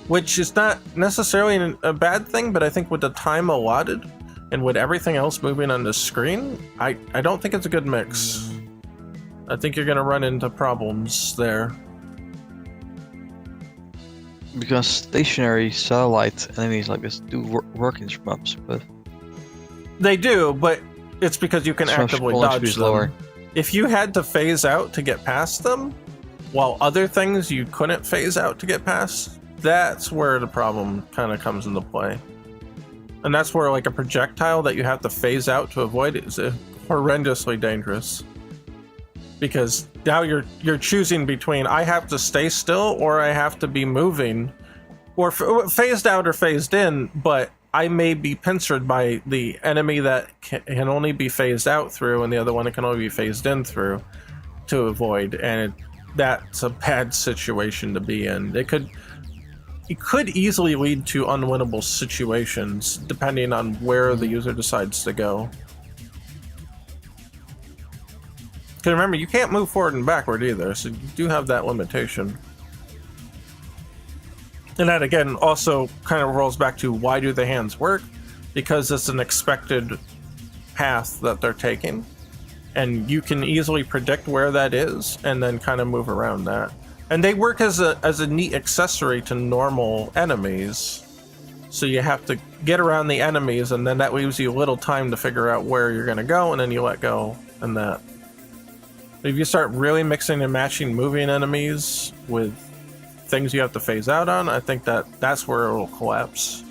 Which is not necessarily a bad thing, but I think with the time allotted, and with everything else moving on the screen, I don't think it's a good mix. I think you're going to run into problems there. Because stationary satellite enemies like this do work in shmups, but... They do, but it's because you can actively dodge them. Lower. If you had to phase out to get past them, while other things you couldn't phase out to get past, that's where the problem kind of comes into play. And that's where like a projectile that you have to phase out to avoid is horrendously dangerous. Because now you're choosing between I have to stay still or I have to be moving, or phased out or phased in, but I may be pincered by the enemy that can only be phased out through and the other one that can only be phased in through to avoid, and that's a bad situation to be in. It could easily lead to unwinnable situations depending on where the user decides to go. Because remember, you can't move forward and backward either, so you do have that limitation. And that again also kind of rolls back to why do the hands work? Because it's an expected path that they're taking, and you can easily predict where that is and then kind of move around that. And they work as a neat accessory to normal enemies. So you have to get around the enemies, and then that leaves you a little time to figure out where you're going to go, and then you let go and that. If you start really mixing and matching moving enemies with things you have to phase out on, I think that's where it will collapse.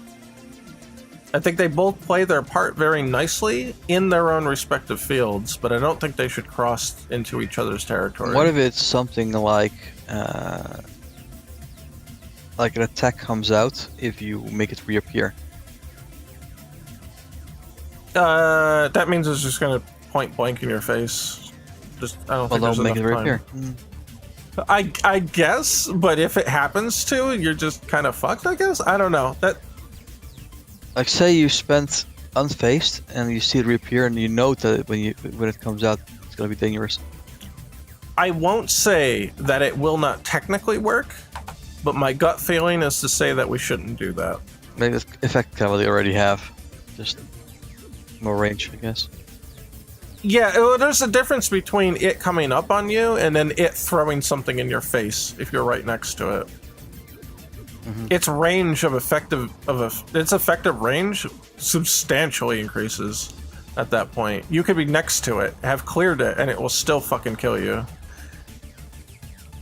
I think they both play their part very nicely in their own respective fields, but I don't think they should cross into each other's territory. What if it's something like an attack comes out if you make it reappear? That means it's just going to point blank in your face. I don't think there's make it enough reappear. time. I guess, but if it happens to, you're just kind of fucked, I guess? I don't know. Like, say you spent unfazed and you see it reappear and you know that when it comes out, it's going to be dangerous. I won't say that it will not technically work, but my gut feeling is to say that we shouldn't do that. Maybe the effect kind of they already have. Just more range, I guess. Yeah, well, there's a difference between it coming up on you and then it throwing something in your face if you're right next to it. Mm-hmm. Its range of its effective range substantially increases at that point. You could be next to it, have cleared it, and it will still fucking kill you.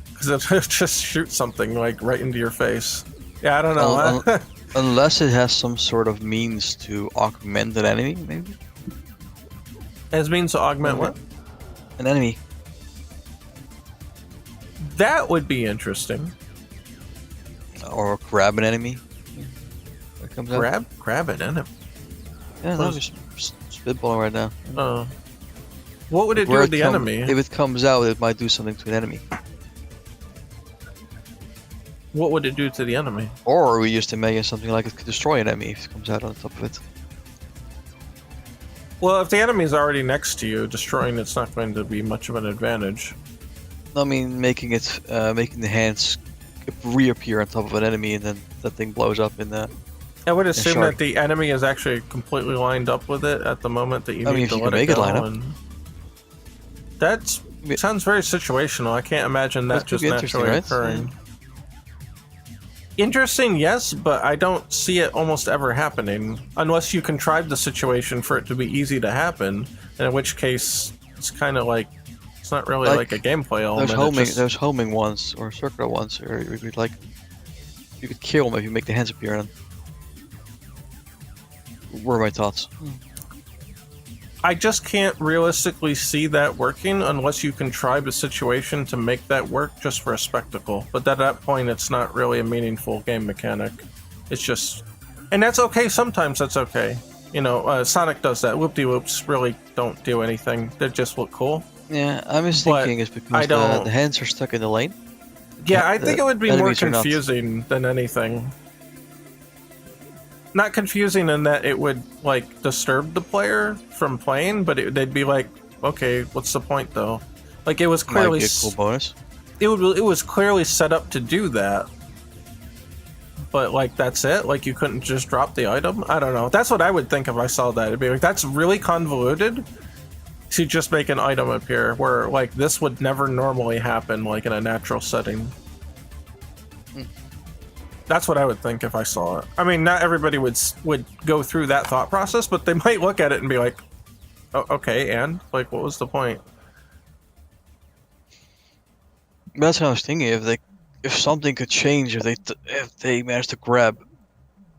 Because it'll just shoot something like right into your face. Yeah, I don't know. Unless it has some sort of means to augment an enemy, maybe? As means to augment what? An enemy. That would be interesting. Or grab an enemy. That comes out. Grab an enemy. Yeah, no, just spitballing right now. What would it do with the enemy? If it comes out, it might do something to an enemy. What would it do to the enemy? Or we used to imagine something like it could destroy an enemy if it comes out on top of it. Well, if the enemy is already next to you, destroying it's not going to be much of an advantage. I mean, making the hands reappear on top of an enemy and then that thing blows up in the... I would assume that the enemy is actually completely lined up with it at the moment that you need to let it go. And that sounds very situational. I can't imagine that just naturally occurring. Yeah. Interesting, yes, but I don't see it almost ever happening unless you contrive the situation for it to be easy to happen, and in which case it's kind of like it's not really like a gameplay element. There's homing ones or circular ones, or you could kill them if you make the hands appear. Were my thoughts. I just can't realistically see that working unless you contrive a situation to make that work just for a spectacle. But at that point, it's not really a meaningful game mechanic. It's just... And that's okay, sometimes that's okay. You know, Sonic does that. Whoop-de-whoops really don't do anything. They just look cool. Yeah, I was thinking it's because the hands are stuck in the lane. Yeah, I think it would be more confusing than anything. Not confusing in that it would, like, disturb the player from playing, but they'd be like, okay, what's the point, though? Like, it was clearly... Might be a cool bonus. It was clearly set up to do that. But, like, that's it? Like, you couldn't just drop the item? I don't know. That's what I would think if I saw that. It'd be like, that's really convoluted to just make an item appear, where, like, this would never normally happen, like, in a natural setting. That's what I would think if I saw it. I mean, not everybody would go through that thought process, but they might look at it and be like, oh, okay, and? Like, what was the point? That's what I was thinking. If something could change, if they managed to grab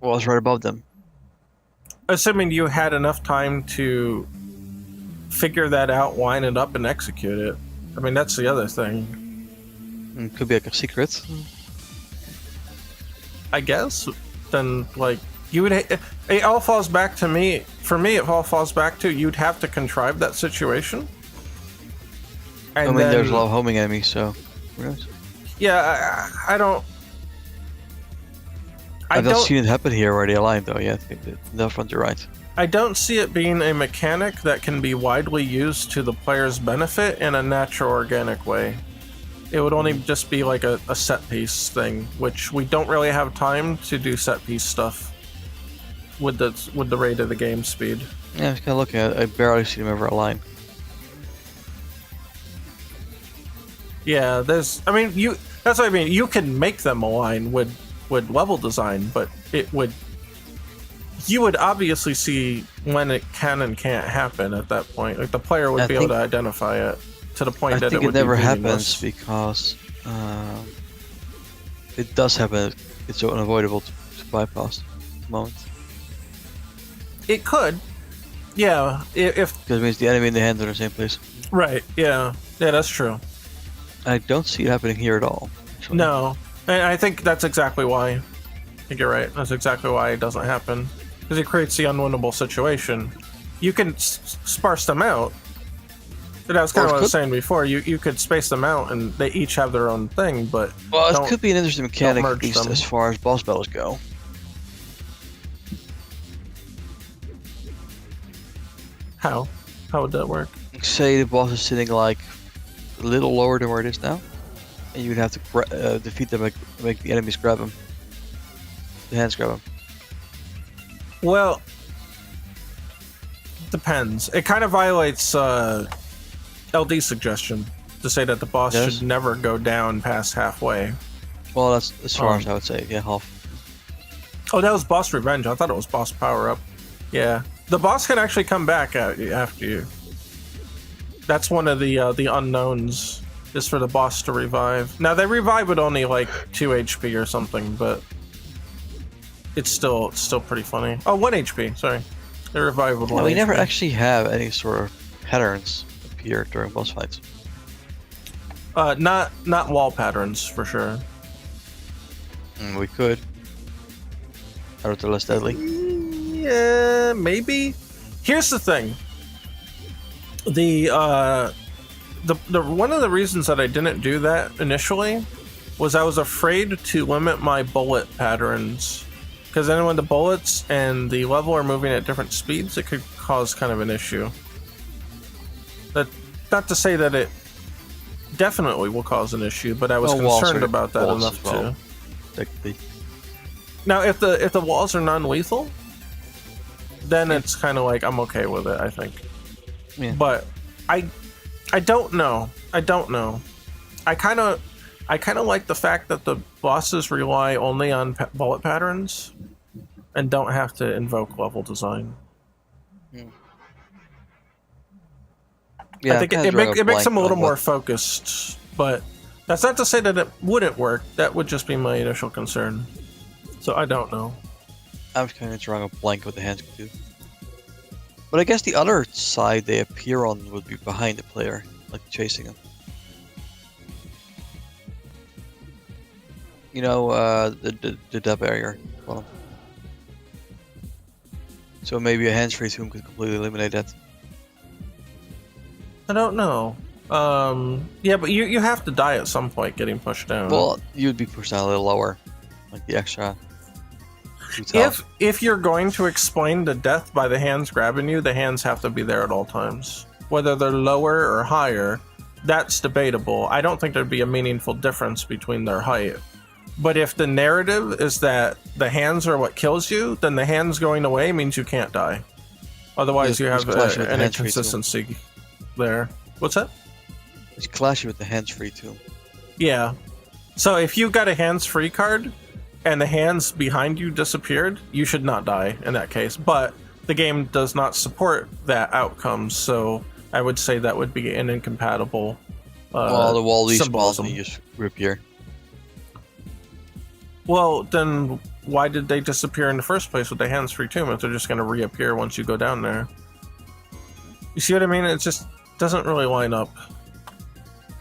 what was right above them. Assuming you had enough time to figure that out, line it up, and execute it. I mean, that's the other thing. Could be like a secret. I guess. Then, like, you would... It all falls back to me. For me, it all falls back to you'd have to contrive that situation. And I mean, there's a lot of homing enemies, so... Who knows? Yeah, I don't... I've not seen it happen here where they align, though, yet. No front, you're right. I don't see it being a mechanic that can be widely used to the player's benefit in a natural, organic way. It would only just be like a set piece thing, which we don't really have time to do set piece stuff with the rate of the game speed. Yeah, I was kind of looking at it. I barely see them ever align. Yeah, there's... I mean, that's what I mean. You can make them align with level design, but it would... You would obviously see when it can and can't happen at that point. Like, the player would be able to identify it to the point that it would be I think it never meaningless. happens because it does happen. It's so unavoidable to bypass at the moment. It could. Yeah, if... Because it means the enemy and the hands are in the same place. Right, yeah. Yeah, that's true. I don't see it happening here at all. Actually. No. And I think that's exactly why. I think you're right. That's exactly why it doesn't happen. Because it creates the unwinnable situation. You can sparse them out. That was kind of what I was saying before. You could space them out and they each have their own thing, but... Well, it could be an interesting mechanic, at least as far as boss battles go. How? How would that work? Say the boss is sitting like a little lower than where it is now, and you would have to defeat them, make the enemies grab him. The hands grab him. Well, depends. It kind of violates LD's suggestion to say that the boss should never go down past halfway. Well, that's as far as I would say. Yeah, half. Oh, that was boss revenge. I thought it was boss power up. Yeah, the boss can actually come back after you. That's one of the unknowns, is for the boss to revive. Now they revive with only like 2 HP or something, but it's still pretty funny. Oh, 1 HP. Sorry, they revive with 1 HP. We never actually have any sort of patterns appear during boss fights. Not wall patterns for sure. We could. Are they less deadly? Yeah, maybe. Here's the thing. The one of the reasons that I didn't do that initially was I was afraid to limit my bullet patterns, because then when the bullets and the level are moving at different speeds, it could cause kind of an issue. That, not to say that it definitely will cause an issue, but I was concerned about that enough to. Now, if the walls are non-lethal, then it's kind of like I'm okay with it, I think. Yeah. But I don't know. I kind of like the fact that the bosses rely only on bullet patterns and don't have to invoke level design. Yeah, I think it makes them a little more focused, but that's not to say that it wouldn't work. That would just be my initial concern. So I don't know. I was kind of drawing a blank what the hands could do. But I guess the other side they appear on would be behind the player, like chasing him. You know, the death barrier. Well, so maybe a hands-free tomb could completely eliminate that. I don't know. Yeah, but you have to die at some point getting pushed down. Well, you'd be pushed down a little lower, like the extra. If you're going to explain the death by the hands grabbing you, the hands have to be there at all times. Whether they're lower or higher, that's debatable. I don't think there'd be a meaningful difference between their height. But if the narrative is that the hands are what kills you, then the hands going away means you can't die. Otherwise, you have an inconsistency there. What's that? It's clashing with the hands-free too. Yeah. So if you got a hands-free card and the hands behind you disappeared, you should not die in that case. But the game does not support that outcome, so I would say that would be an incompatible well, the wall symbolism. You just reappear. Well, then why did they disappear in the first place with the hands-free tomb if they're just going to reappear once you go down there? You see what I mean? It just doesn't really line up.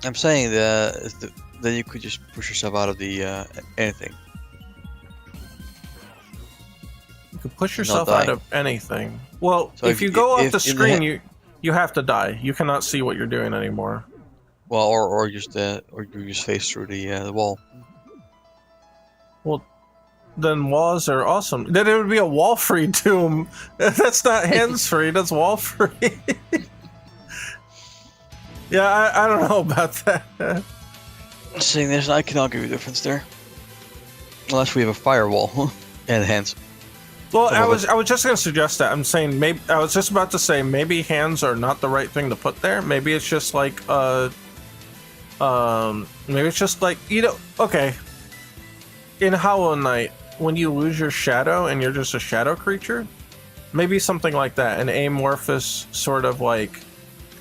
I'm saying that then you could just push yourself out of the anything. You could push yourself out of anything. Well, so if you go off the screen, you have to die. You cannot see what you're doing anymore. Well, or you just face through the wall. Well, then walls are awesome. Then it would be a wall-free tomb. That's not hands-free. That's wall-free. Yeah, I don't know about that. Saying this, I cannot give you a difference there, unless we have a firewall and hands. Well, I was just gonna suggest that. I'm saying maybe I was just about to say maybe hands are not the right thing to put there. Maybe it's just like maybe it's just like, you know, okay. In Hollow Knight, when you lose your shadow and you're just a shadow creature, maybe something like that, an amorphous sort of like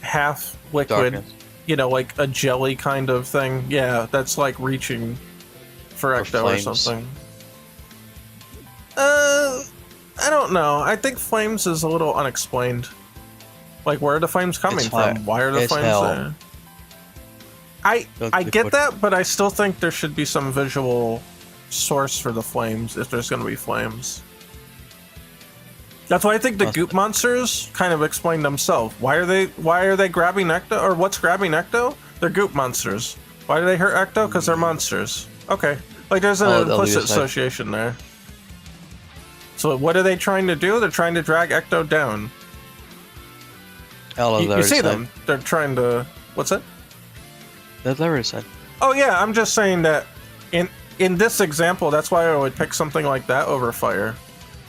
half liquid, darkness. You know, like a jelly kind of thing. Yeah, that's like reaching for Ecto or something. I don't know. I think flames is a little unexplained. Like, where are the flames coming from? Why are the flames there? I get that, but I still think there should be some visual source for the flames if there's going to be flames. That's why I think the goop monsters kind of explain themselves. Why are they grabbing Ecto, or what's grabbing Ecto? They're goop monsters. Why do they hurt Ecto? Because they're monsters. Okay, like there's an implicit association there. So what are they trying to do? They're trying to drag Ecto down. You see them? They're trying to. What's that? That's already said. Oh yeah, I'm just saying that in this example, that's why I would pick something like that over fire.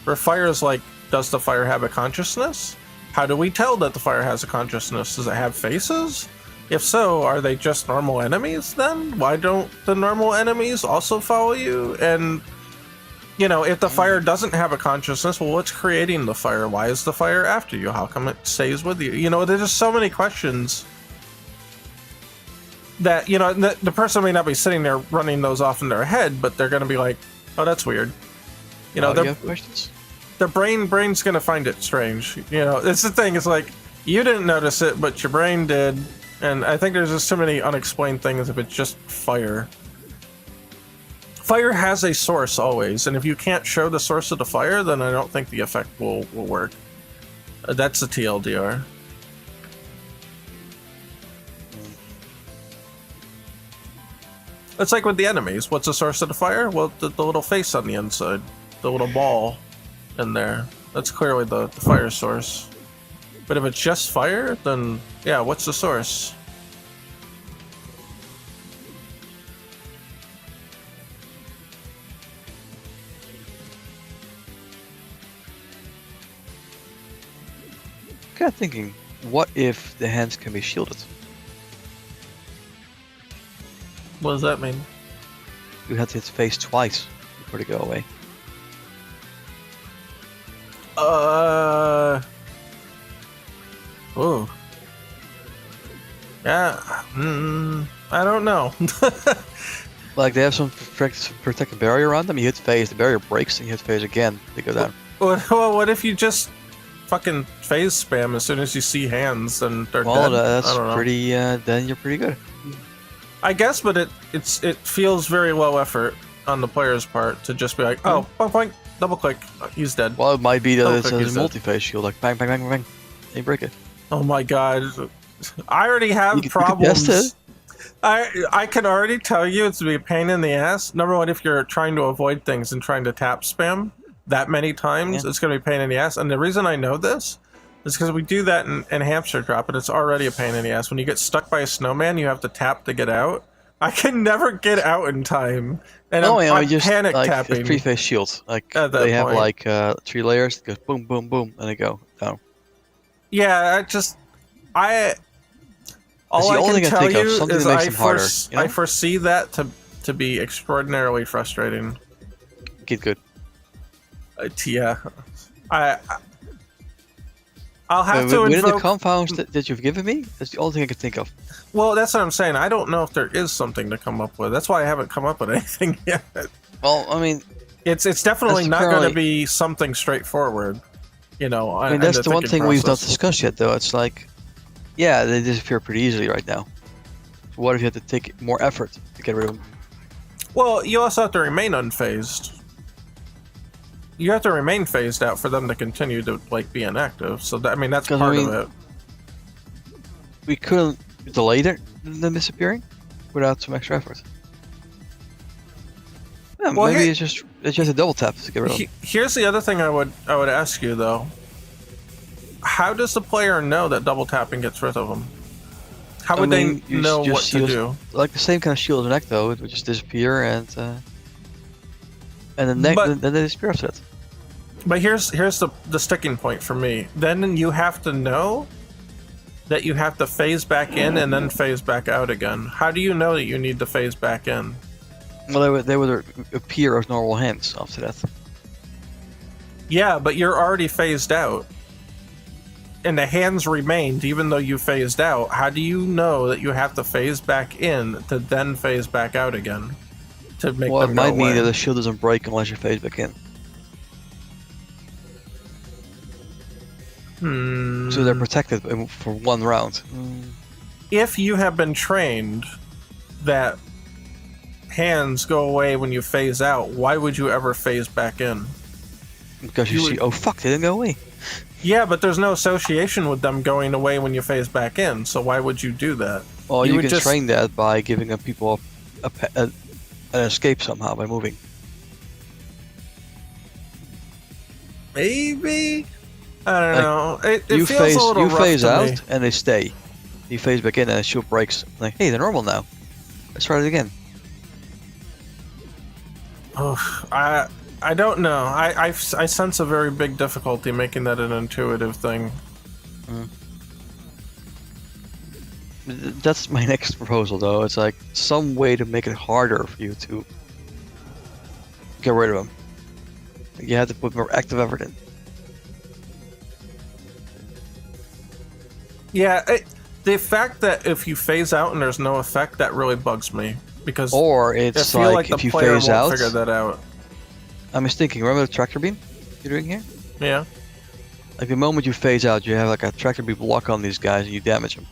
Where fire is like, does the fire have a consciousness? How do we tell that the fire has a consciousness? Does it have faces? If so, are they just normal enemies then? Why don't the normal enemies also follow you? And, you know, if the fire doesn't have a consciousness, well, what's creating the fire? Why is the fire after you? How come it stays with you? You know, there's just so many questions that, you know, the person may not be sitting there running those off in their head, but they're going to be like, oh, that's weird. You know, you have questions? The brain's going to find it strange. You know, it's the thing. It's like, you didn't notice it, but your brain did. And I think there's just so many unexplained things if it's just fire. Fire has a source always, and if you can't show the source of the fire, then I don't think the effect will work. That's the TLDR. It's like with the enemies. What's the source of the fire? Well, the little face on the inside. The little ball in there. That's clearly the fire source. But if it's just fire, then yeah, what's the source? Kind of thinking, what if the hands can be shielded? What does that mean? You have to hit face twice before they go away. Oh. Yeah. I don't know. Like they have some protective barrier around them. You hit face, the barrier breaks, and you hit face again. They go down. Well, what if you just fucking phase spam as soon as you see hands, and they're Well, dead. that's I don't know. pretty. Then you're pretty good. I guess, but it feels very low effort on the player's part to just be like, oh, boink, boink, double click, he's dead. Well, it might be that Double it's click, a he's dead. multi-phase shield, like bang, bang, bang, bang, bang. You break it. Oh my god, I already have You could problems. test it. I can already tell you it's gonna be a pain in the ass. Number one, if you're trying to avoid things and trying to tap spam that many times, it's gonna be a pain in the ass. And the reason I know this is because we do that in hamster drop, and it's already a pain in the ass. When you get stuck by a snowman, you have to tap to get out. I can never get out in time, and I'm just panic like tapping. three-phase shields. Like At that they have point. like 3 layers. It goes boom, boom, boom, and they go down. Yeah, all the I only can thing I tell think of, you something is that makes them harder, you know? I foresee that to be extraordinarily frustrating. Get good. Yeah, I'll have to Within the invoke. compounds that you've given me, that's the only thing I can think of. Well, that's what I'm saying. I don't know if there is something to come up with. That's why I haven't come up with anything yet. Well, I mean, It's definitely That's not going apparently- to be something straightforward. You know, I mean that's the one thing we've not discussed yet, though. It's like, yeah, they disappear pretty easily right now. So what if you had to take more effort to get rid of them? Well, you also have to remain unfazed. You have to remain phased out for them to continue to like be inactive. So that, I mean, that's 'Cause, part I mean, of it. We couldn't delay them disappearing without some extra effort. Yeah, Well, maybe here- it's just a double tap to get rid of them. Here's the other thing I would ask you though. How does the player know that double tapping gets rid of them? How would mean, they you know just what to use- do? Like the same kind of shield as an Ecto, it would just disappear and then But- then they disappear after that. But here's the sticking point for me. Then you have to know that you have to phase back in and then phase back out again. How do you know that you need to phase back in? Well, they would appear as normal hands after that. Yeah, but you're already phased out. And the hands remained even though you phased out. How do you know that you have to phase back in to then phase back out again? To make Well, it them go might mean away? that the shield doesn't break unless you phase back in. So they're protected for one round. If you have been trained that hands go away when you phase out, why would you ever phase back in? Because you see, oh fuck, they didn't go away. Yeah, but there's no association with them going away when you phase back in, so why would you do that? Well, you would can just- train that by giving people an escape somehow by moving. Maybe? I don't Like, know. It you feels phase a little you rough phase to out me. and they stay. You phase back in and the shield breaks. Like, hey, they're normal now. Let's try it again. Oh, I don't know. I sense a very big difficulty making that an intuitive thing. That's my next proposal, though. It's like some way to make it harder for you to get rid of them. You have to put more active effort in. Yeah, the fact that if you phase out and there's no effect, that really bugs me. Because Or I it's feel like if the you player phase won't out. figure that out. I'm just thinking, remember the tractor beam you're doing here? Yeah. Like the moment you phase out, you have like a tractor beam lock on these guys and you damage them.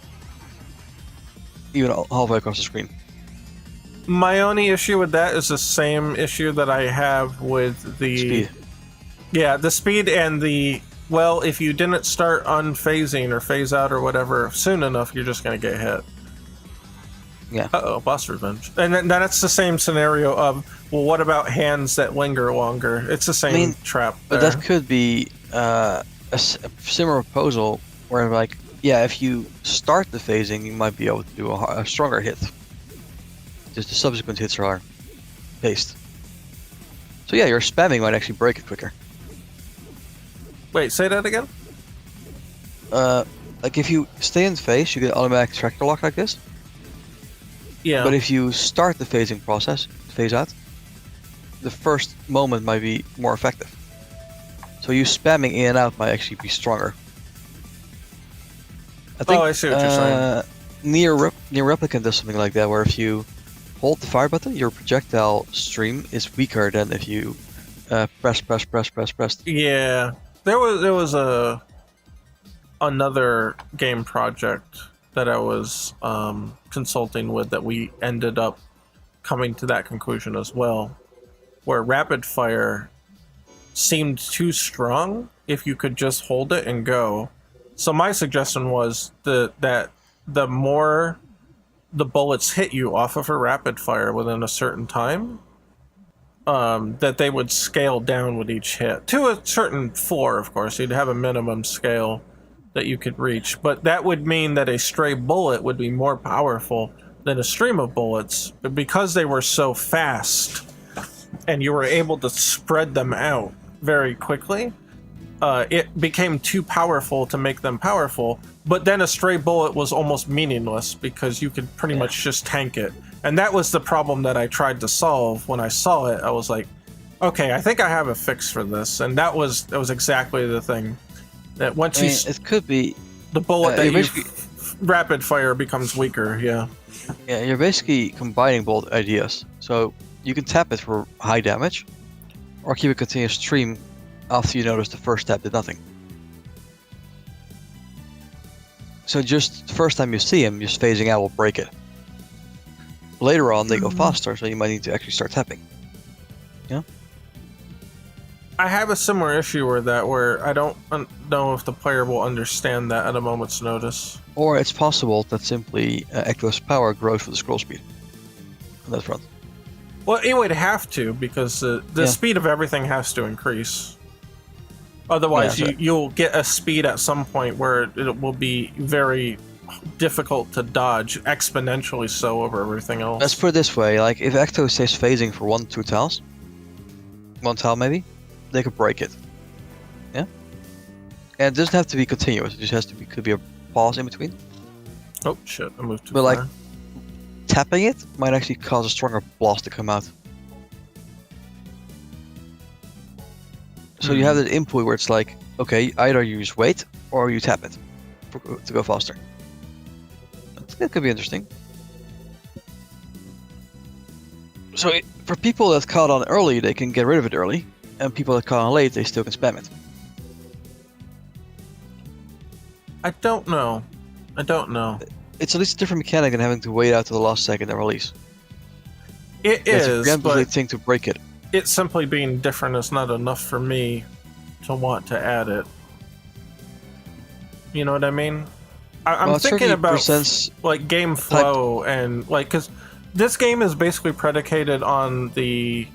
Even halfway across the screen. My only issue with that is the same issue that I have with the Speed. Yeah, the speed and the well, if you didn't start unphasing or phase out or whatever soon enough, you're just gonna get hit. Yeah. Uh-oh, boss revenge. And then that's the same scenario of, well, what about hands that linger longer? It's the same trap there. But that could be a similar proposal where, like, yeah, if you start the phasing, you might be able to do a stronger hit. Just the subsequent hits are paced. So yeah, your spamming might actually break it quicker. Wait, say that again? Like if you stay in phase, you get automatic tractor lock like this. Yeah. But if you start the phasing process, phase out, the first moment might be more effective. So you spamming in and out might actually be stronger. I think, I see what you're saying. Near Replicant does something like that, where if you hold the fire button, your projectile stream is weaker than if you press. Yeah. There was a another game project that I was consulting with that we ended up coming to that conclusion as well, where rapid fire seemed too strong if you could just hold it and go. So my suggestion was that the more the bullets hit you off of a rapid fire within a certain time, that they would scale down with each hit to a certain floor. Of course, you'd have a minimum scale that you could reach, but that would mean that a stray bullet would be more powerful than a stream of bullets, but because they were so fast and you were able to spread them out very quickly, it became too powerful to make them powerful. But then a stray bullet was almost meaningless because you could pretty much just tank it. And that was the problem that I tried to solve. When I saw it, I was like, okay, I think I have a fix for this. And that was exactly the thing. That once it could be the bullet that you rapid fire becomes weaker. Yeah. Yeah, you're basically combining both ideas. So you can tap it for high damage, or keep a continuous stream after you notice the first tap did nothing. So just the first time you see him, just phasing out will break it. Later on, they go faster, so you might need to actually start tapping. Yeah. I have a similar issue with that, where I don't know if the player will understand that at a moment's notice. Or it's possible that simply Ecto-Rush power grows with the scroll speed on that front. Well, it would have to, because the speed of everything has to increase. Otherwise, you'll get a speed at some point where it will be very difficult to dodge, exponentially so over everything else. Let's put it this way, like if Ecto stays phasing for 1-2 tiles, one tile maybe, they could break it. Yeah? And it doesn't have to be continuous, it just has to be, could be a pause in between. Oh shit, I moved too far. But like, tapping it might actually cause a stronger blast to come out. So you have that input where it's like, okay, either you use wait or you tap it to go faster. That could be interesting. So for people that caught on early, they can get rid of it early, and people that caught on late, they still can spam it. I don't know. It's at least a different mechanic than having to wait out to the last second and release. It is, but a thing to break it. It simply being different is not enough for me to want to add it. You know what I mean? I'm thinking about like game flow and like, because this game is basically predicated on the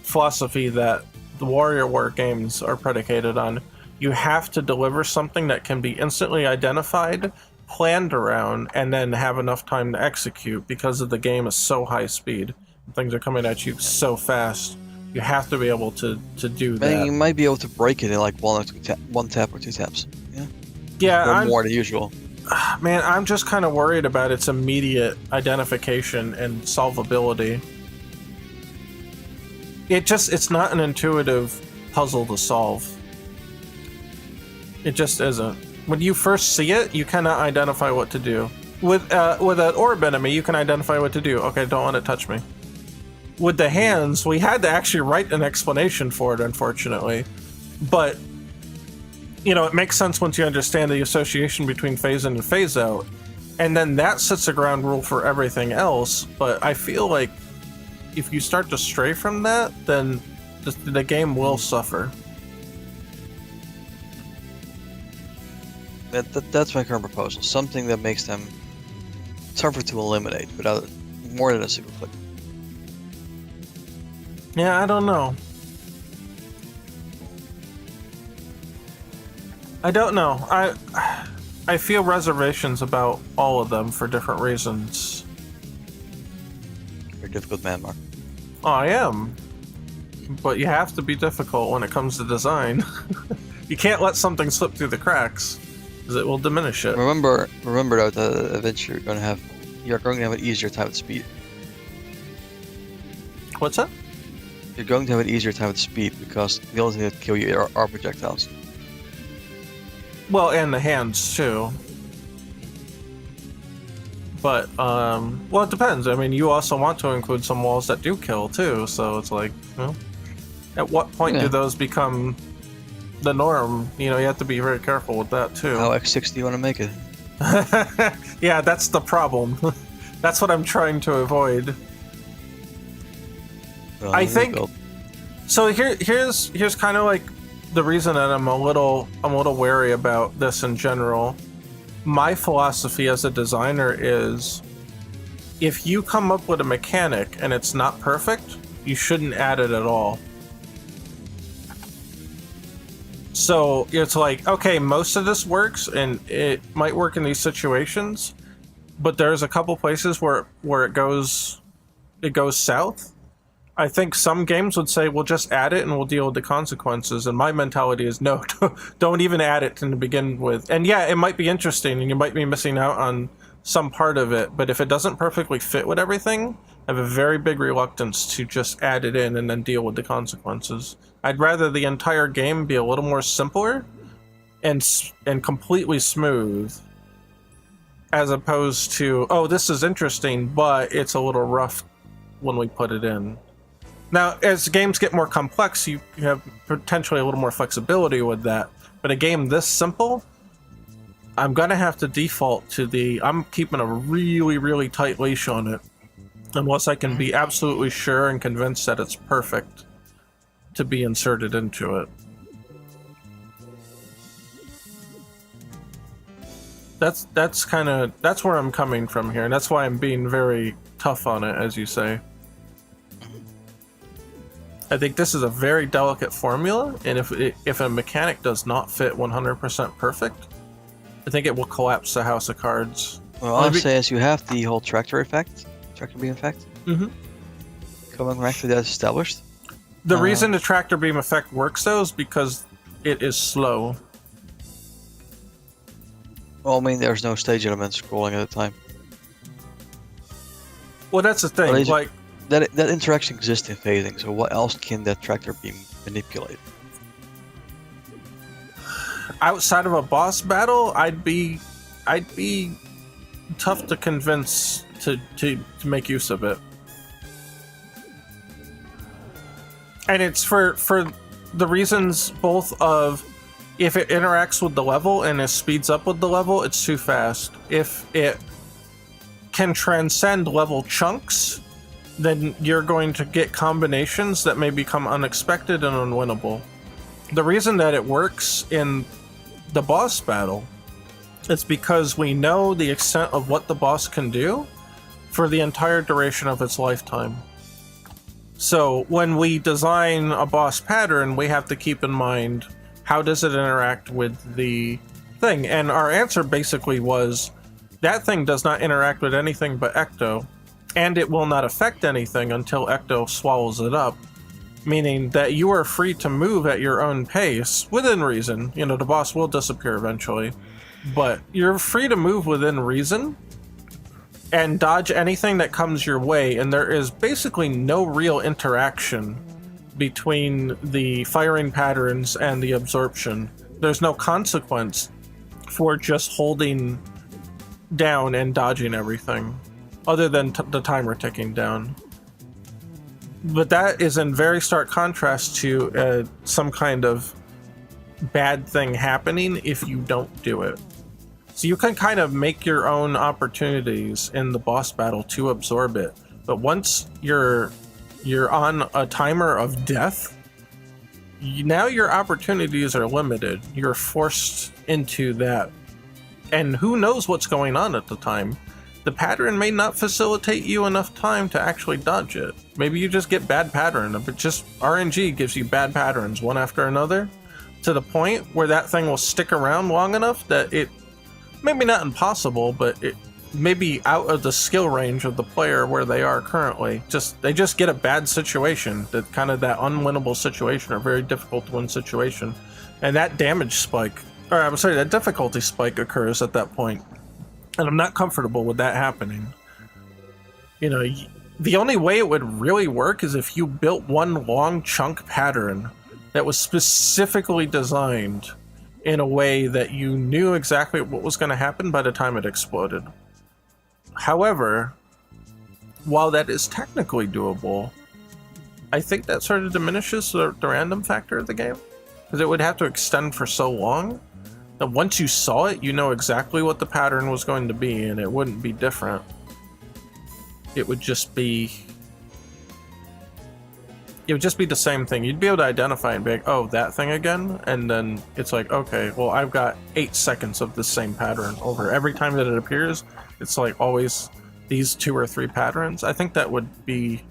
philosophy that the WarioWare games are predicated on. You have to deliver something that can be instantly identified, planned around, and then have enough time to execute, because of the game is so high speed. Things are coming at you so fast. You have to be able to do that. And you might be able to break it in like one tap or two taps. Yeah. Yeah. Or more than usual. Man, I'm just kind of worried about its immediate identification and solvability. It's not an intuitive puzzle to solve. It just isn't. When you first see it, you cannot identify what to do. With an orb enemy, you can identify what to do. Okay, don't let it touch me. With the hands, we had to actually write an explanation for it, unfortunately. But, you know, it makes sense once you understand the association between phase in and phase out. And then that sets a ground rule for everything else. But I feel like if you start to stray from that, then the game will suffer. That's my current proposal. Something that makes them tougher to eliminate without more than a single click. Yeah, I don't know. I feel reservations about all of them for different reasons. You're a difficult man, Mark. Oh, I am. But you have to be difficult when it comes to design. You can't let something slip through the cracks, because it will diminish it. Remember though, that eventually you're going to have an easier time with speed. What's that? You're going to have an easier time with speed because the only thing that kill you are projectiles. Well, and the hands too. But well, it depends. I mean, you also want to include some walls that do kill too. So it's like, you know, at what point do those become the norm. You know, you have to be very careful with that too. How X6 do you want to make it? Yeah, that's the problem. That's what I'm trying to avoid. Well, I think so. Here's kind of like the reason that I'm a little wary about this in general. My philosophy as a designer is, if you come up with a mechanic and it's not perfect, you shouldn't add it at all. So it's like, okay, most of this works and it might work in these situations, but there's a couple places where it goes south. I think some games would say, we'll just add it and we'll deal with the consequences. And my mentality is, no, don't even add it to begin with. And yeah, it might be interesting and you might be missing out on some part of it, but if it doesn't perfectly fit with everything, I have a very big reluctance to just add it in and then deal with the consequences. I'd rather the entire game be a little more simpler and completely smooth, as opposed to, oh, this is interesting, but it's a little rough when we put it in. Now, as games get more complex, you have potentially a little more flexibility with that. But a game this simple, I'm gonna have to default to I'm keeping a really, really tight leash on it, unless I can be absolutely sure and convinced that it's perfect to be inserted into it. That's where I'm coming from here, and that's why I'm being very tough on it, as you say. I think this is a very delicate formula, and if a mechanic does not fit 100% perfect, I think it will collapse the house of cards. Well, all I'll say is you have the whole tractor beam effect. Mm-hmm. Coming back to that established. The reason the tractor beam effect works, though, is because it is slow. Well, I mean, there's no stage elements scrolling at a time. Well, that's the thing. Like that interaction exists in phasing. So what else can that tractor beam manipulate? Outside of a boss battle, I'd be tough to convince to make use of it. And it's for the reasons both of, if it interacts with the level and it speeds up with the level, it's too fast. If it can transcend level chunks, then you're going to get combinations that may become unexpected and unwinnable. The reason that it works in the boss battle is because we know the extent of what the boss can do for the entire duration of its lifetime. So when we design a boss pattern, we have to keep in mind, how does it interact with the thing? And our answer basically was, that thing does not interact with anything but Ecto, and it will not affect anything until Ecto swallows it up. Meaning that you are free to move at your own pace, within reason. You know, the boss will disappear eventually, but you're free to move within reason and dodge anything that comes your way, and there is basically no real interaction between the firing patterns and the absorption. There's no consequence for just holding down and dodging everything, other than the timer ticking down. But that is in very stark contrast to some kind of bad thing happening if you don't do it. So you can kind of make your own opportunities in the boss battle to absorb it. But once you're on a timer of death, now your opportunities are limited. You're forced into that. And who knows what's going on at the time? The pattern may not facilitate you enough time to actually dodge it. Maybe you just get bad pattern, but just RNG gives you bad patterns one after another, to the point where that thing will stick around long enough that it, maybe not impossible, but it may be out of the skill range of the player where they are currently. They just get a bad situation, that kind of that unwinnable situation, or very difficult to win situation. And that damage spike, or I'm sorry, that difficulty spike occurs at that point. And I'm not comfortable with that happening. You know, the only way it would really work is if you built one long chunk pattern that was specifically designed in a way that you knew exactly what was going to happen by the time it exploded. However, while that is technically doable, I think that sort of diminishes the random factor of the game. because it would have to extend for so long that once you saw it, you know exactly what the pattern was going to be, and it wouldn't be different. It would just be the same thing. You'd be able to identify and be like, oh, that thing again, and then it's like, okay, well, I've got 8 seconds of the same pattern over. Every time that it appears, it's like always these 2 or 3 patterns. I think that would be,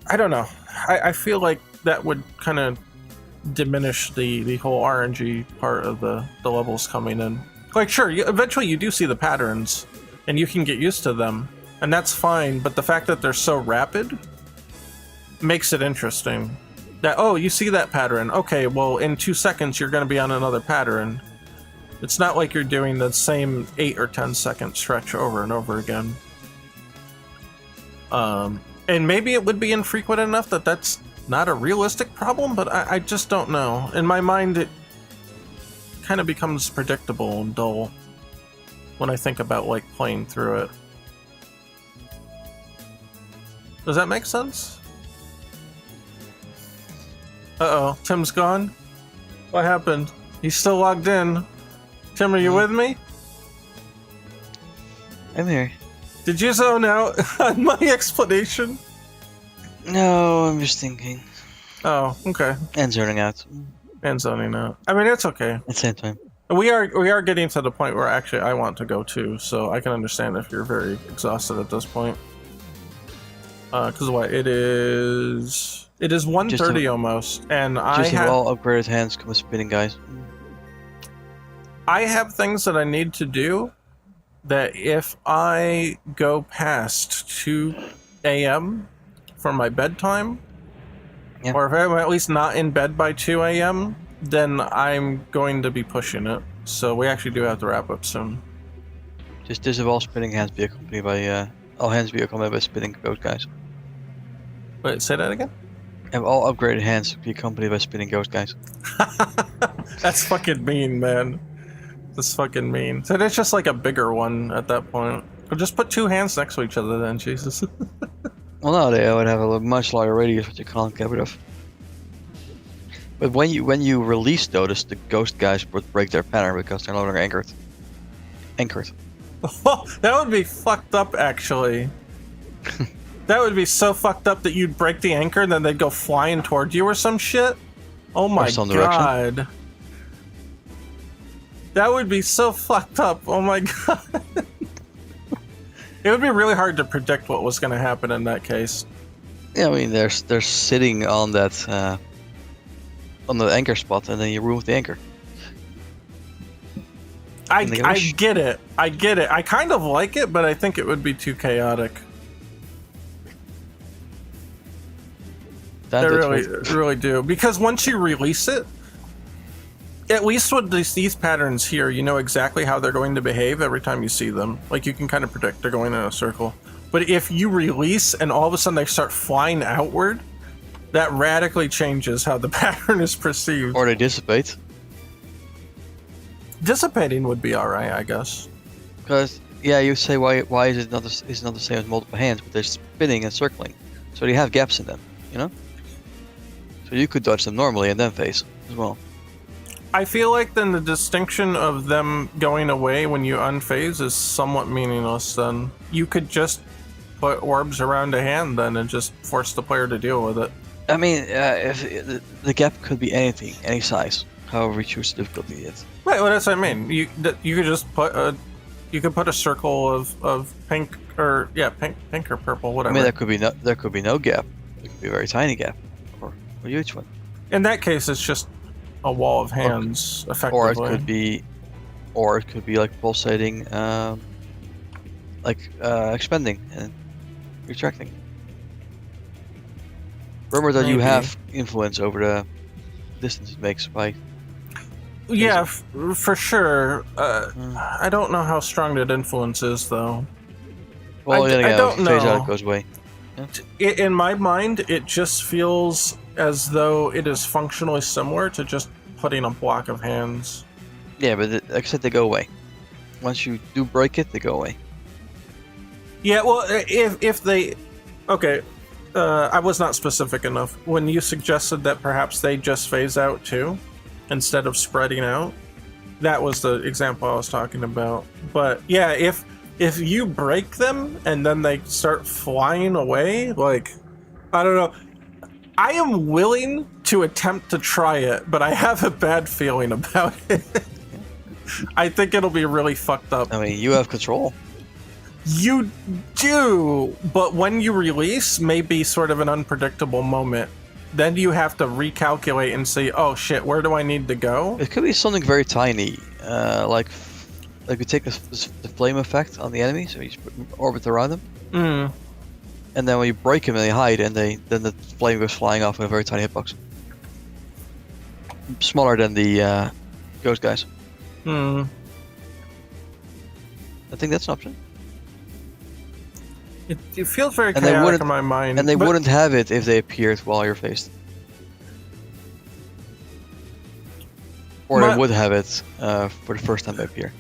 I don't know. I feel like that would kind of diminish the whole RNG part of the levels coming in. Like, sure, eventually you do see the patterns, and you can get used to them, and that's fine, but the fact that they're so rapid makes it interesting. That, oh, you see that pattern. Okay, well, in 2 seconds, you're going to be on another pattern. It's not like you're doing the same 8 or 10 second stretch over and over again. And maybe it would be infrequent enough that that's not a realistic problem, but I just don't know. In my mind, it kind of becomes predictable and dull when I think about, like, playing through it. Does that make sense? Uh-oh, Tim's gone? What happened? He's still logged in. Tim, are you with me? I'm here. Did you zone out on my explanation? No, I'm just thinking. Oh, okay. And zoning out. And zoning out. I mean, it's okay. At the same time. We are getting to the point where actually I want to go too, so I can understand if you're very exhausted at this point. Because what it is 1:30 almost, and I have all upgraded hands come with spinning, guys. I have things that I need to do that if I go past 2 a.m. for my bedtime, yeah. or if I'm at least not in bed by 2 a.m., then I'm going to be pushing it. So we actually do have to wrap up soon. Just have all spinning hands be accompanied by all hands be accompanied by spinning ghost guys. Wait, say that again? Have all upgraded hands be accompanied by spinning ghost guys. That's fucking mean, man. That's fucking mean. So it's just like a bigger one at that point. Or just put 2 hands next to each other then, Jesus. Well, no, they would have a much larger radius, which you can't get rid of. But when you release those, the ghost guys would break their pattern because they're no longer anchored. That would be fucked up, actually. That would be so fucked up that you'd break the anchor and then they'd go flying toward you or some shit. Oh my god. Direction. That would be so fucked up. Oh my god. It would be really hard to predict what was going to happen in that case. Yeah, I mean, they're sitting on that on the anchor spot, and then you remove the anchor. I get it. I get it. I kind of like it, but I think it would be too chaotic. I really do. Because once you release it, at least with these patterns here, you know exactly how they're going to behave every time you see them. Like, you can kind of predict they're going in a circle. But if you release and all of a sudden they start flying outward, that radically changes how the pattern is perceived. Or they dissipate. Dissipating would be alright, I guess. Because, yeah, you say, why is it not the same as multiple hands, but they're spinning and circling. So they have gaps in them, you know? So you could dodge them normally and then phase as well. I feel like then the distinction of them going away when you unphase is somewhat meaningless then. You could just put orbs around a hand then and just force the player to deal with it. I mean, if the gap could be anything, any size, however you choose the difficulty it. Right, well that's what I mean. You could just put a circle of pink or pink or purple, whatever. I mean, there could be no gap. It could be a very tiny gap, or a huge one. In that case, it's just a wall of hands, effectively. Or it could be like pulsating, expanding and retracting. Remember that you have influence over the distance it makes by. Yeah, for sure. I don't know how strong that influence is, though. Well, I don't know. Phase out goes away. Yeah. In my mind, it just feels as though it is functionally similar to just putting a block of hands. Yeah, but like I said, they go away. Once you do break it, they go away. Yeah, well, if they... Okay, I was not specific enough. When you suggested that perhaps they just phase out too, instead of spreading out, that was the example I was talking about. But yeah, if you break them and then they start flying away, like, I don't know. I am willing to attempt to try it, but I have a bad feeling about it. I think it'll be really fucked up. I mean, you have control. You do, but when you release may be sort of an unpredictable moment. Then you have to recalculate and say, oh shit, where do I need to go? It could be something very tiny, like you take the flame effect on the enemy, so you just orbit around them. Mm. And then when you break them and they hide, and then the flame goes flying off with a very tiny hitbox. Smaller than the ghost guys. Hmm. I think that's an option. It feels very chaotic in my mind. And they wouldn't have it if they appeared while you're faced. Or they would have it for the first time they appear.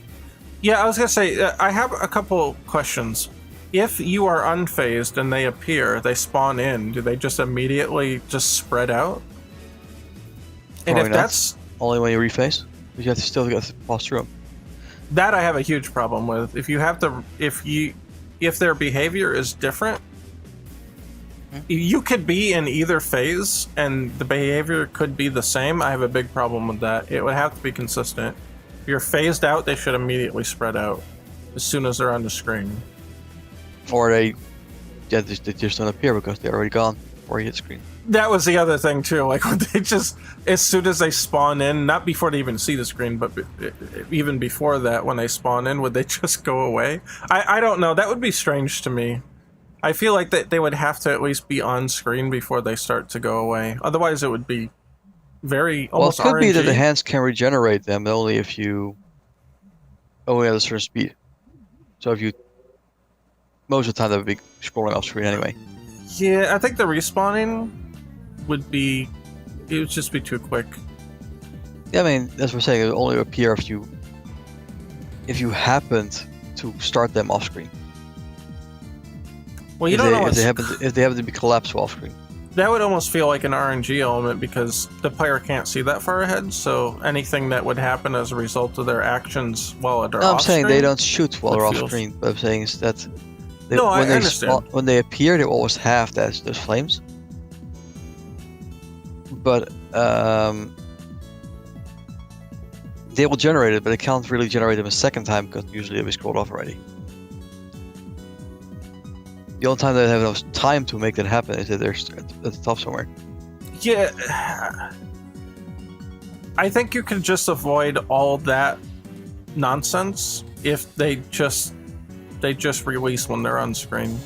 Yeah, I was gonna say, I have a couple questions. If you are unfazed and they appear, they spawn in, do they just immediately just spread out? And Probably if not. that's... Only when you reface, but you have to still get to pass through them. That I have a huge problem with. If you have to... If their behavior is different, you could be in either phase and the behavior could be the same. I have a big problem with that. It would have to be consistent. If you're phased out, they should immediately spread out as soon as they're on the screen. Or they just don't appear because they're already gone before you hit screen. That was the other thing too. Like when they just, as soon as they spawn in, not before they even see the screen, but even before that, when they spawn in, would they just go away? I don't know. That would be strange to me. I feel like that they would have to at least be on screen before they start to go away. Otherwise, it would be very almost Well, it could RNG. be that the hands can regenerate them only if you only at a certain speed. So if you most of the time they would be scrolling off screen anyway. Yeah, I think the respawning would be, it would just be too quick. Yeah, I mean, as we're saying, it will only appear if you happened to start them off screen. Well, you don't know if they happen to be collapsed off screen. That would almost feel like an RNG element because the player can't see that far ahead, so anything that would happen as a result of their actions while they're No, I'm off saying screen, they don't shoot while they're off feels- screen. What I'm saying is that I understand. When they appear, they always have those flames. But they will generate it, but they can't really generate them a second time because usually they'll be scrolled off already. The only time they have enough time to make that happen is that they're at the top somewhere. Yeah, I think you could just avoid all that nonsense if they just release when they're on screen,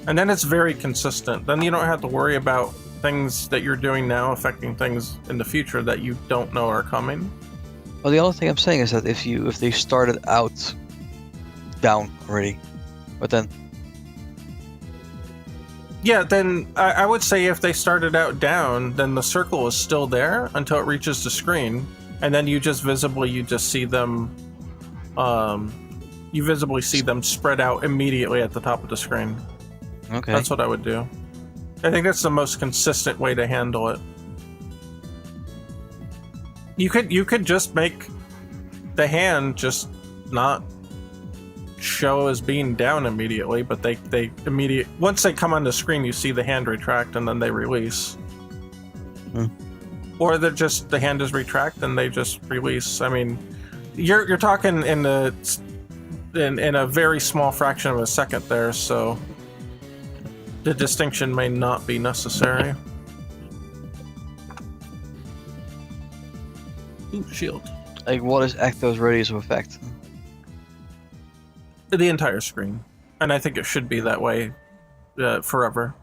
and then it's very consistent. Then you don't have to worry about things that you're doing now affecting things in the future that you don't know are coming. Well, the only thing I'm saying is that if they started out down already, but then Yeah, then I would say if they started out down, then the circle is still there until it reaches the screen, and then you just see them, you visibly see them spread out immediately at the top of the screen. okay, That's what I would do. I think that's the most consistent way to handle it. You could just make the hand just not show as being down immediately, but they once they come on the screen, you see the hand retract and then they release. Or they're just, the hand is retract and they just release. I mean, you're talking in a very small fraction of a second there, so the distinction may not be necessary. Ooh, shield. like what is Ecto's radius of effect? The entire screen, and I think it should be that way forever.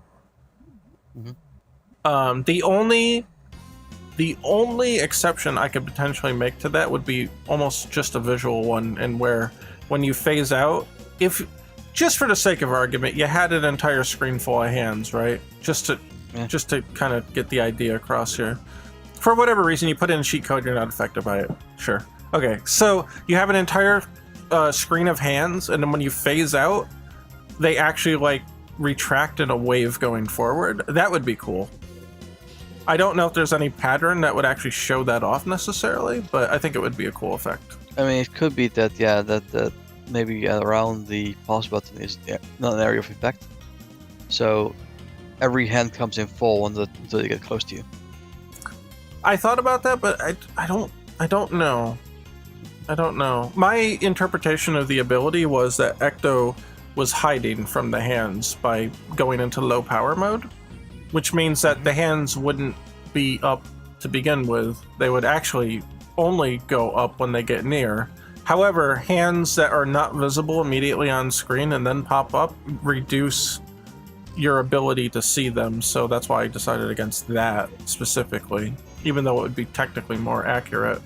Mhm. The only exception I could potentially make to that would be almost just a visual one, and where when you phase out, if just for the sake of argument, you had an entire screen full of hands, right? Just to kind of get the idea across here. For whatever reason, you put in cheat code, you're not affected by it. Sure. Okay, so you have an entire screen of hands, and then when you phase out, they actually like retract in a wave going forward, that would be cool. I don't know if there's any pattern that would actually show that off necessarily, but I think it would be a cool effect. I mean, it could be that, yeah, that maybe around the pause button is not an area of effect. So every hand comes in full until they get close to you. I thought about that, but I don't know. I don't know. My interpretation of the ability was that Ecto was hiding from the hands by going into low power mode, which means that the hands wouldn't be up to begin with. They would actually only go up when they get near. However, hands that are not visible immediately on screen and then pop up reduce your ability to see them, so that's why I decided against that specifically, even though it would be technically more accurate.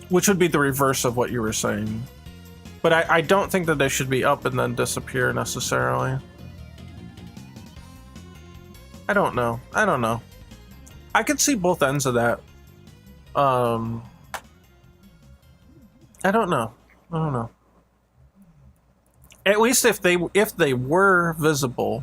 Which would be the reverse of what you were saying. But I don't think that they should be up and then disappear necessarily. I don't know. I could see both ends of that. I don't know. At least if they were visible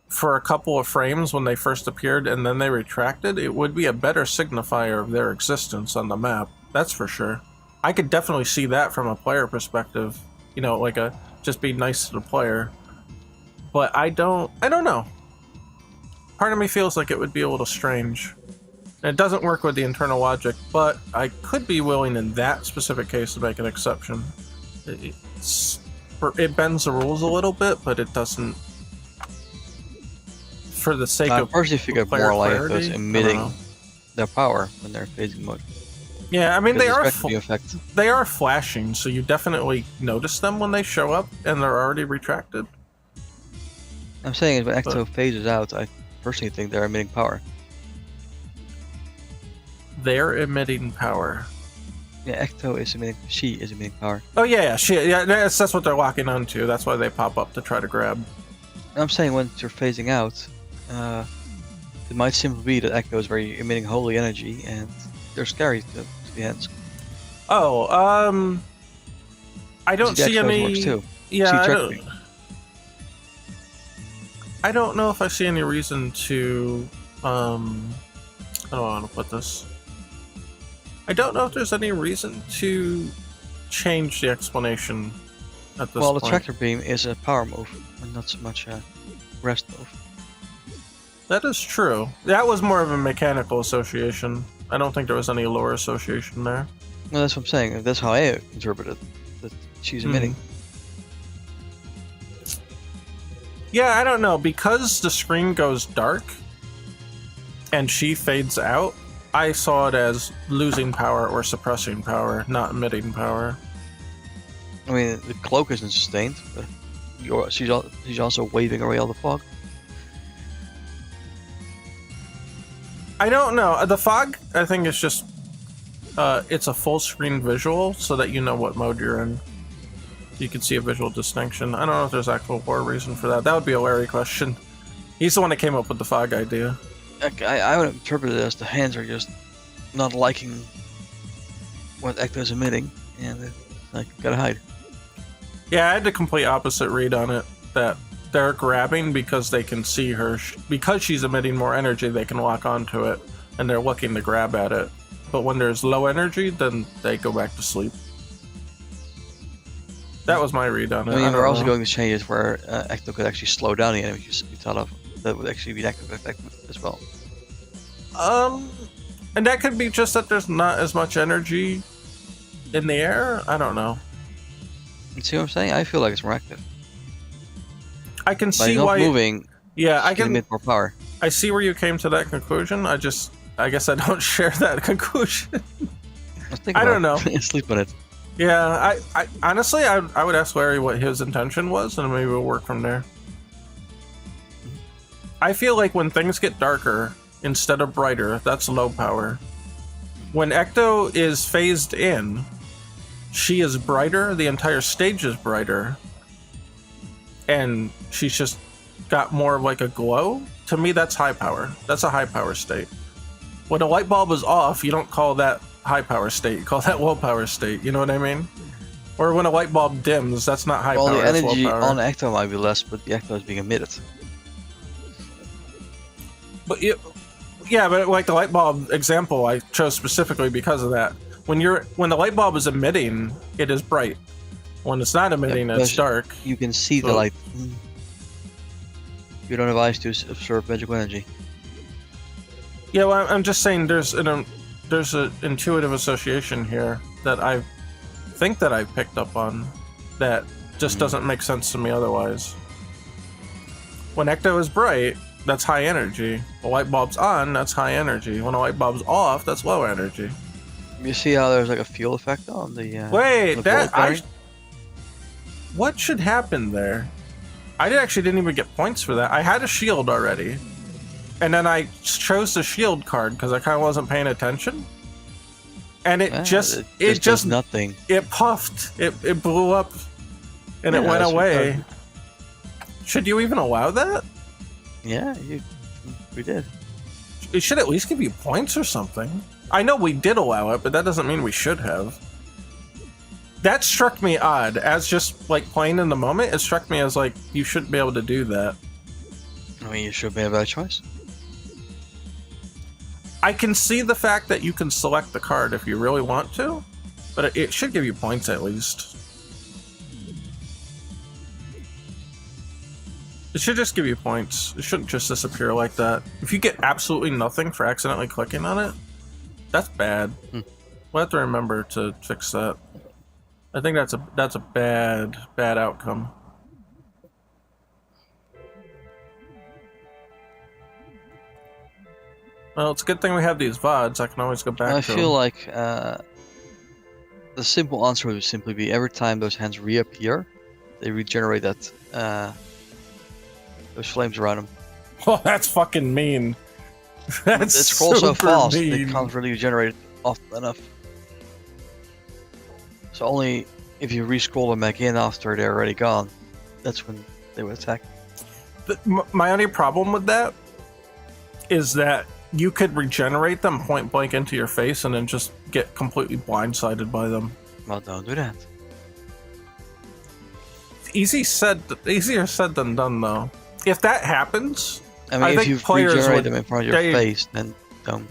for a couple of frames when they first appeared and then they retracted, it would be a better signifier of their existence on the map. That's for sure. I could definitely see that from a player perspective. You know, like just be nice to the player. But I don't know. Part of me feels like it would be a little strange. And it doesn't work with the internal logic, but I could be willing in that specific case to make an exception. It bends the rules a little bit, but it doesn't. For the sake of personally figure more like those emitting their power when they're phasing mode. Yeah, I mean they are flashing, so you definitely notice them when they show up and they're already retracted. I'm saying when Ecto phases out, I personally think they're emitting power. They're emitting power. Yeah, Ecto is emitting. She is emitting power. Oh yeah, that's what they're locking onto. That's why they pop up to try to grab. And I'm saying when you're phasing out, it might simply be that Ecto is very emitting holy energy, and they're scary to the hands. Oh, I don't see any. Works too. Yeah, I don't know if I see any reason to. How do I want to put this? I don't know if there's any reason to change the explanation at this point. Well, the tractor beam is a power move, and not so much a rest move. That is true. That was more of a mechanical association. I don't think there was any lore association there. Well, that's what I'm saying. That's how I interpret it. That she's emitting. Yeah, I don't know. Because the screen goes dark and she fades out, I saw it as losing power or suppressing power, not emitting power. I mean, the cloak isn't sustained, but she's also waving away all the fog. I don't know. The fog, I think, is just it's a full screen visual so that you know what mode you're in. You can see a visual distinction. I don't know if there's actual lore reason for that. That would be a Larry question. He's the one that came up with the fog idea. I would interpret it as the hands are just not liking what Ecto is emitting, and it's like, gotta hide. Yeah, I had the complete opposite read on it. That they're grabbing because they can see her. Because she's emitting more energy, they can lock onto it, and they're looking to grab at it. But when there's low energy, then they go back to sleep. That was my read on it. I mean, we're also going to changes where Ecto could actually slow down the enemy you thought of. That would actually be an active effect as well. And that could be just that there's not as much energy in the air. I don't know. You see what I'm saying? I feel like it's more active. I can By see not why. Moving. Yeah, I can emit more power. I see where you came to that conclusion. I guess I don't share that conclusion. I don't know. Sleep on it. Yeah, I honestly, I would ask Larry what his intention was, and maybe we'll work from there. I feel like when things get darker instead of brighter, that's low power. When Ecto is phased in, she is brighter, the entire stage is brighter, and she's just got more of like a glow. To me, that's high power. That's a high power state. When a light bulb is off, you don't call that high power state, you call that low power state, you know what I mean? Or when a light bulb dims, that's not high Well, power. the that's low energy power. on Ecto might be less, but the Ecto is being emitted. But yeah, but like the light bulb example, I chose specifically because of that. When the light bulb is emitting, it is bright. When it's not emitting, Yeah, it's dark. You can see the light. You don't have eyes to absorb magical energy. Yeah, well, I'm just saying there's an intuitive association here that I think that I picked up on that just doesn't make sense to me otherwise. When Ecto is bright, that's high energy. The light bulb's on, that's high energy. When a light bulb's off, that's low energy. You see how there's like a field effect on the. Wait, the what should happen there? I actually didn't even get points for that. I had a shield already, and then I chose the shield card because I kind of wasn't paying attention, and it just does nothing. It puffed. It blew up, and it went away. Should you even allow that? Yeah, we did. It should at least give you points or something. I know we did allow it, but that doesn't mean we should have. That struck me odd. As just like playing in the moment, it struck me as like you shouldn't be able to do that. I mean, you should be a better choice. I can see the fact that you can select the card if you really want to, but it should give you points at least. It should just give you points. It shouldn't just disappear like that. If you get absolutely nothing for accidentally clicking on it, that's bad. We'll have to remember to fix that. I think that's a bad outcome. Well, it's a good thing we have these VODs. I can always go back to them. I feel like the simple answer would simply be every time those hands reappear, they regenerate that those flames around them. Oh, that's fucking mean. That's It scrolls so fast, mean. they can't really regenerate it often enough. So only if you re-scroll them back in after they're already gone, that's when they would attack. My only problem with that is that you could regenerate them point blank into your face and then just get completely blindsided by them. Well, don't do that. Easier said than done, though. If that happens, I mean, I if think you players regenerate would- them in front of your face, then don't.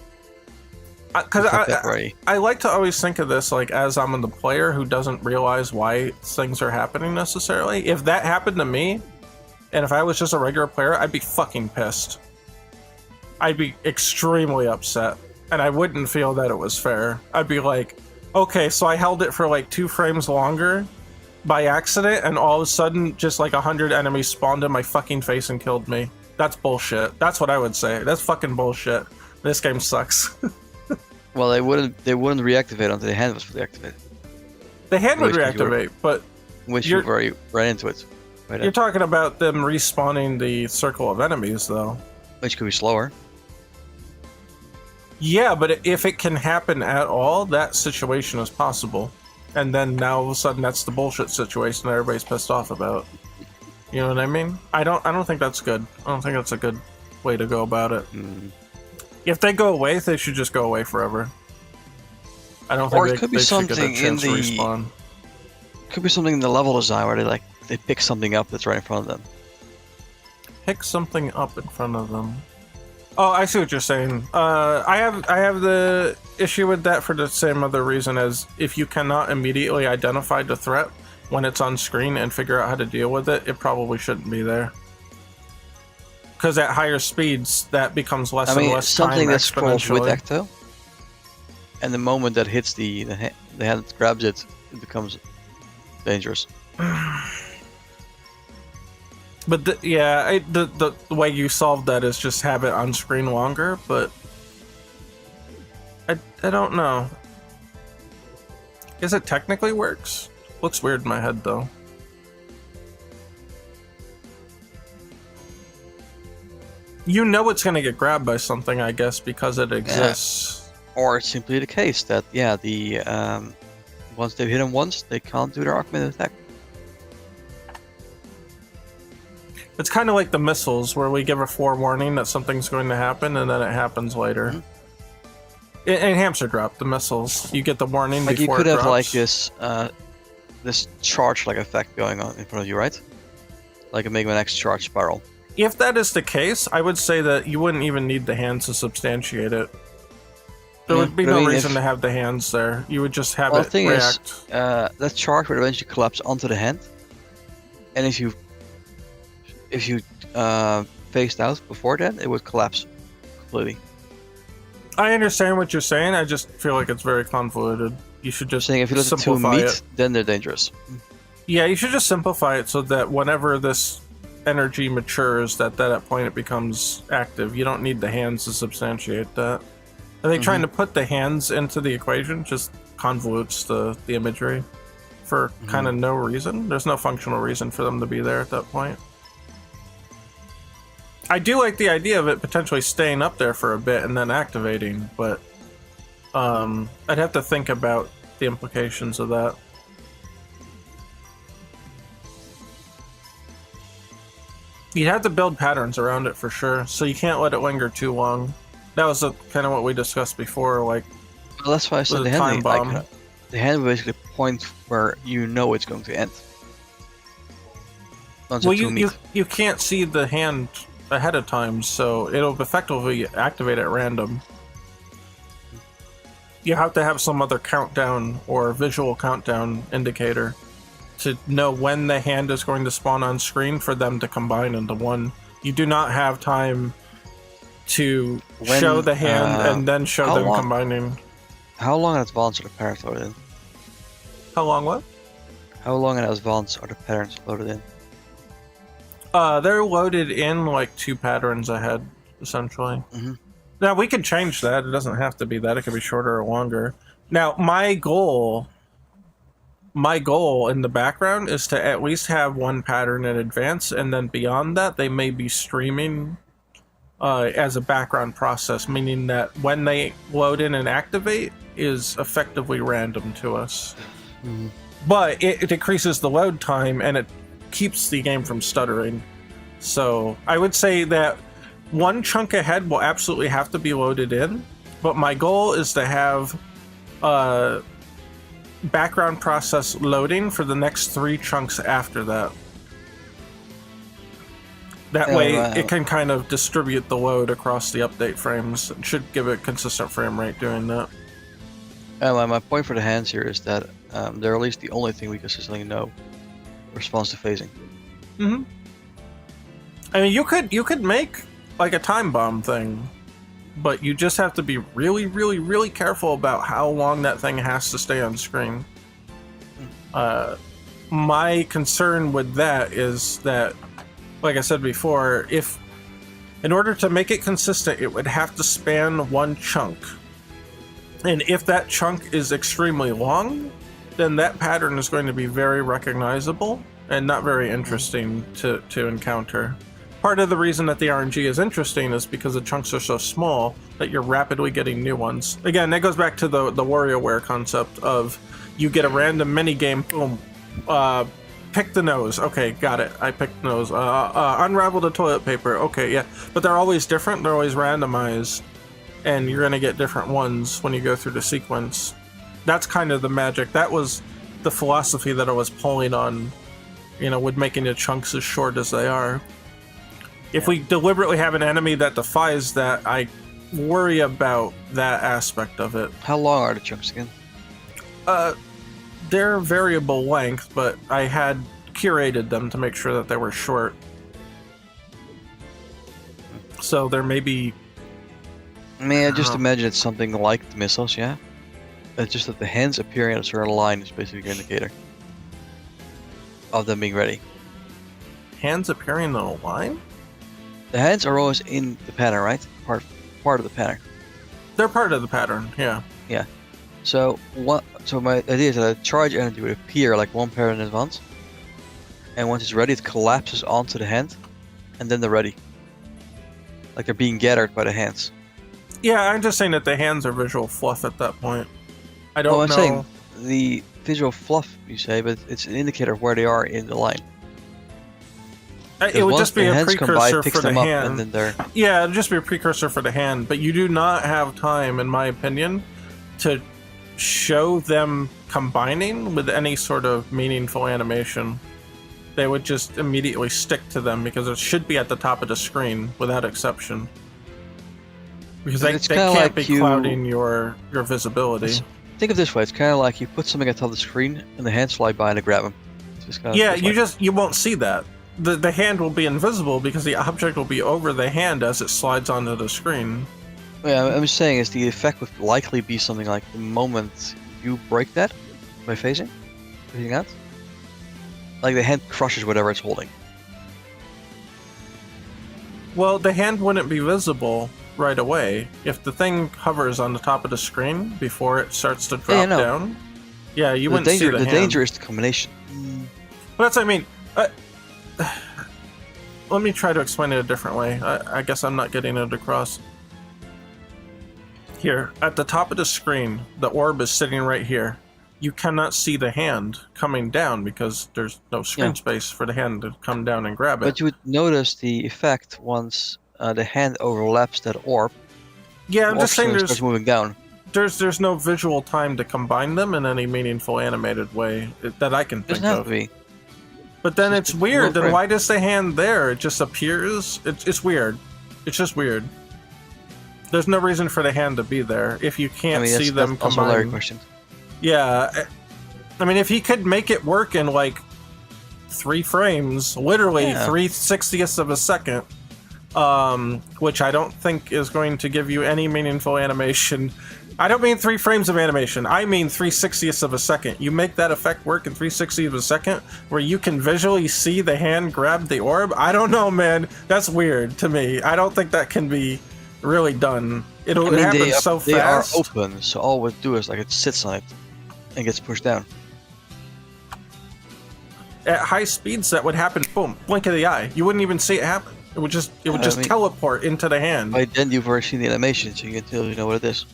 Because Right. I like to always think of this like as I'm the player who doesn't realize why things are happening necessarily. If that happened to me, and if I was just a regular player, I'd be fucking pissed. I'd be extremely upset, and I wouldn't feel that it was fair. I'd be like, okay, so I held it for like 2 frames longer by accident, and all of a sudden, just like 100 enemies spawned in my fucking face and killed me. That's bullshit. That's what I would say. That's fucking bullshit. This game sucks. Well, they wouldn't reactivate until the hand was reactivated. The hand would Which you were- reactivate, but Which you already ran into it. Right you're talking about them respawning the circle of enemies, though. Which could be slower. Yeah, but if it can happen at all, that situation is possible. And then now all of a sudden that's the bullshit situation that everybody's pissed off about. You know what I mean? I don't think that's good. I don't think that's a good way to go about it. If they go away, they should just go away forever. I don't Or think it could they be should get a something in chance to the respawn. could be something in the level design where they pick something up that's right in front of them. Pick something up in front of them. Oh, I see what you're saying. I have the issue with that for the same other reason as if you cannot immediately identify the threat when it's on screen and figure out how to deal with it, it probably shouldn't be there. Because at higher speeds, that becomes less and less time something that scrolls with exponentially. Ecto, and the moment that hits the hand that grabs it, it becomes dangerous. But the way you solve that is just have it on screen longer, but I don't know. Guess it technically works. Looks weird in my head though. You know it's gonna get grabbed by something, I guess, because it exists. Or it's simply the case that once they've hit them once, they can't do their augmented attack. It's kind of like the missiles, where we give a forewarning that something's going to happen, and then it happens later. In Hamster Drop, the missiles, you get the warning Like you before could it have drops. like this this charge-like effect going on in front of you, right? Like a Mega Man X charge spiral. If that is the case, I would say that you wouldn't even need the hands to substantiate it. There would be no reason to have the hands there. You would just have it react. Is, that charge would eventually collapse onto the hand, and if you phased out before that, it would collapse completely. I understand what you're saying. I just feel like it's very convoluted. You should just saying if you let the two meet, then they're dangerous. Yeah, you should just simplify it so that whenever this energy matures, that at that point it becomes active. You don't need the hands to substantiate that. I think trying to put the hands into the equation just convolutes the imagery for kind of no reason. There's no functional reason for them to be there at that point. I do like the idea of it potentially staying up there for a bit and then activating, but I'd have to think about the implications of that. You'd have to build patterns around it for sure, so you can't let it linger too long. That was kind of what we discussed before, like. Well, that's why I said the hand bomb. Like, the hand will basically point where you know it's going to end. Well, you can't see the hand ahead of time, so it'll effectively activate at random. You have to have some other countdown or visual countdown indicator to know when the hand is going to spawn on screen for them to combine into one. You do not have time to show the hand and then show them combining. How long in advance are the patterns loaded in? How long what? How long in advance are the patterns loaded in? They're loaded in like 2 patterns ahead, essentially. Now, we can change that. It doesn't have to be that. It could be shorter or longer. Now, my goal in the background is to at least have 1 pattern in advance, and then beyond that, they may be streaming as a background process, meaning that when they load in and activate is effectively random to us. But it decreases the load time, and it keeps the game from stuttering. So I would say that 1 chunk ahead will absolutely have to be loaded in, but my goal is to have background process loading for the next 3 chunks after that. That way it can kind of distribute the load across the update frames. It should give it consistent frame rate doing that. My point for the hands here is that they're at least the only thing we consistently know responds to phasing. I mean, you could make like a time bomb thing, but you just have to be really, really, really careful about how long that thing has to stay on screen. My concern with that is that, like I said before, if in order to make it consistent, it would have to span 1 chunk. And if that chunk is extremely long, then that pattern is going to be very recognizable and not very interesting to encounter. Part of the reason that the RNG is interesting is because the chunks are so small that you're rapidly getting new ones. Again, that goes back to the WarioWare concept of you get a random mini game, boom, pick the nose. Okay, got it. I picked the nose. Unravel the toilet paper. Okay, yeah. But they're always different. They're always randomized. And you're going to get different ones when you go through the sequence. That's kind of the magic. That was the philosophy that I was pulling on, with making the chunks as short as they are. If we deliberately have an enemy that defies that, I worry about that aspect of it. How long are the chunks again? They're variable length, but I had curated them to make sure that they were short. So there may be... I mean, I just imagine it's something like the missiles, yeah? It's just that the hands appearing at a certain line is basically your indicator of them being ready. Hands appearing on a line? The hands are always in the pattern, right? Part of the pattern. They're part of the pattern, yeah. Yeah. So my idea is that a charge energy would appear like 1 pattern in advance, and once it's ready, it collapses onto the hand, and then they're ready. Like they're being gathered by the hands. Yeah, I'm just saying that the hands are visual fluff at that point. I don't know. I'm saying the visual fluff, you say, but it's an indicator of where they are in the line. It would just be a precursor for the hand. And then they're... Yeah, it'd just be a precursor for the hand, but you do not have time, in my opinion, to show them combining with any sort of meaningful animation. They would just immediately stick to them because it should be at the top of the screen without exception. Because they can't like be clouding your visibility. Think of it this way: it's kind of like you put something at the top of the screen, and the hands fly by and they grab them. Yeah, you won't see that. The hand will be invisible because the object will be over the hand as it slides onto the screen. Yeah, I'm just saying is the effect would likely be something like the moment you break that by phasing, anything out, like the hand crushes whatever it's holding. Well, the hand wouldn't be visible right away if the thing hovers on the top of the screen before it starts to drop down. Yeah, you wouldn't see the hand. The danger is the combination. Well, that's what I mean. Let me try to explain it a different way. I guess I'm not getting it across. Here, at the top of the screen, the orb is sitting right here. You cannot see the hand coming down because there's no screen space for the hand to come down and grab it. But you would notice the effect once the hand overlaps that orb. Yeah, I'm just saying starts moving down. There's no visual time to combine them in any meaningful animated way that I can think Doesn't have of. to be. But then it's weird. Then why does the hand there? It just appears. It's weird. It's just weird. There's no reason for the hand to be there if you can't see them that's combine. a question. Yeah, I mean, if he could make it work in like 3 frames, literally 3/60ths of a second, which I don't think is going to give you any meaningful animation. I don't mean 3 frames of animation. I mean 3/60ths of a second. You make that effect work in 3/60ths of a second, where you can visually see the hand grab the orb. I don't know, man. That's weird to me. I don't think that can be really done. It'll happen so fast. They are open, so all we do is like it sits on it and gets pushed down. At high speeds, that would happen. Boom, blink of the eye. You wouldn't even see it happen. It would just teleport into the hand. By then, you've already seen the animation, so you can tell you know what it is.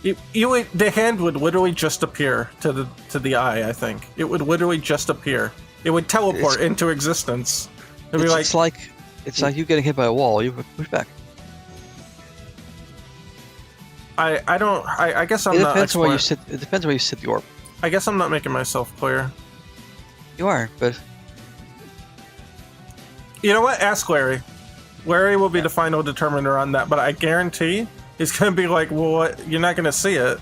The hand would literally just appear to the eye. I think it would literally just appear. It would teleport into existence. It's like you getting hit by a wall. You push back. I guess I'm not. It depends where you sit the orb. I guess I'm not making myself clear. You are, but you know what? Ask Larry. Larry will be the final determiner on that, but I guarantee he's gonna be like, "Well, what? You're not gonna see it."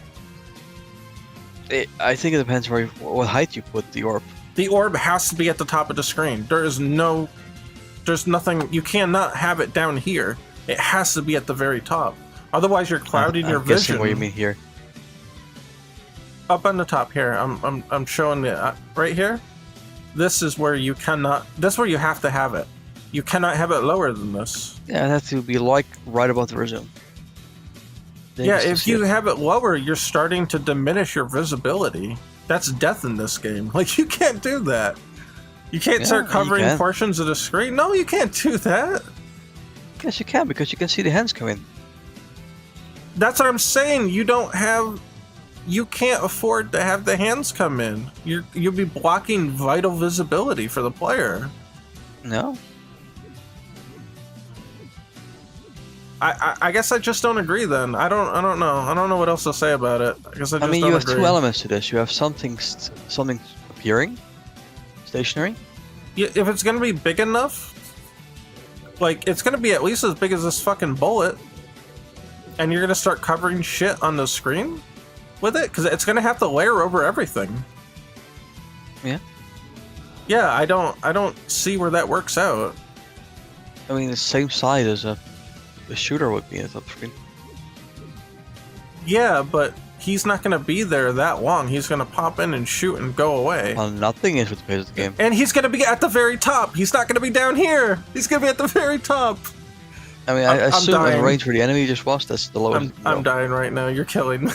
I think it depends what height you put the orb. The orb has to be at the top of the screen. There's nothing. You cannot have it down here. It has to be at the very top. Otherwise, you're clouding your vision. I'm guessing what you mean here. Up on the top here, I'm showing it right here. This is where you cannot. This is where you have to have it. You cannot have it lower than this. Yeah, it has to be like right above the resume. Yeah, if you have it lower, you're starting to diminish your visibility. That's death in this game. Like, you can't do that. You can't start covering portions of the screen. No, you can't do that. Yes, you can, because you can see the hands come in. That's what I'm saying. You can't afford to have the hands come in. You'll be blocking vital visibility for the player. No. I guess I just don't agree then. I don't know. I don't know what else to say about it. I guess I just don't you have agree. 2 elements to this. You have something appearing, stationary. Yeah, if it's gonna be big enough, like it's gonna be at least as big as this fucking bullet, and you're gonna start covering shit on the screen with it, because it's gonna have to layer over everything. Yeah. Yeah, I don't see where that works out. I mean, the same size as a shooter would be at the screen. Yeah, but he's not going to be there that long. He's going to pop in and shoot and go away. Well, nothing is with the pace of the game. And he's going to be at the very top. He's not going to be down here. He's going to be at the very top. I mean, I assume the range where the enemy just was, that's the lowest. I'm dying right now. You're killing me.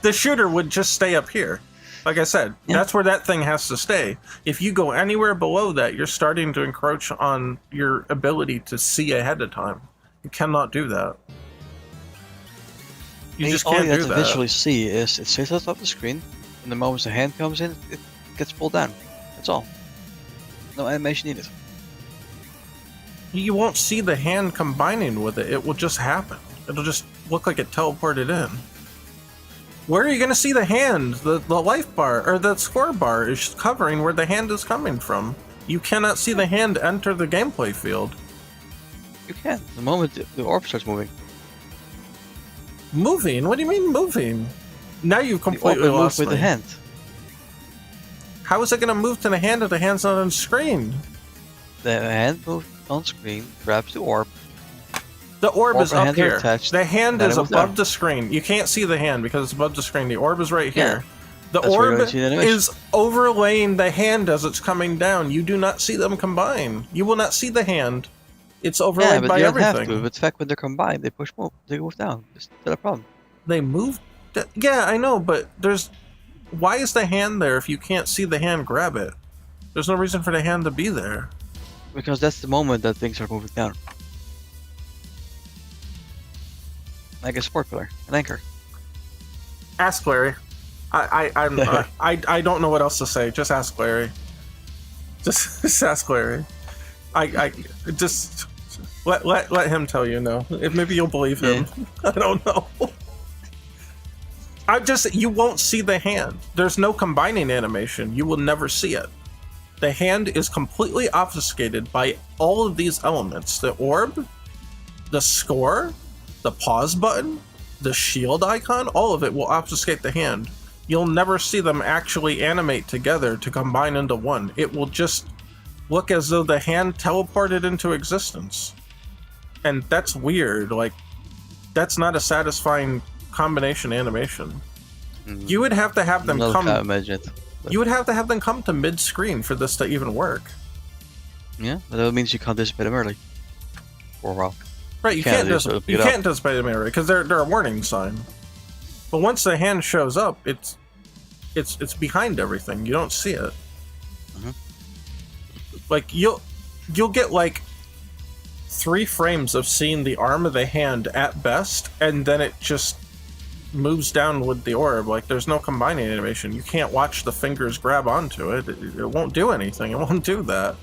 The shooter would just stay up here. Like I said, that's where that thing has to stay. If you go anywhere below that, you're starting to encroach on your ability to see ahead of time. You cannot do that. You just can't do that. All you have to visually see is it sits on top of the screen, and the moment the hand comes in, it gets pulled down. That's all. No animation needed. You won't see the hand combining with it. It will just happen. It'll just look like it teleported in. Where are you going to see the hand? The life bar, or the score bar is covering where the hand is coming from. You cannot see the hand enter the gameplay field. You can. The moment the orb starts moving. Moving? What do you mean moving? Now you've completely the orb lost with me. the hand. How is it going to move to the hand if the hand's not on screen? The hand moves on screen, grabs the orb. The orb is up here. Attached, the hand is above down. the screen. You can't see the hand because it's above the screen. The orb is right here. Yeah. The orb is overlaying the hand as it's coming down. You do not see them combine. You will not see the hand. It's overlaid by everything. Have to. But the fact when they're combined, they move down. It's not a problem. They move? Yeah, I know, but there's... Why is the hand there if you can't see the hand grab it? There's no reason for the hand to be there. Because that's the moment that things are moving down. Like a sport pillar, an anchor. Ask Larry. I don't know what else to say. Just ask Larry. Just ask Larry. I just let him tell you. No, if maybe you'll believe him. I don't know. You won't see the hand. There's no combining animation. You will never see it. The hand is completely obfuscated by all of these elements: the orb, the score, the pause button, the shield icon. All of it will obfuscate the hand. You'll never see them actually animate together to combine into one. It will just look as though the hand teleported into existence. And that's weird. Like, that's not a satisfying combination animation. You would have to have them come... Imagine it. You would have to have them come to mid-screen for this to even work. Yeah, but that means you can't dissipate them early. For a while. Right, you can't dissipate them early, because they're a warning sign. But once the hand shows up, it's behind everything. You don't see it. Mm-hmm. Like, you'll get like 3 frames of seeing the arm of the hand at best, and then it just moves down with the orb. Like, there's no combining animation. You can't watch the fingers grab onto it. It won't do anything. It won't do that.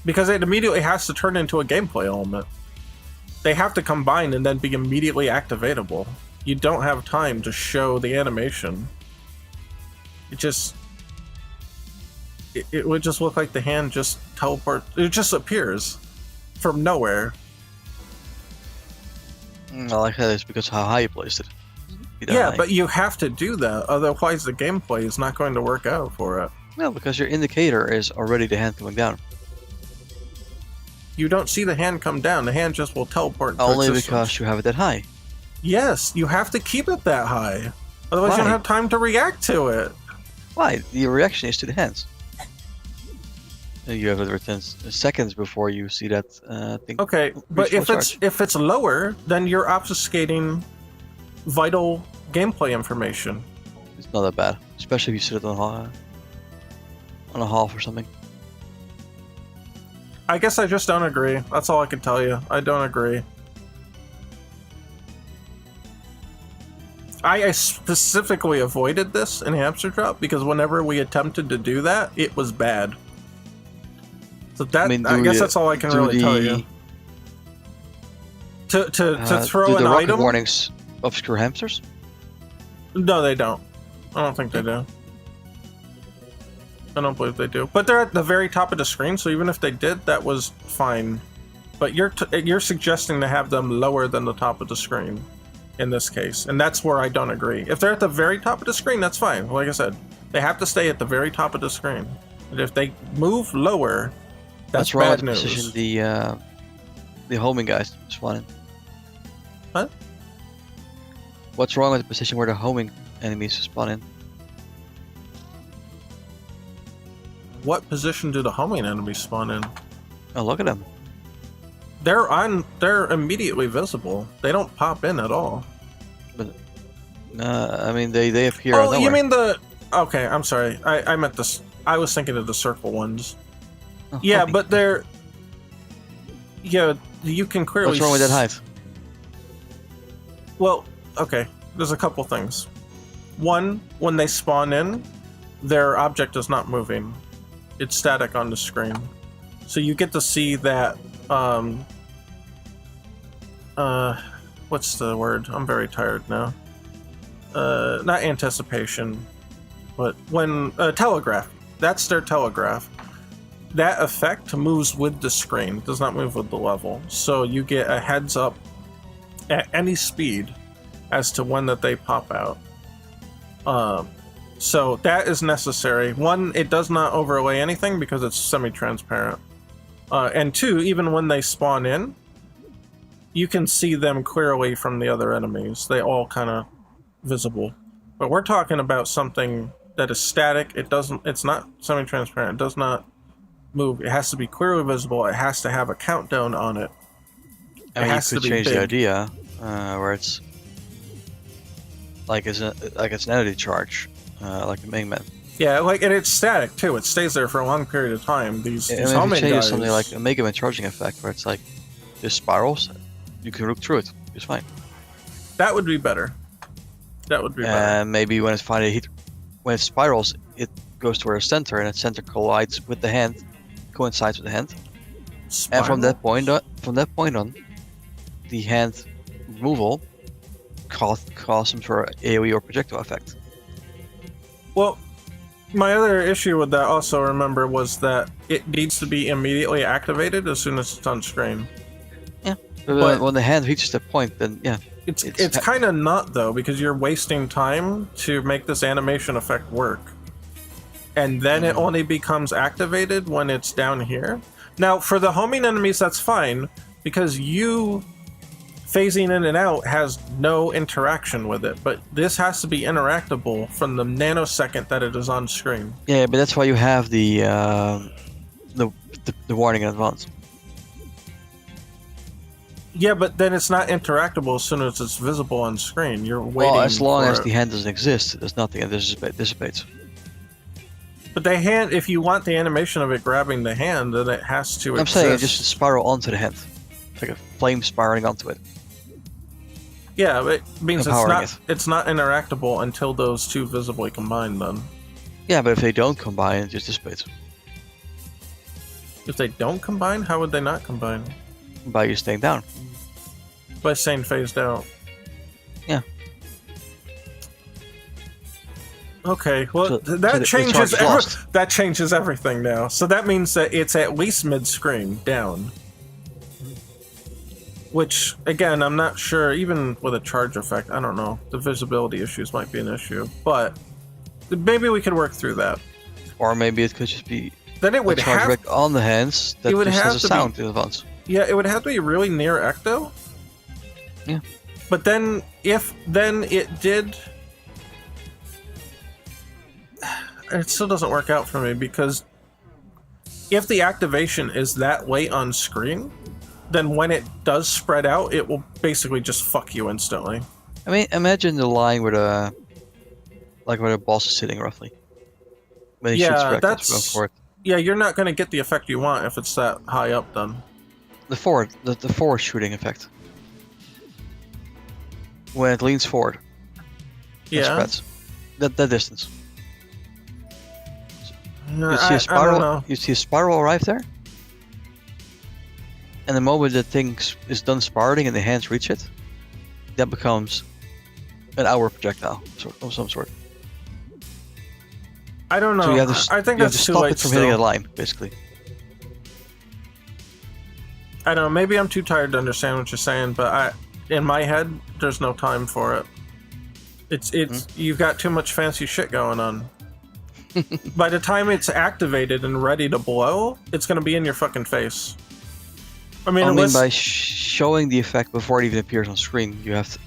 Because it immediately has to turn into a gameplay element. They have to combine and then be immediately activatable. You don't have time to show the animation. It would just look like the hand just teleport. It just appears from nowhere. I like that it's because of how high you placed it. Yeah, but you have to do that, otherwise the gameplay is not going to work out for it. No, because your indicator is already the hand coming down. You don't see the hand come down, the hand just will teleport into Only existence. because you have it that high. Yes, you have to keep it that high. Otherwise you don't have time to react to it. Why? The reaction is to the hands. And you have over 10 seconds before you see that thing. Okay, but if it's lower, then you're obfuscating vital gameplay information. It's not that bad, especially if you sit it on a half or something. I guess I just don't agree. That's all I can tell you. I don't agree. I specifically avoided this in Hamster Drop because whenever we attempted to do that, it was bad. So that I guess that's all I can really tell you. To throw an item. Do warnings obscure hamsters? No, they don't. I don't think they do. I don't believe they do. But they're at the very top of the screen, so even if they did, that was fine. But you're suggesting to have them lower than the top of the screen in this case, and that's where I don't agree. If they're at the very top of the screen, that's fine. Like I said, they have to stay at the very top of the screen. And if they move lower, that's wrong bad with the news. Position the homing guys spawn in. What? What's wrong with the position where the homing enemies spawn in? What position do the homing enemies spawn in? Oh, look at them. They're immediately visible. They don't pop in at all. But I mean they appear. Oh, you mean the? Okay, I'm sorry. I meant this. I was thinking of the circle ones. Oh, yeah, homing. but they're. Yeah, you can clearly. What's wrong with that hive? Well, okay. There's a couple things. One, when they spawn in, their object is not moving. It's static on the screen. So you get to see that, what's the word? I'm very tired now. not anticipation, but when telegraph. That's their telegraph. That effect moves with the screen, does not move with the level. So you get a heads up at any speed as to when that they pop out. So that is necessary. One, it does not overlay anything because it's semi-transparent. And two, even when they spawn in, you can see them clearly from the other enemies. They all kind of visible. But we're talking about something that is static. It's not semi-transparent. It does not move. It has to be clearly visible. It has to have a countdown on it. I mean, you could change the idea where it's like it's an energy charge, like the main man. Yeah, like, and it's static too. It stays there for a long period of time. These helmet if you change guys, something like a Mega Man charging effect, where it's like just spirals, you can look through it. It's fine. that would be better. That would be better. And maybe when it's finally when it spirals, it goes to a center, and its center collides with the hand, coincides with the hand. And from that point on, the hand removal caused some sort of AoE or projectile effect. Well, my other issue with that also, remember, was that it needs to be immediately activated as soon as it's on screen. Yeah, but when the hand reaches that point, then yeah. It's kind of not, though, because you're wasting time to make this animation effect work. And then it only becomes activated when it's down here. Now, for the homing enemies, that's fine, because you phasing in and out has no interaction with it, but this has to be interactable from the nanosecond that it is on screen. Yeah, but that's why you have the warning in advance. Yeah, but then it's not interactable as soon as it's visible on screen. You're waiting. Well, as long as the hand doesn't exist, there's nothing, and it dissipates. But the hand, if you want the animation of it grabbing the hand, then it has to I'm exist. saying it just spiral onto the hand. It's like a flame spiraling onto it. Yeah, it means Empowering it's not interactable until those two visibly combine, then. Yeah, but if they don't combine, it just dissipates. If they don't combine, how would they not combine? By you staying down. By staying phased out. Yeah. Okay, well, So that the changes everything now. So that means that it's at least mid-screen down. Which, again, I'm not sure, even with a charge effect, I don't know. The visibility issues might be an issue. But maybe we could work through that. Or maybe it could just be Then it would a charge have... back on the hands that just has a sound in advance. Yeah, it would have to be really near Ecto. Yeah. But then, if then it did... It still doesn't work out for me, because if the activation is that late on screen, then when it does spread out, it will basically just fuck you instantly. I mean, imagine the line where where the boss is sitting roughly. When he shoots records going forward. Yeah, you're not going to get the effect you want if it's that high up, then. The forward shooting effect. When it leans forward. It spreads. That distance. You see a spiral. I don't know. You see a spiral arrive there. And the moment that thing is done spiraling and the hands reach it, that becomes an hour projectile of some sort. I don't know. So you have to, I think you have that's to too stop late it from still. hitting a line, basically. I don't know. Maybe I'm too tired to understand what you're saying, but in my head, there's no time for it. It's you've got too much fancy shit going on. By the time it's activated and ready to blow, it's going to be in your fucking face. I mean, by showing the effect before it even appears on screen, you have to.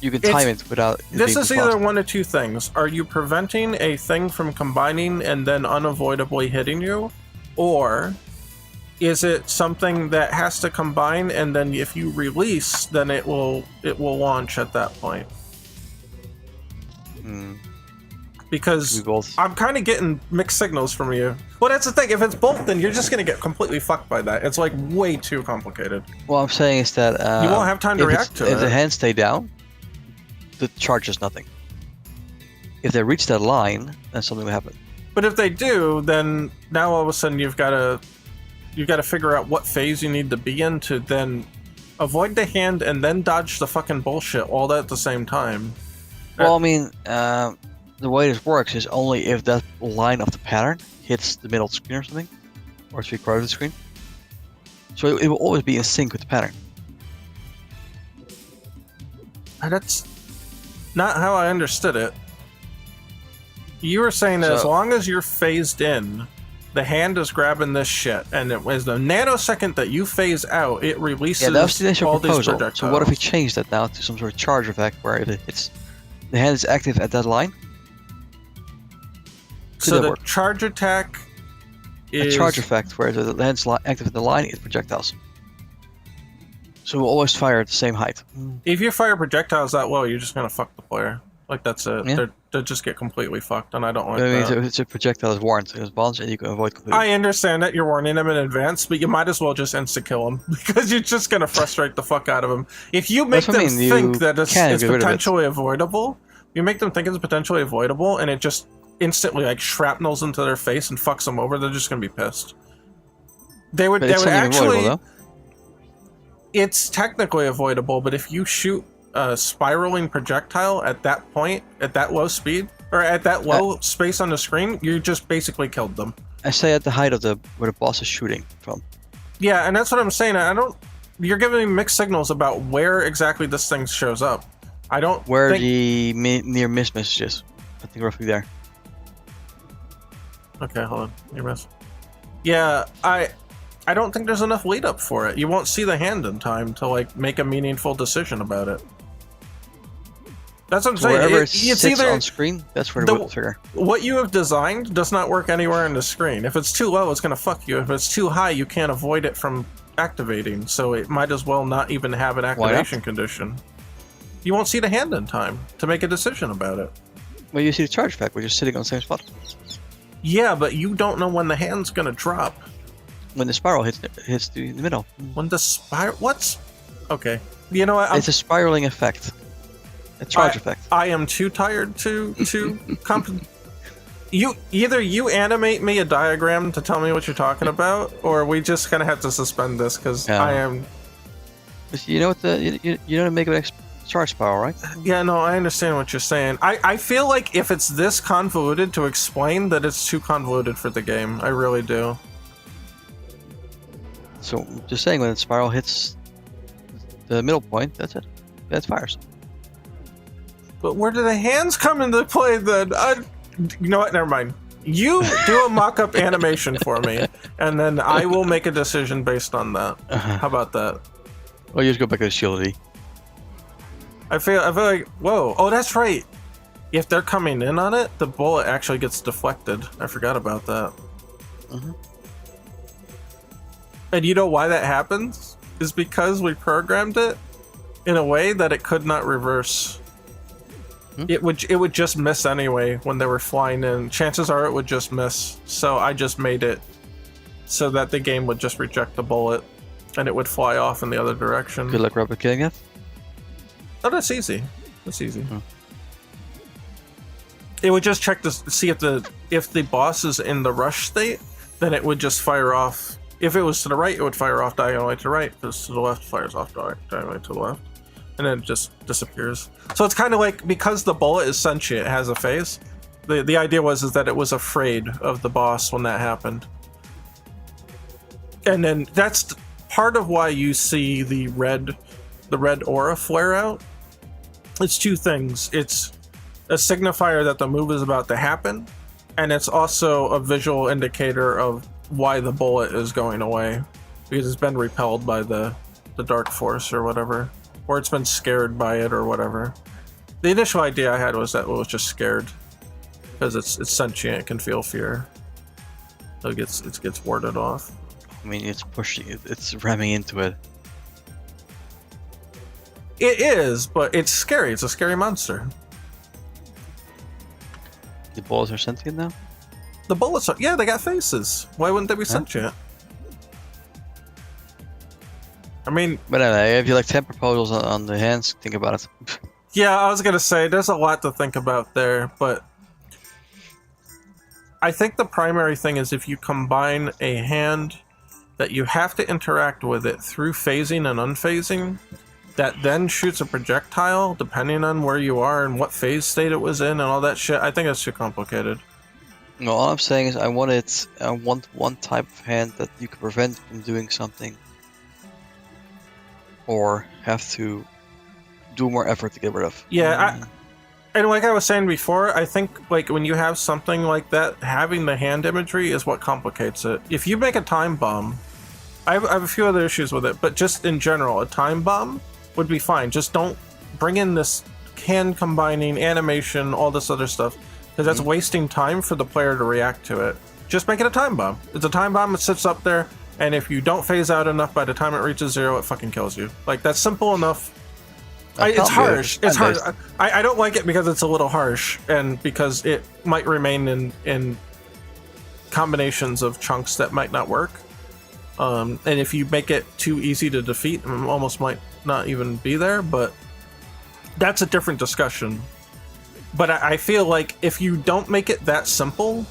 You can time it without. This is either one of two things: are you preventing a thing from combining and then unavoidably hitting you, or is it something that has to combine and then if you release, then it will launch at that point? Because I'm kind of getting mixed signals from you. Well, that's the thing. If it's both, then you're just going to get completely fucked by that. It's like way too complicated. What I'm saying is that you won't have time to react to it. If the hands stay down, the charge is nothing. If they reach that line, then something will happen. But if they do, then now all of a sudden you've got to figure out what phase you need to be in to then Avoid the hand and then dodge the fucking bullshit all at the same time. Well, I mean, the way this works is only if that line of the pattern hits the middle of the screen or something, or 3/4 of the screen. So it will always be in sync with the pattern. And that's not how I understood it. You were saying that as long as you're phased in, the hand is grabbing this shit, and it was the nanosecond that you phase out, it releases Yeah, that was the initial all these proposal. projectiles. So what if we change that now to some sort of charge effect where if it's the hand is active at that line? So the charge attack is... A charge effect where the hand's active at the line, it projectiles. So we'll always fire at the same height. If you fire projectiles that low, you're just gonna fuck the player. Like, that's it. Yeah. They just get completely fucked, and I don't like I mean, that. it's a projectile is warned, it's balanced, and you can avoid completely. I understand that you're warning them in advance, but you might as well just insta-kill them, because you're just gonna frustrate the fuck out of them. If you make them think that it's potentially avoidable, you make them think it's potentially avoidable, and it just instantly, like, shrapnels into their face and fucks them over, they're just gonna be pissed. They would actually... Avoidable, it's technically avoidable, but if you shoot a spiraling projectile at that point, at that low speed, or at that low space on the screen, you just basically killed them. I say at the height of where the boss is shooting from. Yeah, and that's what I'm saying. You're giving me mixed signals about where exactly this thing shows up. I don't Where think... the near miss message is. I think roughly there. Okay, hold on. Near miss. Yeah, I don't think there's enough lead up for it. You won't see the hand in time to, like, make a meaningful decision about it. That's what I'm saying. Wherever it's sits either on screen, that's where the trigger. What you have designed does not work anywhere on the screen. If it's too low, it's going to fuck you. If it's too high, you can't avoid it from activating. So it might as well not even have an activation condition. You won't see the hand in time to make a decision about it. Well, you see the charge effect, we're just sitting on the same spot. Yeah, but you don't know when the hand's going to drop. When the spiral hits the middle. When the spiral... What's... Okay. You know what? It's a spiraling effect. A charge effect. I am too tired to either you animate me a diagram to tell me what you're talking about, or we just kind of have to suspend this because I am. You know what you know to make an charge spiral, right? Yeah, no, I understand what you're saying. I feel like if it's this convoluted to explain, that it's too convoluted for the game. I really do. So just saying, when the spiral hits the middle point, that's it. That fires. But where do the hands come into play then? You know what? Never mind. You do a mock-up animation for me, and then I will make a decision based on that. How about that? Well, you just go back to the shield. I feel like, whoa. Oh, that's right. If they're coming in on it, the bullet actually gets deflected. I forgot about that. And you know why that happens? Is because we programmed it in a way that it could not reverse. It would just miss anyway when they were flying in. Chances are it would just miss. So I just made it so that the game would just reject the bullet and it would fly off in the other direction. Good luck replicating it. Oh, that's easy. That's easy. It would just check to see if the boss is in the rush state, then it would just fire off. If it was to the right, it would fire off diagonally to the right. If it's to the left, it fires off diagonally to the left. And then it just disappears. So it's kind of like, because the bullet is sentient, it has a face. The idea was that it was afraid of the boss when that happened. And then that's part of why you see the red aura flare out. It's two things. It's a signifier that the move is about to happen, and it's also a visual indicator of why the bullet is going away, because it's been repelled by the dark force or whatever. Or it's been scared by it or whatever. The initial idea I had was that it was just scared. Because it's sentient, it can feel fear. So it gets warded off. I mean, it's pushing it, it's ramming into it. It is, but it's scary. It's a scary monster. The bullets are sentient now? The bullets are... Yeah, they got faces. Why wouldn't they be sentient? I mean... But anyway, if you like 10 proposals on the hands, think about it. Yeah, I was gonna say, there's a lot to think about there, but... I think the primary thing is if you combine a hand that you have to interact with it through phasing and unphasing, that then shoots a projectile depending on where you are and what phase state it was in and all that shit. I think that's too complicated. No, all I'm saying is I want one type of hand that you can prevent from doing something, or have to do more effort to get rid of. Yeah, and like I was saying before, I think like when you have something like that, having the hand imagery is what complicates it. If you make a time bomb, I have a few other issues with it, but just in general, a time bomb would be fine. Just don't bring in this hand combining, animation, all this other stuff, because that's wasting time for the player to react to it. Just make it a time bomb. It's a time bomb, it sits up there, and if you don't phase out enough by the time it reaches 0, it fucking kills you. Like, that's simple enough. It's harsh. It's hard. I don't like it because it's a little harsh, and because it might remain in combinations of chunks that might not work. And if you make it too easy to defeat, it almost might not even be there, but that's a different discussion. But I feel like if you don't make it that simple,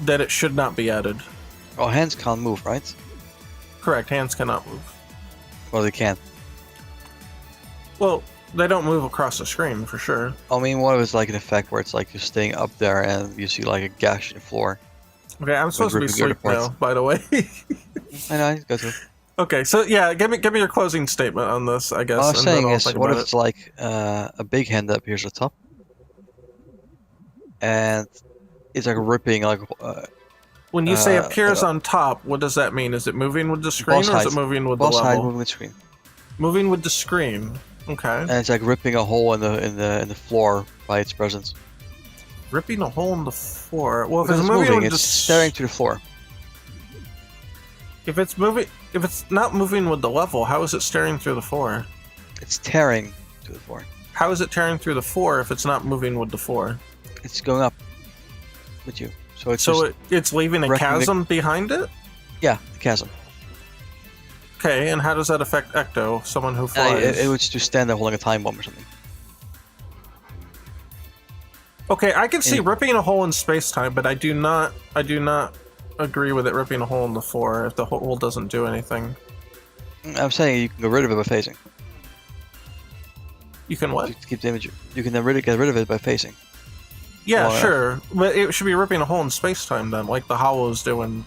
that it should not be added. Oh, hands can't move, right? Correct, hands cannot move. Well, they can. Well, they don't move across the screen, for sure. I mean, what if it's like an effect where it's like you're staying up there and you see like a gash in the floor? Okay, I'm supposed to be asleep now, by the way. I know, go to. Okay, so yeah, give me your closing statement on this, I guess. All I'm saying is, what if it. it's like a big hand that appears at the top, and it's like ripping like. When you say appears on top, what does that mean? Is it moving with the screen, or is it moving with the level? Boss height moving with the screen. Moving with the screen. Okay. And it's like ripping a hole in the floor by its presence. Ripping a hole in the floor. Well, if Because it's it's moving, moving, it's staring to the floor. If it's moving, if it's not moving with the level, how is it staring through the floor? It's tearing to the floor. How is it tearing through the floor if it's not moving with the floor? It's going up with you. So it's it's leaving a chasm behind it? Yeah, the chasm. Okay, and how does that affect Ecto, someone who flies? It would just stand there holding a time bomb or something. Okay, I can see ripping a hole in space-time, but I do not agree with it ripping a hole in the floor if the hole doesn't do anything. I'm saying you can get rid of it by phasing. You can what? You keep the image. You can then get rid of it by phasing. Yeah, sure, but it should be ripping a hole in space-time then, like the Hollows do in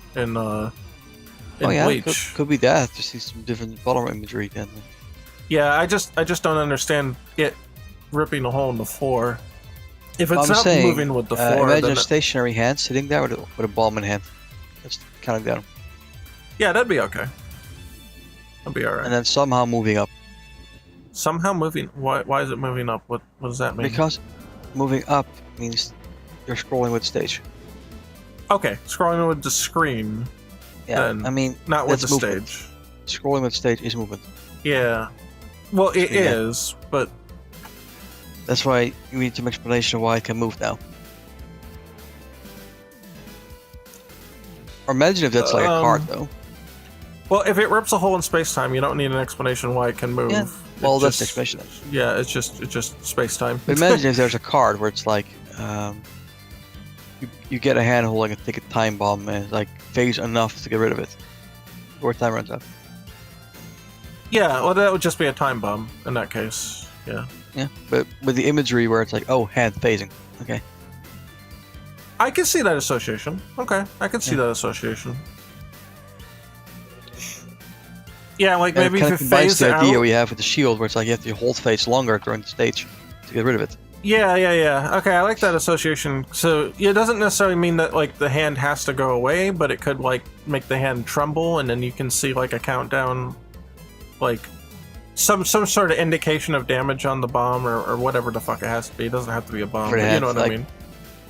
Bleach. Could be that. Just see some different bottom imagery then. Yeah, I just don't understand it ripping a hole in the floor. If it's not moving with the floor, imagine a stationary hand sitting there with a bomb in hand, just counting down. Yeah, that'd be okay. That'd be alright. And then somehow moving up. Somehow moving? Why is it moving up? What does that mean? Because moving up means you're scrolling with the stage. Okay, scrolling with the screen. Yeah, I mean, not with the movement. stage. Scrolling with the stage is movement. Yeah. Well, it is, but that's why you need some explanation of why it can move now. Or imagine if that's like a card, though. Well, if it rips a hole in space-time, you don't need an explanation why it can move. Yeah. Well, that's the explanation. Yeah, it's just space-time. Imagine if there's a card where it's like, you get a hand holding a ticket time bomb and it's like phase enough to get rid of it before time runs out. Yeah, well, that would just be a time bomb in that case. Yeah. Yeah, but with the imagery where it's like, oh, hand phasing. Okay. I can see that association. Okay, I can see that association. Yeah, like maybe if it phased the out. idea we have with the shield, where it's like you have to hold phase longer during the stage to get rid of it. Yeah. Okay, I like that association. So it doesn't necessarily mean that like the hand has to go away, but it could like make the hand tremble, and then you can see like a countdown, like some sort of indication of damage on the bomb or whatever the fuck it has to be. It doesn't have to be a bomb, but you know what I mean.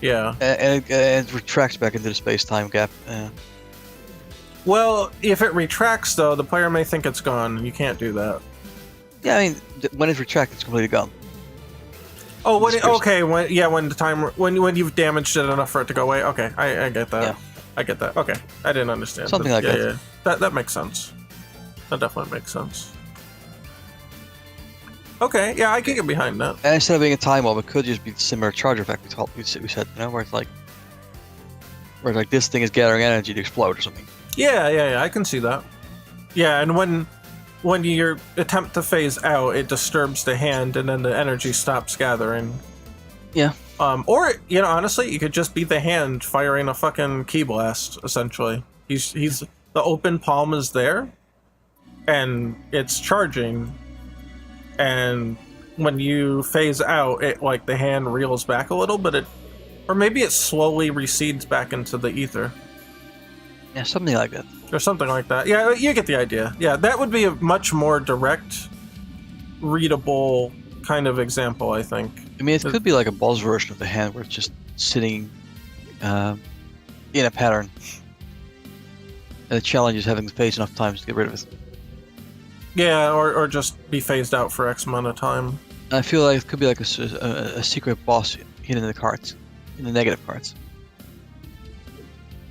Yeah. And it retracts back into the space-time gap. Well, if it retracts though, the player may think it's gone. You can't do that. Yeah, I mean, when it retracts, it's completely gone. Oh, when you've damaged it enough for it to go away. Okay, I get that. Yeah. I get that. Okay, I didn't understand. Something like that. Yeah. That makes sense. That definitely makes sense. Okay, yeah, I can get behind that. And instead of being a time bomb, it could just be the similar charge effect we said, you know, where it's like this thing is gathering energy to explode or something. Yeah, I can see that. Yeah, and when you attempt to phase out, it disturbs the hand, and then the energy stops gathering. Yeah. Or honestly, you could just be the hand firing a fucking ki blast. Essentially, he's the open palm is there, and it's charging, and when you phase out, it like the hand reels back a little, but or maybe it slowly recedes back into the ether. Yeah, something like that. Or something like that. Yeah, you get the idea. Yeah, that would be a much more direct, readable kind of example, I think. I mean, it could be like a boss version of the hand where it's just sitting in a pattern. And the challenge is having to phase enough times to get rid of it. Yeah, or just be phased out for X amount of time. I feel like it could be like a secret boss hidden in the cards, in the negative cards.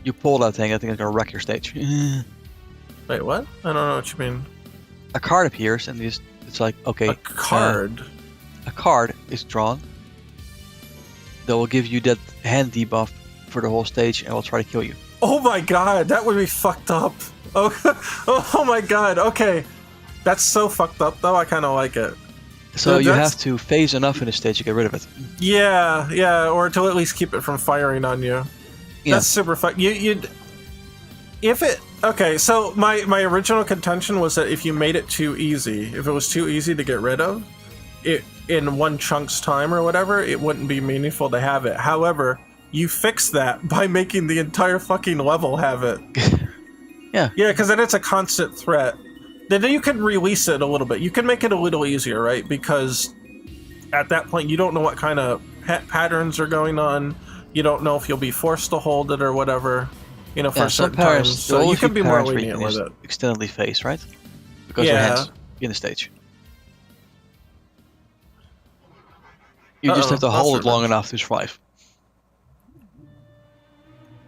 You pull that thing, I think it's gonna wreck your stage. Wait, what? I don't know what you mean. A card appears, and it's like, okay. A card? A card is drawn that will give you that hand debuff for the whole stage and will try to kill you. Oh my god, that would be fucked up. Oh, oh my god, okay. That's so fucked up, though. I kind of like it. So you have to phase enough in the stage to get rid of it. Yeah, or to at least keep it from firing on you. Yeah. That's super fun. Okay, so my original contention was that if you made it too easy, if it was too easy to get rid of, it in one chunk's time or whatever, it wouldn't be meaningful to have it. However, you fix that by making the entire fucking level have it. Yeah, because then it's a constant threat. Then you can release it a little bit. You can make it a little easier, right? Because at that point, you don't know what kind of patterns are going on. You don't know if you'll be forced to hold it or whatever, for certain times. So you can be more lenient with it. Extendedly phase, right? Because your hand's in the stage. You just have to hold it long enough to survive.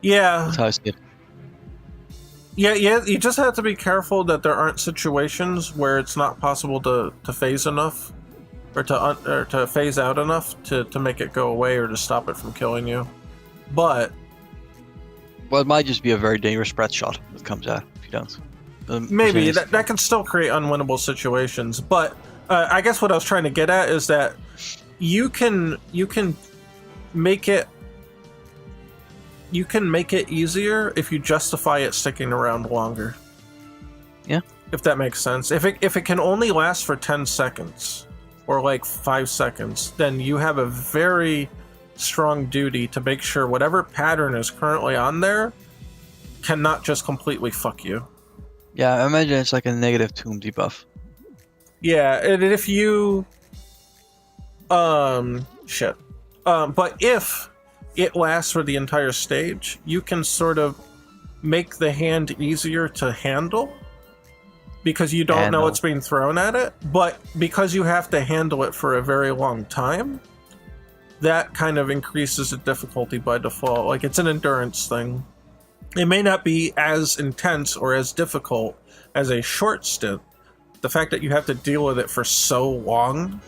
Yeah. That's how I see it. Yeah, you just have to be careful that there aren't situations where it's not possible to phase enough, or to phase out enough to make it go away or to stop it from killing you. But well, it might just be a very dangerous spread shot that comes out if you don't. Maybe that can still create unwinnable situations. But I guess what I was trying to get at is that you can make it. You can make it easier if you justify it sticking around longer. Yeah. If that makes sense. If it can only last for 10 seconds or like 5 seconds, then you have a very strong duty to make sure whatever pattern is currently on there cannot just completely fuck you. Yeah, I imagine it's like a negative tomb debuff. Yeah, and if you but if it lasts for the entire stage, you can sort of make the hand easier to handle because you don't know what's being thrown at it, but because you have to handle it for a very long time, that kind of increases the difficulty by default. Like, it's an endurance thing. It may not be as intense or as difficult as a short stint. The fact that you have to deal with it for so long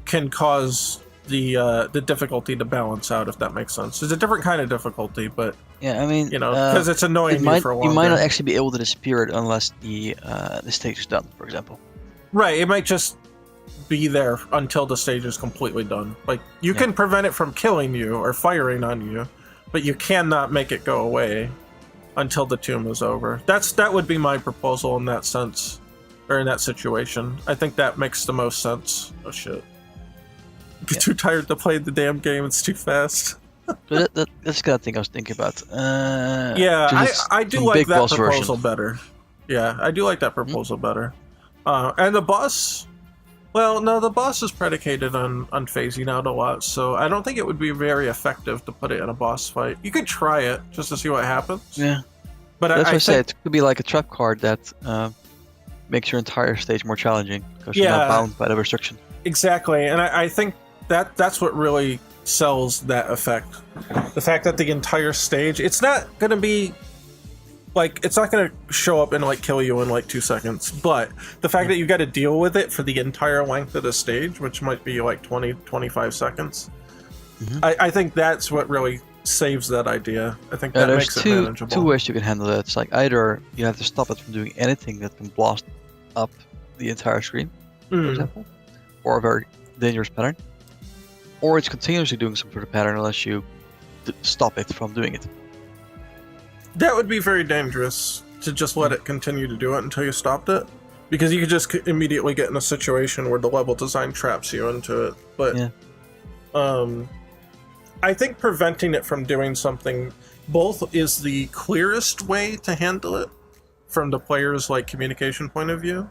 can cause the difficulty to balance out, if that makes sense. It's a different kind of difficulty, but yeah, I mean, because it's annoying you for a while. You might not actually be able to disappear it unless the stage is done, for example. Right, it might just be there until the stage is completely done. Like, you can prevent it from killing you or firing on you, but you cannot make it go away until the tomb is over. That would be my proposal in that sense, or in that situation. I think that makes the most sense. Oh shit. I get too tired to play the damn game, it's too fast. So that's the kind of thing I was thinking about. I do like that proposal better. Yeah, I do like that proposal better. And the boss... Well, no, the boss is predicated on phasing out a lot, so I don't think it would be very effective to put it in a boss fight. You could try it, just to see what happens. Yeah. But that's what I said. It could be like a trap card that makes your entire stage more challenging, because you're not bound by the restriction. Exactly, and I think that's what really sells that effect. The fact that the entire stage, it's not going to be... Like, it's not going to show up and, like, kill you in, like, 2 seconds. But the fact that you got to deal with it for the entire length of the stage, which might be, like, 20, 25 seconds, I think that's what really saves that idea. I think Yeah, that there's makes it manageable. two ways you can handle it. It's like either you have to stop it from doing anything that can blast up the entire screen, for example, or a very dangerous pattern, or it's continuously doing some sort of pattern unless you stop it from doing it. That would be very dangerous to just let it continue to do it until you stopped it, because you could just immediately get in a situation where the level design traps you into it. But Yeah. I think preventing it from doing something both is the clearest way to handle it from the player's like communication point of view,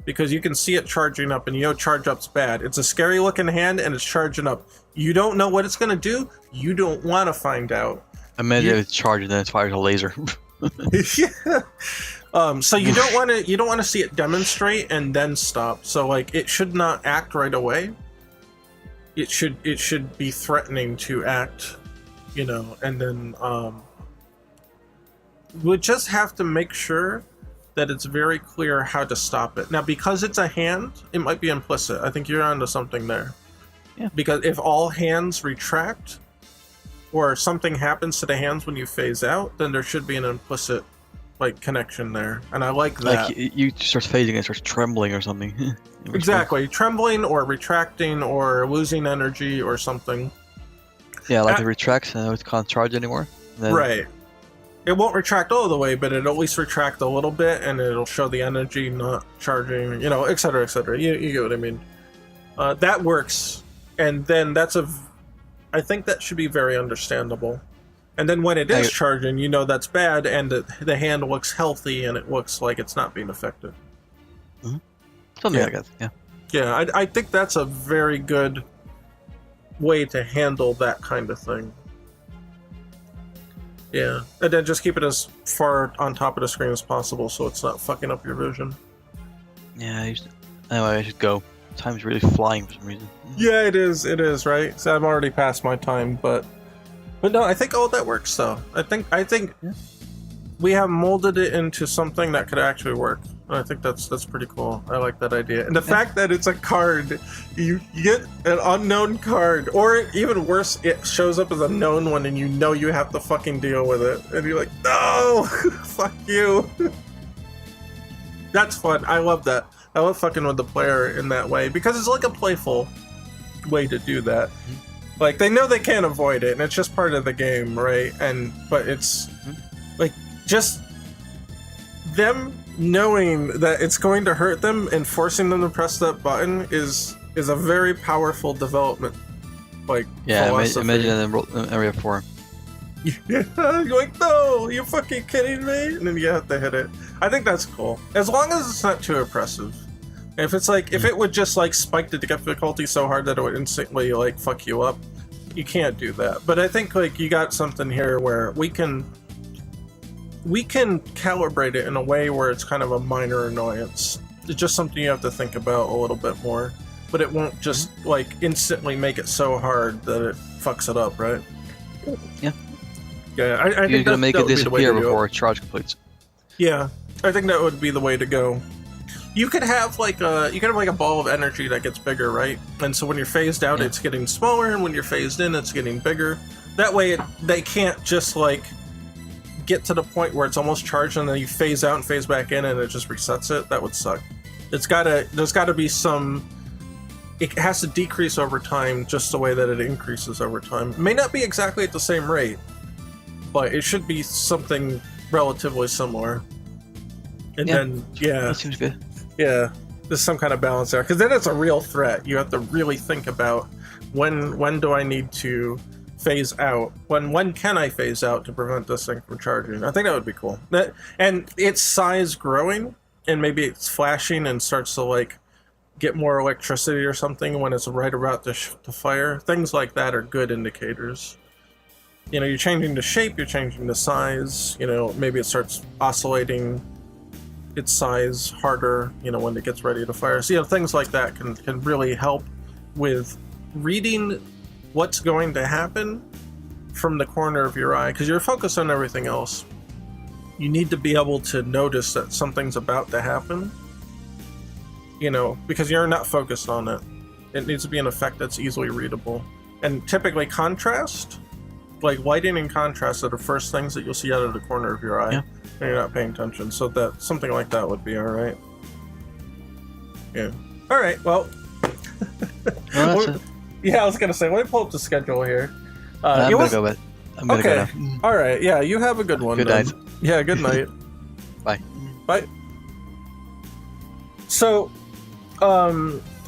because you can see it charging up and you know charge up's bad. It's a scary looking hand and it's charging up. You don't know what it's going to do. You don't want to find out. Imagine it's charged and then it fires a laser. Yeah. So you don't want to see it demonstrate and then stop. So like it should not act right away. It should be threatening to act, you know, and then we'll just have to make sure that it's very clear how to stop it. Now, because it's a hand, it might be implicit. I think you're onto something there. Yeah. Because if all hands retract, or something happens to the hands when you phase out, then there should be an implicit like connection there, and I like that. Like you start phasing, it starts trembling or something. Exactly, trembling or retracting or losing energy or something. Yeah, like it retracts and it can't charge anymore. Then... Right. It won't retract all the way, but it'll at least retract a little bit, and it'll show the energy not charging, you know, etc., etc. You get what I mean. That works, and then I think that should be very understandable. And then when it is charging, you know that's bad, and the hand looks healthy, and it looks like it's not being affected. Mm-hmm. Something like that, yeah. Yeah, I think that's a very good way to handle that kind of thing. Yeah, and then just keep it as far on top of the screen as possible so it's not fucking up your vision. Yeah, anyway, I should go. Time's really flying for some reason. Yeah, it is, right? So I'm already past my time, but no, I think all that works though. I think we have molded it into something that could actually work. And I think that's pretty cool. I like that idea. And the fact that it's a card, you get an unknown card, or even worse, it shows up as a known one and you know you have to fucking deal with it. And you're like, no, fuck you. That's fun. I love that. I love fucking with the player in that way, because it's like a playful way to do that. Like, they know they can't avoid it, and it's just part of the game, right? But it's like just them knowing that it's going to hurt them and forcing them to press that button is a very powerful development. Like, philosophy. Imagine in Area 4. Yeah, you're like, no, you're fucking kidding me? And then you have to hit it. I think that's cool. As long as it's not too oppressive. If it's like, if it would just like spike the difficulty so hard that it would instantly like fuck you up, you can't do that. But I think like you got something here where we can calibrate it in a way where it's kind of a minor annoyance. It's just something you have to think about a little bit more. But it won't just like instantly make it so hard that it fucks it up, right? Yeah. Yeah, I think you're gonna make it disappear before it charge completes. Yeah, I think that would be the way to go. You could have like a ball of energy that gets bigger, right? And so when you're phased out, it's getting smaller, and when you're phased in, it's getting bigger. That way, they can't just like get to the point where it's almost charged, and then you phase out and phase back in, and it just resets it. That would suck. There's gotta be some. It has to decrease over time, just the way that it increases over time. It may not be exactly at the same rate, but it should be something relatively similar. And then, that seems good. Yeah, there's some kind of balance there, because then it's a real threat. You have to really think about when do I need to phase out? When can I phase out to prevent this thing from charging? I think that would be cool. And its size growing, and maybe it's flashing and starts to like get more electricity or something when it's right about to fire. Things like that are good indicators. You know, you're changing the shape, you're changing the size, you know, maybe it starts oscillating its size harder, you know, when it gets ready to fire. So, you know, things like that can really help with reading what's going to happen from the corner of your eye, because you're focused on everything else. You need to be able to notice that something's about to happen, you know, because you're not focused on it. It needs to be an effect that's easily readable. And typically contrast like lighting and contrast are the first things that you'll see out of the corner of your eye. Yeah. And you're not paying attention, so that something like that would be all right. Yeah. All right. Well. No, that's it. Yeah, I was gonna say. Let me pull up the schedule here. I'm gonna go with. I'm gonna okay. go now. All right. Yeah, you have a good one. Good then. night. Yeah. Good night. Bye. Bye. So,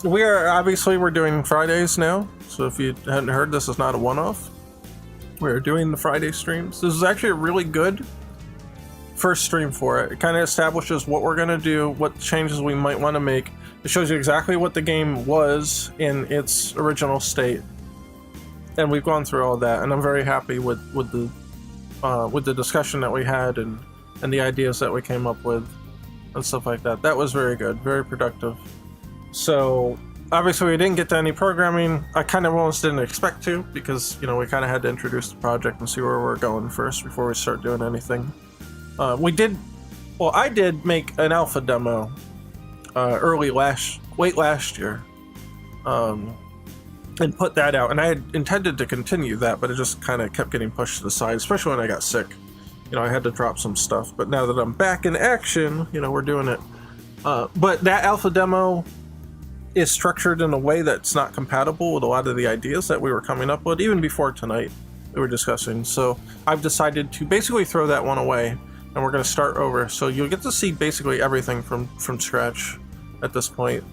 we're doing Fridays now. So if you hadn't heard, this is not a one-off. We're doing the Friday streams. This is actually a really good first stream for it. It kind of establishes what we're gonna do, what changes we might want to make. It shows you exactly what the game was in its original state, and we've gone through all that. And I'm very happy with the discussion that we had and the ideas that we came up with and stuff like that. That was very good, very productive. So obviously we didn't get to any programming. I kind of almost didn't expect to, because we kind of had to introduce the project and see where we're going first before we start doing anything. I did make an alpha demo late last year, and put that out, and I had intended to continue that, but it just kind of kept getting pushed to the side, especially when I got sick. I had to drop some stuff, but now that I'm back in action, we're doing it. But that alpha demo is structured in a way that's not compatible with a lot of the ideas that we were coming up with, even before tonight we were discussing. So I've decided to basically throw that one away, and we're going to start over. So you'll get to see basically everything from scratch at this point.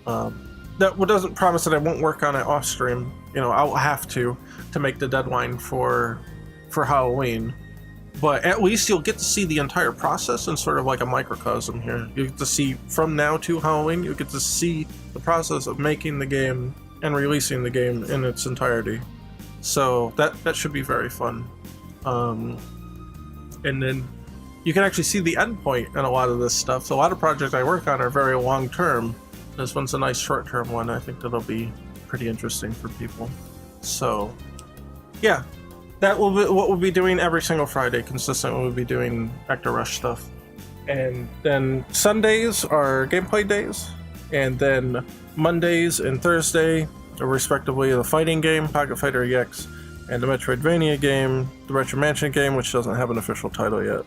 That doesn't promise that I won't work on it off stream. I'll have to make the deadline for Halloween. But at least you'll get to see the entire process in sort of like a microcosm here. You get to see from now to Halloween, you get to see the process of making the game and releasing the game in its entirety. So that should be very fun. And then you can actually see the end point in a lot of this stuff. So a lot of projects I work on are very long term. This one's a nice short term one. I think that'll be pretty interesting for people. So yeah. That will be what we'll be doing every single Friday, consistent. We'll be doing Ecto-Rush stuff. And then Sundays are gameplay days. And then Mondays and Thursday are respectively the fighting game, Pocket Fighter EX, and the Metroidvania game, the Retro Mansion game, which doesn't have an official title yet.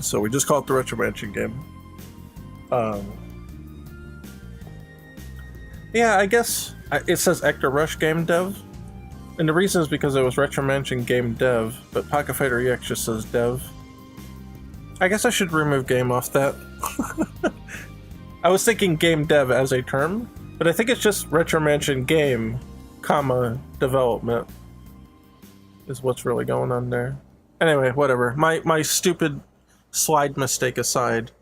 So we just call it the Retro Mansion game. Yeah, I guess it says Ecto-Rush game dev. And the reason is because it was Retro Mansion game dev, but Pocket Fighter EX just says dev. I guess I should remove game off that. I was thinking game dev as a term, but I think it's just Retro Mansion game, comma, development is what's really going on there. Anyway, whatever. My stupid slide mistake aside,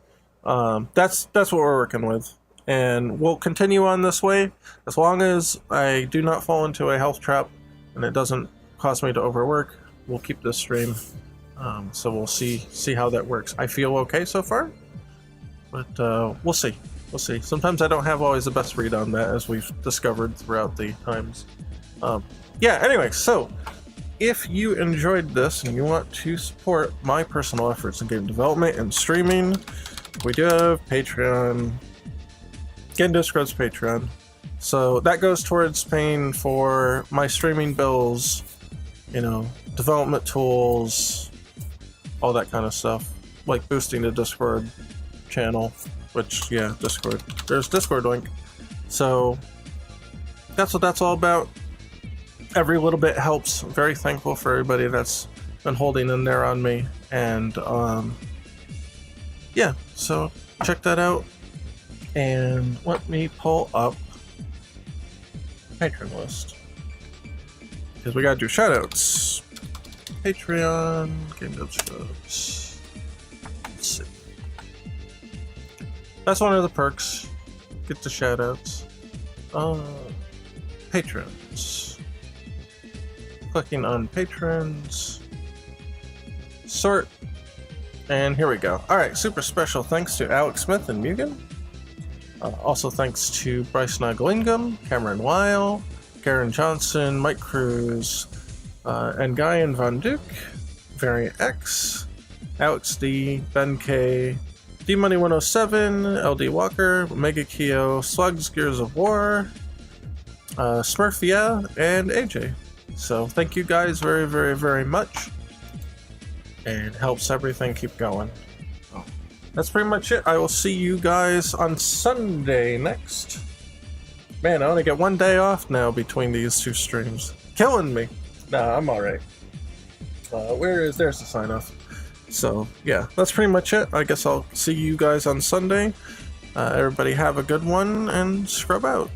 that's what we're working with. And we'll continue on this way as long as I do not fall into a health trap and it doesn't cause me to overwork. We'll keep this stream. So we'll see how that works. I feel okay so far, but we'll see. We'll see. Sometimes I don't have always the best read on that, as we've discovered throughout the times. Yeah, anyway, so if you enjoyed this and you want to support my personal efforts in game development and streaming, we do have Patreon. Again, Discord's Patreon. So that goes towards paying for my streaming bills, development tools, all that kind of stuff, like boosting the Discord channel, which, yeah, Discord. There's Discord link. So that's what that's all about. Every little bit helps. I'm very thankful for everybody that's been holding in there on me. And yeah, so check that out. And let me pull up Patreon list, because we gotta do shoutouts. Patreon, Game Dev Scrubs. Let's see. That's one of the perks. Get the shoutouts. Patrons. Clicking on patrons. Sort. And here we go. Alright, super special thanks to Alex Smith and Mugen. Also thanks to Bryce Naglingam, Cameron Weil, Karen Johnson, Mike Cruz, and Guy and Von Duke, Variant X, Alex D, Ben K, D-Money107, LD Walker, Mega Keo, Slugs Gears of War, Smurfia, and AJ. So thank you guys very, very, very much. It helps everything keep going. That's pretty much it. I will see you guys on Sunday next. Man, I only get 1 day off now between these 2 streams. Killing me. Nah, I'm alright. There's the sign off. So, yeah, that's pretty much it. I guess I'll see you guys on Sunday. Everybody have a good one, and scrub out.